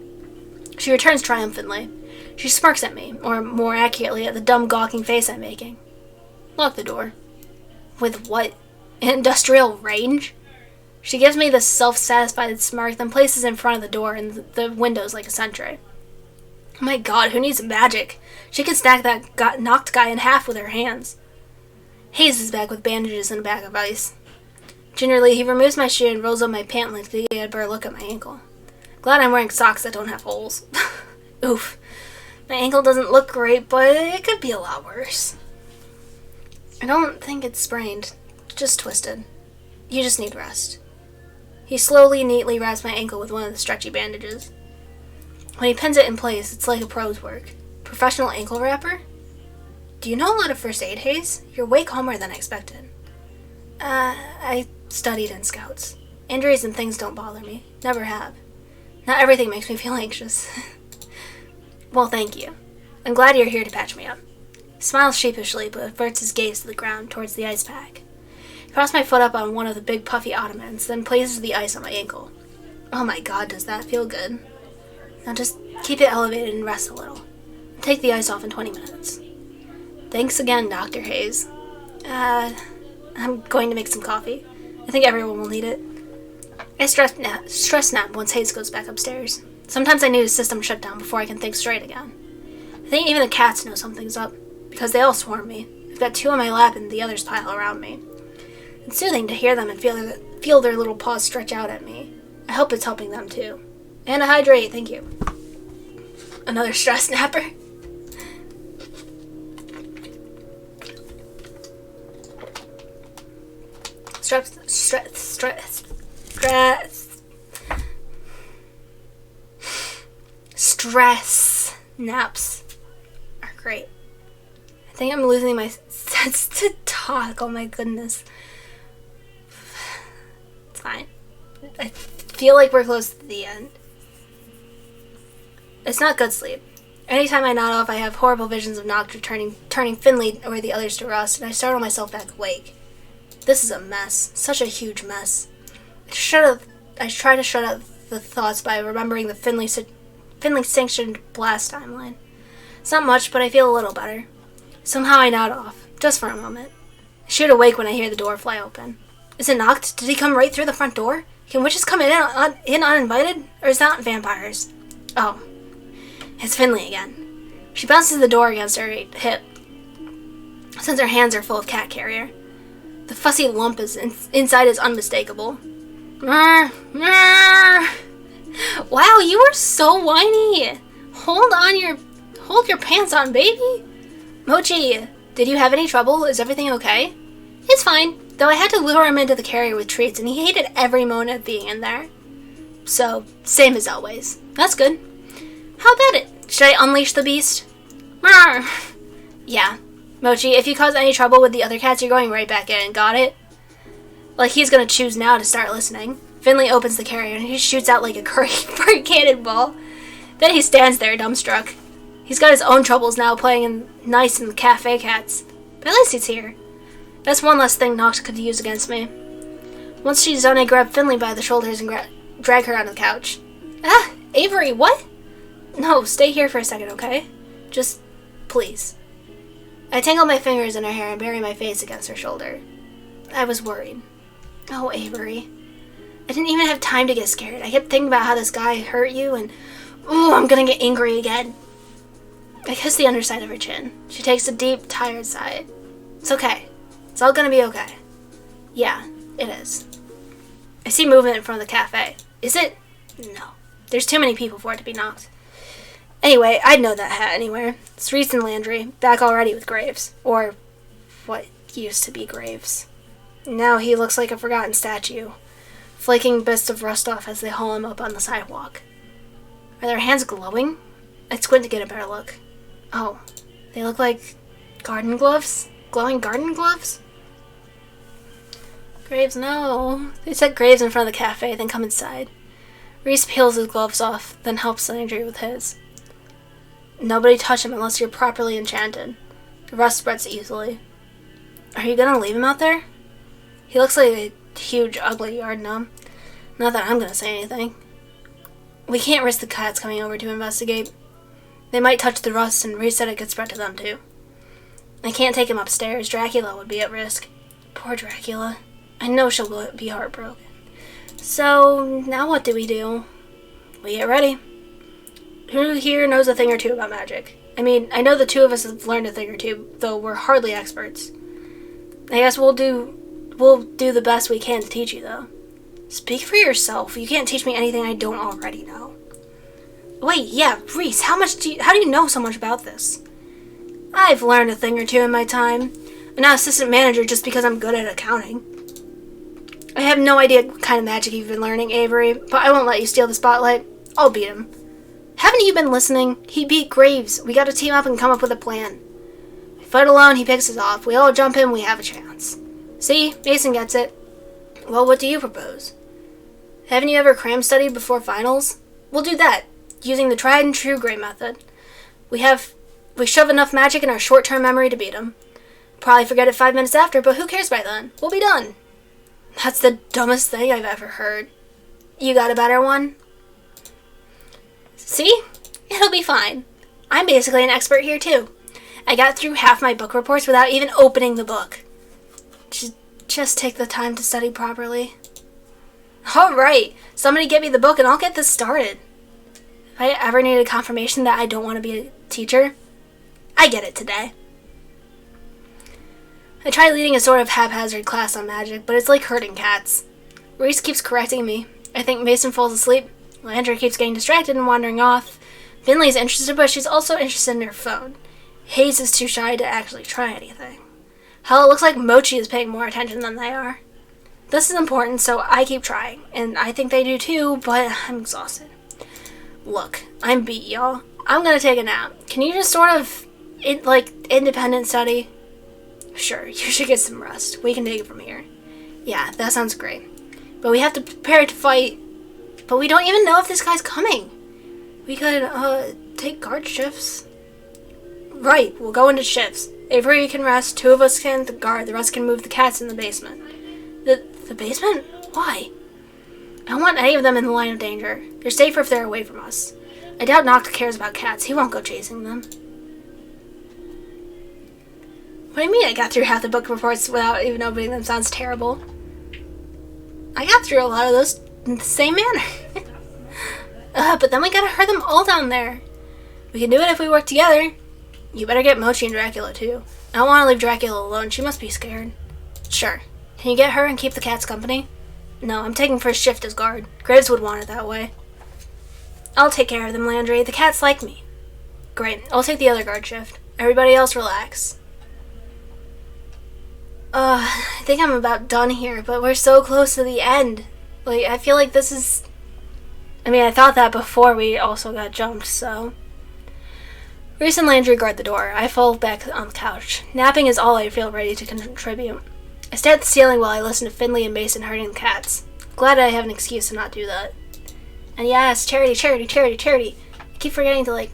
She returns triumphantly. She smirks at me, or more accurately at the dumb gawking face I'm making. Lock the door. With what? An industrial range? She gives me this self-satisfied smirk, then places it in front of the door and the windows like a sentry. Oh my god, who needs magic? She can snack that Noct guy in half with her hands. Hayes is back with bandages and a bag of ice. Gingerly, he removes my shoe and rolls up my pant leg to get a better look at my ankle. Glad I'm wearing socks that don't have holes. Oof. My ankle doesn't look great, but it could be a lot worse. I don't think it's sprained. Just twisted. You just need rest. He slowly, neatly wraps my ankle with one of the stretchy bandages. When he pins it in place, it's like a pro's work. Professional ankle wrapper? Do you know a lot of first aid, Hayes? You're way calmer than I expected. I studied in Scouts. Injuries and things don't bother me. Never have. Not everything makes me feel anxious. Well, thank you. I'm glad you're here to patch me up. He smiles sheepishly, but averts his gaze to the ground towards the ice pack. He props my foot up on one of the big puffy ottomans, then places the ice on my ankle. Oh my god, does that feel good? Now just keep it elevated and rest a little. Take the ice off in 20 minutes. Thanks again, Dr. Hayes. I'm going to make some coffee. I think everyone will need it. I stress nap once Hayes goes back upstairs. Sometimes I need a system shut down before I can think straight again. I think even the cats know something's up, because they all swarm me. I've got 2 on my lap and the others pile around me. It's soothing to hear them and feel their little paws stretch out at me. I hope it's helping them too. And to hydrate, thank you. Another stress napper. Stress naps are great. I think I'm losing my sense to talk. Oh my goodness. It's fine. I feel like we're close to the end. It's not good sleep. Anytime I nod off, I have horrible visions of Noct turning Finley or the others to rust, and I startle myself back awake. This is a mess. Such a huge mess. I try to shut out the thoughts by remembering the Finley-sanctioned blast timeline. It's not much, but I feel a little better. Somehow I nod off, just for a moment. I shoot awake when I hear the door fly open. Is it Noct? Did he come right through the front door? Can witches come in uninvited? Or is that vampires? Oh. It's Finley again. She bounces the door against her hip, since her hands are full of cat carrier. The fussy lump inside is unmistakable. Wow, you are so whiny. Hold your pants on, baby. Mochi, did you have any trouble? Is everything okay? It's fine, though I had to lure him into the carrier with treats, and he hated every moment of being in there. So, same as always. That's good. How about it? Should I unleash the beast? Yeah. Mochi, if you cause any trouble with the other cats, you're going right back in. Got it? Like he's gonna choose now to start listening. Finley opens the carrier and he shoots out like a great cannonball. Then he stands there, dumbstruck. He's got his own troubles now, playing nice in the cafe cats. But at least he's here. That's one less thing Noct could use against me. Once she's done, I grab Finley by the shoulders and drag her onto the couch. Ah, Avery, what? No, stay here for a second, okay? Just, please. I tangle my fingers in her hair and bury my face against her shoulder. I was worried. Oh, Avery. I didn't even have time to get scared. I kept thinking about how this guy hurt you and... Ooh, I'm gonna get angry again. I kiss the underside of her chin. She takes a deep, tired sigh. It's okay. It's all gonna be okay. Yeah, it is. I see movement in front of the cafe. Is it? No. There's too many people for it to be Noct. Anyway, I'd know that hat anywhere. It's Reese and Landry, back already with Graves. Or what used to be Graves. Now he looks like a forgotten statue, flaking bits of rust off as they haul him up on the sidewalk. Are their hands glowing? I squint to get a better look. Oh, they look like garden gloves? Glowing garden gloves? Graves, no. They set Graves in front of the cafe, then come inside. Reese peels his gloves off, then helps Landry with his. Nobody touch him unless you're properly enchanted. The rust spreads easily. Are you gonna leave him out there? He looks like a huge, ugly yard gnome. Not that I'm gonna say anything. We can't risk the cats coming over to investigate. They might touch the rust, and Reese said it could spread to them too. I can't take him upstairs. Dracula would be at risk. Poor Dracula. I know she'll be heartbroken. So, now what do? We get ready. Who here knows a thing or two about magic? I mean, I know the two of us have learned a thing or two, though we're hardly experts. I guess we'll do the best we can to teach you, though. Speak for yourself. You can't teach me anything I don't already know. Wait, yeah, Reese, how do you know so much about this? I've learned a thing or two in my time. I'm not assistant manager just because I'm good at accounting. I have no idea what kind of magic you've been learning, Avery, but I won't let you steal the spotlight. I'll beat him. Haven't you been listening? He beat Graves. We gotta team up and come up with a plan. We fight alone, he picks us off. We all jump in, we have a chance. See? Mason gets it. Well, what do you propose? Haven't you ever cram studied before finals? We'll do that, using the tried and true Gray method. We shove enough magic in our short-term memory to beat him. Probably forget it 5 minutes after, but who cares by then? We'll be done. That's the dumbest thing I've ever heard. You got a better one? See? It'll be fine. I'm basically an expert here, too. I got through half my book reports without even opening the book. Just take the time to study properly. Alright, somebody get me the book and I'll get this started. If I ever needed confirmation that I don't want to be a teacher, I get it today. I tried leading a sort of haphazard class on magic, but it's like herding cats. Reese keeps correcting me. I think Mason falls asleep. Landry keeps getting distracted and wandering off. Finley's interested, but she's also interested in her phone. Hayes is too shy to actually try anything. Hell, it looks like Mochi is paying more attention than they are. This is important, so I keep trying, and I think they do too, but I'm exhausted. Look, I'm beat, y'all. I'm gonna take a nap. Can you just sort of, independent study? Sure, you should get some rest. We can take it from here. Yeah, that sounds great. But we have to prepare to fight. But we don't even know if this guy's coming. We could, take guard shifts. Right, we'll go into shifts. Avery can rest, 2 of us can guard, the rest can move the cats in the basement. The basement? Why? I don't want any of them in the line of danger. They're safer if they're away from us. I doubt Nocta cares about cats. He won't go chasing them. What do you mean I got through half the book reports without even opening them? Sounds terrible. I got through a lot of those in the same manner. But then we gotta herd them all down there. We can do it if we work together. You better get Mochi and Dracula too. I don't want to leave Dracula alone. She must be scared. Sure. Can you get her and keep the cats company? No, I'm taking first shift as guard. Graves would want it that way. I'll take care of them, Landry. The cats like me. Great. I'll take the other guard shift. Everybody else relax. I think I'm about done here, but we're so close to the end. I feel like this is... I thought that before we also got jumped, so... Reese and Landry guard the door. I fall back on the couch. Napping is all I feel ready to contribute. I stare at the ceiling while I listen to Finley and Mason herding the cats. Glad I have an excuse to not do that. And yes, charity. I keep forgetting to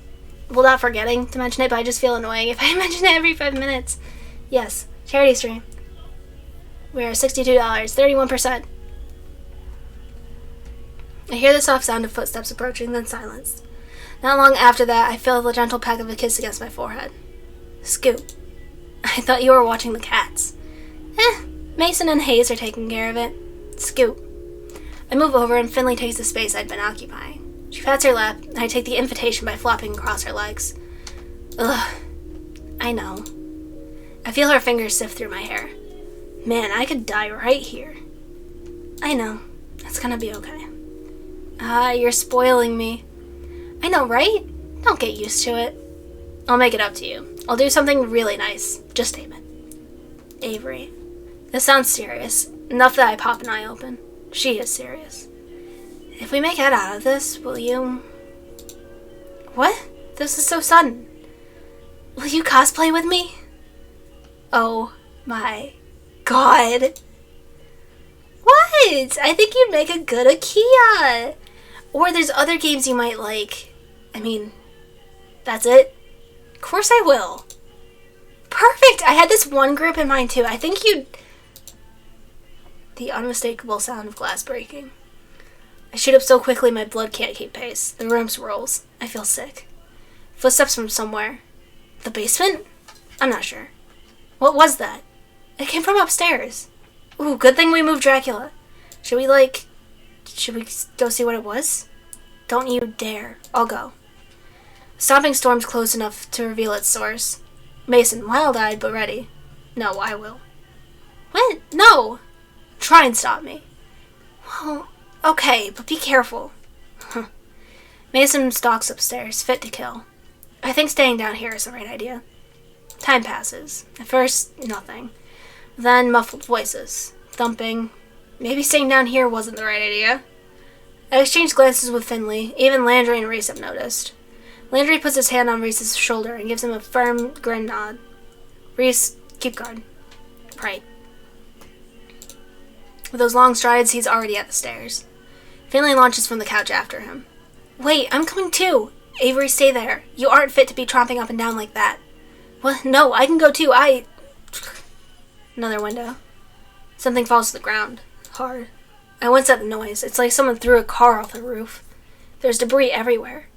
not forgetting to mention it, but I just feel annoying if I mention it every 5 minutes. Yes, charity stream. We are $62, 31%. I hear the soft sound of footsteps approaching, then silence. Not long after that, I feel the gentle peck of a kiss against my forehead. Scoop. I thought you were watching the cats. Mason and Hayes are taking care of it. Scoop. I move over and Finley takes the space I'd been occupying. She pats her lap, and I take the invitation by flopping across her legs. Ugh. I know. I feel her fingers sift through my hair. Man, I could die right here. I know. It's gonna be okay. You're spoiling me. I know, right? Don't get used to it. I'll make it up to you. I'll do something really nice. Just name it. Avery. This sounds serious. Enough that I pop an eye open. She is serious. If we make it out of this, will you... What? This is so sudden. Will you cosplay with me? Oh my god. What? I think you'd make a good Akia. Or there's other games you might like. That's it? Of course I will. Perfect! I had this one group in mind too. I think you'd... The unmistakable sound of glass breaking. I shoot up so quickly my blood can't keep pace. The room swirls. I feel sick. Footsteps from somewhere. The basement? I'm not sure. What was that? It came from upstairs. Ooh, good thing we moved Dracula. Should we go see what it was? Don't you dare. I'll go. Stomping storm's close enough to reveal its source. Mason, wild-eyed but ready. No, I will. What? No! Try and stop me. Well, okay, but be careful. Mason stalks upstairs, fit to kill. I think staying down here is the right idea. Time passes. At first, nothing. Then muffled voices. Thumping. Maybe staying down here wasn't the right idea. I exchanged glances with Finley. Even Landry and Reese have noticed. Landry puts his hand on Reese's shoulder and gives him a firm grin nod. Reese, keep guard. Right. With those long strides, he's already at the stairs. Finley launches from the couch after him. Wait, I'm coming too. Avery, stay there. You aren't fit to be tromping up and down like that. What? No, I can go too. Another window. Something falls to the ground. Hard. I wince at the noise. It's like someone threw a car off the roof. There's debris everywhere.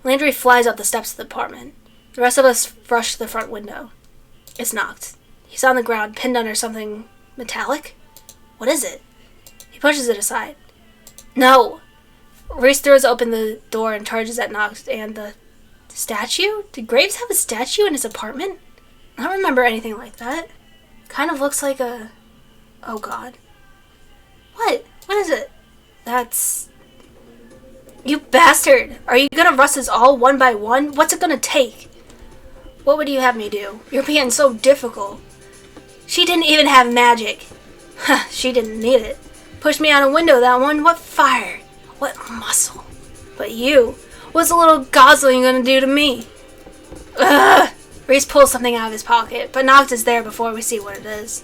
Landry flies up the steps of the apartment. The rest of us rush to the front window. It's knocked. He's on the ground, pinned under something metallic. What is it? He pushes it aside. No! Reese throws open the door and charges at Knox and the statue? Did Graves have a statue in his apartment? I don't remember anything like that. Kind of looks like a... Oh god. What? What is it? That's... You bastard! Are you gonna rust us all one by one? What's it gonna take? What would you have me do? You're being so difficult. She didn't even have magic. Huh, she didn't need it. Pushed me out a window, that one. What fire? What muscle? But you, what's a little gosling gonna do to me? Ugh! Reese pulls something out of his pocket, but Noct is there before we see what it is.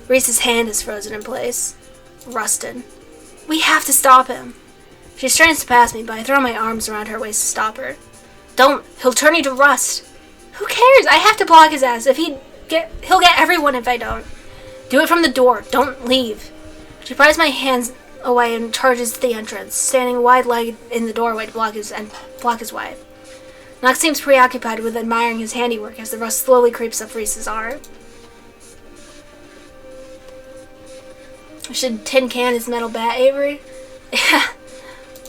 Reese's hand is frozen in place. Rusted. We have to stop him. She strains to pass me, but I throw my arms around her waist to stop her. Don't! He'll turn you to rust. Who cares? I have to block his ass. He'll get everyone if I don't. Do it from the door. Don't leave. She pries my hands away and charges to the entrance, standing wide-legged in the doorway to block his way. Knox seems preoccupied with admiring his handiwork as the rust slowly creeps up Reese's arm. I should tin can his metal bat, Avery.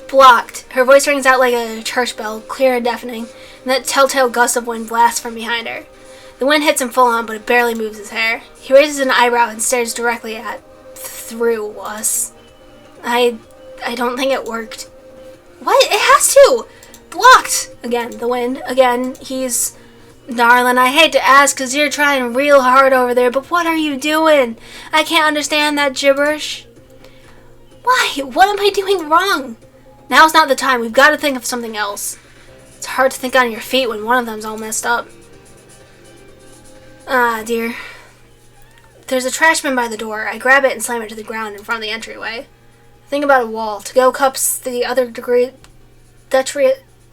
Blocked. Her voice rings out like a church bell, clear and deafening, and that telltale gust of wind blasts from behind her. The wind hits him full on, but it barely moves his hair. He raises an eyebrow and stares directly through us. I don't think it worked. What? It has to! Blocked! Again, the wind. Again, he's... Darling, I hate to ask because you're trying real hard over there, but what are you doing? I can't understand that gibberish. Why? What am I doing wrong? Now's not the time. We've got to think of something else. It's hard to think on your feet when one of them's all messed up. Ah, dear. There's a trash bin by the door. I grab it and slam it to the ground in front of the entryway. Think about a wall. To-go cups, the other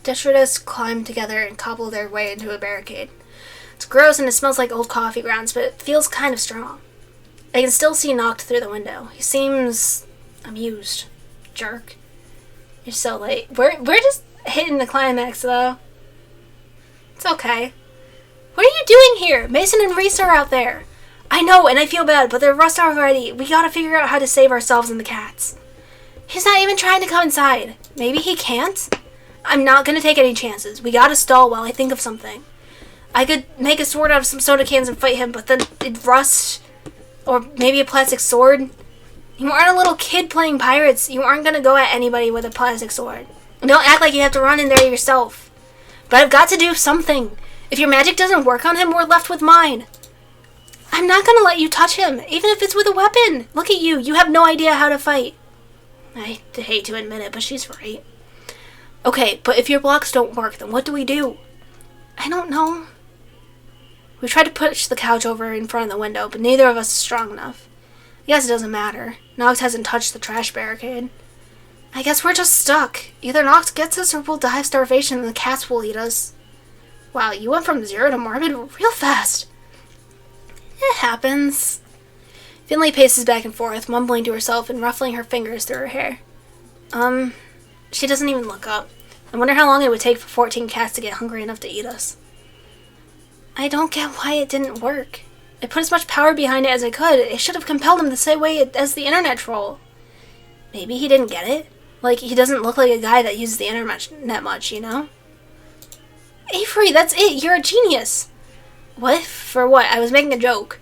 detritus climb together and cobble their way into a barricade. It's gross and it smells like old coffee grounds, but it feels kind of strong. I can still see Noct through the window. He seems amused. Jerk. You're so late. We're just hitting the climax, though. It's okay. What are you doing here? Mason and Reese are out there. I know, and I feel bad, but they're rust already. We gotta figure out how to save ourselves and the cats. He's not even trying to come inside. Maybe he can't? I'm not gonna take any chances. We gotta stall while I think of something. I could make a sword out of some soda cans and fight him, but then it'd rust. Or maybe a plastic sword. You aren't a little kid playing pirates. You aren't gonna go at anybody with a plastic sword. Don't act like you have to run in there yourself. But I've got to do something. If your magic doesn't work on him, we're left with mine. I'm not gonna let you touch him, even if it's with a weapon. Look at you. You have no idea how to fight. I hate to admit it, but she's right. Okay, but if your blocks don't work, then what do we do? I don't know. We tried to push the couch over in front of the window, but neither of us is strong enough. I guess it doesn't matter. Nox hasn't touched the trash barricade. I guess we're just stuck. Either Nox gets us or we'll die of starvation and the cats will eat us. Wow, you went from 0 to morbid real fast. It happens. Finley paces back and forth, mumbling to herself and ruffling her fingers through her hair. She doesn't even look up. I wonder how long it would take for 14 cats to get hungry enough to eat us. I don't get why it didn't work. I put as much power behind it as I could. It should have compelled him the same way as the internet troll. Maybe he didn't get it. Like, he doesn't look like a guy that uses the internet much, you know? Avery, that's it. You're a genius. What? For what? I was making a joke.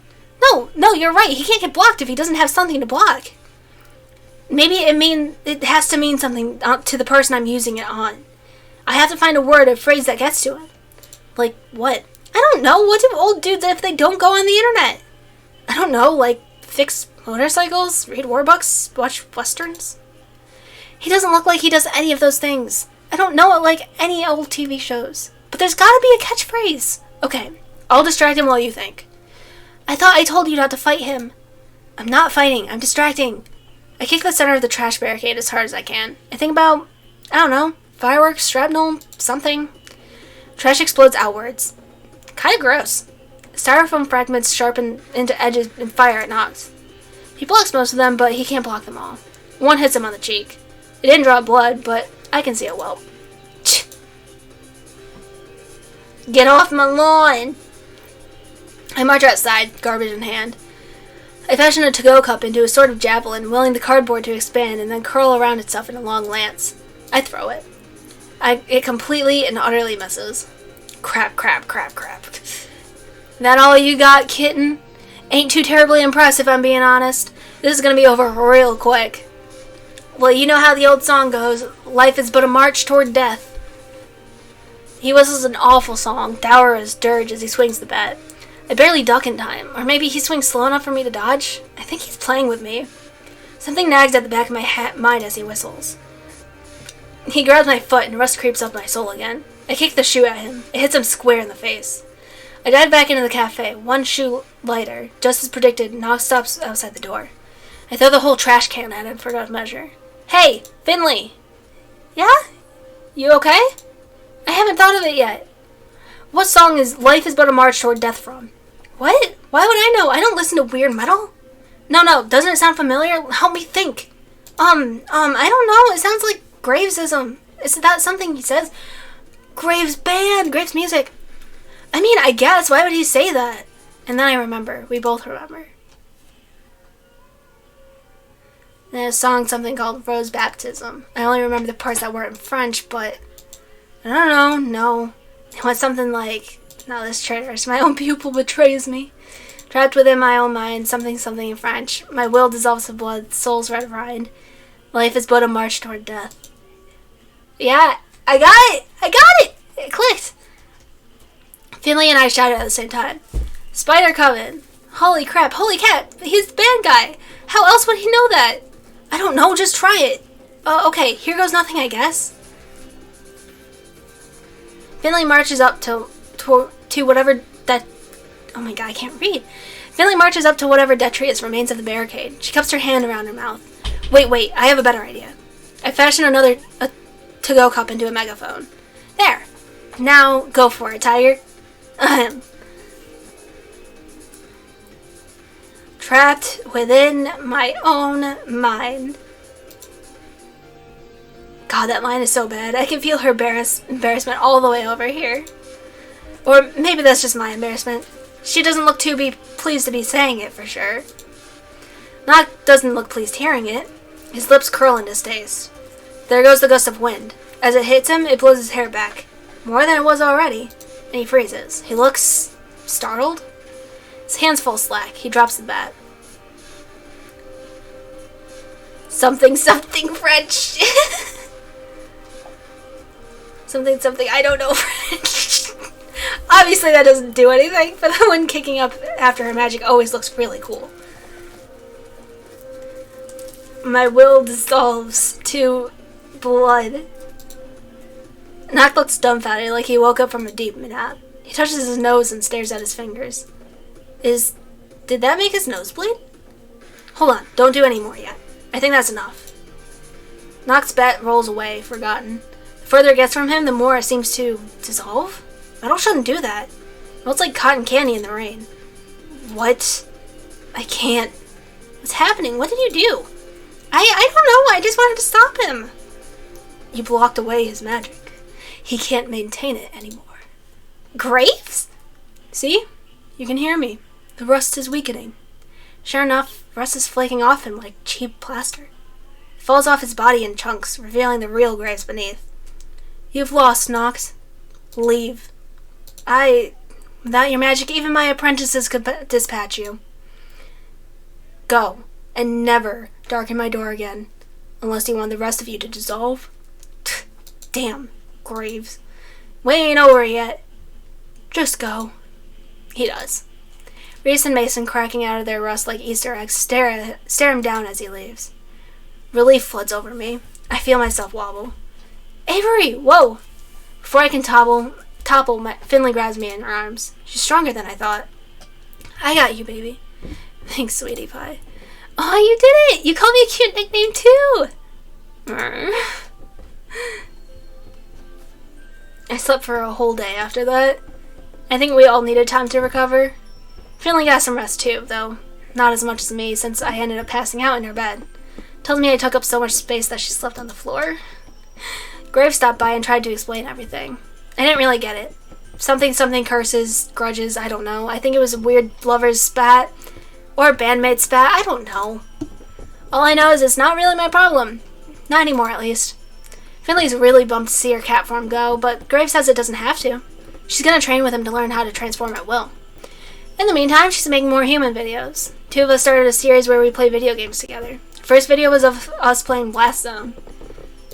No, you're right. He can't get blocked if he doesn't have something to block. Maybe it has to mean something to the person I'm using it on. I have to find a word or phrase that gets to him. Like, what? I don't know. What do old dudes if they don't go on the internet? I don't know, like, fix Motorcycles? Read war books? Watch westerns? He doesn't look like he does any of those things. I don't know it like any old TV shows. But there's gotta be a catchphrase. Okay, I'll distract him while you think. I thought I told you not to fight him. I'm not fighting, I'm distracting. I kick the center of the trash barricade as hard as I can. I think about, I don't know, fireworks, shrapnel, something. Trash explodes outwards. Kinda gross. Styrofoam fragments sharpen into edges and fire at Knox. He blocks most of them, but he can't block them all. One hits him on the cheek. It didn't draw blood, but I can see a whelp. Get off my lawn! I march outside, garbage in hand. I fashion a to-go cup into a sort of javelin, willing the cardboard to expand and then curl around itself in a long lance. I throw it. It completely and utterly misses. Crap, crap, crap, crap. That all you got, kitten? Ain't too terribly impressed, if I'm being honest. This is gonna be over real quick. Well, you know how the old song goes, life is but a march toward death. He whistles an awful song, dour as dirge as he swings the bat. I barely duck in time, or maybe he swings slow enough for me to dodge. I think he's playing with me. Something nags at the back of my mind as he whistles. He grabs my foot and rust creeps up my soul again. I kick the shoe at him. It hits him square in the face. I dive back into the cafe, one shoe lighter. Just as predicted, Knox stops outside the door. I throw the whole trash can at him for good measure. Hey, Finley! Yeah? You okay? I haven't thought of it yet. What song is Life is But a March Toward Death from? What? Why would I know? I don't listen to weird metal. No, doesn't it sound familiar? Help me think. I don't know. It sounds like Gravesism. Is that something he says? Graves band, Graves music. I mean, I guess. Why would he say that? And then I remember. We both remember. There's a song, something called Rose Baptism. I only remember the parts that were in French, but I don't know. No. It was something like, no, this traitors. My own pupil betrays me. Trapped within my own mind, something in French. My will dissolves to blood, soul's red rind. Life is but a march toward death. Yeah, I got it! It clicked. Finley and I shouted at the same time. Spider coming. Holy crap, holy cat, he's the bad guy. How else would he know that? I don't know, just try it. Okay, here goes nothing, I guess. Finley marches up to whatever that... Oh my god, I can't read. Finley marches up to whatever detritus remains of the barricade. She cups her hand around her mouth. Wait, I have a better idea. I fashion a to-go cup into a megaphone. There. Now, go for it, Tiger. Trapped within my own mind. God, that line is so bad. I can feel her embarrassment all the way over here. Or maybe that's just my embarrassment. She doesn't look too pleased to be saying it, for sure. Knock doesn't look pleased hearing it. His lips curl in distaste. There goes the gust of wind. As it hits him, it blows his hair back. More than it was already. And he freezes. He looks startled. His hands fall slack. He drops the bat. Something French. something, I don't know French. Obviously that doesn't do anything, but the one kicking up after her magic always looks really cool. My will dissolves to blood. Knock looks dumbfounded, like he woke up from a deep nap. He touches his nose and stares at his fingers. Did that make his nose bleed? Hold on, don't do any more yet. I think that's enough. Knock's bat rolls away, forgotten. The further it gets from him, the more it seems to dissolve? Metal shouldn't do that. It melts like cotton candy in the rain. What? I can't. What's happening? What did you do? I don't know. I just wanted to stop him. You blocked away his magic. He can't maintain it anymore. Graves? See? You can hear me. The rust is weakening. Sure enough, rust is flaking off him like cheap plaster. It falls off his body in chunks, revealing the real Graves beneath. You've lost, Knox. Leave. Without your magic, even my apprentices could dispatch you. Go, and never darken my door again, unless you want the rest of you to dissolve. Damn, Graves. We ain't over yet. Just go. He does. Reese and Mason, cracking out of their rust like Easter eggs, stare him down as he leaves. Relief floods over me. I feel myself wobble. Avery! Whoa! Before I can topple, Finley grabs me in her arms. She's stronger than I thought. I got you, baby. Thanks, sweetie pie. Oh, you did it! You called me a cute nickname, too! I slept for a whole day after that. I think we all needed time to recover. Finley got some rest, too, though not as much as me, since I ended up passing out in her bed. Tells me I took up so much space that she slept on the floor. Graves stopped by and tried to explain everything. I didn't really get it. Something curses, grudges, I don't know. I think it was a weird lover's spat. Or a bandmate spat, I don't know. All I know is it's not really my problem. Not anymore, at least. Finley's really bummed to see her cat form go, but Graves says it doesn't have to. She's gonna train with him to learn how to transform at will. In the meantime, she's making more human videos. 2 of us started a series where we play video games together. The first video was of us playing Blast Zone.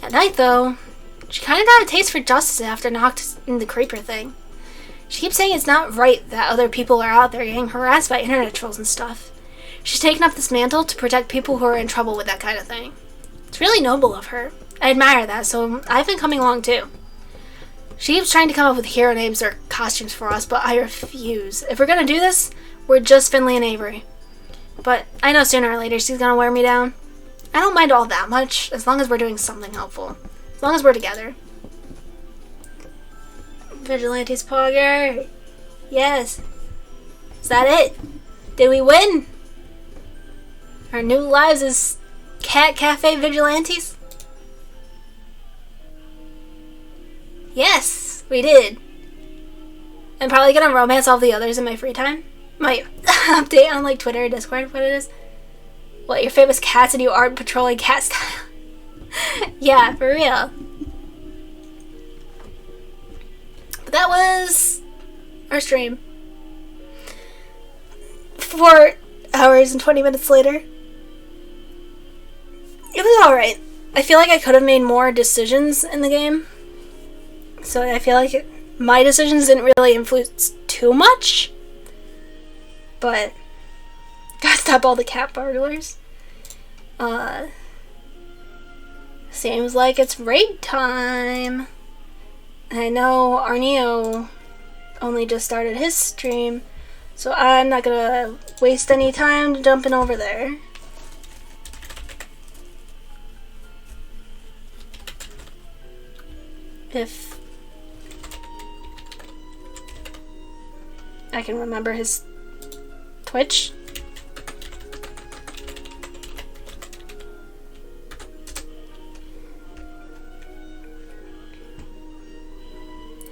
At night, though, she kinda got a taste for justice after knocked in the creeper thing. She keeps saying it's not right that other people are out there getting harassed by internet trolls and stuff. She's taken up this mantle to protect people who are in trouble with that kind of thing. It's really noble of her. I admire that, so I've been coming along too. She keeps trying to come up with hero names or costumes for us, but I refuse. If we're gonna do this, we're just Finley and Avery. But I know sooner or later she's gonna wear me down. I don't mind all that much, as long as we're doing something helpful. As long as we're together. Vigilantes Pogger. Yes. Is that it? Did we win? Our new lives as Cat Cafe Vigilantes? Yes, we did. I'm probably gonna romance all the others in my free time. My update on like Twitter or Discord, what it is. What, your famous cats and you aren't patrolling cat style? Yeah, for real. But that was our stream. 4 hours and 20 minutes later. It was alright. I feel like I could have made more decisions in the game. So I feel like my decisions didn't really influence too much. But gotta stop all the cat burglars. Seems like it's raid time. I know Arneo only just started his stream, so I'm not gonna waste any time jumping over there. If I can remember his Twitch.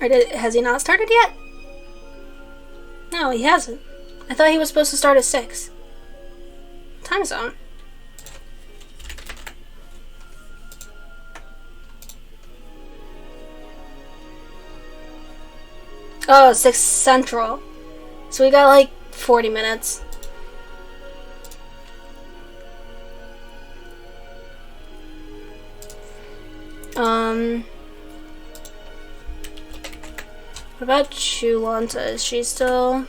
Or has he not started yet? No, he hasn't. I thought he was supposed to start at 6. Time zone. Oh, 6 Central. So we got like 40 minutes. What about Chulanta? Is she still...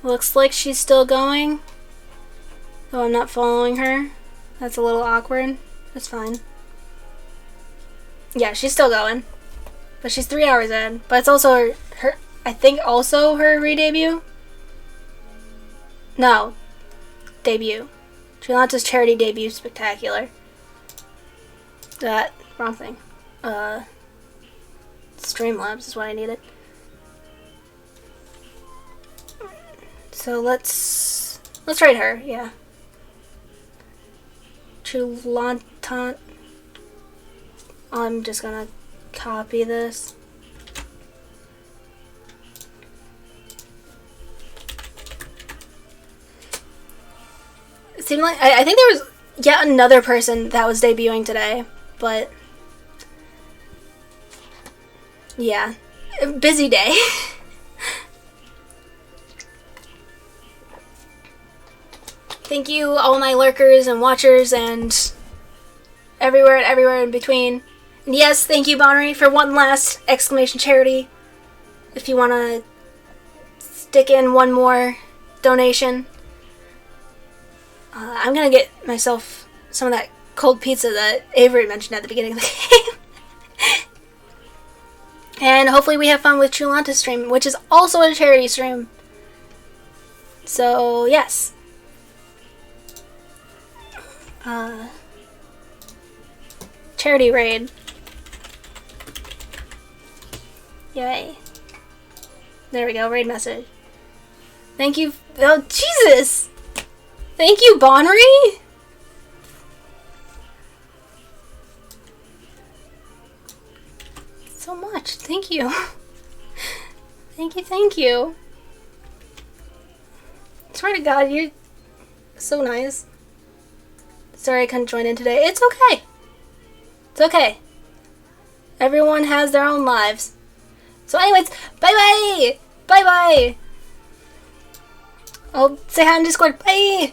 Looks like she's still going. Though I'm not following her. That's a little awkward. That's fine. Yeah, she's still going. But she's 3 hours in. But it's also her I think also her re-debut? No. Debut. Trilanta's charity debut spectacular. Wrong thing. Streamlabs is what I needed. So let's rate her, yeah. Chulanta. I'm just gonna copy this. It seemed like I think there was yet another person that was debuting today, but Yeah. Busy day. Thank you, all my lurkers and watchers and everywhere in between. And yes, thank you, Bonnery, for one last exclamation charity. If you want to stick in one more donation. I'm gonna get myself some of that cold pizza that Avery mentioned at the beginning of the game. And hopefully we have fun with Trulanta's stream, which is also a charity stream. So, yes. Charity raid. Yay. There we go, raid message. Thank you. Oh, Jesus! Thank you, Bonnery! So much. Thank you. Thank you. I swear to God, you're so nice. Sorry I couldn't join in today. It's okay. It's okay. Everyone has their own lives. So anyways, bye-bye! Bye-bye! I'll say hi on Discord. Bye!